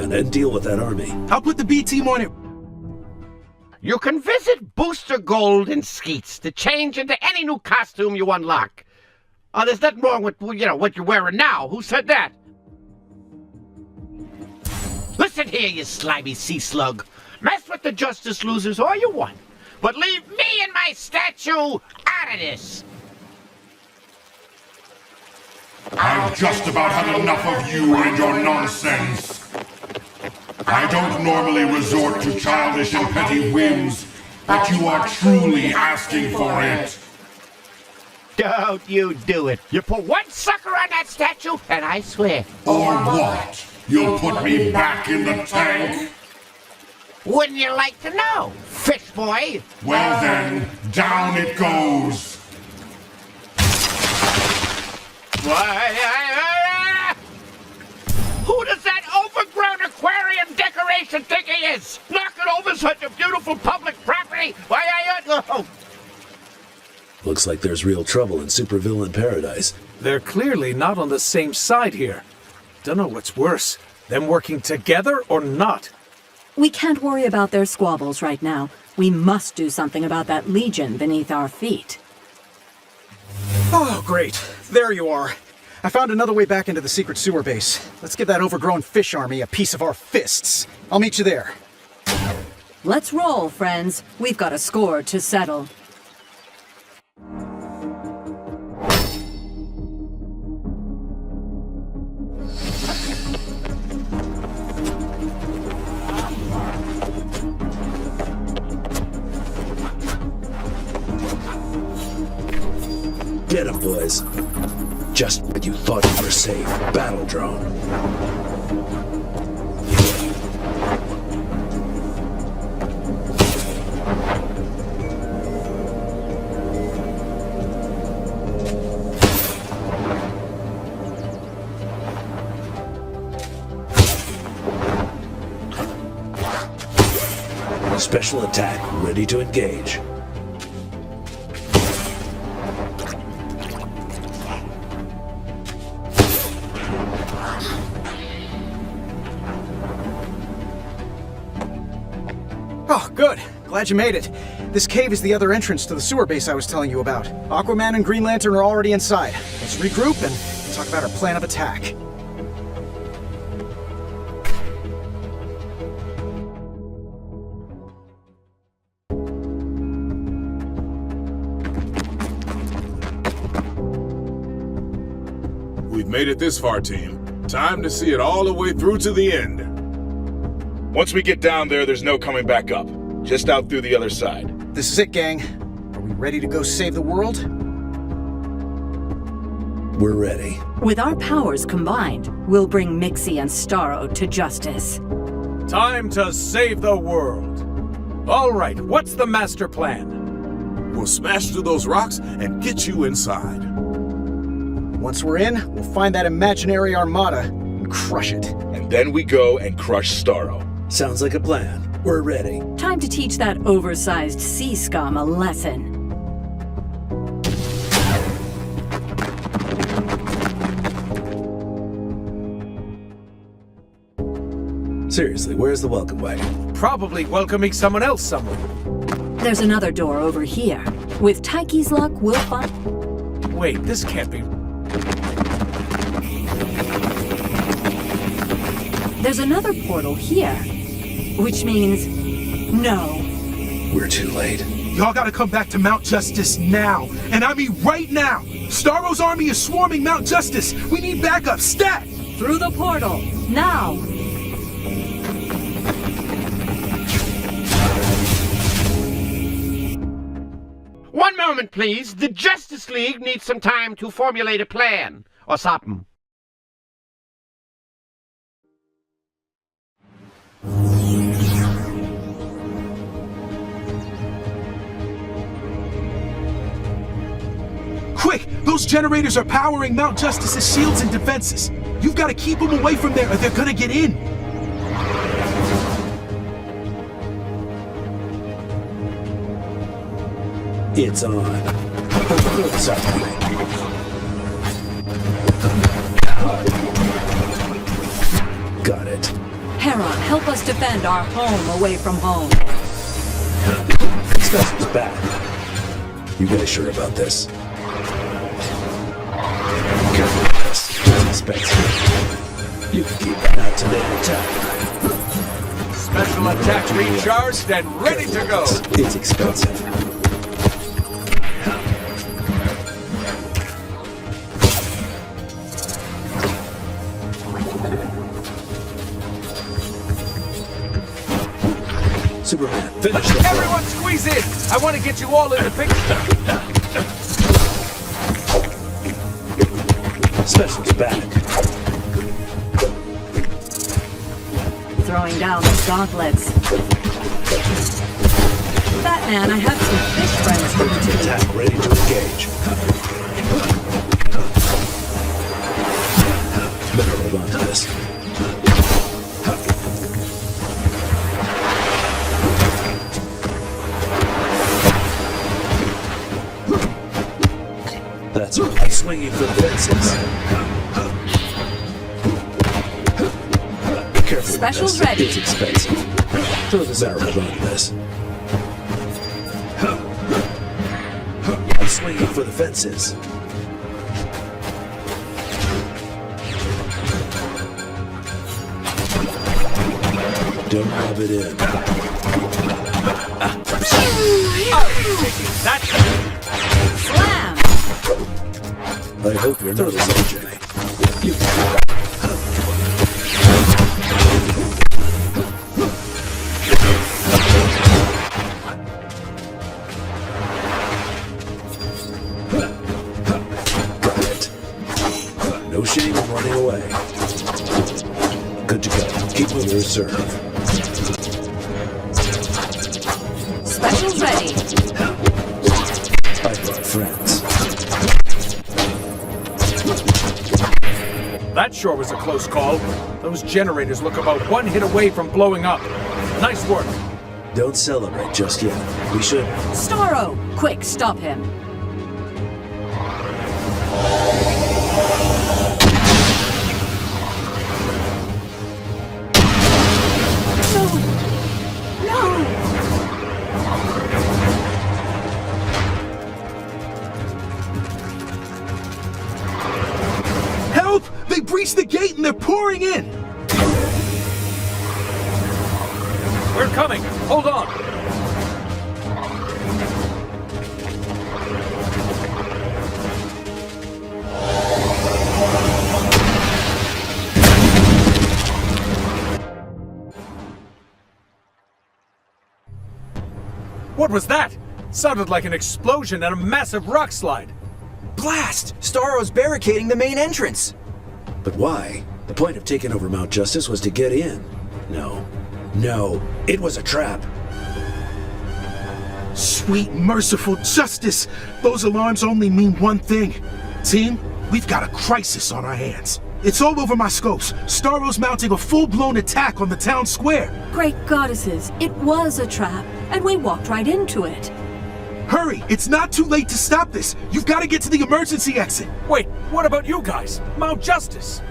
and then deal with that army. I'll put the B-team on it. You can visit Booster Gold in Skeets to change into any new costume you unlock. There's nothing wrong with, what you're wearing now. Who said that? Listen here, you slimy sea slug. Mess with the Justice losers all you want, but leave me and my statue out of this. I've just about had enough of you and your nonsense. I don't normally resort to childish and petty whims, but you are truly asking for it. Don't you do it. You put one sucker on that statue, and I swear. Or what? You'll put me back in the tank? Wouldn't you like to know, fish boy? Well then, down it goes. Who does that overgrown aquarium decoration think he is? Knocking over such a beautiful public property? Looks like there's real trouble in supervillain paradise. They're clearly not on the same side here. Dunno what's worse, them working together or not. We can't worry about their squabbles right now. We must do something about that legion beneath our feet. Oh, great. There you are. I found another way back into the secret sewer base. Let's give that overgrown fish army a piece of our fists. I'll meet you there. Let's roll, friends. We've got a score to settle. Get him, boys. Just when you thought you were safe. Battle drone. Special attack ready to engage. Oh, good. Glad you made it. This cave is the other entrance to the sewer base I was telling you about. Aquaman and Green Lantern are already inside. Let's regroup and talk about our plan of attack. We've made it this far, team. Time to see it all the way through to the end. Once we get down there, there's no coming back up. Just out through the other side. This is it, gang. Are we ready to go save the world? We're ready. With our powers combined, we'll bring Mixie and Starro to justice. Time to save the world. All right, what's the master plan? We'll smash through those rocks and get you inside. Once we're in, we'll find that imaginary armada and crush it. And then we go and crush Starro. Sounds like a plan. We're ready. Time to teach that oversized sea scum a lesson. Seriously, where's the welcome wagon? Probably welcoming someone else somewhere. There's another door over here. With Taiki's luck, we'll find... Wait, this can't be... There's another portal here. Which means... no. We're too late. Y'all gotta come back to Mount Justice now. And I mean right now. Starro's army is swarming Mount Justice. We need backup, stat! Through the portal, now! One moment, please. The Justice League needs some time to formulate a plan. Or something. Quick! Those generators are powering Mount Justice's shields and defenses. You've got to keep them away from there or they're gonna get in. It's on. Sorry. Got it. Hera, help us defend our home away from home. Special's back. You guys sure about this? Careful with this. It's expensive. You can keep that. Not today. Attack. Special attack recharged and ready to go. It's expensive. Superman, finish the Everyone squeeze in! I want to get you all in the picture. Special's back. Throwing down the gauntlets. Batman, I have some fish friends for you today. Attack ready to engage. Better hold on to this. That's right. Swinging for the fences. Careful. Special's ready. It's expensive. Throw this arrow on this. I'm swinging for the fences. Don't rub it in. That's Slam! I hope you're not a soldier. You got it. No shame in running away. Good to go. Keep with your serve. Special's ready. I brought friends. That sure was a close call. Those generators look about one hit away from blowing up. Nice work. Don't celebrate just yet. We should... Starro! Quick, stop him. Help! They breached the gate and they're pouring in! We're coming! Hold on! What was that? Sounded like an explosion and a massive rock slide. Blast! Starro's barricading the main entrance! But why? The point of taking over Mount Justice was to get in. No. No. It was a trap. Sweet, merciful justice! Those alarms only mean one thing. Team, we've got a crisis on our hands. It's all over my scopes. Starro's mounting a full-blown attack on the town square. Great goddesses, it was a trap, and we walked right into it. Hurry! It's not too late to stop this! You've got to get to the emergency exit! Wait, what about you guys? Mount Justice?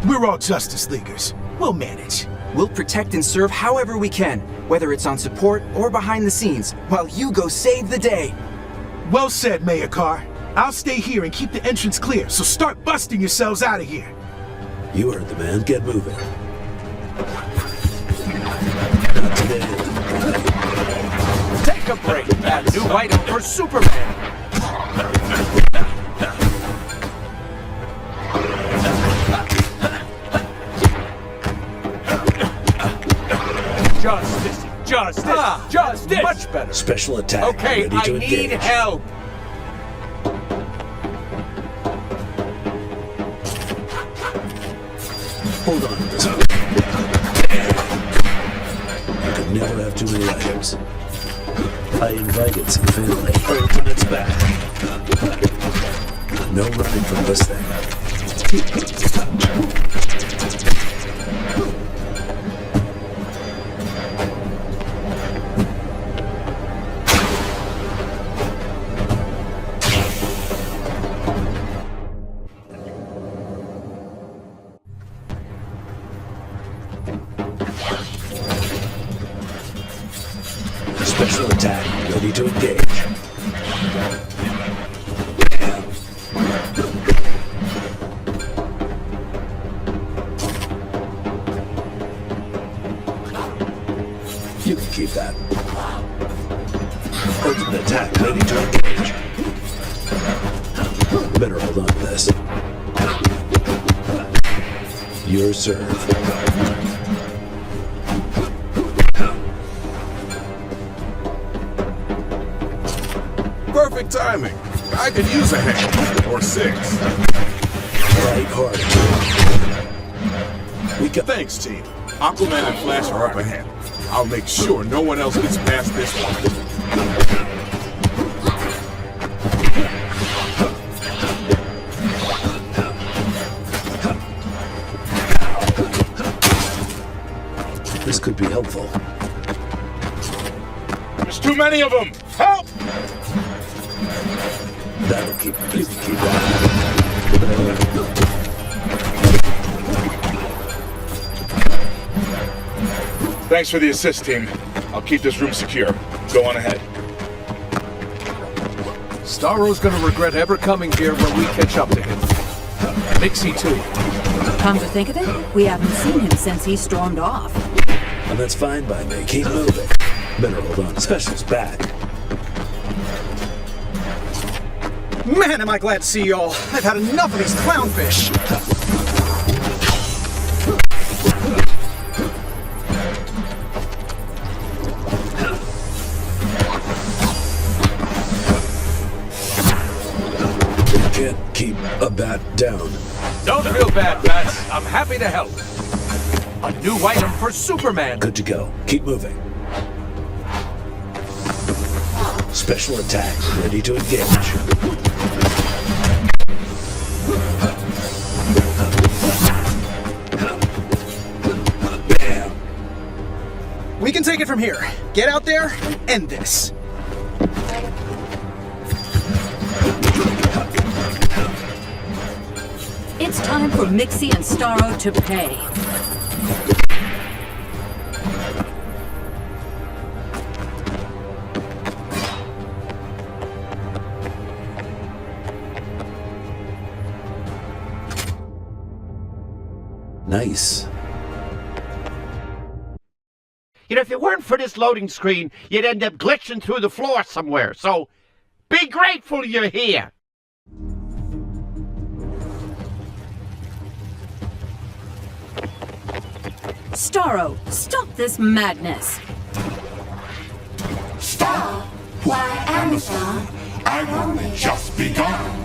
We're all Justice Leaguers. We'll manage. We'll protect and serve however we can, whether it's on support or behind the scenes, while you go save the day. Well said, Mayor Carr. I'll stay here and keep the entrance clear, so start busting yourselves out of here. You heard the man. Get moving. Not today. Take a break. That new item for Superman. Justice. Justice. Justice. Much better. Special attack. Okay, Ready I to need engage. help. Hold on to this. You could never have too many items. I invited some family. Ultimate's back. No running from this thing. Special attack, ready to engage. You can keep that. Ultimate attack, ready to engage. Better hold on to this. Your serve. Perfect timing. I could use a hand. Or 6. Right hard. We got. Thanks, team. Aquaman and Flash are up ahead. I'll make sure no one else gets past this one. This could be helpful. There's too many of them! Help! That'll keep. You can keep that. Thanks for the assist, team. I'll keep this room secure. Go on ahead. Starro's gonna regret ever coming here when we catch up to him. Mixie too. Come to think of it, we haven't seen him since he stormed off. And that's fine by me. Keep moving. Better hold on. Special's back. Man, am I glad to see y'all. I've had enough of these clownfish. You can't keep a bat down. Don't feel bad, Bats. I'm happy to help. A new item for Superman. Good to go. Keep moving. Special attack, ready to engage. Bam! We can take it from here. Get out there and end this. It's time for Mixie and Starro to pay. Nice. You know, if it weren't for this loading screen, you'd end up glitching through the floor somewhere. So, be grateful you're here. Starro, stop this madness. Stop? Why, Amazon, I've only just begun.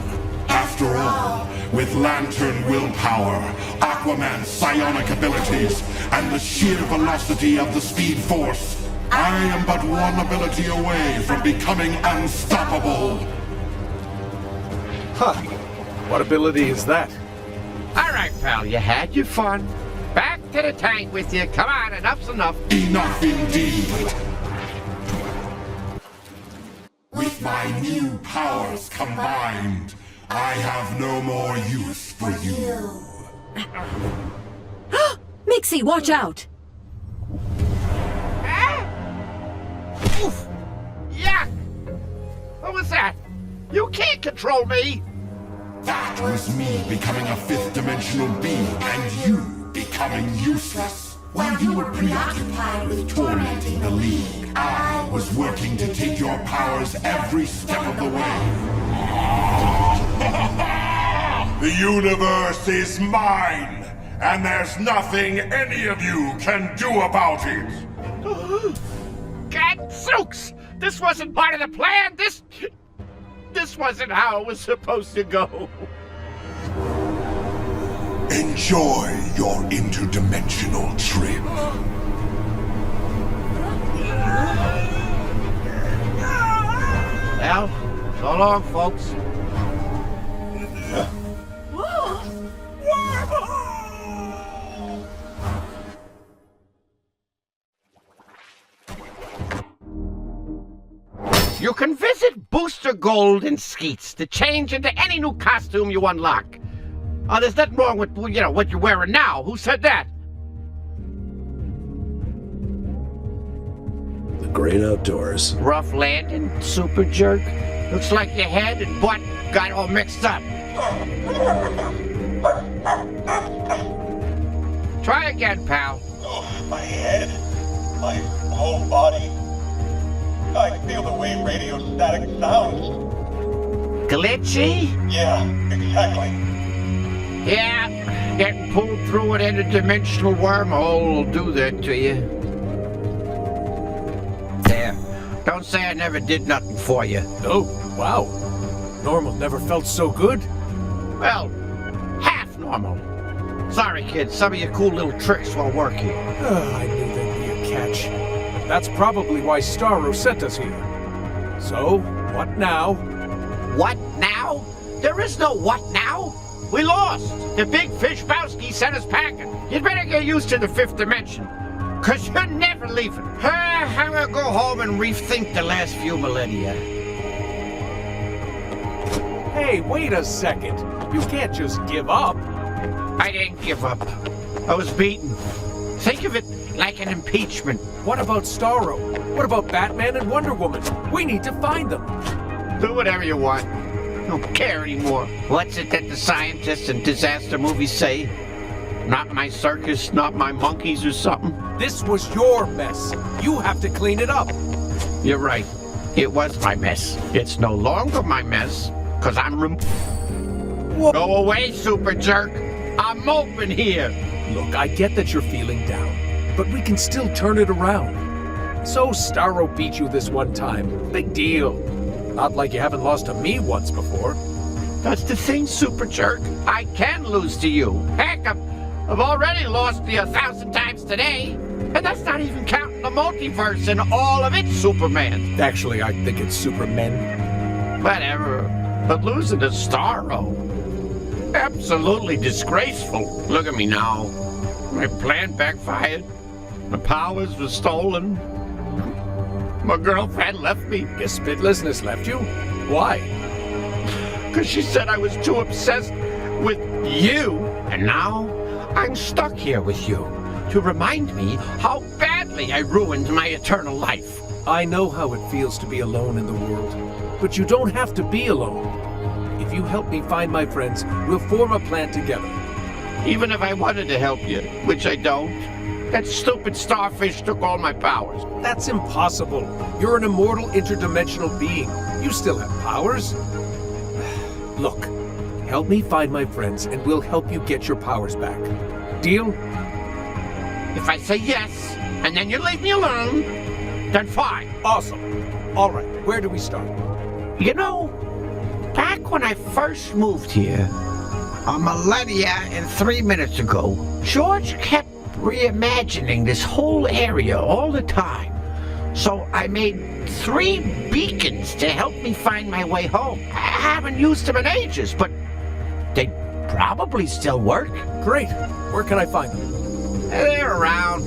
After all, with Lantern willpower, Aquaman's psionic abilities, and the sheer velocity of the Speed Force, I am but one ability away from becoming unstoppable. Huh. What ability is that? All right, pal, you had your fun. Back to the tank with you. Come on, enough's enough. Enough indeed. With my new powers combined, I have no more use for you. Mixie, watch out! Oof! Yuck! What was that? You can't control me! That was me becoming a fifth-dimensional being, and you becoming useless. While you were preoccupied with tormenting the League, I was working to take your powers every step of the way. The universe is mine, and there's nothing any of you can do about it. Gadzooks! This wasn't part of the plan! This wasn't how it was supposed to go. Enjoy your interdimensional trip. Well, so long, folks. You can visit Booster Gold in Skeets to change into any new costume you unlock. There's nothing wrong with, what you're wearing now. Who said that? The great outdoors. Rough landing, super jerk. Looks like your head and butt got all mixed up. Try again, pal. Oh, my head, my whole body. I feel the way radio static sounds. Glitchy? Yeah, exactly. Yeah, getting pulled through an interdimensional wormhole will do that to you. There. Don't say I never did nothing for you. Oh, wow. Normal never felt so good. Well, half normal. Sorry, kids, some of your cool little tricks won't work here. I knew there'd be a catch. That's probably why Starro sent us here. So, what now? What now? There is no what now. We lost. The big fish Bowski sent us packing. You'd better get used to the fifth dimension. Cause you're never leaving. I'm gonna go home and rethink the last few millennia. Hey, wait a second. You can't just give up. I didn't give up. I was beaten. Think of it like an impeachment. What about Starro? What about Batman and Wonder Woman? We need to find them. Do whatever you want. I don't care anymore. What's it that the scientists in disaster movies say? Not my circus, not my monkeys or something? This was your mess. You have to clean it up. You're right. It was my mess. It's no longer my mess, because I'm Go away, super jerk. I'm moping here. Look, I get that you're feeling down, but we can still turn it around. So Starro beat you this one time. Big deal. Not like you haven't lost to me once before. That's the thing, super jerk. I can lose to you. Heck, I've already lost to you 1,000 times today. And that's not even counting the multiverse and all of its Superman. Actually, I think it's Supermen. Whatever. But losing to Starro. Absolutely disgraceful. Look at me now. My plan backfired. My powers were stolen. My girlfriend left me. Your spitlessness left you? Why? Because she said I was too obsessed with you. And now I'm stuck here with you to remind me how badly I ruined my eternal life. I know how it feels to be alone in the world, but you don't have to be alone. If you help me find my friends, we'll form a plan together. Even if I wanted to help you, which I don't, that stupid starfish took all my powers. That's impossible. You're an immortal interdimensional being. You still have powers. Look, help me find my friends and we'll help you get your powers back. Deal? If I say yes, and then you leave me alone, then fine. Awesome. All right, where do we start? You know, back when I first moved here, a millennia and 3 minutes ago, George kept reimagining this whole area all the time. So I made 3 beacons to help me find my way home. I haven't used them in ages, but they probably still work. Great. Where can I find them? They're around.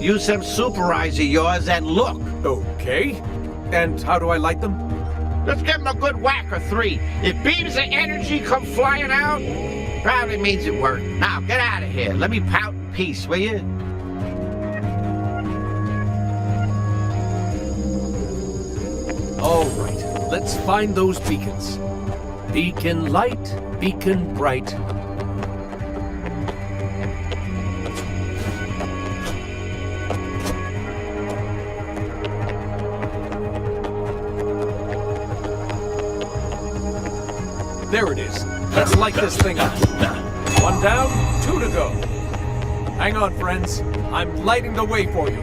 Use them super eyes of yours and look. Okay. And how do I light them? Just give them a good whack or 3. If beams of energy come flying out, probably means it worked. Now, get out of here. Let me pout in peace, will you? All right. Let's find those beacons. Beacon light, beacon bright. There it is. Let's light this thing up. 1 down, 2 to go. Hang on, friends. I'm lighting the way for you.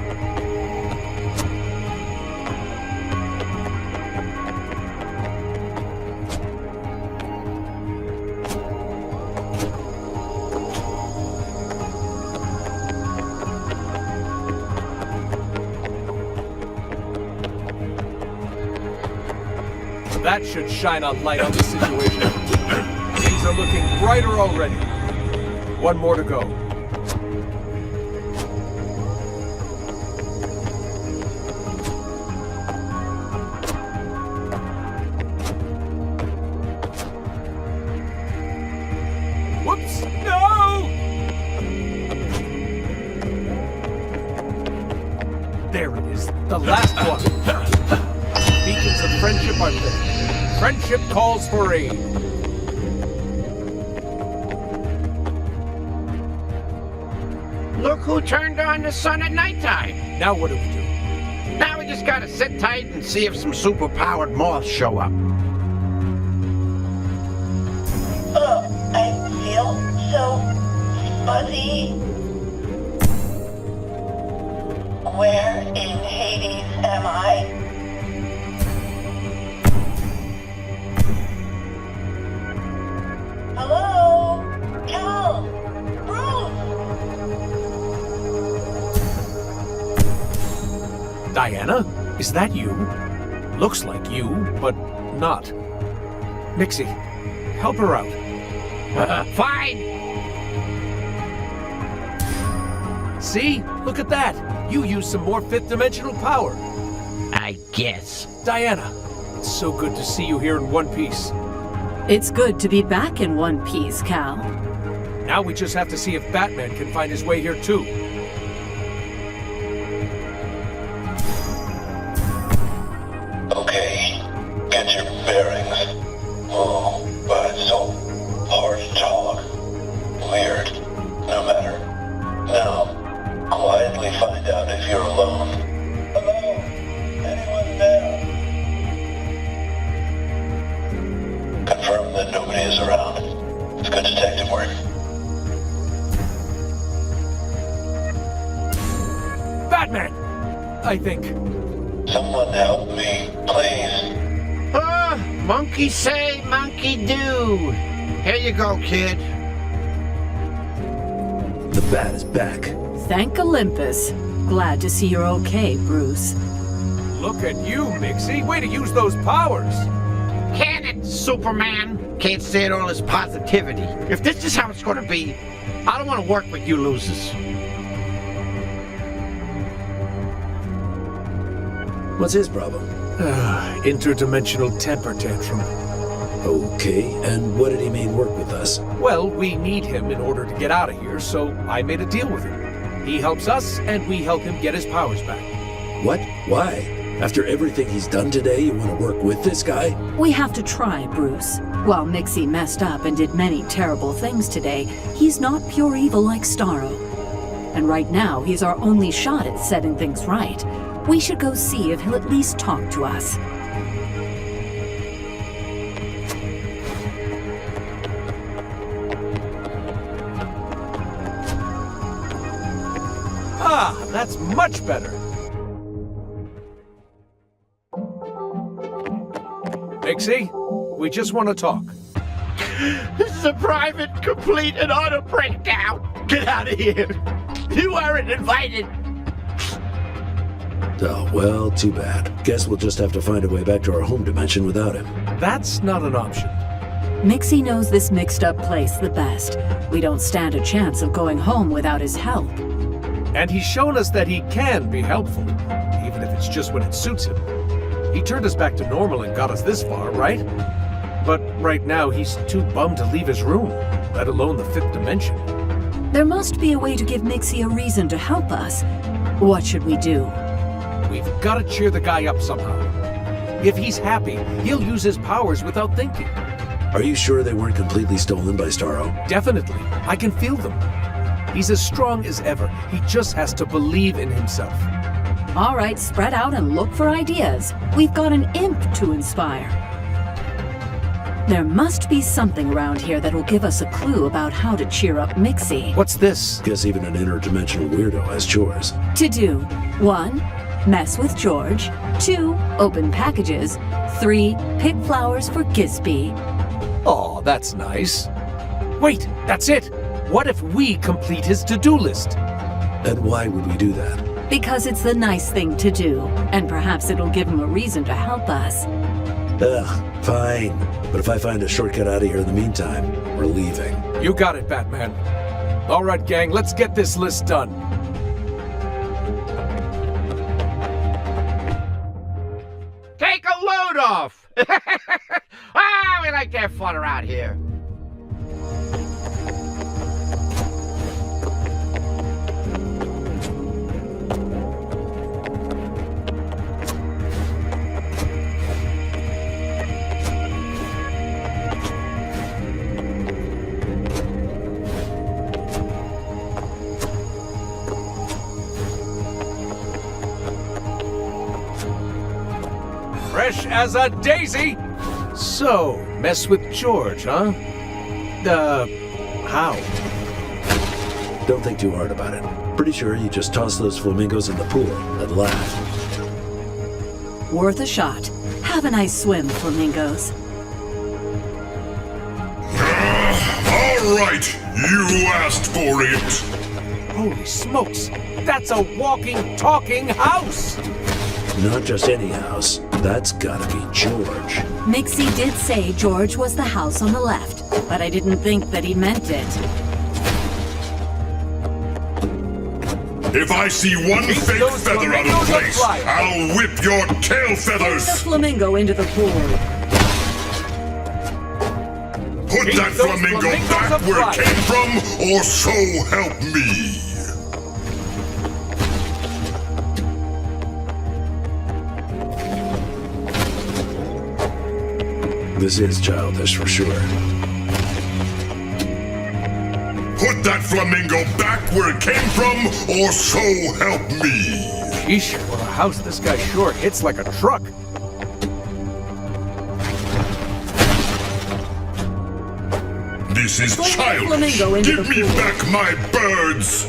That should shine a light on the situation. Things are looking brighter already. 1 more to go. Whoops! No! There it is. The last one. Beacons of friendship are lit. Friendship calls for aid. Look who turned on the sun at nighttime. Now what do we do? Now we just gotta sit tight and see if some super-powered moths show up. I feel so fuzzy. Where in Hades am I? Hello? Cal? Bruce? Diana? Is that you? Looks like you, but not. Nixie, help her out. Fine! See? Look at that! You used some more 5th dimensional power. I guess. Diana, it's so good to see you here in one piece. It's good to be back in one piece, Cal. Now we just have to see if Batman can find his way here too. Okay, get your bearings. Oh, but it's so hard to talk. Weird. No matter. Now, quietly find out if you're alone. Hello? Anyone there? Confirm that nobody is around. It's good detective work. Batman! I think. Someone help me, please. Monkey say, monkey do. Here you go, kid. The Bat is back. Thank Olympus. Glad to see you're okay, Bruce. Look at you, Mixie. Way to use those powers. Can it, Superman? Can't stand all this positivity. If this is how it's gonna be, I don't want to work with you losers. What's his problem? Interdimensional temper tantrum. Okay, and what did he mean work with us? Well, we need him in order to get out of here, so I made a deal with him. He helps us, and we help him get his powers back. What? Why? After everything he's done today, you want to work with this guy? We have to try, Bruce. While Mixie messed up and did many terrible things today, he's not pure evil like Starro. And right now, he's our only shot at setting things right. We should go see if he'll at least talk to us. Ah, that's much better. Mixie, we just want to talk. This is a private, complete, and utter breakdown. Get out of here. You weren't invited. Oh, well, too bad. Guess we'll just have to find a way back to our home dimension without him. That's not an option. Mixie knows this mixed-up place the best. We don't stand a chance of going home without his help. And he's shown us that he can be helpful, even if it's just when it suits him. He turned us back to normal and got us this far, right? But right now, he's too bummed to leave his room, let alone the 5th dimension. There must be a way to give Mixie a reason to help us. What should we do? We've got to cheer the guy up somehow. If he's happy, he'll use his powers without thinking. Are you sure they weren't completely stolen by Starro? Definitely. I can feel them. He's as strong as ever. He just has to believe in himself. All right, spread out and look for ideas. We've got an imp to inspire. There must be something around here that will give us a clue about how to cheer up Mixie. What's this? Guess even an interdimensional weirdo has chores. To do: 1, mess with George. 2, open packages. 3, pick flowers for Gisby. Oh, that's nice. Wait, that's it. What if we complete his to-do list? And why would we do that? Because it's the nice thing to do, and perhaps it'll give him a reason to help us. Ugh, fine. But if I find a shortcut out of here in the meantime, we're leaving. You got it, Batman. All right, gang, let's get this list done. Take a load off. We like to have fun around here. Fresh as a daisy. So, mess with George, huh? How? Don't think too hard about it. Pretty sure you just toss those flamingos in the pool and laugh. Worth a shot. Have a nice swim, flamingos. All right, you asked for it. Holy smokes! That's a walking, talking house! Not just any house. That's gotta be George. Mixie did say George was the house on the left, but I didn't think that he meant it. If I see one fake feather out of place, I'll whip your tail feathers! Put the flamingo into the pool. Put that flamingo back where it came from, or so help me! This is childish for sure. Put that flamingo back where it came from, or so help me! Sheesh, for a house this guy sure hits like a truck. This is Fling childish! flamingo into Give the me pool. back my birds!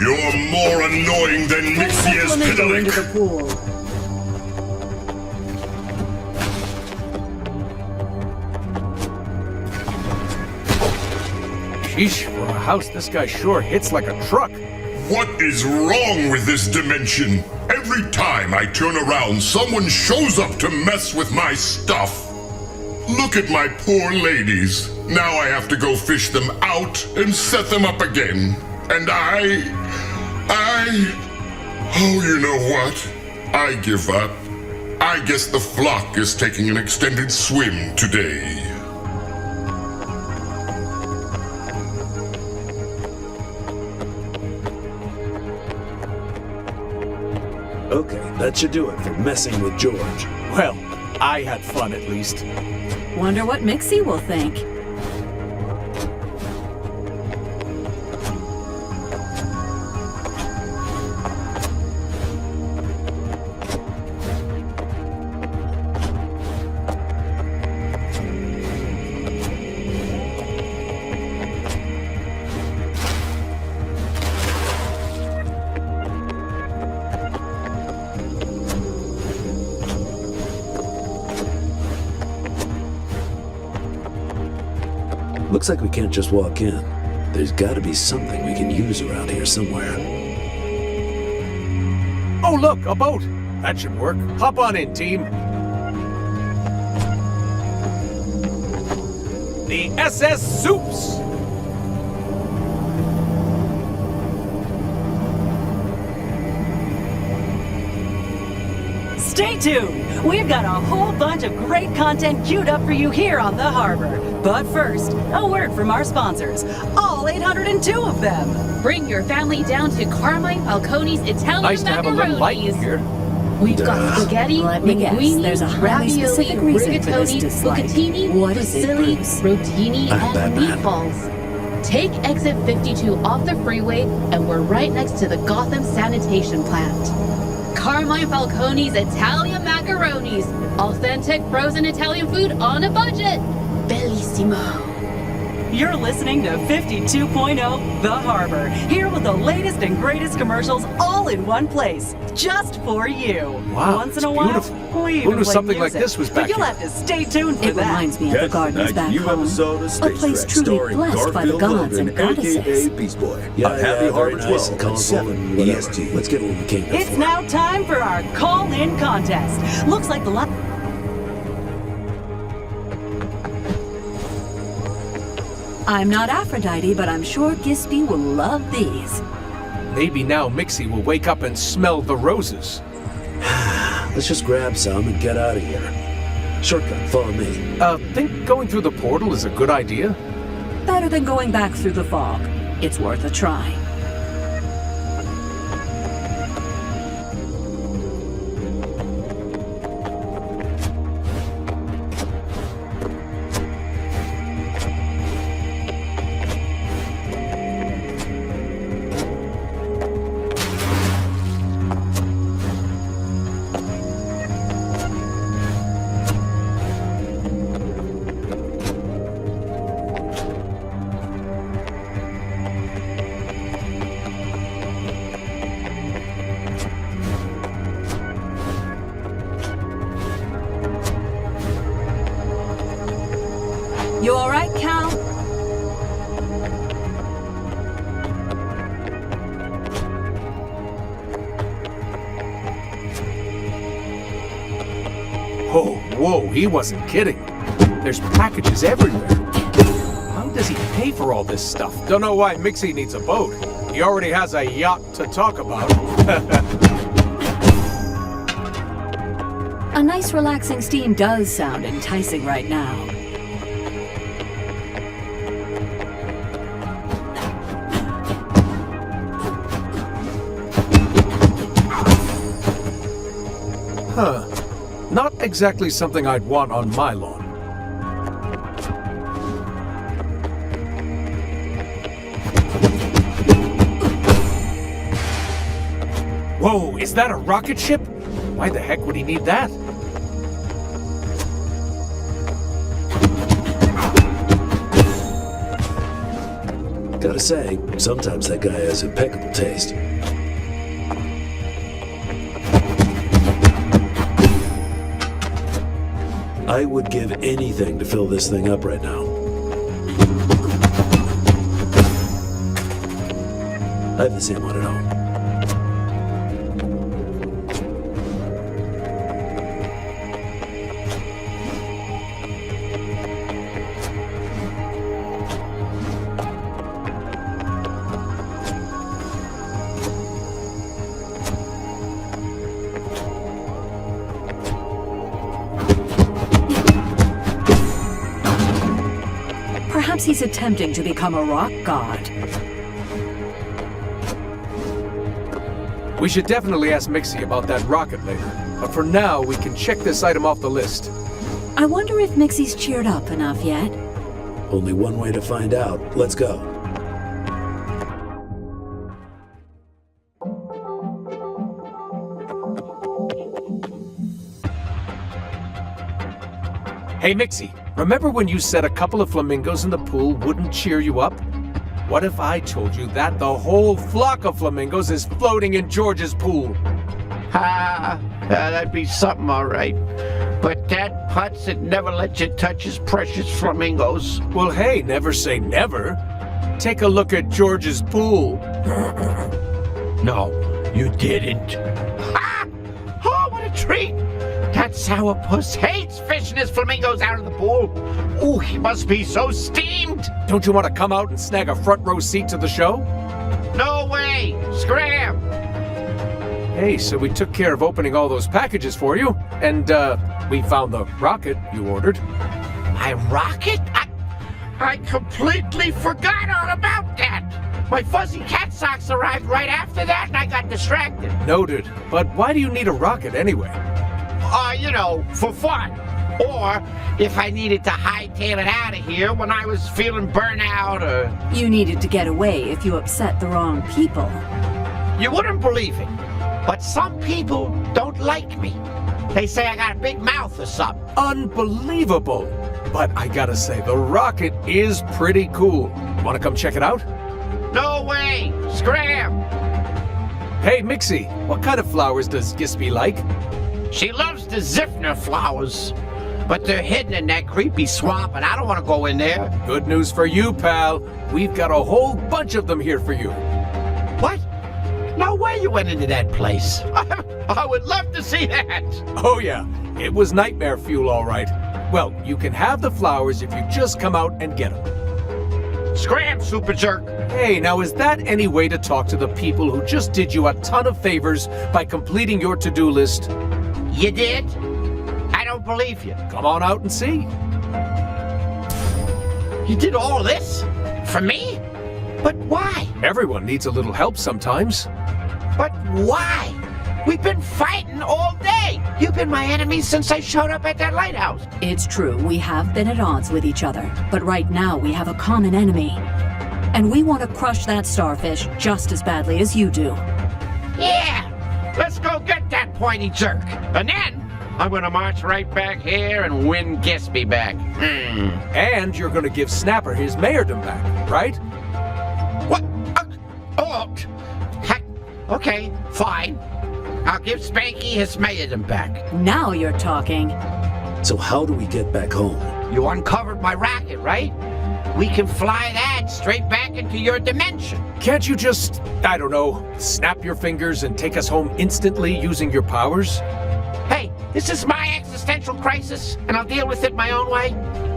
You're more annoying than Mixie is Flamingo into Piddalik! the pool. Sheesh, for a house this guy sure hits like a truck. What is wrong with this dimension? Every time I turn around, someone shows up to mess with my stuff. Look at my poor ladies. Now I have to go fish them out and set them up again. And oh, you know what? I give up. I guess the flock is taking an extended swim today. Okay, that should do it for messing with George. Well, I had fun at least. Wonder what Mixie will think. Looks like we can't just walk in. There's gotta be something we can use around here somewhere. Oh, look, a boat. That should work. Hop on in, team. The SS Soups. Stay tuned! We've got a whole bunch of great content queued up for you here on the harbor. But first, a word from our sponsors, all 802 of them. Bring your family down to Carmine Falcone's Italian Nice to have a little light macaronis. here. We've got spaghetti, Let me guess, linguine, there's a highly ravioli, specific reason for this rigatoni, dislike. bucatini, What is it, fusilli, Bruce? rotini, I'm and Batman. meatballs. Take exit 52 off the freeway, and we're right next to the Gotham sanitation plant. Carmine Falcone's Italian macaronis. Authentic frozen Italian food on a budget. Bellissimo. You're listening to 52.0 The Harbor, here with the latest and greatest commercials all in one place, just for you. Wow, Once in it's a while, beautiful. we Who even knew play something like music, this was but back you'll here? have to stay tuned for It that. reminds me of the gardens back home. A place truly blessed by the gods and goddesses. Beast Boy. Yeah, on Happy yeah, Harbor very nice 12 and at colorful 7 and whatever. EST. Let's get what we came here It's for. now time for our call-in contest. Looks like the I'm not Aphrodite, but I'm sure Gisby will love these. Maybe now Mixie will wake up and smell the roses. Let's just grab some and get out of here. Shortcut, follow me. Think going through the portal is a good idea? Better than going back through the fog. It's worth a try. You all right, Cal? Oh, whoa, he wasn't kidding. There's packages everywhere. How does he pay for all this stuff? Don't know why Mixie needs a boat. He already has a yacht to talk about. A nice relaxing steam does sound enticing right now. Huh. Not exactly something I'd want on my lawn. Whoa, is that a rocket ship? Why the heck would he need that? Gotta say, sometimes that guy has impeccable taste. I would give anything to fill this thing up right now. I have the same one at home. Perhaps he's attempting to become a rock god. We should definitely ask Mixie about that rocket later. But for now, we can check this item off the list. I wonder if Mixie's cheered up enough yet. Only one way to find out. Let's go. Hey Mixie, remember when you said a couple of flamingos in the pool wouldn't cheer you up? What if I told you that the whole flock of flamingos is floating in George's pool? That'd be something, all right. But Dad Putz would never let you touch his precious flamingos. Well, hey, never say never. Take a look at George's pool. No, you didn't. Ha! Oh, what a treat! That sourpuss hates fishing his flamingos out of the pool. Ooh, he must be so steamed. Don't you want to come out and snag a front row seat to the show? No way! Scram! Hey, so we took care of opening all those packages for you, and, we found the rocket you ordered. My rocket? I completely forgot all about that. My fuzzy cat socks arrived right after that, and I got distracted. Noted. But why do you need a rocket anyway? You know, for fun. Or if I needed to hightail it out of here when I was feeling burnout or... You needed to get away if you upset the wrong people. You wouldn't believe it, but some people don't like me. They say I got a big mouth or something. Unbelievable! But I gotta say, the rocket is pretty cool. Wanna come check it out? No way! Scram! Hey, Mixie, what kind of flowers does Gispy like? She loves the Zifner flowers, but they're hidden in that creepy swamp, and I don't want to go in there. Good news for you, pal. We've got a whole bunch of them here for you. What? No way you went into that place. I would love to see that. Oh, yeah. It was nightmare fuel, all right. Well, you can have the flowers if you just come out and get them. Scram, super jerk. Hey, now is that any way to talk to the people who just did you a ton of favors by completing your to-do list? You did? I don't believe you. Come on out and see. You did all this? For me? But why? Everyone needs a little help sometimes. But why? We've been fighting all day. You've been my enemy since I showed up at that lighthouse. It's true, we have been at odds with each other. But right now we have a common enemy. And we want to crush that starfish just as badly as you do. Yeah! Let's go get that pointy jerk. And then I'm gonna march right back here and win Gispy back. And you're gonna give Snapper his mayordom back, right? What? Okay, fine. I'll give Spanky his mayordom back. Now you're talking. So how do we get back home? You uncovered my rocket, right? We can fly that straight back into your dimension. Can't you just, I don't know, snap your fingers and take us home instantly using your powers? Hey, this is my existential crisis, and I'll deal with it my own way.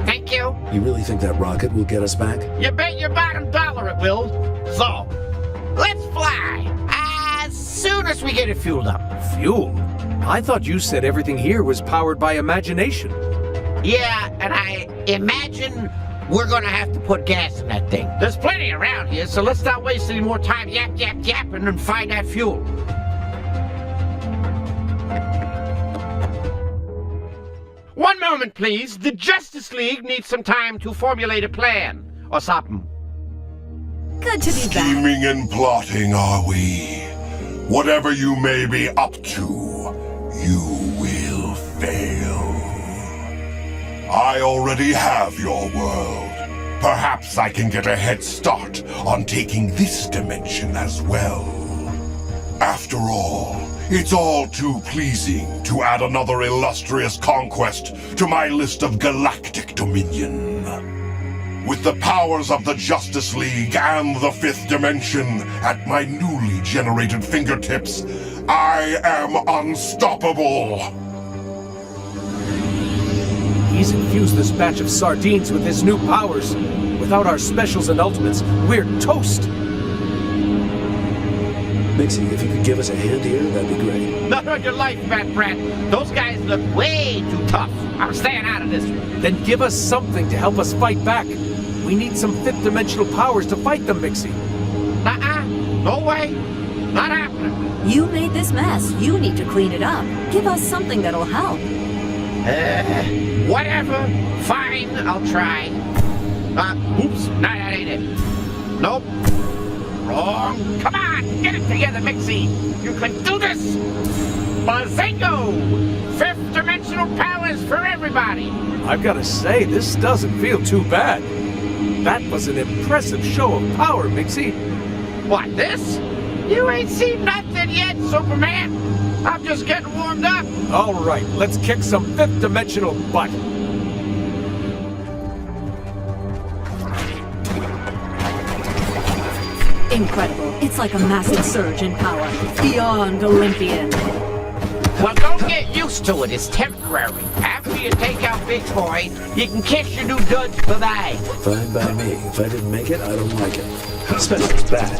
Thank you. You really think that rocket will get us back? You bet your bottom dollar it will. So, let's fly. As soon as we get it fueled up. Fuel? I thought you said everything here was powered by imagination. Yeah, and I imagine we're gonna have to put gas in that thing. There's plenty around here, so let's not waste any more time yapping and find that fuel. One moment, please. The Justice League needs some time to formulate a plan or something. Good to be back. Scheming and plotting, are we? Whatever you may be up to, you will fail. I already have your world. Perhaps I can get a head start on taking this dimension as well. After all, it's all too pleasing to add another illustrious conquest to my list of galactic dominion. With the powers of the Justice League and the Fifth Dimension at my newly generated fingertips, I am unstoppable! He's infused this batch of sardines with his new powers. Without our specials and ultimates, we're toast! Mixie, if you could give us a hand here, that'd be great. Not on your life, Fat Brat. Those guys look way too tough. I'm staying out of this one. Then give us something to help us fight back. We We need some fifth-dimensional powers to fight them, Mixie. No way. Not happening. You made this mess. You need to clean it up. Give us something that'll help. Whatever. Fine, I'll try. Oops. No, that ain't it. Nope. Wrong. Come on, get it together, Mixie. You can do this. Bazingo! Fifth dimensional powers for everybody. I've got to say, this doesn't feel too bad. That was an impressive show of power, Mixie. What, this? You ain't seen nothing yet, Superman. I'm just getting warmed up. All right, let's kick some fifth-dimensional butt. Incredible. It's like a massive surge in power. Beyond Olympian. Well, don't get used to it. It's temporary. After you take out Big Boy, you can kiss your new duds goodbye. Fine by me. If I didn't make it, I don't like it. Special's back.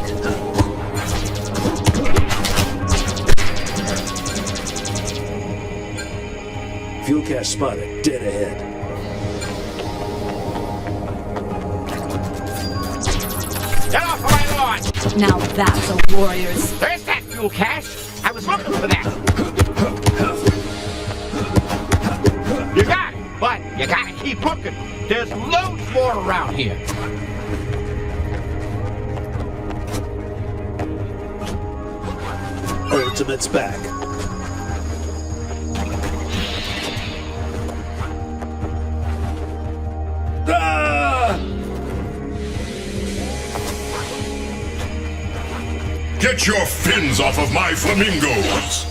Fuel cache spotted. Dead ahead. Get off of my lawn! Now that's a warrior's. There's that fuel cache. I was looking for that. You got it, but you gotta keep looking. There's loads more around here. Ultimate's back. Get your fins off of my flamingos!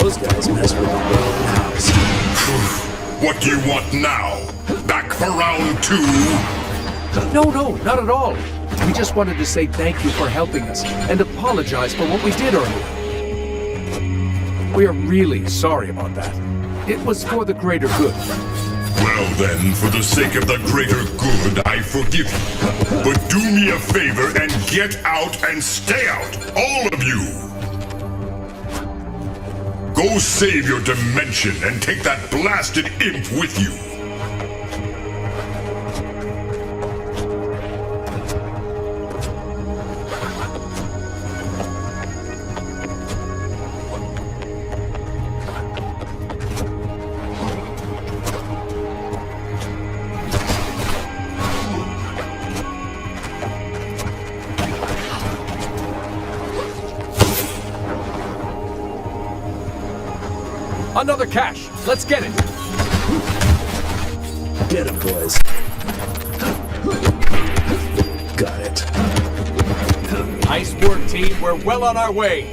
Those guys mess with the wrong house. What do you want now? Back for round 2? No, not at all. We just wanted to say thank you for helping us and apologize for what we did earlier. We are really sorry about that. It was for the greater good. Well then, for the sake of the greater good, I forgive you. But do me a favor and get out and stay out, all of you! Go save your dimension and take that blasted imp with you! Another cache. Let's get it. Get him, boys. Got it. Nice work, team. We're well on our way.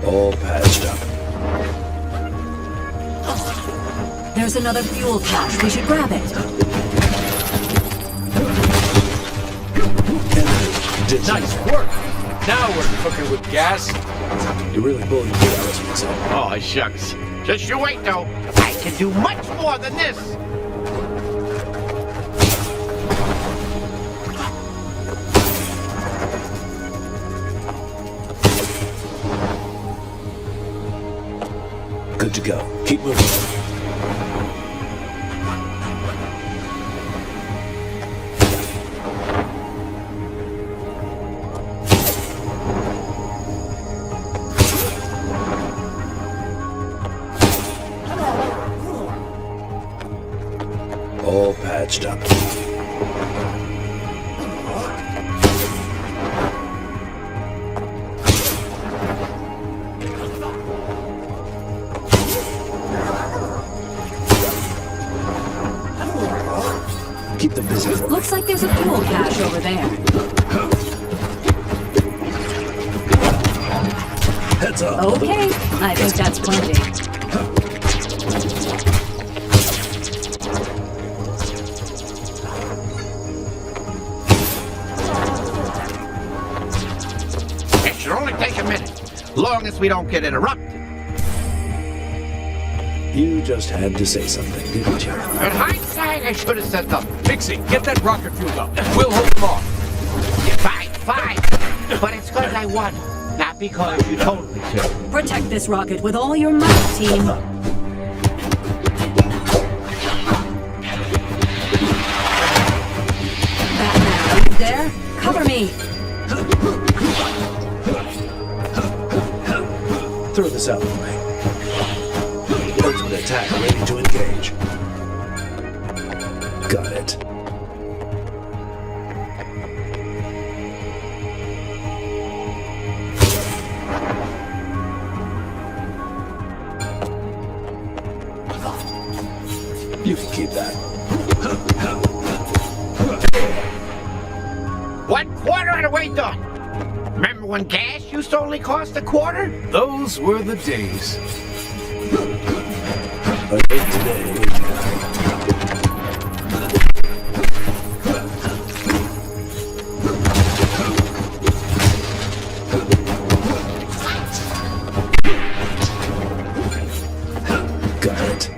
All patched up. There's another fuel cache. We should grab it. Nice work. Now we're cooking with gas. You're really pulling the hours, Mixie. Oh, shucks. Just you wait, though. I can do much more than this. Good to go. Keep moving. All patched up. Keep them busy. Looks like there's a fuel cache over there. Heads up. Okay, I think that's plenty. Long as we don't get interrupted. You just had to say something, didn't you? In hindsight, I should have said nothing. Pixie, get that rocket fueled up. We'll hold them off. Fine. But it's because I won, not because you told me to. Protect this rocket with all your might, team. me. Throw this out of the way. Ultimate attack ready to engage. Got it. You can keep that. 1/4 of the way done. Remember when gas used to only cost a quarter? Those were the days. I think today. Got it.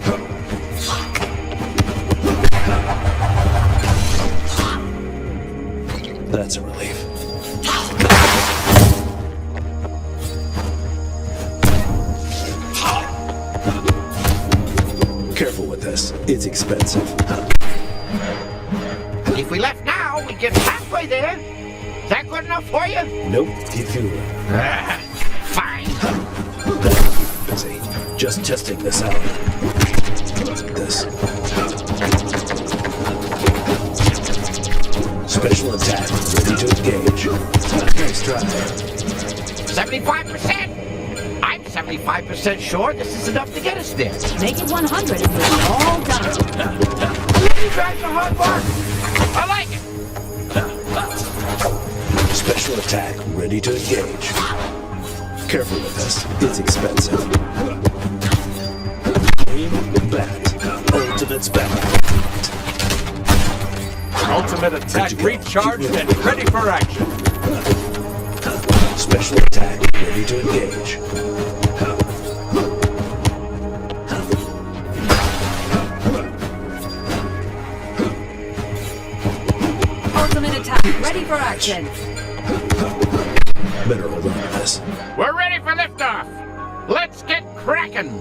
That's a relief. Careful with this. It's expensive. If we left now, we'd get halfway there. Is that good enough for you? Nope. If you Fine. See, just testing this out. This. Special attack ready to engage. Nice try. 75%. I'm 75% sure this is enough to get us there. Make it 100 and we'll be all done. You guys are hard work. I like it. Special attack ready to engage. Careful with this. It's expensive. Aim, bat. Ultimate's back. Ultimate attack recharged and ready for action. Special attack ready to engage. Ultimate attack ready for action. Better hold on to this. We're ready for liftoff. Let's get cracking.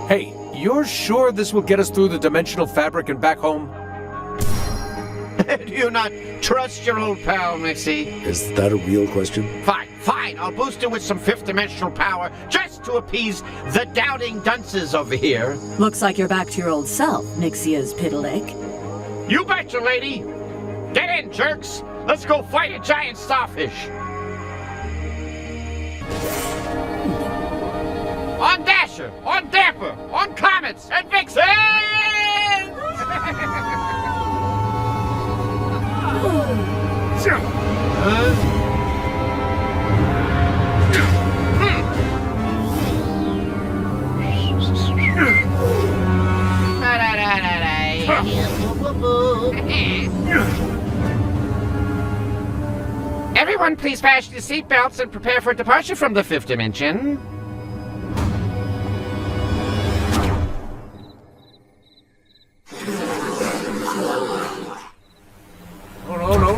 Hey, you're sure this will get us through the dimensional fabric and back home? Do you not trust your old pal, Mixie? Is that a real question? Fine. I'll boost it with some fifth dimensional power just to appease the doubting dunces over here. Looks like you're back to your old self, Mixia's Piddleick. You betcha, lady. Get in, jerks. Let's go fight a giant starfish. On Dasher, on Damper, on Comets, and Vixen! Everyone, please fasten your seatbelts and prepare for departure from the fifth dimension.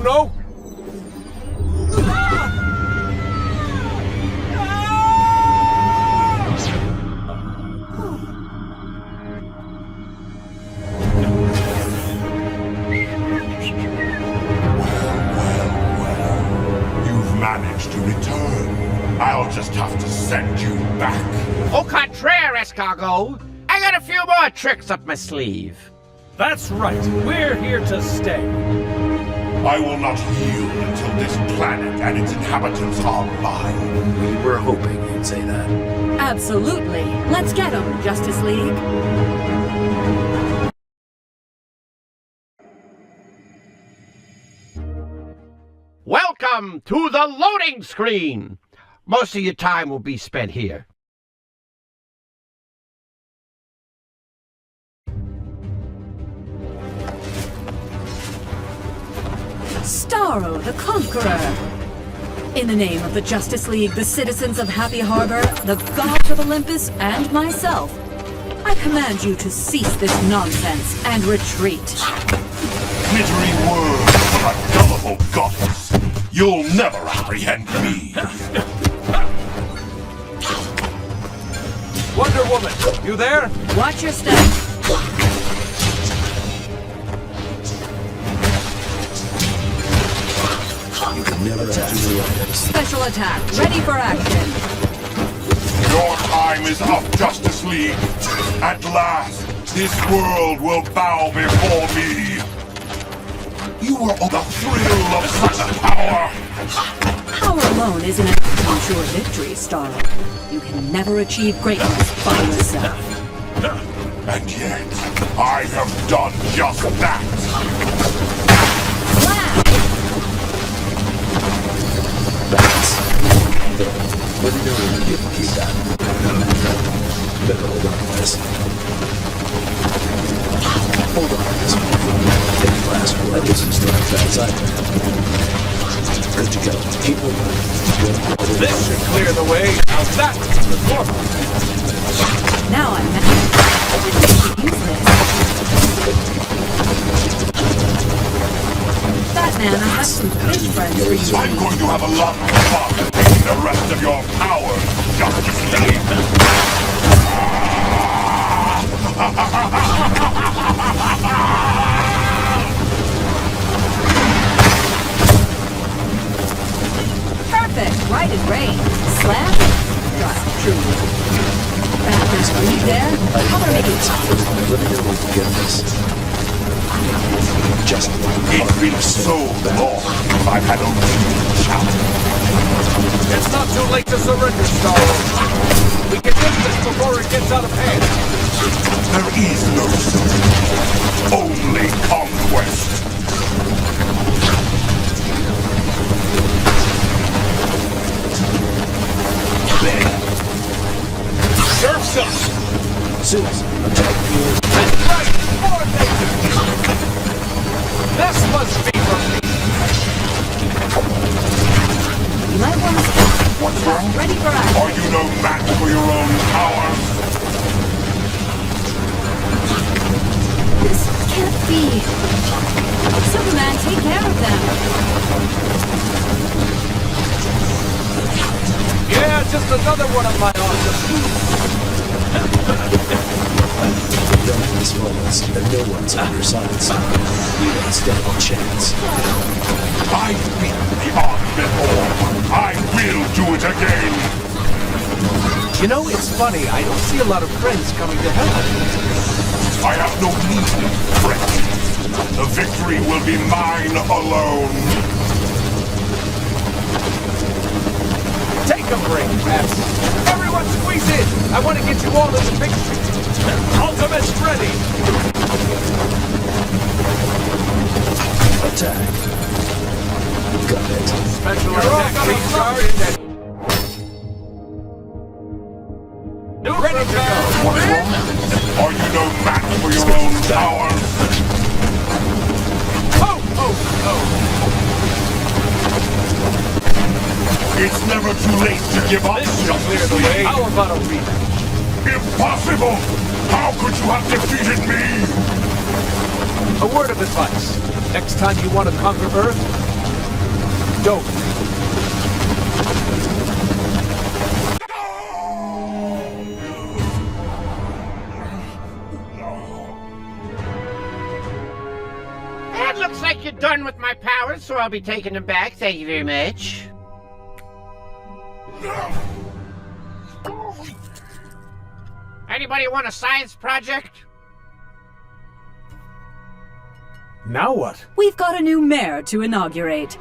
No! You've managed to return. I'll just have to send you back. Au contraire, escargot. I got a few more tricks up my sleeve. That's right. We're here to stay. I will not yield until this planet and its inhabitants are mine. We were hoping you'd say that. Absolutely. Let's get 'em, Justice League. Welcome to the loading screen. Most of your time will be spent here. Starro the Conqueror. In the name of the Justice League, the citizens of Happy Harbor, the gods of Olympus, and myself, I command you to cease this nonsense and retreat. Glittery words of a gullible goddess. You'll never apprehend me. Wonder Woman, you there? Watch your step. Special attack, ready for action. Your time is up, Justice League. At last, this world will bow before me. You were on the thrill of such power. Power alone isn't enough to ensure victory, Starro. You can never achieve greatness by yourself. And yet, I have done just that. Let me know when you get keep that. Better hold on to this. Hold on to this one. Take last one. That was as fast as I can. Good to go. Keep moving. This should clear the way. How's that? Now I'm mad. We should use this. Batman, I have some fish friends for you. I'm going to have a lot of fun taking the rest of your power, Justice League. Perfect, right in range. Slap? Got true. Batman, are you there? Cover me. Let me know when you get this. Just it's been so long. I've had a real challenge. It's not too late to surrender, Starro. We can fix this before it gets out of hand. There is no surrender. Only conquest. Surf's up! Susan, I'm taking you. That's right! More nature! This must be from me! You might want to stop. What's wrong? Ready for action. Are you no match for your own powers? This can't be. Superman, take care of them. Yeah, just another one of my awesome Don't miss moments, and no one's on your side, son. You don't stand a chance. I beat the odds before. I will do it again. You know, it's funny, I don't see a lot of friends coming to help. I have no need of friends. The victory will be mine alone. Take a break, Paps. Everyone squeeze in! I want to get you all in the picture. Ultimate's ready! Attack. Got it. Special attack recharged and... Ready to go! What's wrong? Are you no match for your own powers? It's never too late to give up, Justice League. How about a rematch? Impossible! How could you have defeated me? A word of advice. Next time you want to conquer Earth, don't. It looks like you're done with my powers, so I'll be taking them back. Thank you very much. Anybody want a science project? Now what? We've got a new mayor to inaugurate.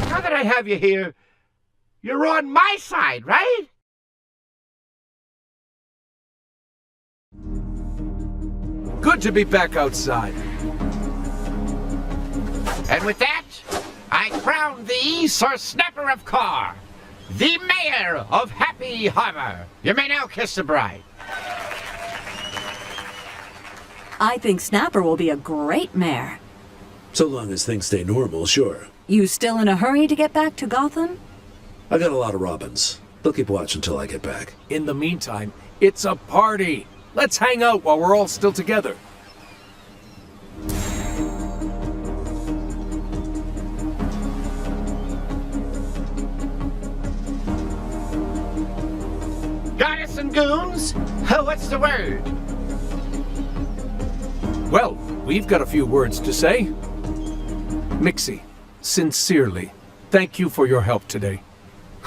Now that I have you here, you're on my side, right? Good to be back outside. And with that, I crown thee Sir Snapper of Carr, the Mayor of Happy Harbor. You may now kiss the bride. I think Snapper will be a great mayor. So long as things stay normal, sure. You still in a hurry to get back to Gotham? I got a lot of robins. They'll keep watch until I get back. In the meantime, it's a party. Let's hang out while we're all still together. Goddess and goons? What's the word? Well, we've got a few words to say. Mixie, sincerely, thank you for your help today.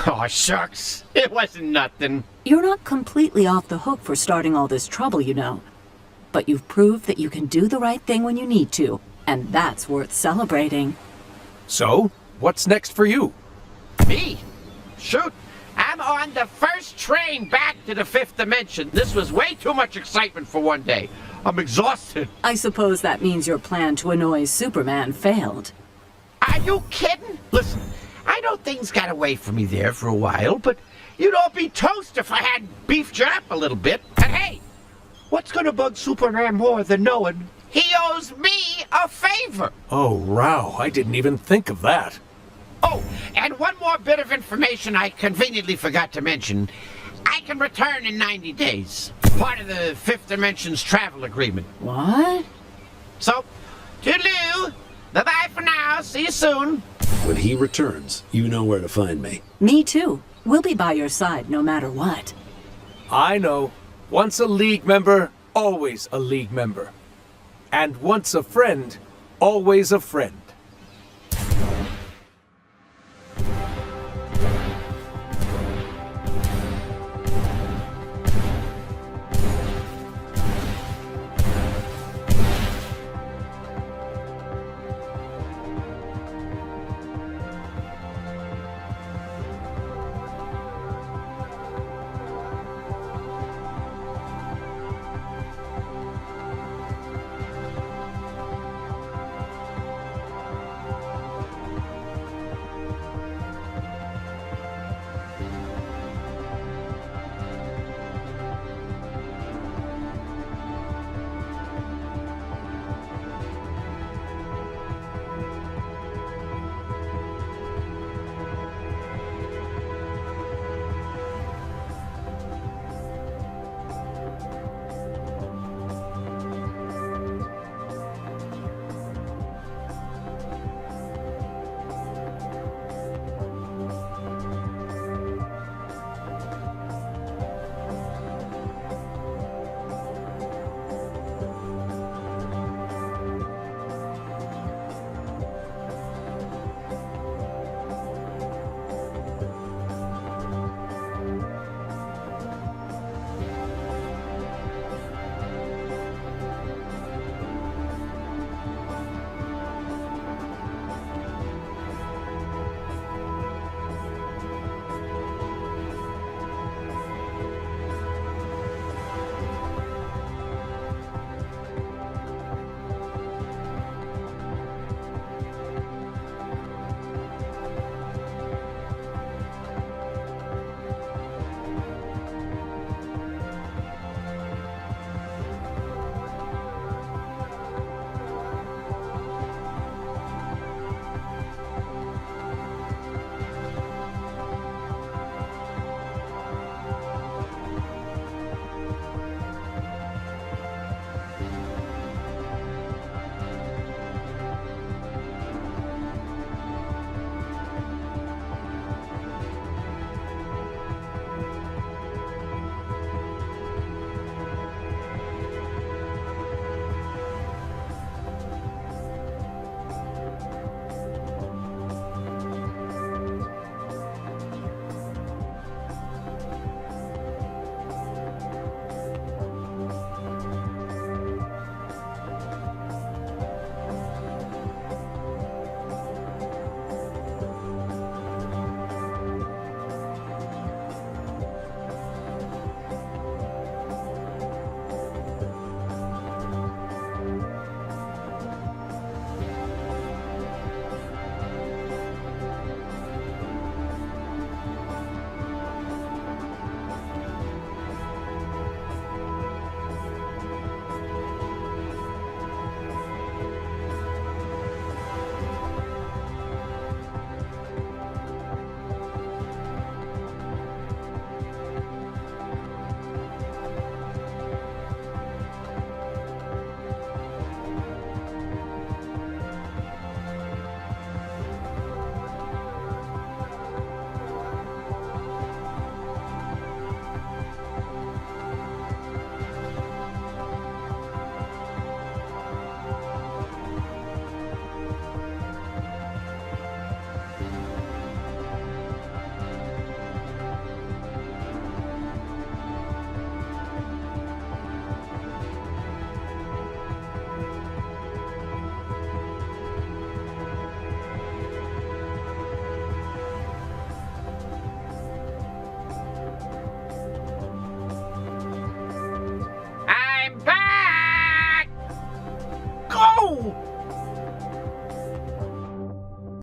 Oh, shucks. It wasn't nothing. You're not completely off the hook for starting all this trouble, you know. But you've proved that you can do the right thing when you need to, and that's worth celebrating. So, what's next for you? Me? Shoot. I'm on the first train back to the fifth dimension. This was way too much excitement for one day. I'm exhausted. I suppose that means your plan to annoy Superman failed. Are you kidding? Listen, I know things got away from me there for a while, but you'd all be toast if I hadn't beefed you up a little bit. And hey, what's gonna bug Superman more than knowing he owes me a favor? Oh, wow, I didn't even think of that. Oh, and one more bit of information I conveniently forgot to mention. I can return in 90 days. Part of the Fifth Dimension's travel agreement. What? So, toodaloo. Bye-bye for now. See you soon. When he returns, you know where to find me. Me too. We'll be by your side no matter what. I know. Once a League member, always a League member. And once a friend, always a friend.